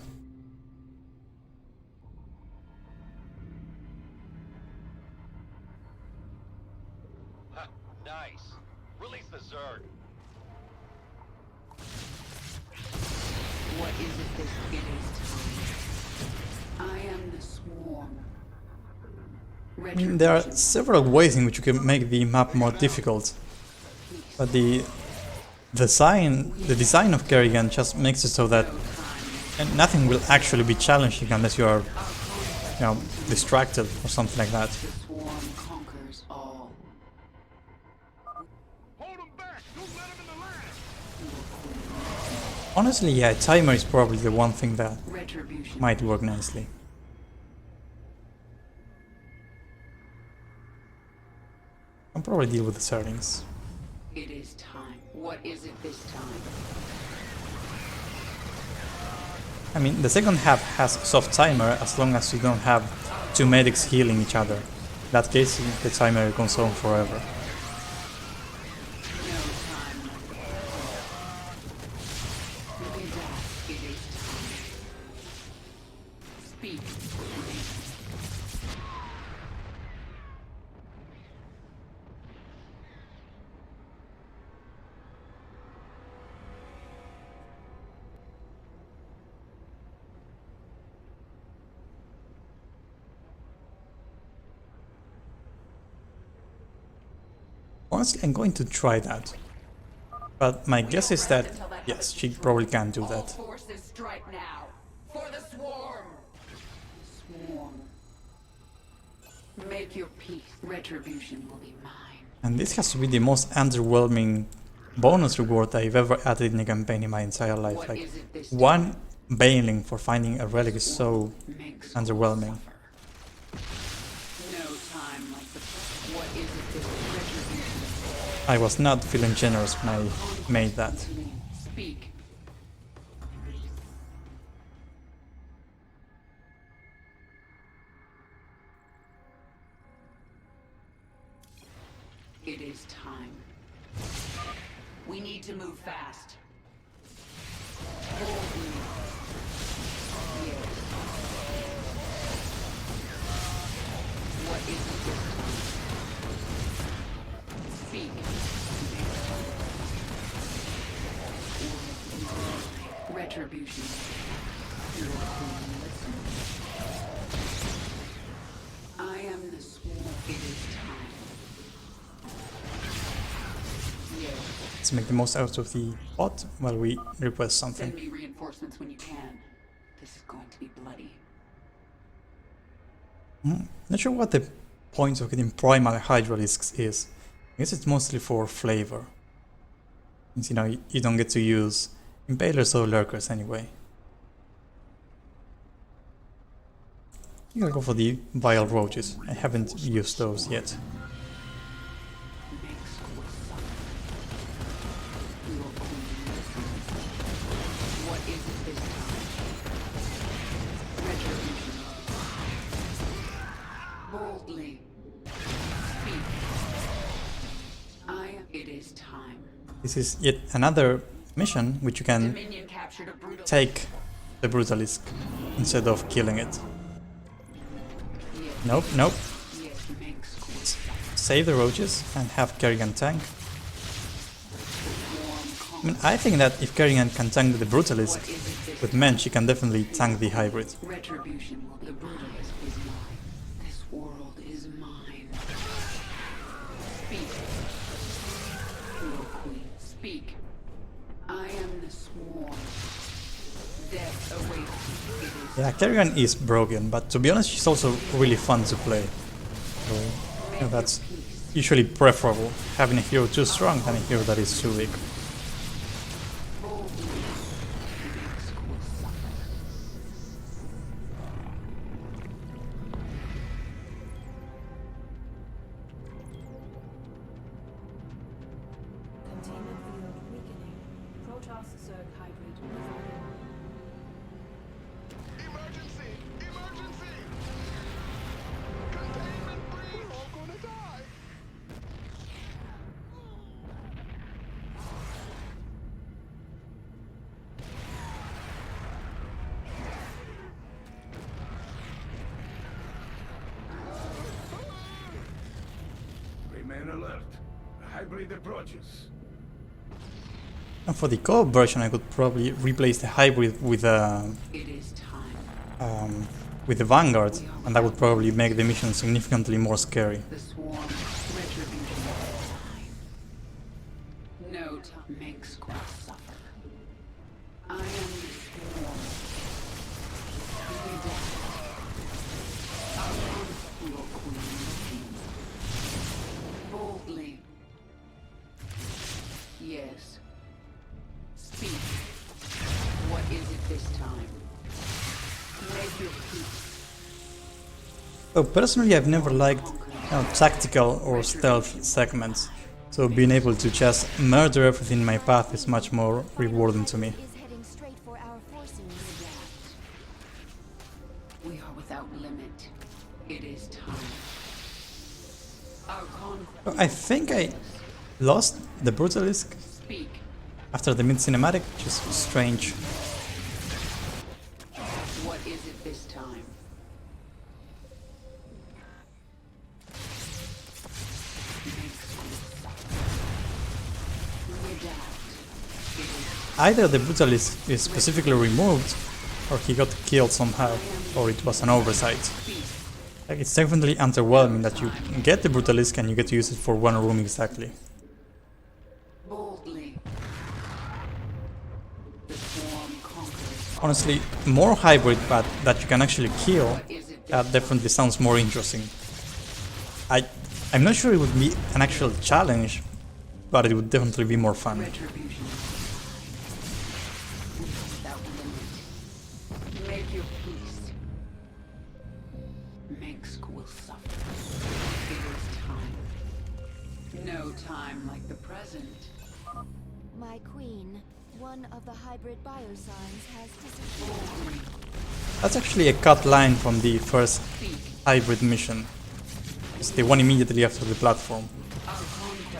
Nice. Release the Zerg. What is it this is time? I am the swarm. There are several ways in which you can make the map more difficult, but the design of Kerrigan just makes it so that nothing will actually be challenging unless you are, distracted or something like that. The swarm conquers all. Hold him back! Don't let him in the line! Honestly, yeah, timer is probably the one thing that Retribution. might work nicely. I'll probably deal with the settings. It is time. What is it this time? I mean, the second half has soft timer as long as you don't have two medics healing each other. In that case, the timer goes on forever. No time. With that, it is time. Speak. Honestly, I'm going to try that. But my guess is that, yes, she probably can't do that. Forces strike now. For the swarm. Swarm. Make your peace. Retribution will be mine. And this has to be the most underwhelming bonus reward I've ever added in a campaign in my entire life. What Like, is it this one bailing for finding a relic is so makes underwhelming. suffer. No time like the. What is it this retribution? I was not feeling generous when I made that. Speak. It is time. We need to move fast. Hold me. Yes. What is it this time? Speak. Retribution. Your queen listens. I am the swarm. It is time. Yes. Let's make the most out of the bot while we request something. Send me reinforcements when you can. This is going to be bloody. Not sure what the point of getting primal Hydralisks is. I guess it's mostly for flavor. Since, you know, you don't get to use Impalers or Lurkers anyway. I think I'll go for the Vile Roaches. I haven't used those yet. What is it this time? Retribution. Boldly. Speak. It is time. This is yet another mission which you can Dominion captured a brutal. take the Brutalisk instead of killing it. Yes. Nope, nope. Yes, makes Save the Roaches and have Kerrigan tank. I mean, I think that if Kerrigan can tank the Brutalisk, with men she can definitely tank the Hybrid. Retribution. The brutalist is mine. This world is mine. Speak. Little queen, speak. I am the swarm. Death awaits. It is Yeah, Kerrigan is broken, but to be honest she's also really fun to play. So, you know, that's usually preferable, having a hero too strong than a hero that is too weak. Containment field weakening. Protoss Zerg hybrid reporting. Emergency! Emergency! Containment breach! We're all gonna die! Remain alert. The hybrid approaches. And for the co-op version I could probably replace the Hybrid with It is time. with the Vanguard, and that would probably make the mission significantly more scary. The swarm. Retribution. No time makes squad suffer. I am the swarm. We die. Our your queen. Boldly. Yes. Speak. What is it this time? Make your peace. So personally I've never liked tactical or stealth segments, so being able to just murder everything in my path is much more rewarding to me. Is heading straight for our forces. We are without limit. It is time. Our conquest. I think I lost the Brutalisk Speak. after the mid-cinematic, which is strange. What is it this time? Either the Brutalisk is specifically removed, or he got killed somehow, or it was an oversight. Like, it's definitely underwhelming that you get the Brutalisk and you get to use it for one room exactly. Boldly. The swarm conquers. Honestly, more hybrid, but that you can actually kill, that definitely sounds more interesting. I'm not sure it would be an actual challenge, but it would definitely be more fun. Retribution. Without limit. Make your peace. Minsk will suffer. It is time. No time like the present. My queen, one of the hybrid biosigns has disappeared. That's actually a cut line from the first hybrid mission. It's the one immediately after the platform,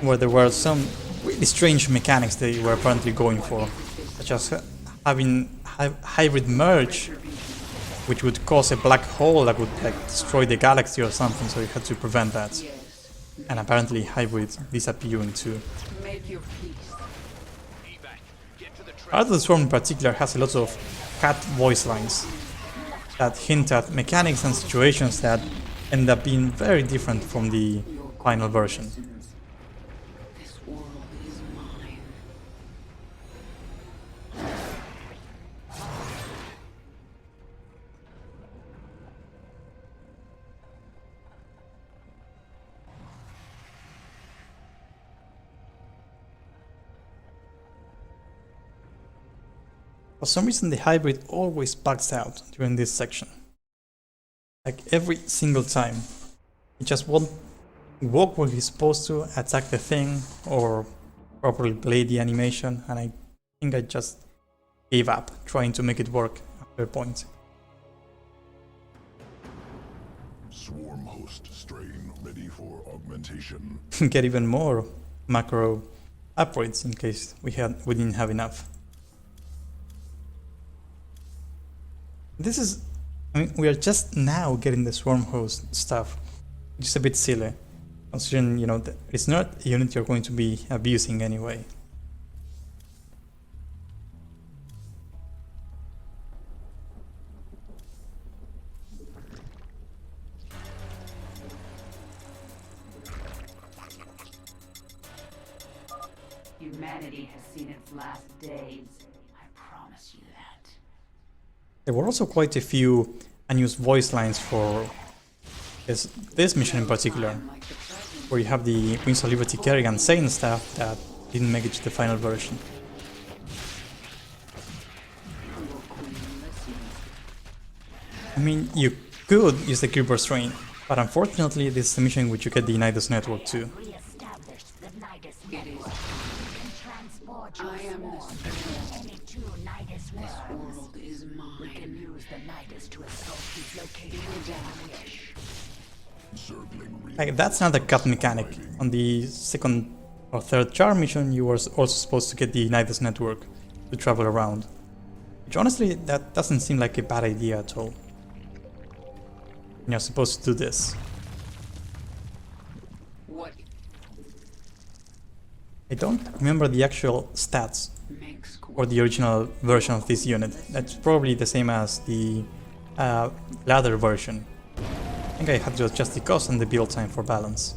where there were some really strange mechanics they were apparently going for, such as having hybrid merge, which would cause a black hole that would like destroy the galaxy or something, so you had to prevent that. And apparently hybrid disappearing too. Make your peace. Out of the Swarm in particular has a lot of cat voice lines that hint at mechanics and situations that end up being very different from the final version. This world is mine. For some reason the hybrid always backs out during this section. Like every single time. He just won't walk where he's supposed to, attack the thing, or properly play the animation, and I think I just gave up trying to make it work after a point. Swarm host strain ready for augmentation. Get even more macro upgrades in case we didn't have enough. This is, I mean, we are just now getting the swarm host stuff, which is a bit silly, considering, you know, that it's not a unit you're going to be abusing anyway. Humanity has seen its last days. I promise you that. There were also quite a few unused voice lines for this mission in particular, where you have the Wings of Liberty Kerrigan saying stuff that didn't make it to the final version. I mean, you could use the Creeper Strain, but unfortunately this is the mission in which you get the Nidus network too. Reestablish the Nidus It is. and transport your I am the swarm spirit. to any two Nidus This worlds. world is We can mine. use the Nidus to assault these locations if we wish. Zergling Like, that's not a cut mechanic. On the second or third charm mission you were also supposed to get the Nidus network to travel around. Which honestly, that doesn't seem like a bad idea at all. You're supposed to do this. What I don't remember the actual stats makes or the original version of this unit. That's probably the same as the ladder version. I think I had to adjust the cost and the build time for balance.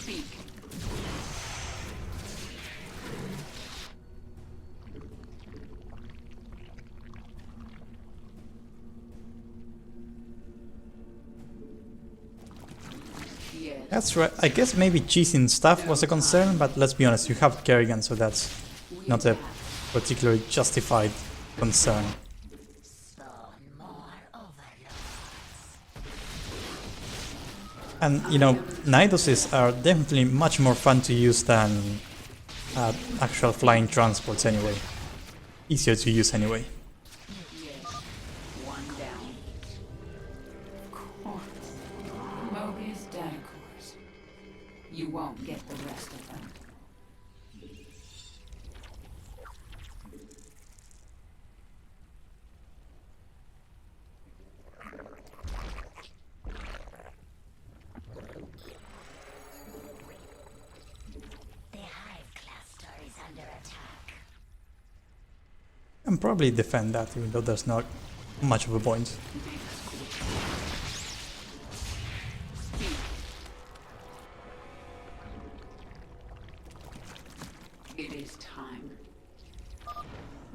speak? Yes. That's right. I guess maybe cheesing stuff was a concern, but let's be honest, you have Kerrigan, so that's not a particularly justified concern. Spawn more overlords. And, you know, Niduses are definitely much more fun to use than actual flying transports anyway. Easier to use anyway. Yes. One down. Cores. Moebius data cores. You won't get the rest of them. The hive cluster is under attack. And probably defend that, even though there's not much of a point. Speak. It is time.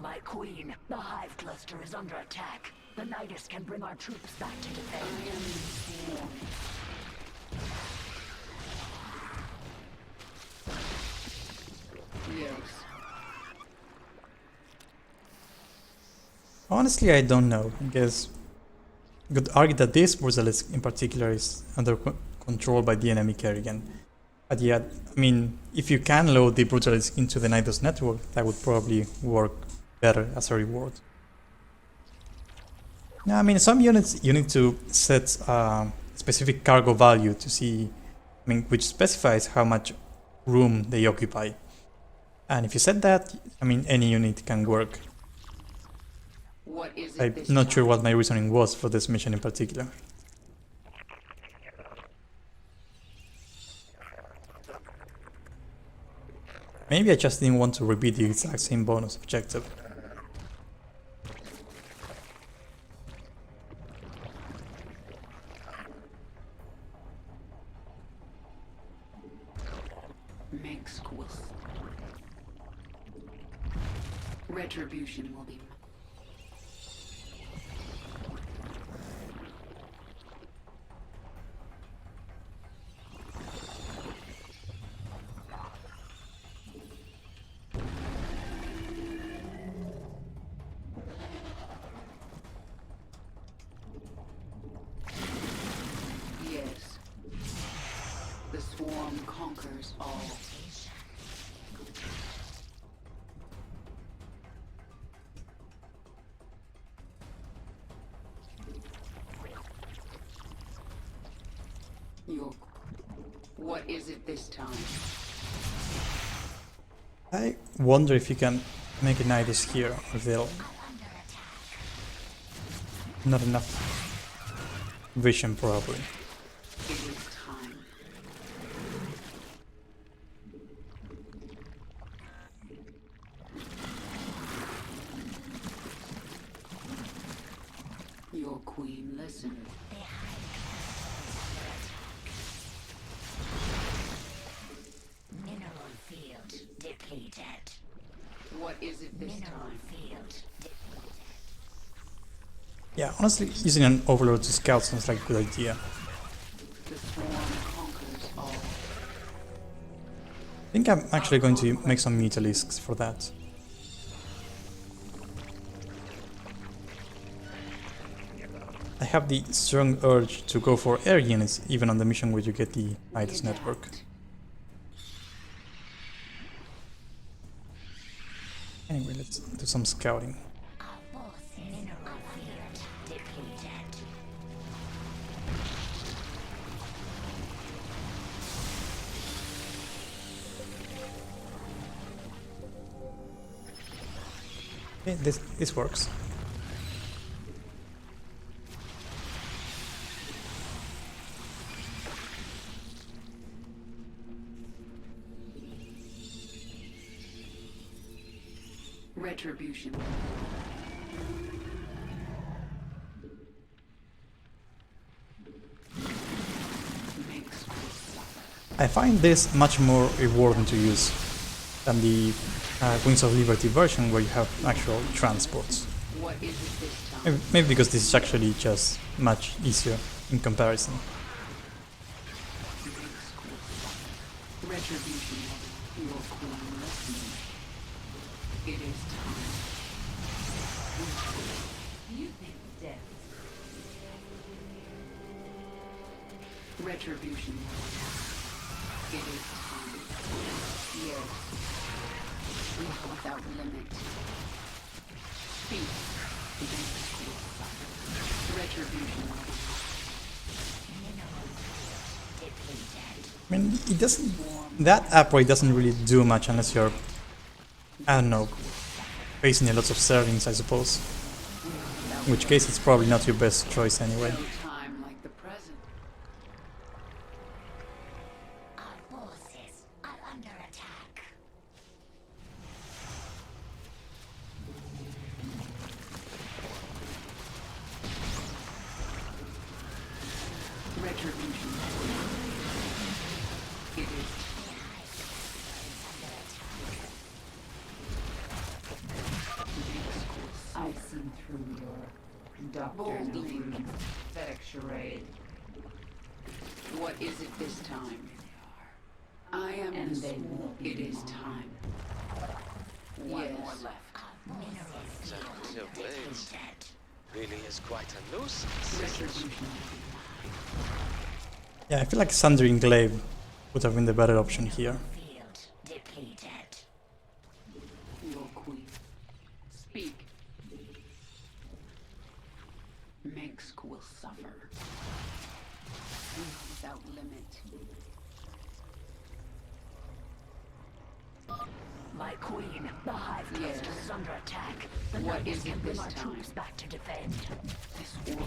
My queen, the hive cluster is under attack. The Nidus can bring our troops back to defend. Yes. Honestly, I don't know, because you could argue that this Brutalist in particular is under control by the enemy Kerrigan. But yet, I mean, if you can load the Brutalist into the Nidus network, that would probably work better as a reward. Now, I mean, some units you need to set specific cargo value to see, I mean, which specifies how much room they occupy. And if you set that, I mean, any unit can work. What is it I'm this not sure time? what my reasoning was for this mission in particular. Maybe I just didn't want to repeat the exact same bonus objective. Make schools. Retribution will be. What is it this time? I wonder if you can make a Nidus here, or they'll... Not enough vision, probably. It is time. Your queen listened. Mineral field depleted. What is it this Mineral time? field. Yeah, honestly, using an Overlord to scout sounds like a good idea. The swarm conquers all. I think I'm actually going to make some Mutalisks for that. I have the strong urge to go for air units, even on the mission where you get the Nidus network. Anyway, let's do some scouting. Mineral field depleted. Okay, this works. Retribution. Makes I find this much more rewarding to use than the Wings of Liberty version where you have actual transports. What is it this time? Maybe because this is actually just much easier in comparison. Retribution. Your queen listening. It is time. You think death. Retribution. It is time. Yes. Without limit. Speak. Retribution. I mean, it doesn't... That upgrade doesn't really do much unless you're... I don't know, facing a lot of servings, I suppose. In which case, it's probably not your best choice anyway. Time like the present. Our forces are under attack. Retribution. It is I've seen through your doctor's illusion, pathetic charade. What is it this time? I am And the they swarm. will be It is mine. time. One Yes. more left. Your blades really is quite a nuisance. Retribution. Yeah, I feel like Sundering Glaive would have been the better option here. Field depleted. Your queen. Speak. Minsk will suffer. Without limit. My queen, the hive Yes. cluster is under attack. The What Knights is it can bring this our time? troops back to defend. This war.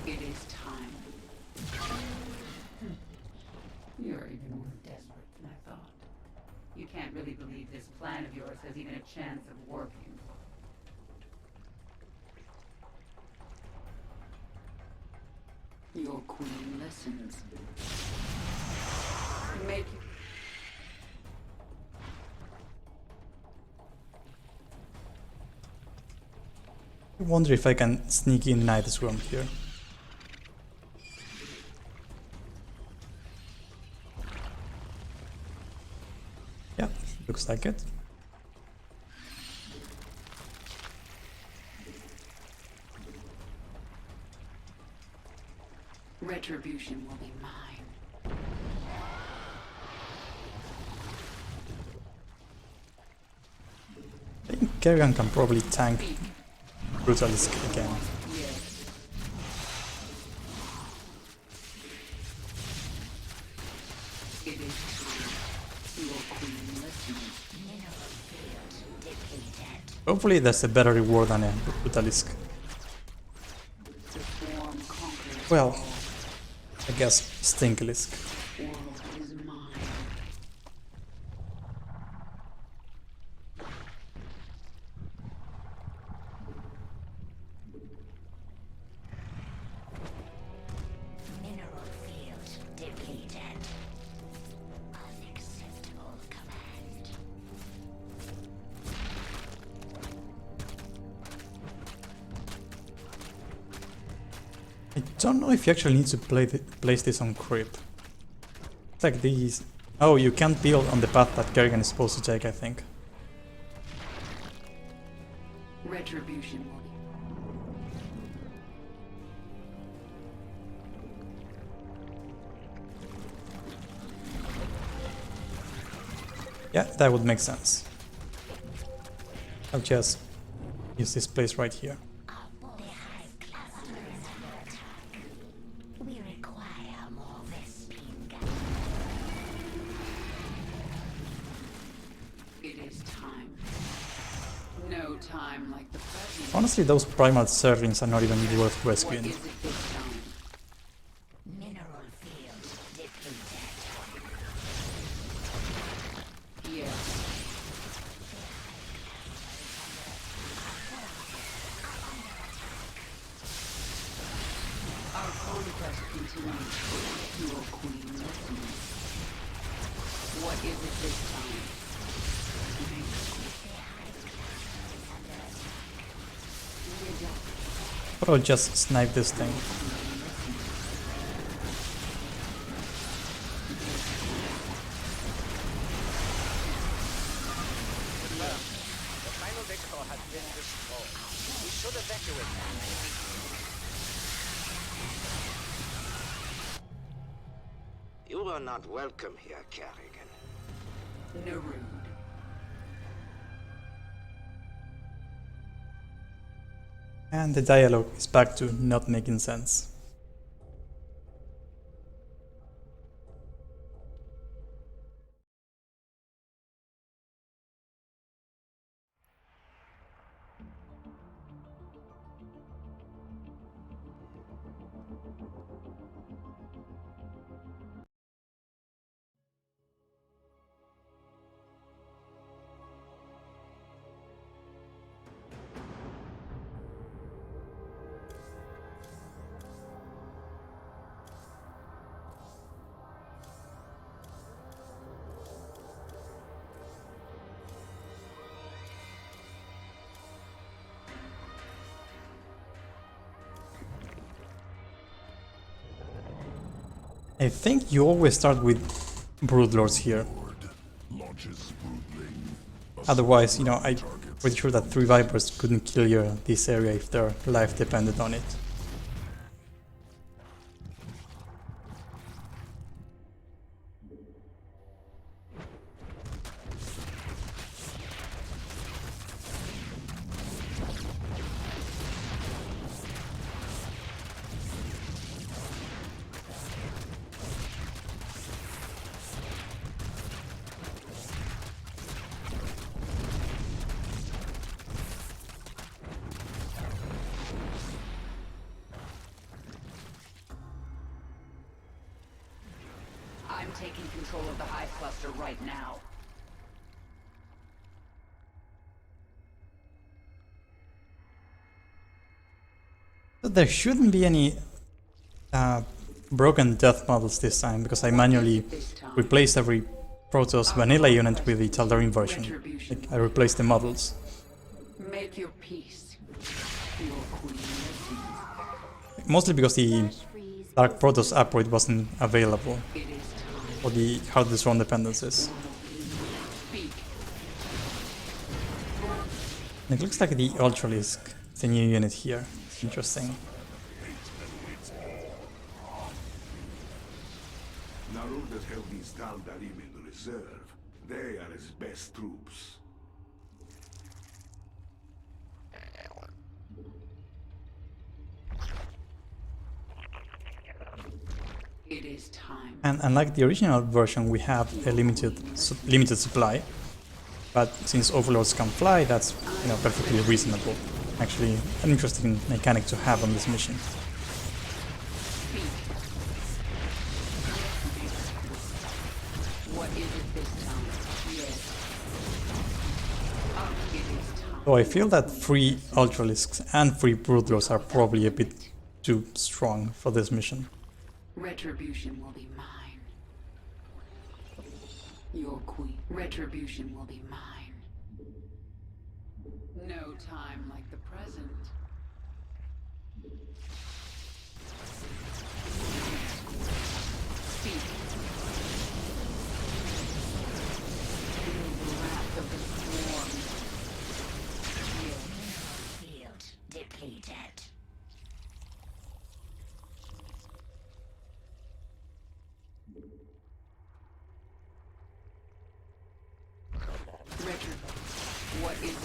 It is time. You're even more desperate than I thought. You can't really believe this plan of yours has even a chance of working. Your queen listens. Make I wonder if I can sneak in Nidus Worm here. Yeah, looks like it. retribution will be mine. I think Kerrigan can probably tank Brutalisk again. Yes. Hopefully there's a better reward than a Brutalisk. Well, I guess Stinklisk. Mineral field depleted. Unacceptable command. I don't know if you actually need to place this on creep. It's like these... Oh, you can't build on the path that Kerrigan is supposed to take, I think. Retribution. Yeah, that would make sense. I'll just use this place right here. The hive cluster is under attack. We require more Vespine gas. It is time. No time like the present. Honestly, those primal Zerglings are not even worth rescuing. What is it this time? Mineral field depleted. Yes. Our conquest continues. Your queen listens. What is it this time? Or I'll just snipe this thing. The final depot has been destroyed. We should evacuate. You are not welcome here, Kerrigan. Nerude. And the dialogue is back to not making sense. I think you always start with Broodlords here. Otherwise, you know, I'm pretty sure that 3 Vipers couldn't kill this area if their life depended on it. I'm taking control of the hive cluster right now. There shouldn't be any broken death models this time, because I manually replaced every Protoss vanilla unit with the Tal'Darim version. Like, I replaced the models. Make your peace. Your queen listens. Mostly because the Dark Protoss upgrade wasn't available for the hardest run dependencies. It looks like the Ultralisk, the new unit here. Interesting. Narud has held these Tal'Darim in reserve. They are his best troops. It is time. And unlike the original version, we have a limited supply. But since Overlords can fly, that's, you know, perfectly reasonable. Actually, an interesting mechanic to have on this mission. So I feel that 3 Ultralisks and 3 Broodlords are probably a bit too strong for this mission. Retribution will be mine. Your queen. Retribution will be mine. No time like the present. Speak. Feel the wrath of the swarm. Field depleted. What is it?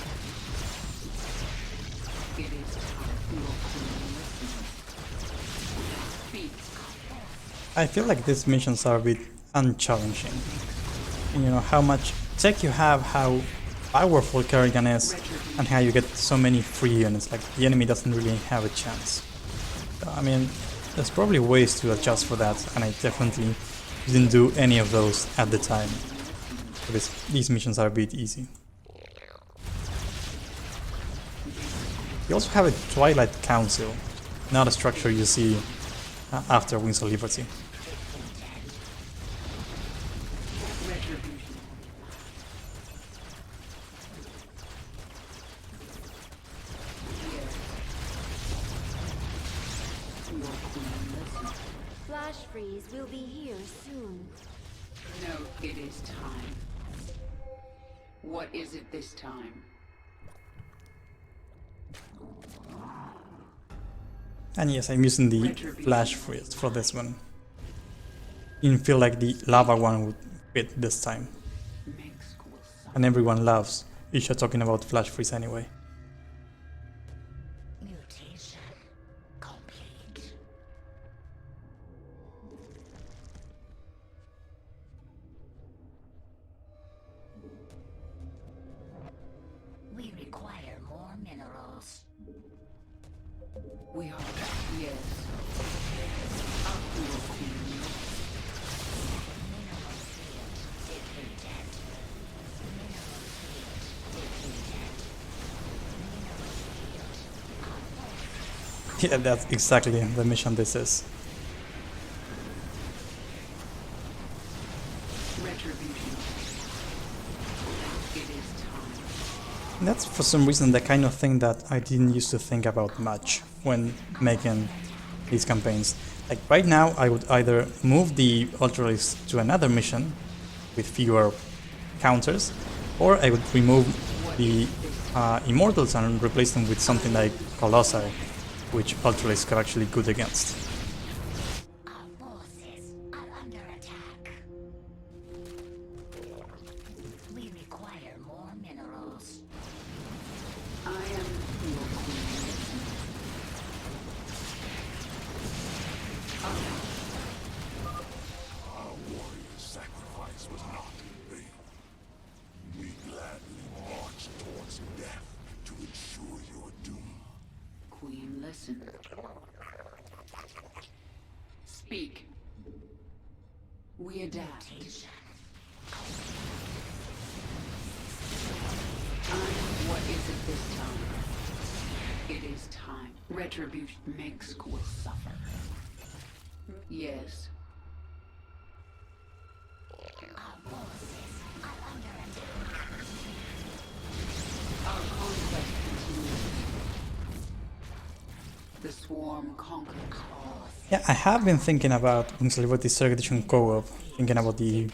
It is time. Speak. I feel like these missions are a bit unchallenging. And you know how much tech you have, how powerful Kerrigan is, and how you get so many free units, like the enemy doesn't really have a chance. So, I mean, there's probably ways to adjust for that, and I definitely didn't do any of those at the time. So these missions are a bit easy. You also have a Twilight Council, not a structure you see after Wings of Liberty. Flash freeze will be here soon. No, it is time. What is it this time? And yes, I'm using the flash freeze for this one. Didn't feel like the lava one would fit this time. And everyone loves Isha talking about flash freeze anyway. Mutation complete. We require more minerals. We are, yes. Yeah, that's exactly the mission this is. That's for some reason the kind of thing that I didn't used to think about much when making these campaigns. Like right now I would either move the Ultralisk to another mission with fewer counters, or I would remove the Immortals and replace them with something like Colossi, which Ultralisk are actually good against. Speak. We adapt. What is it this time? It is time. Retribution makes will suffer. Yes. Our conquest continues. The swarm conquers all. Yeah, I have been thinking about Wings of Liberty Zerg Edition Co-op, thinking about the,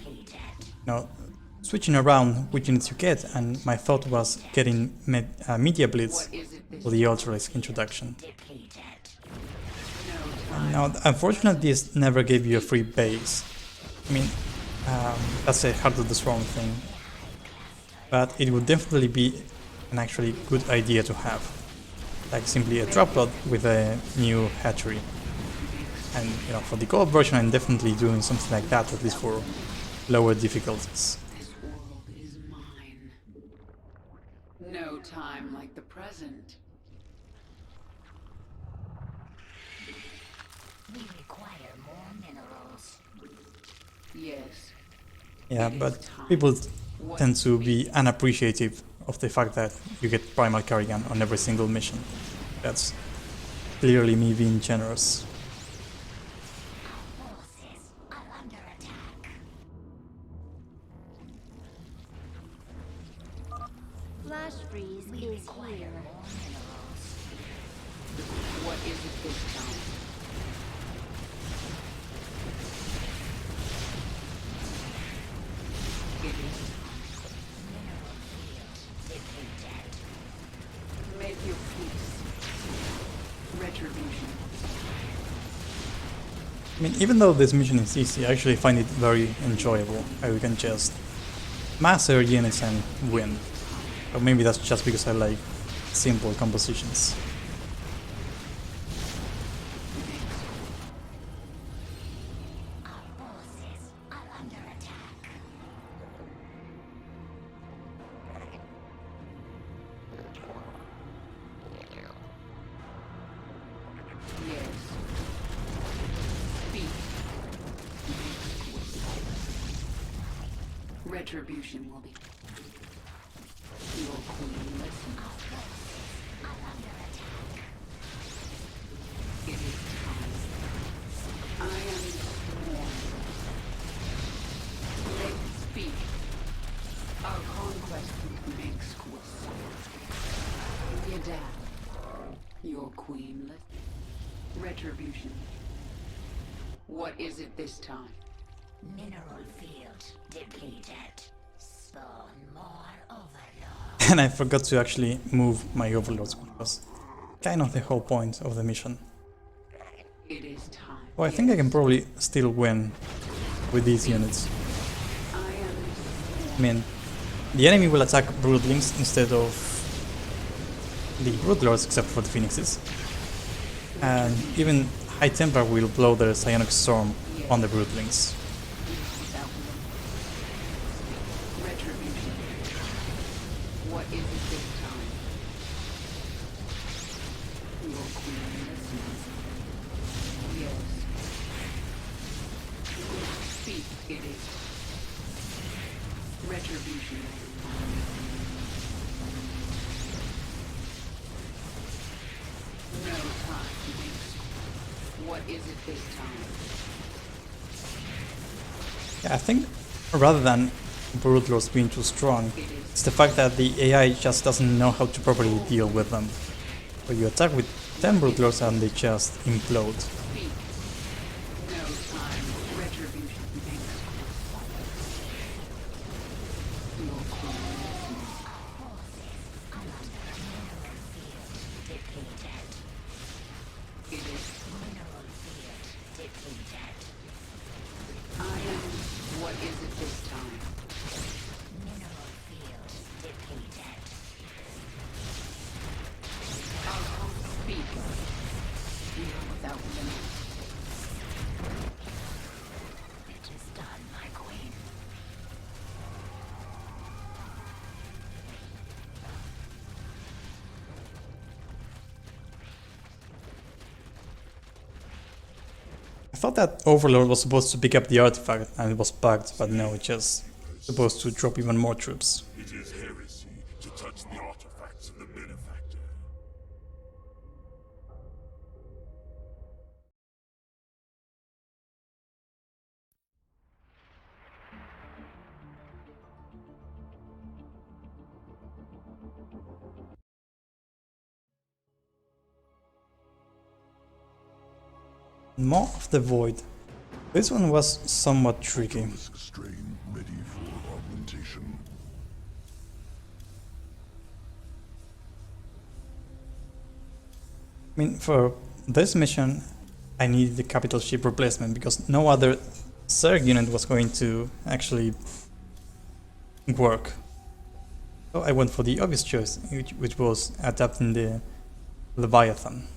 switching around which units you get, and my thought was getting Media Blitz for the Ultralisk introduction. Now, unfortunately, this never gave you a free base. I mean, that's a Heart of the Swarm thing, but it would definitely be an actually good idea to have, like simply a drop pod with a new hatchery. And for the co-op version, I'm definitely doing something like that, at least for lower difficulties. This world is mine. time like the present. We require more minerals. Yes. Yeah, but people tend to be unappreciative of the fact that you get Primal Carrigan on every single mission. That's clearly me being generous. Our forces are under attack. Flash freeze We is require here. more minerals. What is it this time? It is Mineral field depleted. make your peace. Retribution. I mean, even though this mission is easy, I actually find it very enjoyable how you can just mass our units and win. Or maybe that's just because I like simple compositions. Our forces are under attack. Yes. Speak. Retribution will be. Your queen listen. Our forces are under attack. It is time. I am sworn. Let speak. Our conquest makes quist. Yadab. Your queen listen. Retribution. What is it this time? Mineral field depleted. Spawn more overlord. And I forgot to actually move my overlords, which was kind of the whole point of the mission. It is time. Well, I think I can probably still win with these units. I am I mean, the enemy will attack Broodlings instead of the Broodlords, except for the Phoenixes. And even High Templar will blow their Psionic Storm on the Broodlings. retribution. What is it this time? Your queen listens. Yes. Speak, it is. Retribution. No time to waste. What is it this time? Yeah, I think rather than Broodlords being too strong, it's the fact that the AI just doesn't know how to properly deal with them. So you attack with 10 Broodlords and they just implode. Speak. No time. Retribution makes. Your queen listens. It is. Mineral field depleted. I am. What is it this time? Mineral field depleted. Speak. We are without limit. It is done, my queen. I thought that Overlord was supposed to pick up the artifact and it was bugged, but no, it's just supposed to drop even more troops. It is heresy to touch the artifacts of the benefactor. More of the Void. This one was somewhat tricky. Strain ready for augmentation. I mean, for this mission, I needed the capital ship replacement because no other Zerg unit was going to actually work. So I went for the obvious choice, which was adapting the Leviathan.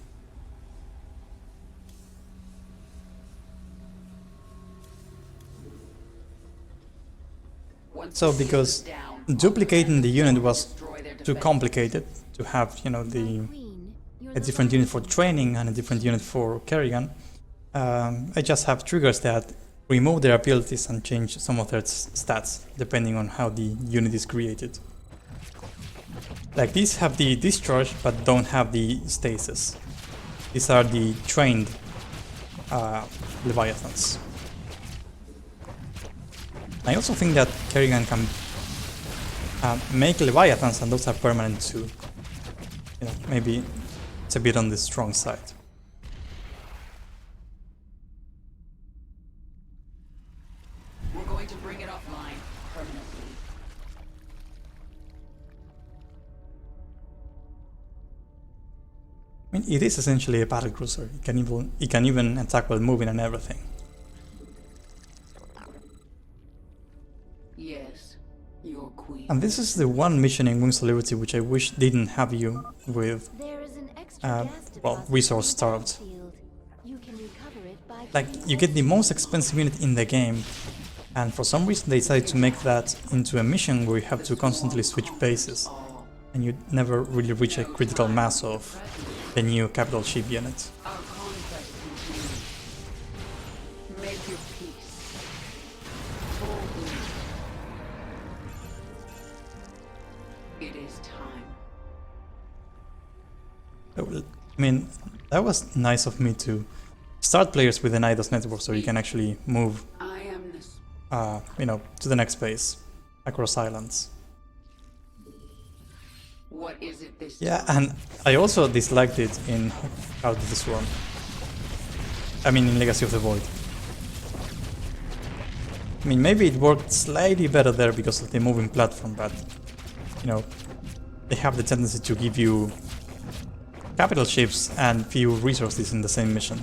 So because duplicating the unit was too complicated to have, you know, a different unit for training and a different unit for Kerrigan. I just have triggers that remove their abilities and change some of their stats depending on how the unit is created. Like these have the discharge but don't have the stasis. These are the trained Leviathans. I also think that Kerrigan can make Leviathans, and those are permanent too. You know, maybe it's a bit on the strong side. We're going to bring it offline permanently. I mean, it is essentially a battlecruiser. It can even attack while moving and everything. Yes, your queen. And this is the one mission in Wings of Liberty which I wish didn't have you with, well, resource starved. Like, you get the most expensive unit in the game, and for some reason they decided to make that into a mission where you have to constantly switch bases, and you never really reach a critical mass of the new capital ship unit. Our conquest continues. Make your peace. Boldly. It is time. I mean, that was nice of me to start players with an IDOS network so you can actually move, you know, to the next phase across islands. What is it this Yeah, and I also disliked it in Out of the Swarm. I mean, in Legacy of the Void. I mean, maybe it worked slightly better there because of the moving platform, but, you know, they have the tendency to give you capital ships and few resources in the same mission.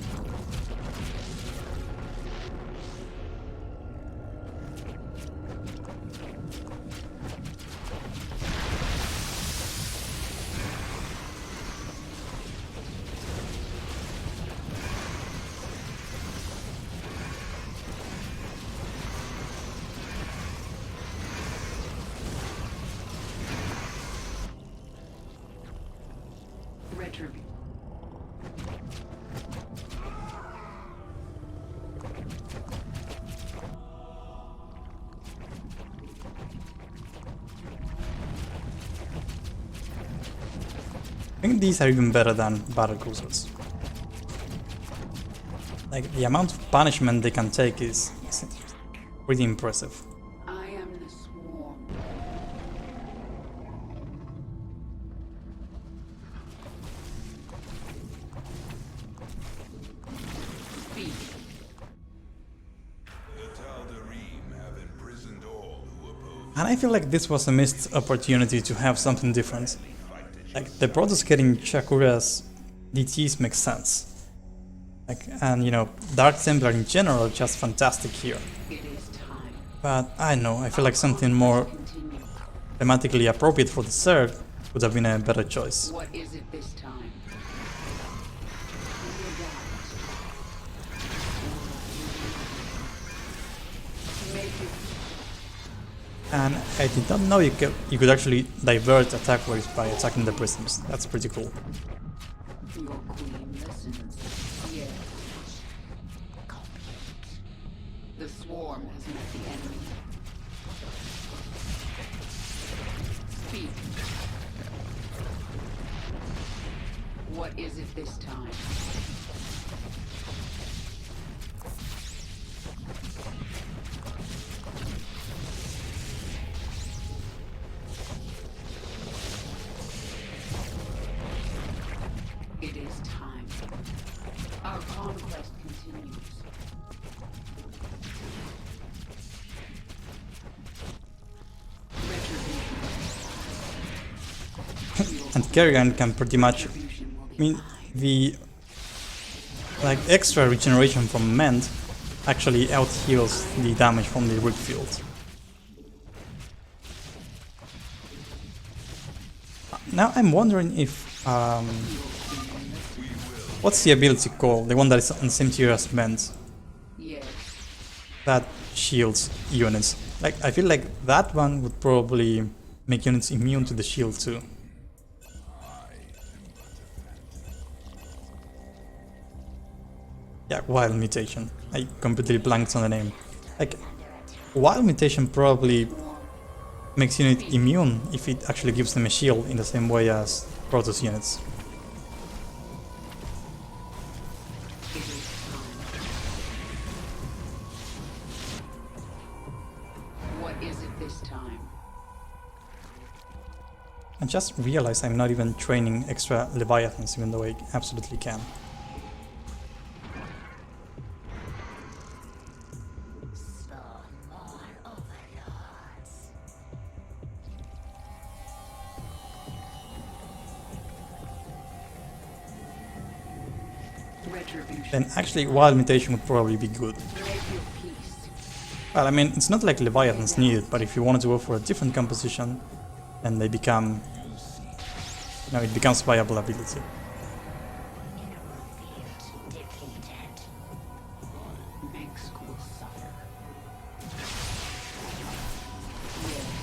I think these are even better than battlecruisers. Like, the amount of punishment they can take is pretty impressive. I am the swarm. Speak. And I feel like this was a missed opportunity to have something different. Like, the Protoss getting Chakura's DTs makes sense. Like, and you know, Dark Templar in general just fantastic here. But I don't know, I feel like something more thematically appropriate for the Zerg would have been a better choice. What is it this time? And I did not know you could actually divert attack waves by attacking the prisms. That's pretty cool. Your queen listens. Yes. The swarm has met the enemy. Speak. What is it this time? It is time. Our conquest continues. And Kerrigan can pretty much, I mean, the like extra regeneration from Mend actually out-heals the damage from the Rip Field. Now I'm wondering if what's the ability called? The one that is on the same tier as Mend. That shields units. Like, I feel like that one would probably make units immune to the shield too. Yeah, Wild Mutation. I completely blanked on the name. Like, Wild Mutation probably makes unit immune if it actually gives them a shield in the same way as Protoss units. What is it this time? I just realized I'm not even training extra Leviathans, even though I absolutely can. Then actually Wild Mutation would probably be good. Well, I mean, it's not like Leviathans need it, but if you wanted to go for a different composition, then they become... No, it becomes viable ability. The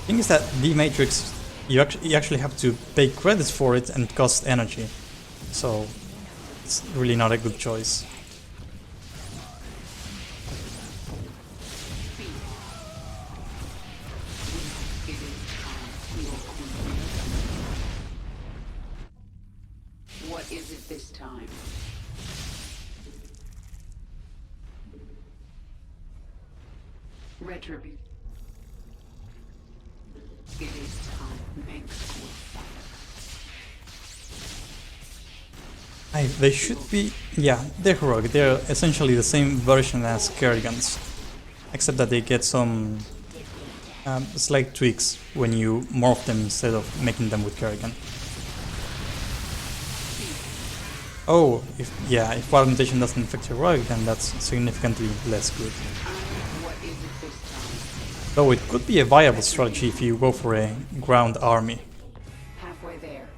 thing is that the Matrix, you actually have to pay credits for it and it costs energy. So it's really not a good choice. What is it this time? Retribution. It is time. Make school They should be... yeah, they're heroic. They're essentially the same version as Kerrigans, except that they get some slight tweaks when you morph them instead of making them with Kerrigan. Oh, if Wild Mutation doesn't affect heroic, then that's significantly less good. Though it could be a viable strategy if you go for a ground army. halfway there.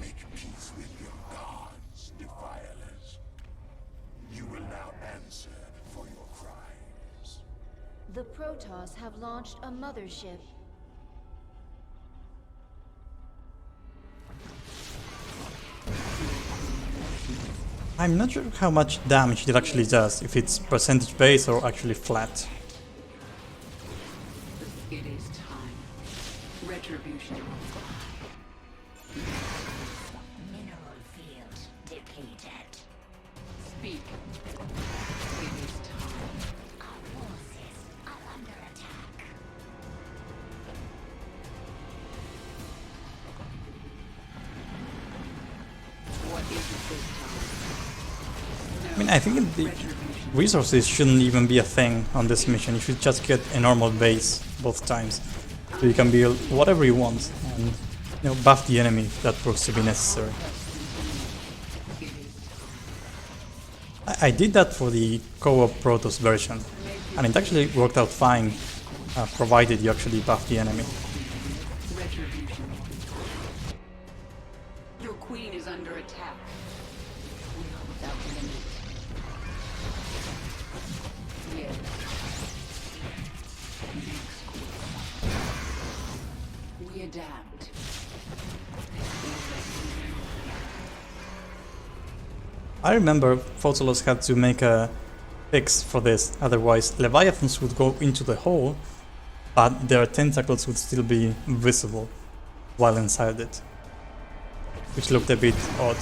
Make peace with your gods, defilers. You will now answer for your crimes. The Protoss have launched a mothership. I'm not sure how much damage it actually does, if it's percentage based or actually flat. It is time. Retribution. Mineral field depleted. Speak. It is time. Our forces are under attack. What is it this time? I mean, I think the resources shouldn't even be a thing on this mission. You should just get a normal base both times, so you can build whatever you want and buff the enemy if that proves to be necessary. I did that for the co-op Protoss version, and it actually worked out fine, provided you actually buff the enemy. Your queen is under attack. We are without limit. Yes. We adapt. I remember Photolos had to make a fix for this, otherwise Leviathans would go into the hole, but their tentacles would still be visible while inside it, which looked a bit odd.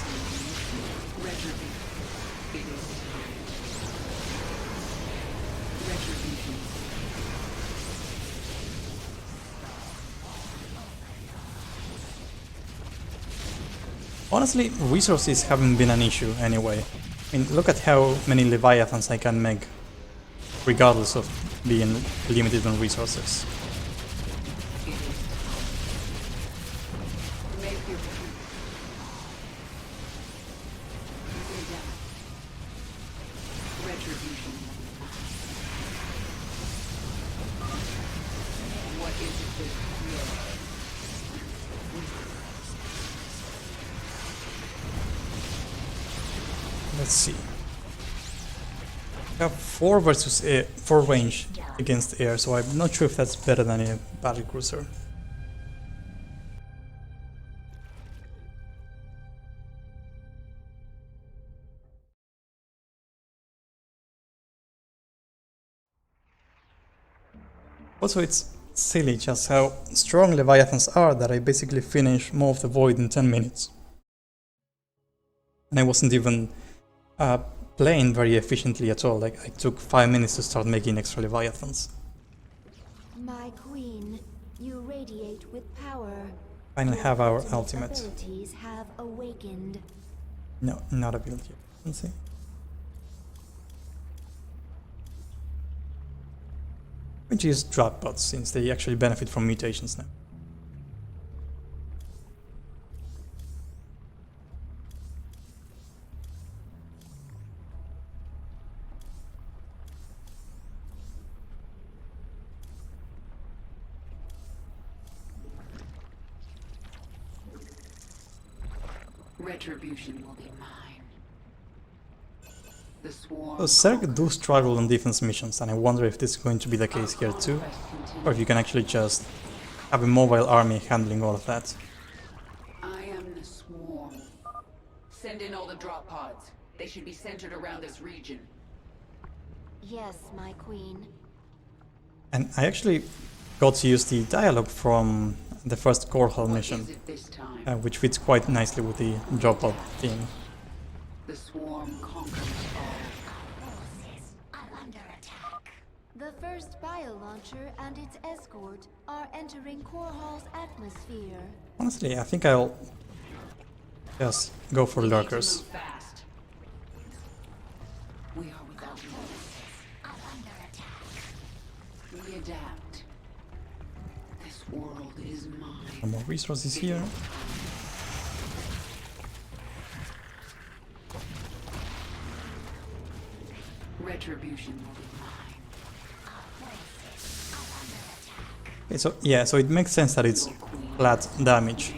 Honestly, resources haven't been an issue anyway. I mean, look at how many Leviathans I can make, regardless of being limited on resources. Let's see. I have 4 versus air, 4 range against air, so I'm not sure if that's better than a battlecruiser. Also, it's silly just how strong Leviathans are that I basically finished Maw of the Void in 10 minutes. And I wasn't even playing very efficiently at all. Like, I took 5 minutes to start making extra Leviathans. My queen, you radiate with power. Finally have our Your ultimate. abilities have awakened. No, not ability. Let's see. Which is drop pods, since they actually benefit from mutations now. Retribution will be mine. The swarm. So Zerg do struggle on defense missions, and I wonder if this is going to be the case here too, or if you can actually just have a mobile army handling all of that. I am the swarm. Send in all the drop pods. They should be centered around this region. Yes, my queen. And I actually got to use the dialogue from the first Core Hall mission, What is it this time? which fits quite nicely with the drop pod theme. The swarm conquers all. Forces are under attack. The first bio-launcher and its escort are entering Core Hall's atmosphere. Honestly, I think I'll just go for We need to lurkers. move fast. We are without limits. Are under attack. We adapt. This world is mine. Some more resources here. Retribution will be mine. Forces are under attack. Okay, so yeah, so it makes sense that it's flat damage,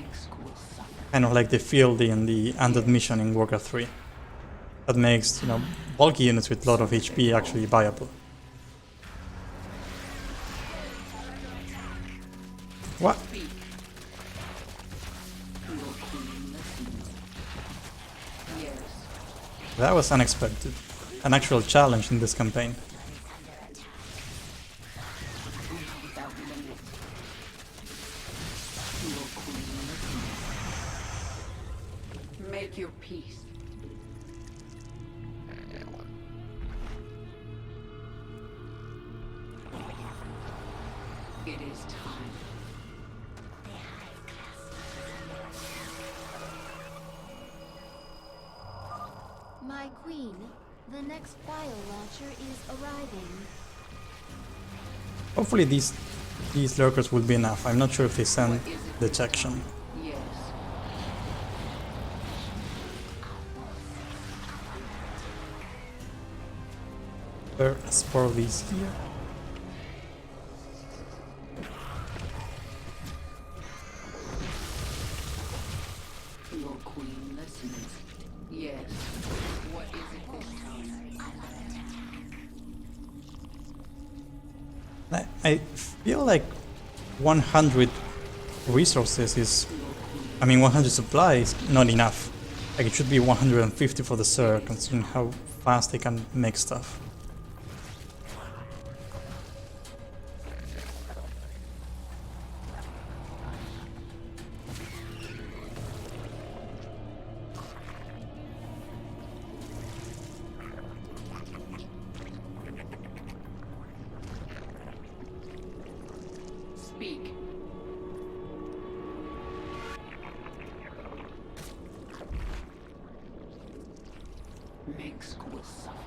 kind of like the field in the Undead mission in Warcraft 3. That makes, you know, bulky units with a lot of HP actually viable. What? Yes. That was unexpected. An actual challenge in this campaign. Without limit. Your queen listens. Make your peace. It is time. My queen, the next bio-launcher is arriving. Hopefully these lurkers will be enough. I'm not sure if they send detection. Yes. Let's pour these here. Your queen listens. Yes. What is it this time? I feel like 100 resources is... I mean, 100 supply is not enough. Like, it should be 150 for the Zerg, considering how fast they can make stuff. Speak. Make school suffer.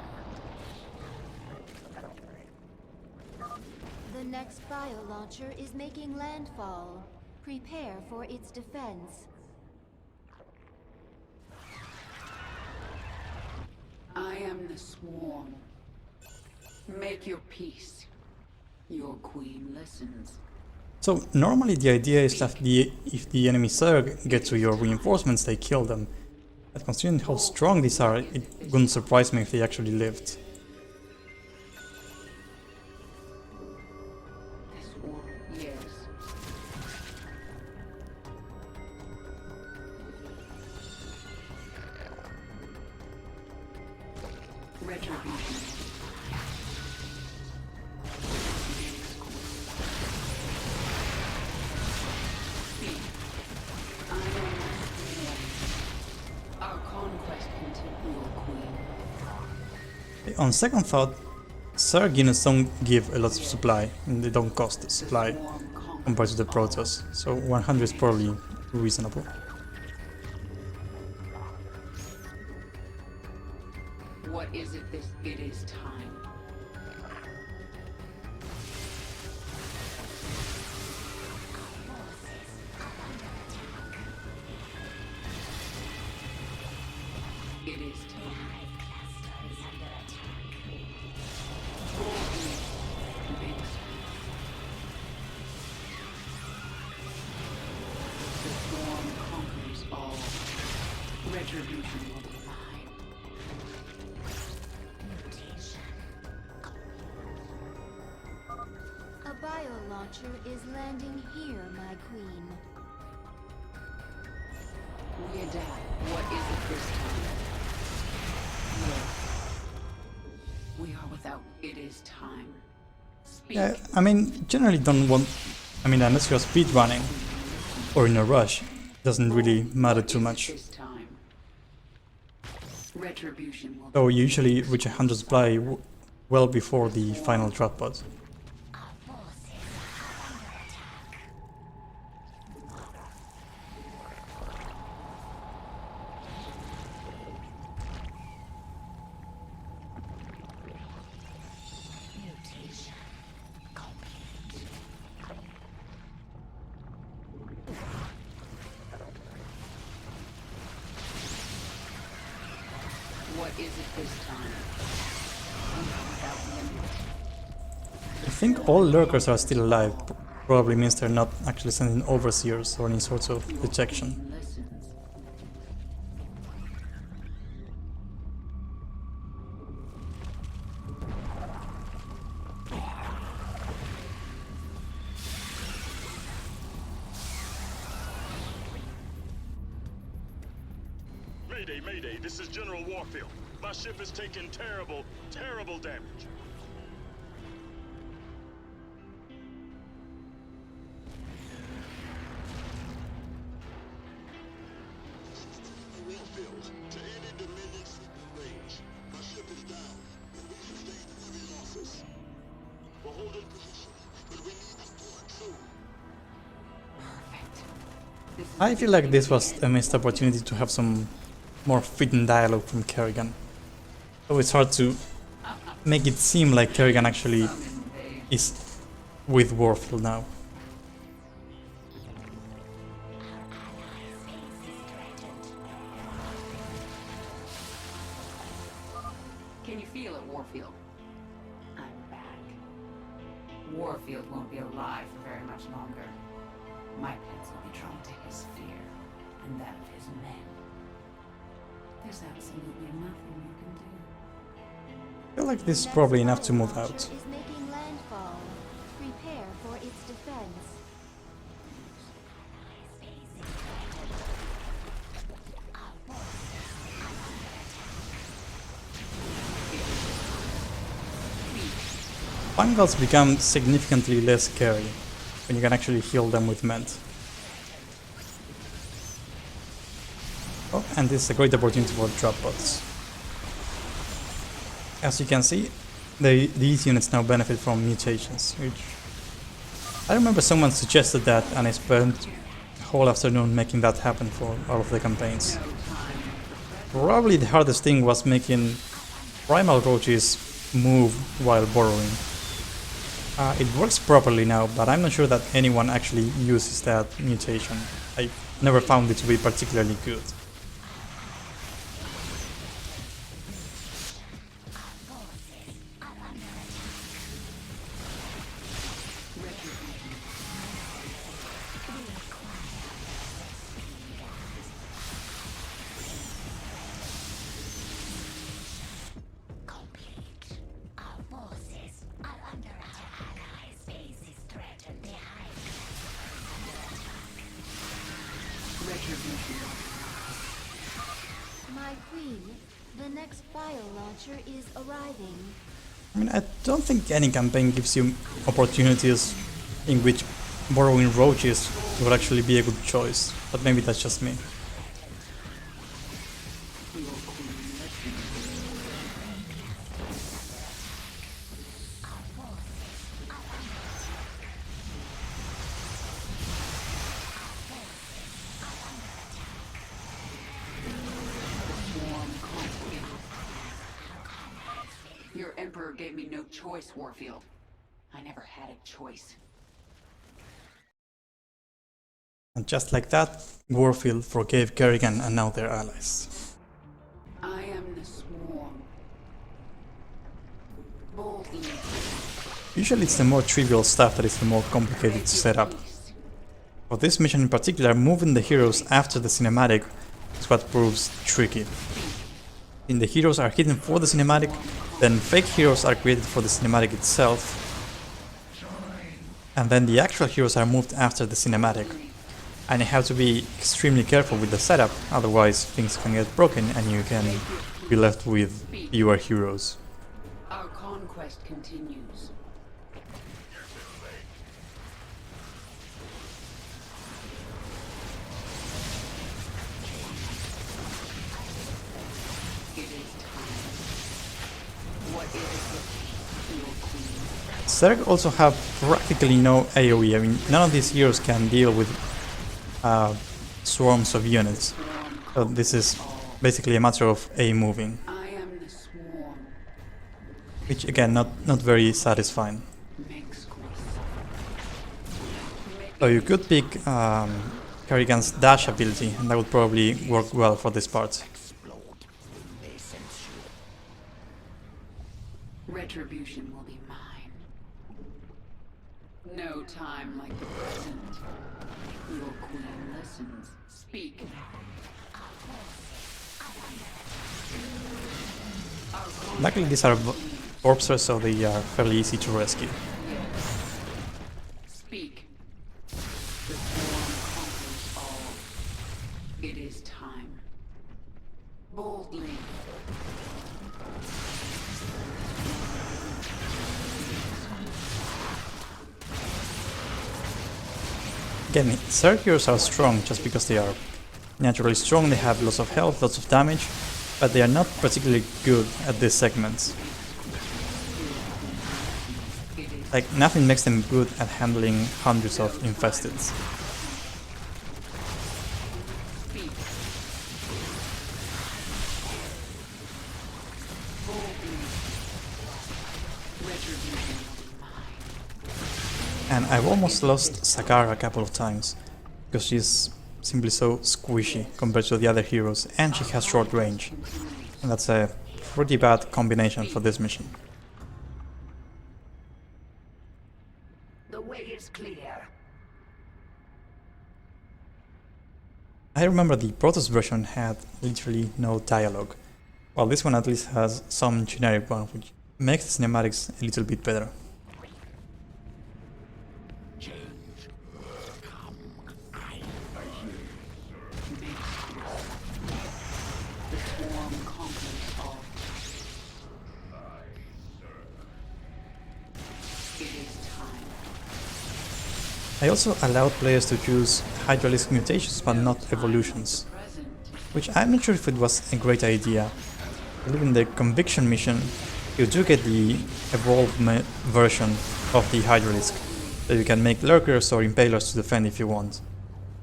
The next bio-launcher is making landfall. Prepare for its defense. I am the swarm. Make your peace. Your queen listens. So normally the idea is that if the enemy Zerg get to your reinforcements, they kill them. But considering how strong these are, it wouldn't surprise me if they actually lived. This world, yes. Retribution. On second thought, Zerg units don't give a lot of supply, and they don't cost supply compared to the Protoss, so 100 is probably reasonable. What is it this it is time? It is time. The storm conquers all. Retribution will be mine. A bio-launcher is landing here, my queen. We adapt. What is it this time? Yes. We are without. It is time. Speak. Yeah, I mean, generally don't want... I mean, unless you're speed running or in a rush, doesn't really matter too much. This time. Retribution will So you usually reach 100 supply well before the final drop pod. What is it this time? We are without limit. I think all lurkers are still alive. Probably means they're not actually sending overseers or any sorts of detection. Listens. Mayday, Mayday, this is General Warfield. My ship is taking terrible, terrible damage. Warfield, to any Dominion sleeping range. My ship is down, and we sustained heavy losses. We're holding position, but we need support soon. I feel like this was a missed opportunity to have some more fitting dialogue from Kerrigan. So it's hard to make it seem like Kerrigan actually is with Warfield now. Can you feel it, Warfield? I'm back. Warfield won't be alive for very much longer. My pets will be drawn to his fear, and that of his men. There's absolutely nothing you can do. I feel like this is probably enough to move out. Is making landfall. Prepare for its defense. Bangals become significantly less scary when you can actually heal them with Ment. Oh, and this is a great opportunity for drop pods. As you can see, these units now benefit from mutations, which... I remember someone suggested that, and I spent the whole afternoon making that happen for all of the campaigns. Probably the hardest thing was making primal roaches move while burrowing. It works properly now, but I'm not sure that anyone actually uses that mutation. I never found it to be particularly good. My queen, the next bio-launcher is arriving. I mean, I don't think any campaign gives you opportunities in which burrowing roaches would actually be a good choice, but maybe that's just me. Your Emperor gave me no choice, Warfield. I never had a choice. And just like that, Warfield forgave Kerrigan and now their allies. I am the Swarm. Boldly. Usually it's the more trivial stuff that is the more complicated to set up. For this mission in particular, moving the heroes after the cinematic is what proves tricky. When the heroes are hidden for the cinematic, then fake heroes are created for the cinematic itself, and then the actual heroes are moved after the cinematic. And you have to be extremely careful with the setup, otherwise things can get broken and you can be left with fewer heroes. Our conquest continues. Zerg also have practically no AoE. I mean, none of these heroes can deal with swarms of units. So this is basically a matter of A moving. Which again, not very satisfying. So you could pick Kerrigan's dash ability, and that would probably work well for this part. Retribution will be mine. No time like the present. Your queen listens. Speak. Luckily these are corpses, so they are fairly easy to rescue. Speak. The swarm conquers all. It is time. Boldly. Again, Zerg heroes are strong just because they are naturally strong, they have lots of health, lots of damage, but they are not particularly good at these segments. Like, nothing makes them good at handling hundreds of infesteds. And I've almost lost Sakara a couple of times, because she's simply so squishy compared to the other heroes, and she has short range. And that's a pretty bad combination for this mission. The way is clear. I remember the Protoss version had literally no dialogue, while this one at least has some generic one, which makes the cinematics a little bit better. I also allowed players to choose Hydralisk mutations but not evolutions, which I'm not sure if it was a great idea. I believe in the Conviction mission you do get the evolved version of the Hydralisk, that you can make lurkers or impalers to defend if you want.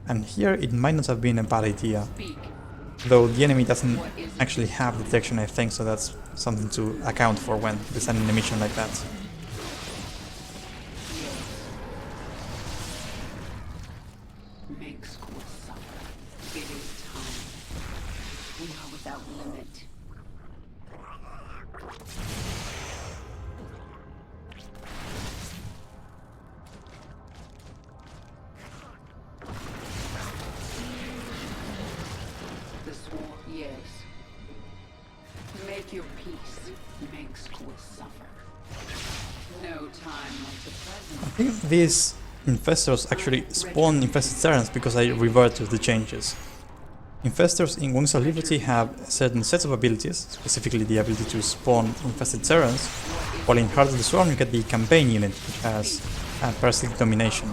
And here it might not have been a bad idea, though the enemy doesn't actually have detection, I think, so that's something to account for when designing a mission like that. I think these infestors actually spawn infested Terrans because I reverted the changes. Infestors in Wings of Liberty have certain sets of abilities, specifically the ability to spawn infested Terrans, while in Heart of the Swarm you get the campaign unit, which has parasitic domination.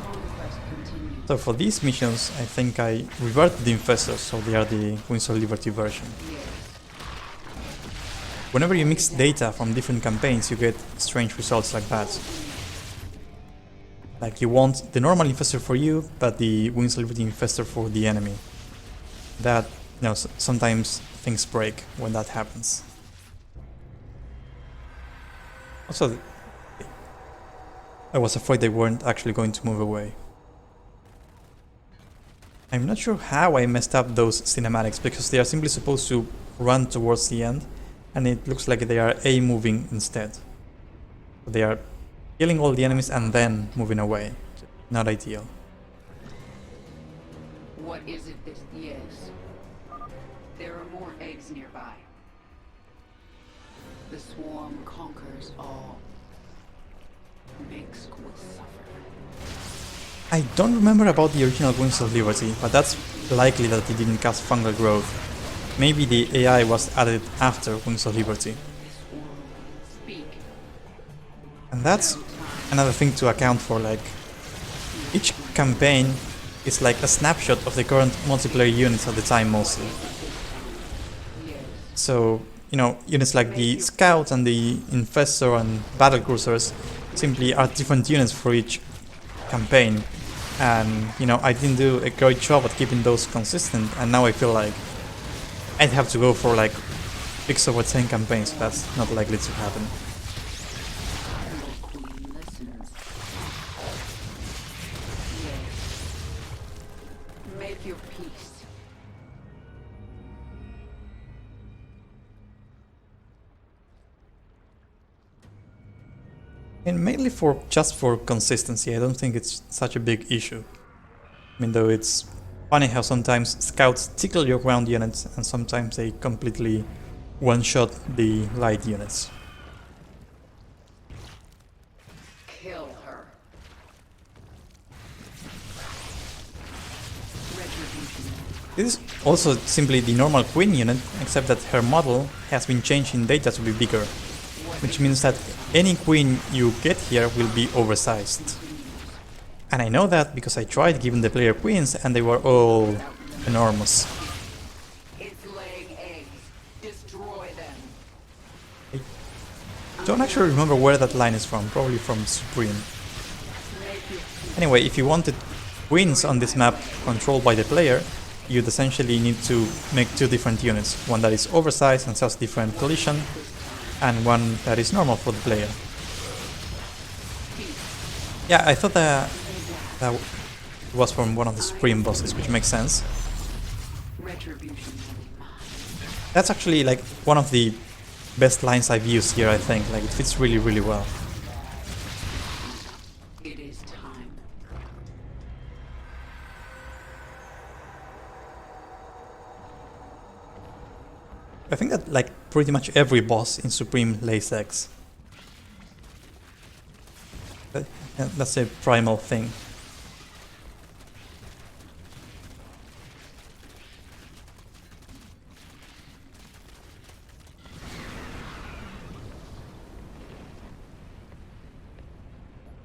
So for these missions I think I reverted the infestors, so they are the Wings of Liberty version. whenever you mix data from different campaigns, you get strange results like that. Like you want the normal infestor for you, but the Wings of Liberty infestor for the enemy. That, you know, sometimes things break when that happens. Also, I was afraid they weren't actually going to move away. I'm not sure how I messed up those cinematics, because they are simply supposed to run towards the end, and it looks like they are A-moving instead. They are killing all the enemies and then moving away. Not ideal. What is it this is? There are more eggs nearby. The swarm conquers all. Makes squid suffer. I don't remember about the original Wings of Liberty, but that's likely that it didn't cast fungal growth. Maybe the AI was added after Wings of Liberty. And that's another thing to account for, like, each campaign is like a snapshot of the current multiplayer units at the time mostly. So, you know, units like the Scout and the Infestor and Battlecruisers simply are different units for each campaign. And, you know, I didn't do a great job at keeping those consistent, and now I feel like I'd have to go for like 6 over 10 campaigns, so that's not likely to happen. Make your peace. And mainly just for consistency, I don't think it's such a big issue. I mean, though it's funny how sometimes scouts tickle your ground units and sometimes they completely one-shot the light units. Kill her. This is also simply the normal Queen unit, except that her model has been changed in data to be bigger, which means that any Queen you get here will be oversized. And I know that because I tried giving the player Queens and they were all enormous. It's laying eggs. Destroy them. I don't actually remember where that line is from, probably from Supreme. Anyway, if you wanted Queens on this map controlled by the player, you'd essentially need to make 2 different units, one that is oversized and has different collision, and one that is normal for the player. Yeah, I thought that was from one of the Supreme bosses, which makes sense. That's actually like one of the best lines I've used here, I think. Like, it fits really, really well. It is time. I think that like pretty much every boss in Supreme lays eggs. That's a primal thing.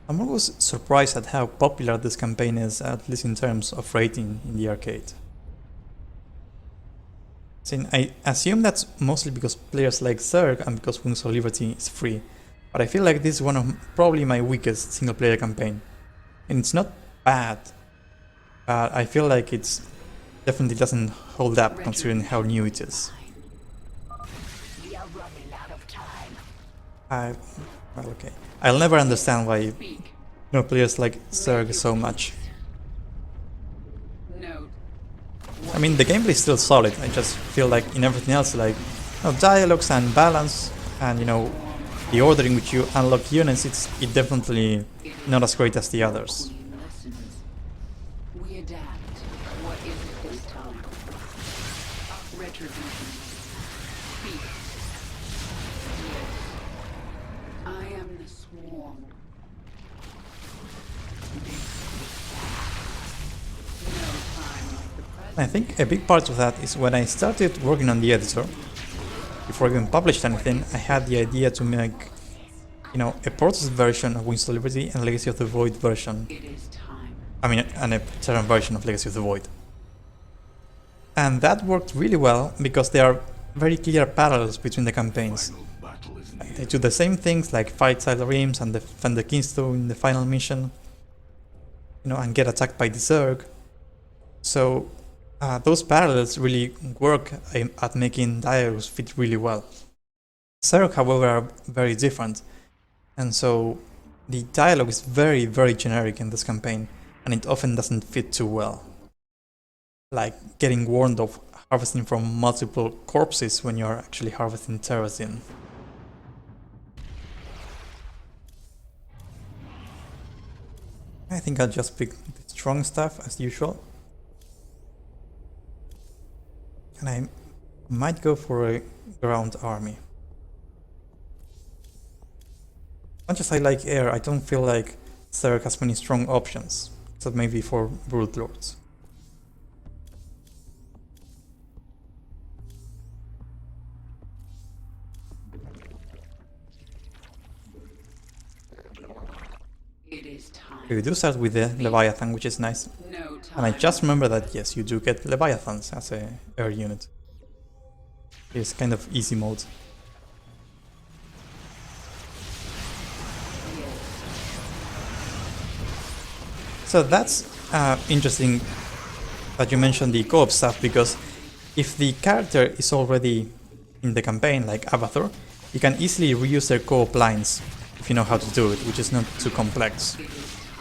I'm always surprised at how popular this campaign is, at least in terms of rating in the arcade. I assume that's mostly because players like Zerg and because Wings of Liberty is free, but I feel like this is one of probably my weakest single player campaign. And it's not bad, but I feel like it's definitely doesn't hold up considering how new it is. We are running out of time. Well, okay. I'll never understand why players like Zerg so much. I mean, the gameplay is still solid. I just feel like in everything else, like dialogues and balance, and the order in which you unlock units, it's definitely not as great as the others. We adapt. What is it this time? Retribution. Speak. Yes. I am the swarm. I think a big part of that is when I started working on the editor. Before I even published anything, I had the idea to make, a Protoss version of Wings of Liberty and Legacy of the Void version. I mean, and a Terran version of Legacy of the Void. And that worked really well because they are very clear parallels between the campaigns. They do the same things like fight Rims and defend the Keystone in the final mission, and get attacked by the Zerg. So those parallels really work at making dialogues fit really well. Zerg, however, are very different, and so the dialogue is very, very generic in this campaign, and it often doesn't fit too well. Like getting warned of harvesting from multiple corpses when you're actually harvesting Terrazine. I think I'll just pick the strong stuff as usual. And I might go for a ground army. As much as I like air, I don't feel like Zerg has many strong options, except maybe for Broodlords. It is time. We do start with the Leviathan, which is nice. No time. And I just remember that yes, you do get Leviathans as a air unit. It's kind of easy mode. So that's interesting that you mentioned the co-op stuff, because if the character is already in the campaign, like Avatar, you can easily reuse their co-op lines if you know how to do it, which is not too complex.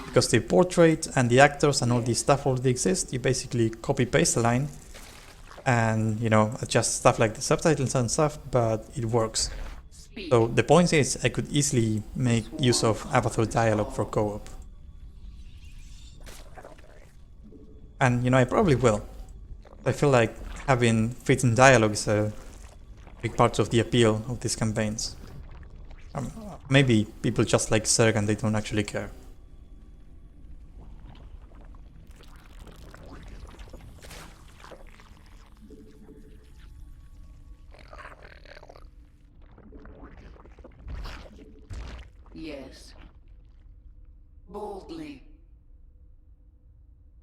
Because the portrait and the actors and all this stuff already exist, you basically copy-paste the line and, adjust stuff like the subtitles and stuff, but it works. So the point is, I could easily make use of Avatar dialogue for co-op. And, I probably will. I feel like having fitting dialogue is a big part of the appeal of these campaigns. Maybe people just like Zerg and they don't actually care. Yes. Boldly.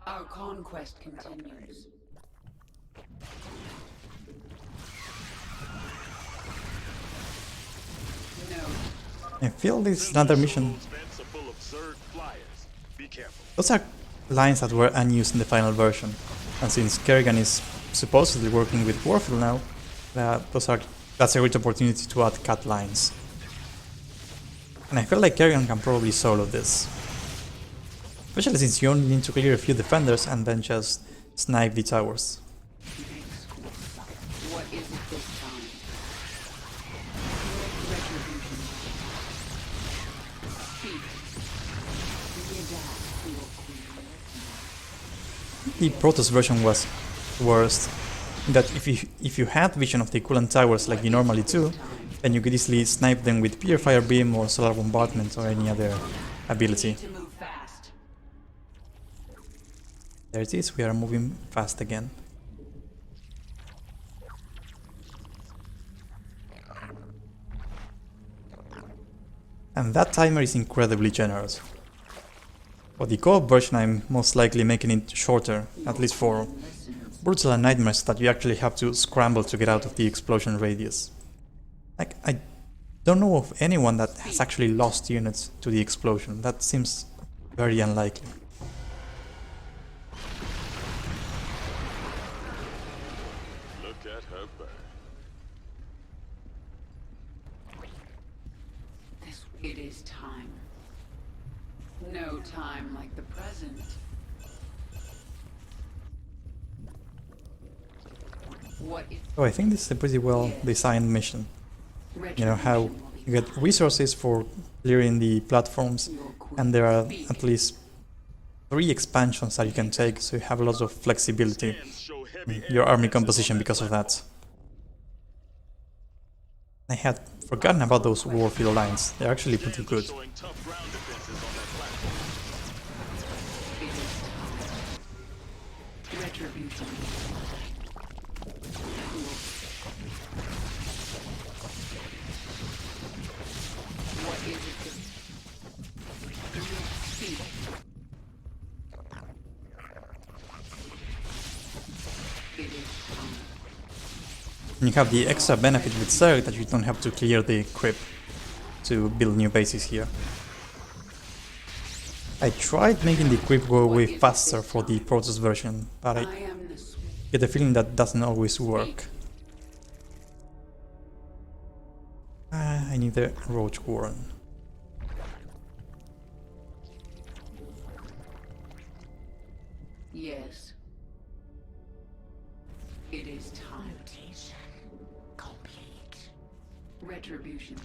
Our conquest continues. No. I feel this is another mission. Those are lines that were unused in the final version, and since Kerrigan is supposedly working with Warfield now, that's a great opportunity to add cut lines. And I feel like Kerrigan can probably solo this. Especially since you only need to clear a few defenders and then just snipe the towers. What is it this time? The Protoss version was worst, that if you had vision of the coolant towers like you normally do, then you could easily snipe them with Purifier Beam or Solar Bombardment or any other ability. There it is, we are moving fast again. And that timer is incredibly generous. For the co-op version, I'm most likely making it shorter, at least for Brutal and Nightmares that you actually have to scramble to get out of the explosion radius. Like, I don't know of anyone that has actually lost units to the explosion. That seems very unlikely. Look at her burn. It is time. No time like the present. Oh, I think this is a pretty well designed mission. How you get resources for clearing the platforms, and there are at least 3 expansions that you can take, so you have a lot of flexibility in your army composition because of that. I had forgotten about those Warfield lines, they're actually pretty good. Retribution. What is it? Speak. And you have the extra benefit with Zerg that you don't have to clear the crypt to build new bases here. I tried making the crypt go away faster for the Protoss version, but I get the feeling that doesn't always work. I need the Roach Warren. Yes. It is time. Mutation complete. Retribution.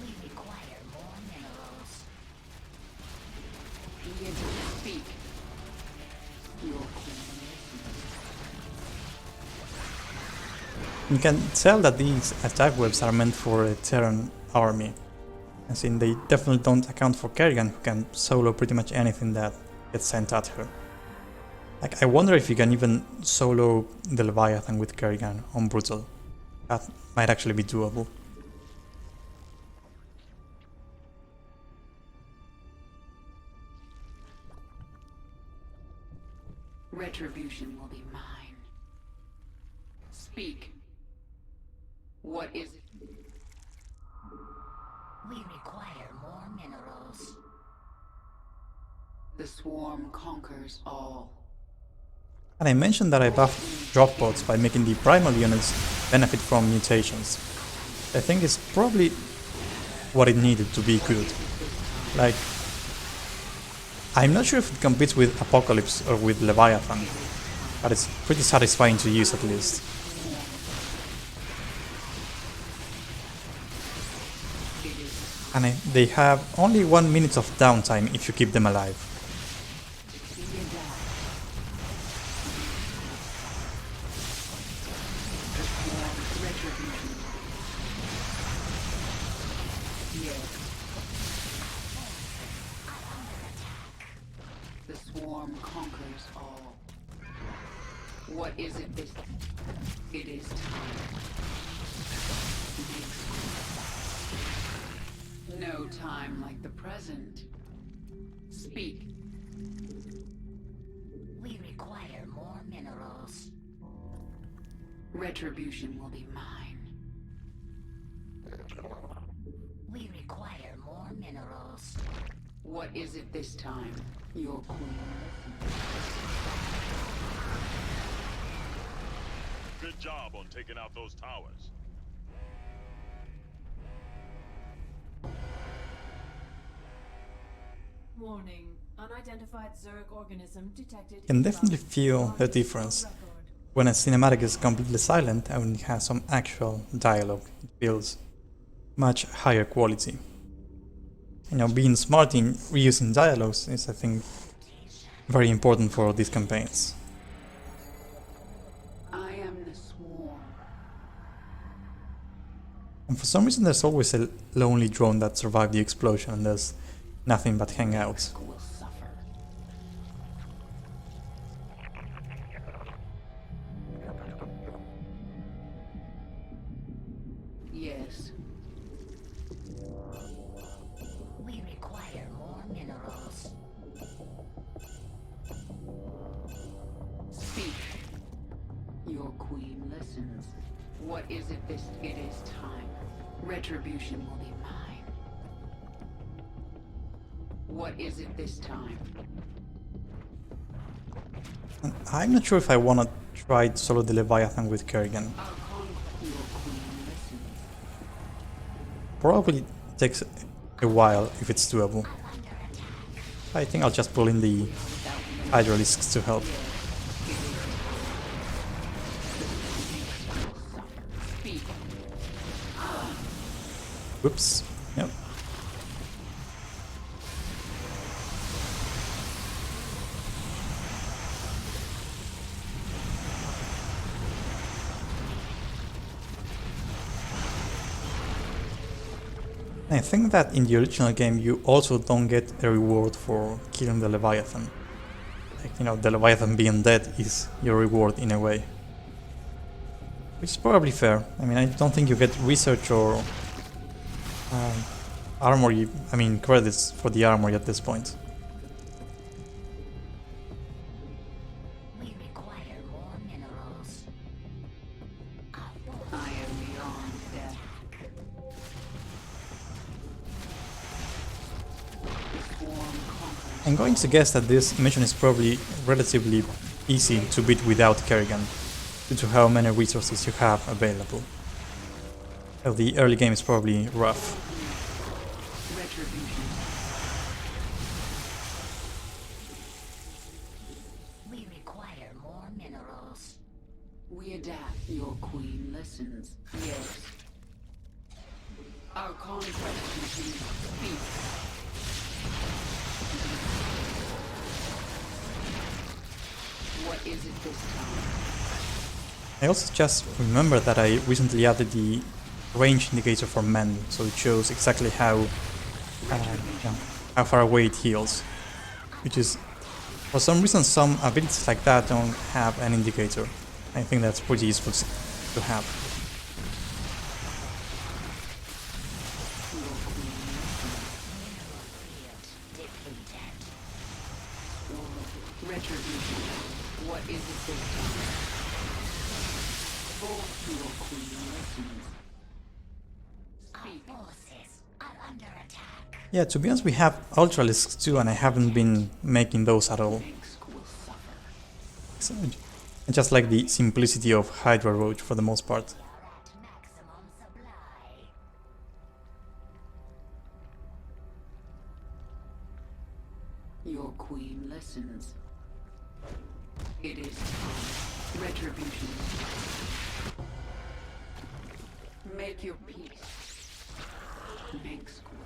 We require more minerals. Begin to speak. Your queen. You can tell that these attack webs are meant for a Terran army, as in they definitely don't account for Kerrigan, who can solo pretty much anything that gets sent at her. Like, I wonder if you can even solo the Leviathan with Kerrigan on Brutal. That might actually be doable. Retribution will be mine. Speak. What is it? We require more minerals. The swarm conquers all. And I mentioned that I buffed drop pods by making the primal units benefit from mutations. I think it's probably what it needed to be good. Like, I'm not sure if it competes with Apocalypse or with Leviathan, but it's pretty satisfying to use at least. And they have only 1 minute of downtime if you keep them alive. The swarm conquers all. What is it this? It is time. No time like the present. Speak. We require more minerals. Retribution will be mine. We require more minerals. What is it this time? Your queen. Good job on taking out those towers. Warning. Unidentified Zerg organism detected. You can definitely feel the difference. When a cinematic is completely silent and it has some actual dialogue, it feels much higher quality. You know, being smart in reusing dialogues is, I think, very important for these campaigns. I am the swarm. And for some reason there's always a lonely drone that survived the explosion and there's nothing but hangouts. Will suffer. Yes. We require more minerals. Speak. Your queen listens. What is it this? It is time. Retribution will be mine. What is it this time? And I'm not sure if I want to try solo the Leviathan with Kerrigan. Our conquest. Your queen listens. Probably takes a while if it's doable. I think I'll just pull in the Hydralisks to help. Speak. Whoops. Yep. I think that in the original game you also don't get a reward for killing the Leviathan. Like, you know, the Leviathan being dead is your reward in a way. Which is probably fair. I mean, I don't think you get research or credits for the armory at this point. I'm going to guess that this mission is probably relatively easy to beat without Kerrigan, due to how many resources you have available. So the early game is probably rough. We require more minerals. We adapt. Your queen listens. Yes. Our contract continues. Speak. What is it this time? I also just remember that I recently added the range indicator for men, so it shows exactly how far away it heals. Which is, for some reason, some abilities like that don't have an indicator. I think that's pretty useful to have. Retribution. What is it this time? Both your queen listens. Our forces are under attack. Yeah, to be honest, we have Ultralisks too, and I haven't been making those at all. So, I just like the simplicity of Hydra Roach for the most part. Maximum supply. Your queen listens. It is time. Retribution. Make your peace. Make squeeze.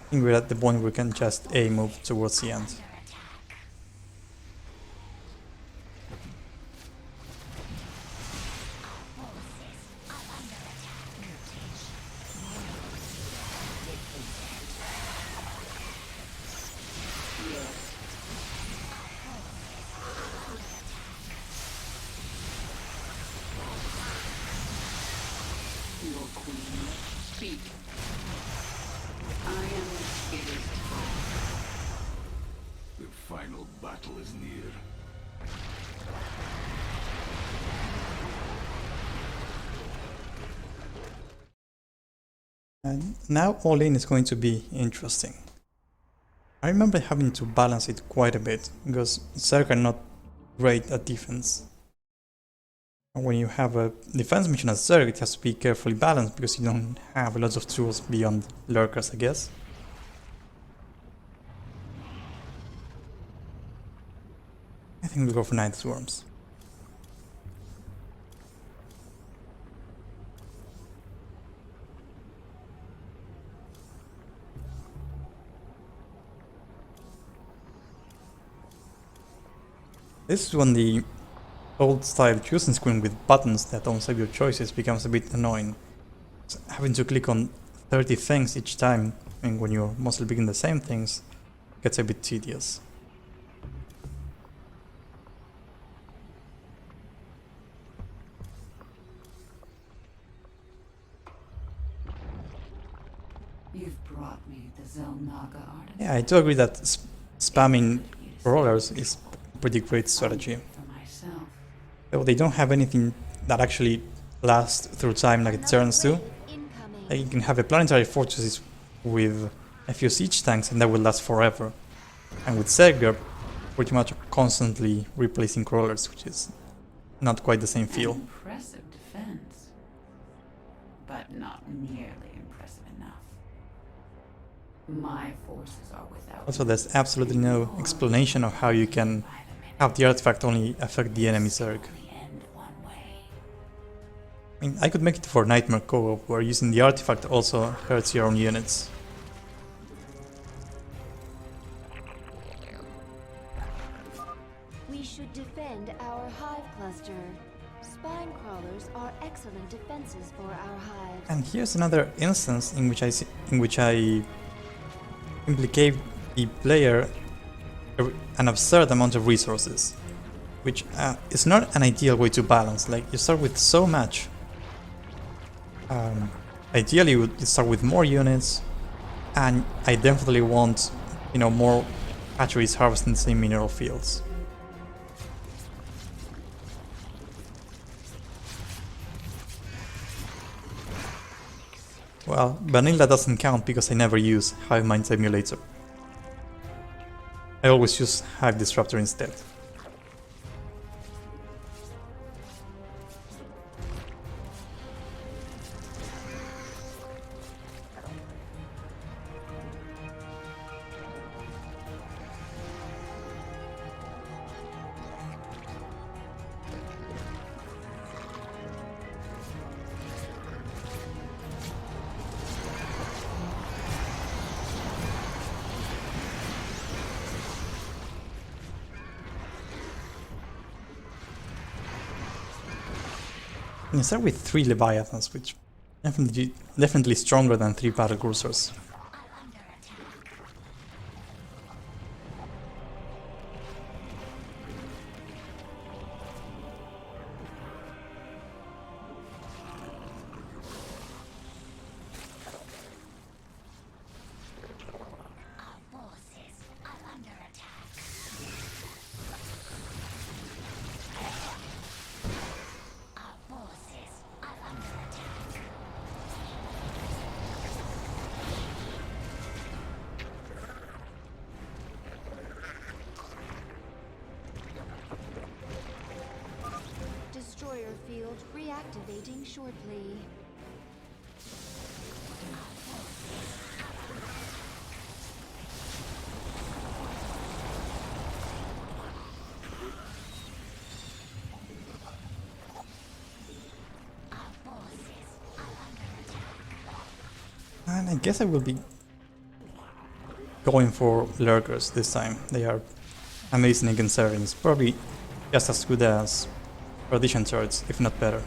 I think we're at the point where we can just A move towards the end. Your queen. Speak. I am. It is time. The final battle is near. And now all in is going to be interesting. I remember having to balance it quite a bit, because Zerg are not great at defense. And when you have a defense mission as Zerg, it has to be carefully balanced, because you don't have a lot of tools beyond lurkers, I guess. I think we'll go for Night Swarms. This is when the old style choosing screen with buttons that don't save your choices becomes a bit annoying. So having to click on 30 things each time, and when you're mostly picking the same things, gets a bit tedious. You've brought me the Zelnaga artifact. Yeah, I do agree that spamming rollers is a pretty great strategy. For myself. Though they don't have anything that actually lasts through time like it turns to. Like you can have a planetary fortresses with a few siege tanks and that will last forever. And with Zerg, you're pretty much constantly replacing crawlers, which is not quite the same feel. Impressive defense, but not nearly impressive enough. My forces are without. Also, there's absolutely no explanation of how you can have the artifact only affect the enemy Zerg. I mean, I could make it for Nightmare Co-op, where using the artifact also hurts your own units. We should defend our hive cluster. Spine crawlers are excellent defenses for our hives. And here's another instance in which I simply gave the player an absurd amount of resources, which is not an ideal way to balance. Like, you start with so much. Ideally, you would start with more units, and I definitely want, you know, more hatcheries harvesting the same mineral fields. Well, Vanilla doesn't count because I never use Hive Mind Simulator. I always use Hive Disruptor instead. You start with 3 Leviathans, which definitely stronger than 3 battle cruisers. Destroyer field reactivating shortly. And I guess I will be going for Lurkers this time. They are amazing against Zerglings, probably just as good as Perdition Turrets, if not better.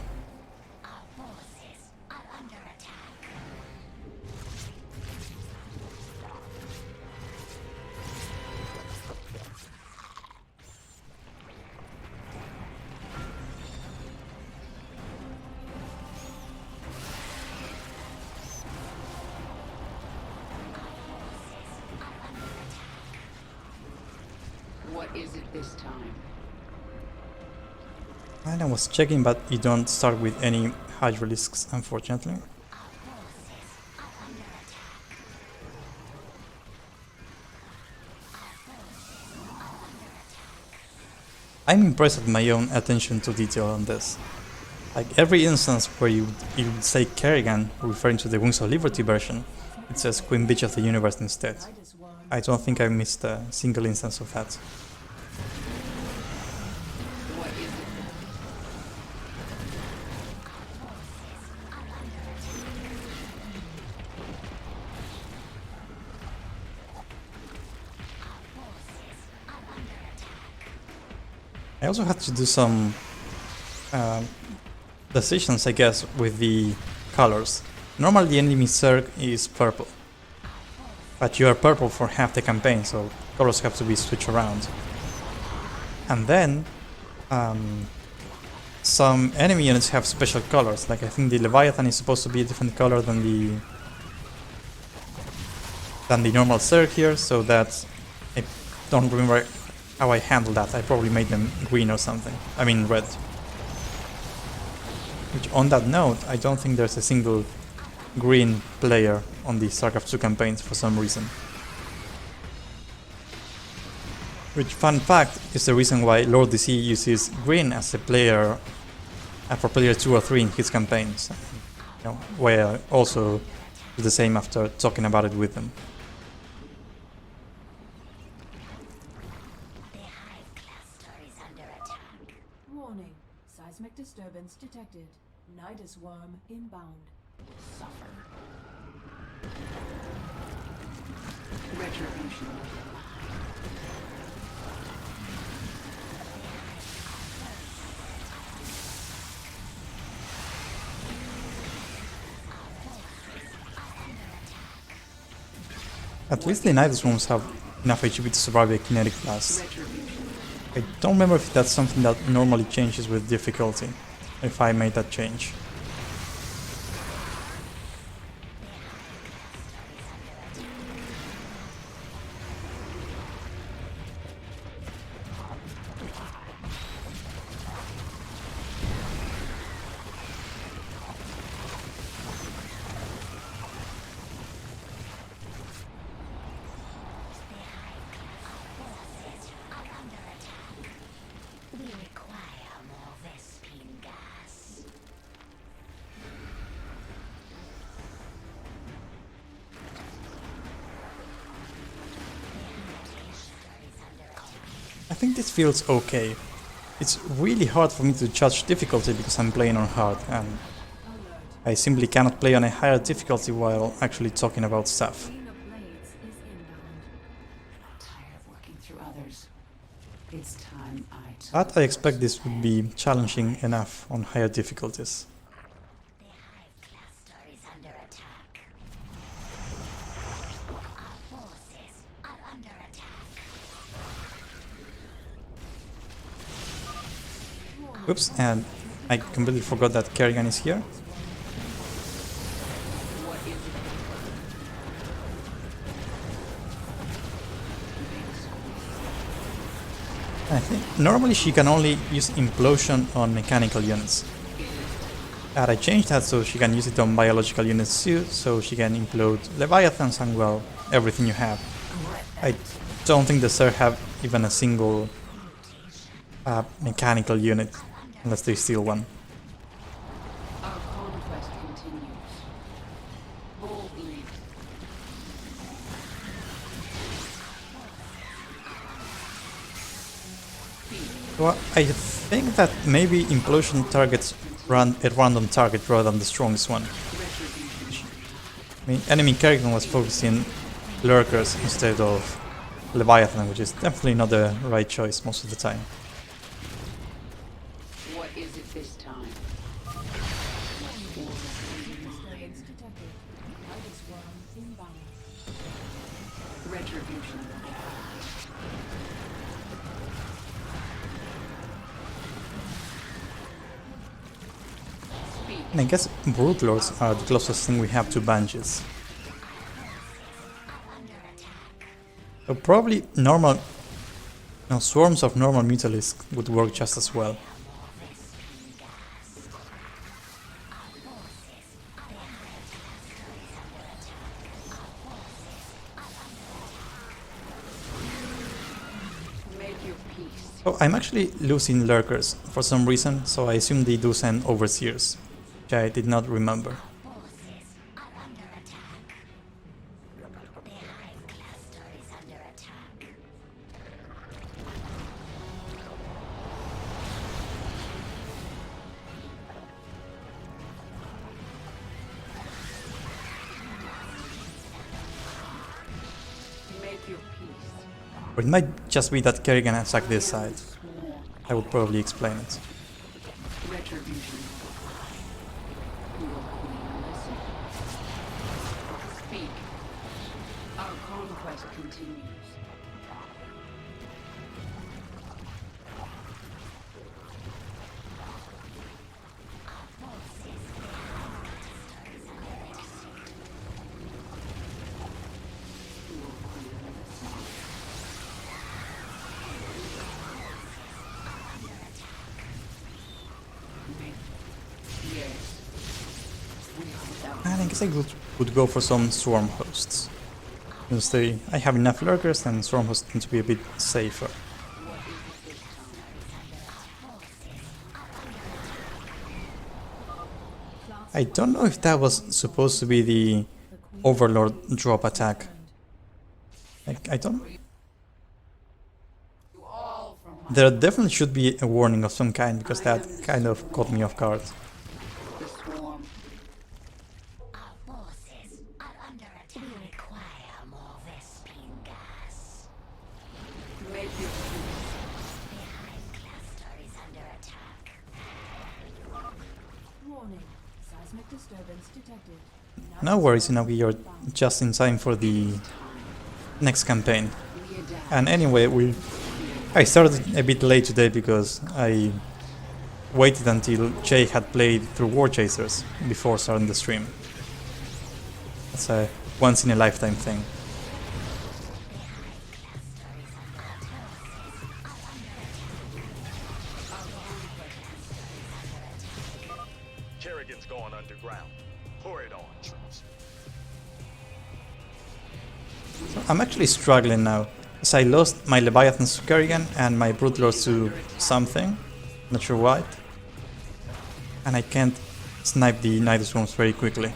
What is it this time? And I was checking, but you don't start with any Hydralisks, unfortunately. I'm impressed at my own attention to detail on this. Like every instance where you would say Kerrigan, referring to the Wings of Liberty version, it says Queen Bitch of the Universe instead. I don't think I missed a single instance of that. I also had to do some decisions, I guess, with the colors. Normally the enemy Zerg is purple, but you are purple for half the campaign, so colors have to be switched around. And then some enemy units have special colors, like I think the Leviathan is supposed to be a different color than the normal Zerg here, so that I don't remember how I handled that. I probably made them green or something. I mean red. Which, on that note, I don't think there's a single green player on the StarCraft 2 campaigns for some reason. Which, fun fact, is the reason why Lord DC uses green as a player for player 2 or 3 in his campaigns. You know, where I also do the same after talking about it with them. Warning. Seismic disturbance detected. Nidus worm inbound. Suffer. Retribution. At least the Nidus rooms have enough HP to survive a kinetic blast. I don't remember if that's something that normally changes with difficulty, if I made that change. think this feels okay. It's really hard for me to judge difficulty because I'm playing on hard, and I simply cannot play on a higher difficulty while actually talking about stuff. Queen of Blades is inbound. Tired of working through others. It's time I took But I expect this would be challenging enough on higher difficulties. The hive cluster is under attack. Our forces are under attack. Oops, and I completely forgot that Kerrigan is here. I think normally she can only use implosion on mechanical units. And I changed that so she can use it on biological units too, so she can implode Leviathans and well, everything you have. I don't think the Zerg have even a single mechanical unit, unless they steal one. Our conquest continues. Boldly. Well, I think that maybe implosion targets run a random target rather than the strongest one. I mean, enemy Kerrigan was focusing lurkers instead of Leviathan, which is definitely not the right choice most of the time. What is it this time? Disturbance detected. Hive swarm inbound. Retribution. And I guess Brute Lords are the closest thing we have to Banshees. So probably normal... No, swarms of normal Mutalisks would work just as well. Make your peace. So I'm actually losing lurkers for some reason, so I assume they do send overseers, which I did not remember. Forces are under attack. The hive cluster is under attack. Make your peace. Or it might just be that Kerrigan attacked this side. I would probably explain it. Retribution. Your queen listens. Speak. Our conquest continues. And I guess I would go for some swarm hosts. Because I have enough lurkers and swarm hosts tend to be a bit safer. I don't know if that was supposed to be the Overlord drop attack. I don't... There definitely should be a warning of some kind, because that kind of caught me off guard. The swarm. Our forces are under attack. We require more Vespine gas. Make your peace. The hive cluster is under attack. Warning. Seismic disturbance detected. No worries, Inogi, you're just in time for the next campaign. We adapt. And anyway, I started a bit late today because I waited until Jay had played through War Chasers before starting the stream. That's a once in a lifetime thing. Kerrigan's going underground. Pour it on, troops. So I'm actually struggling now, as I lost my Leviathans to Kerrigan and my Brute Lords to something, not sure what. And I can't snipe the Night Swarms very quickly.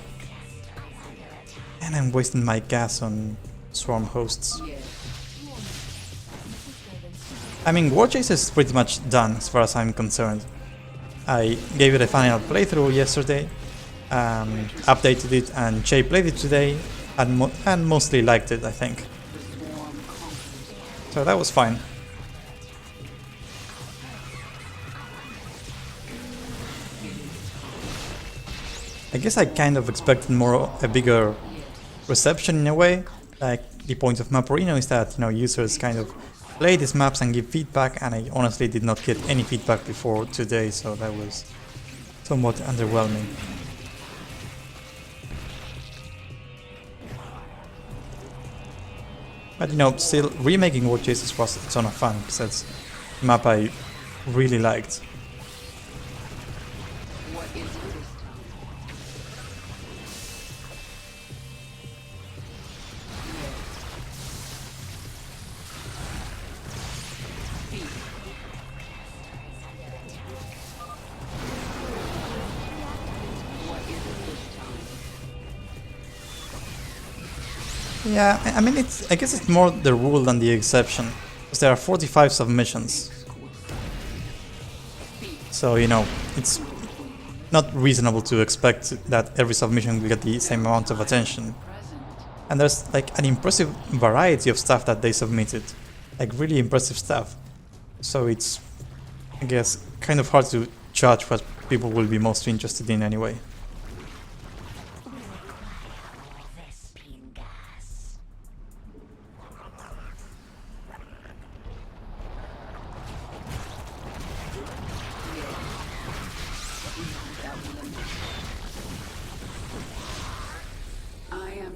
And I'm wasting my gas on swarm hosts. Yes. I mean, War Chase is pretty much done as far as I'm concerned. I gave it a final playthrough yesterday, updated it, and Jay played it today, and mostly liked it, I think. So that was fine. I guess I kind of expected a bigger reception in a way. Like, the point of Map Arena is that, users kind of play these maps and give feedback, and I honestly did not get any feedback before today, so that was somewhat underwhelming. But still, remaking War Chases was a ton of fun, because that's a map I really liked. Yeah, I mean, I guess it's more the rule than the exception, because there are 45 submissions. So, it's not reasonable to expect that every submission will get the same amount of attention. And there's like an impressive variety of stuff that they submitted, like really impressive stuff. So it's, I guess, kind of hard to judge what people will be most interested in anyway.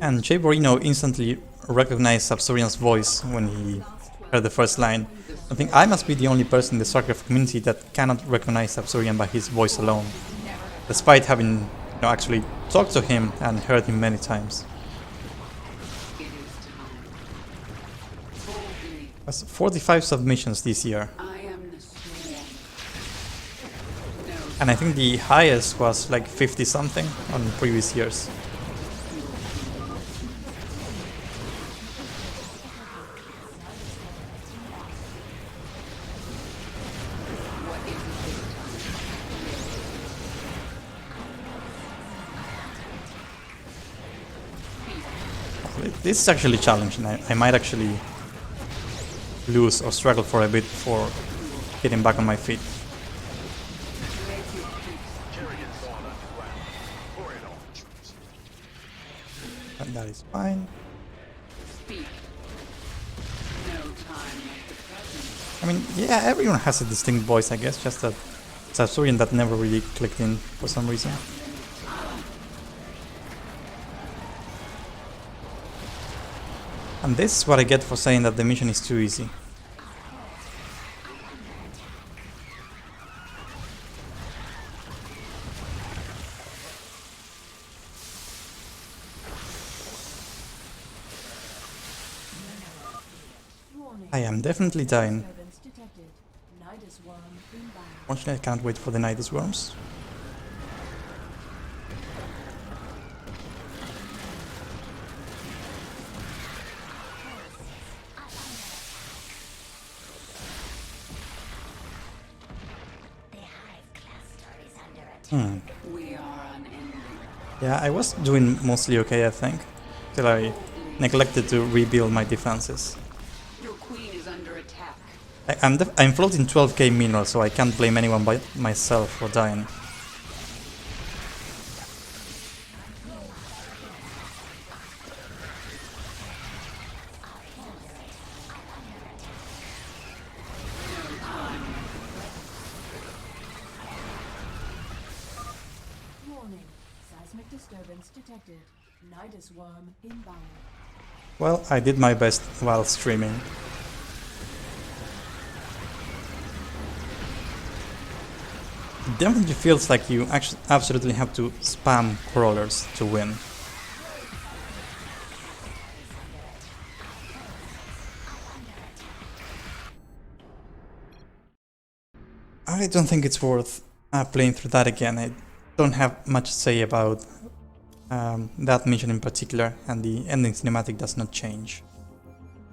And Jay Borino instantly recognized Subsorian's voice when he heard the first line. I think I must be the only person in the StarCraft community that cannot recognize Subsorian by his voice alone, despite having actually talked to him and heard him many times. That's 45 submissions this year. And I think the highest was like 50 something on previous years. This is actually challenging. I might actually lose or struggle for a bit before getting back on my feet. And that is fine. I mean, yeah, everyone has a distinct voice, I guess, just that Subsorian that never really clicked in for some reason. And this is what I get for saying that the mission is too easy. I am definitely dying. Unfortunately, I can't wait for the Nidus Worms. Yeah, I was doing mostly okay, I think, till I neglected to rebuild my defenses. Your queen is under attack. I'm floating 12k mineral, so I can't blame anyone but myself for dying. Well, I did my best while streaming. It definitely feels like you actually absolutely have to spam crawlers to win. I don't think it's worth playing through that again. I don't have much to say about that mission in particular, and the ending cinematic does not change.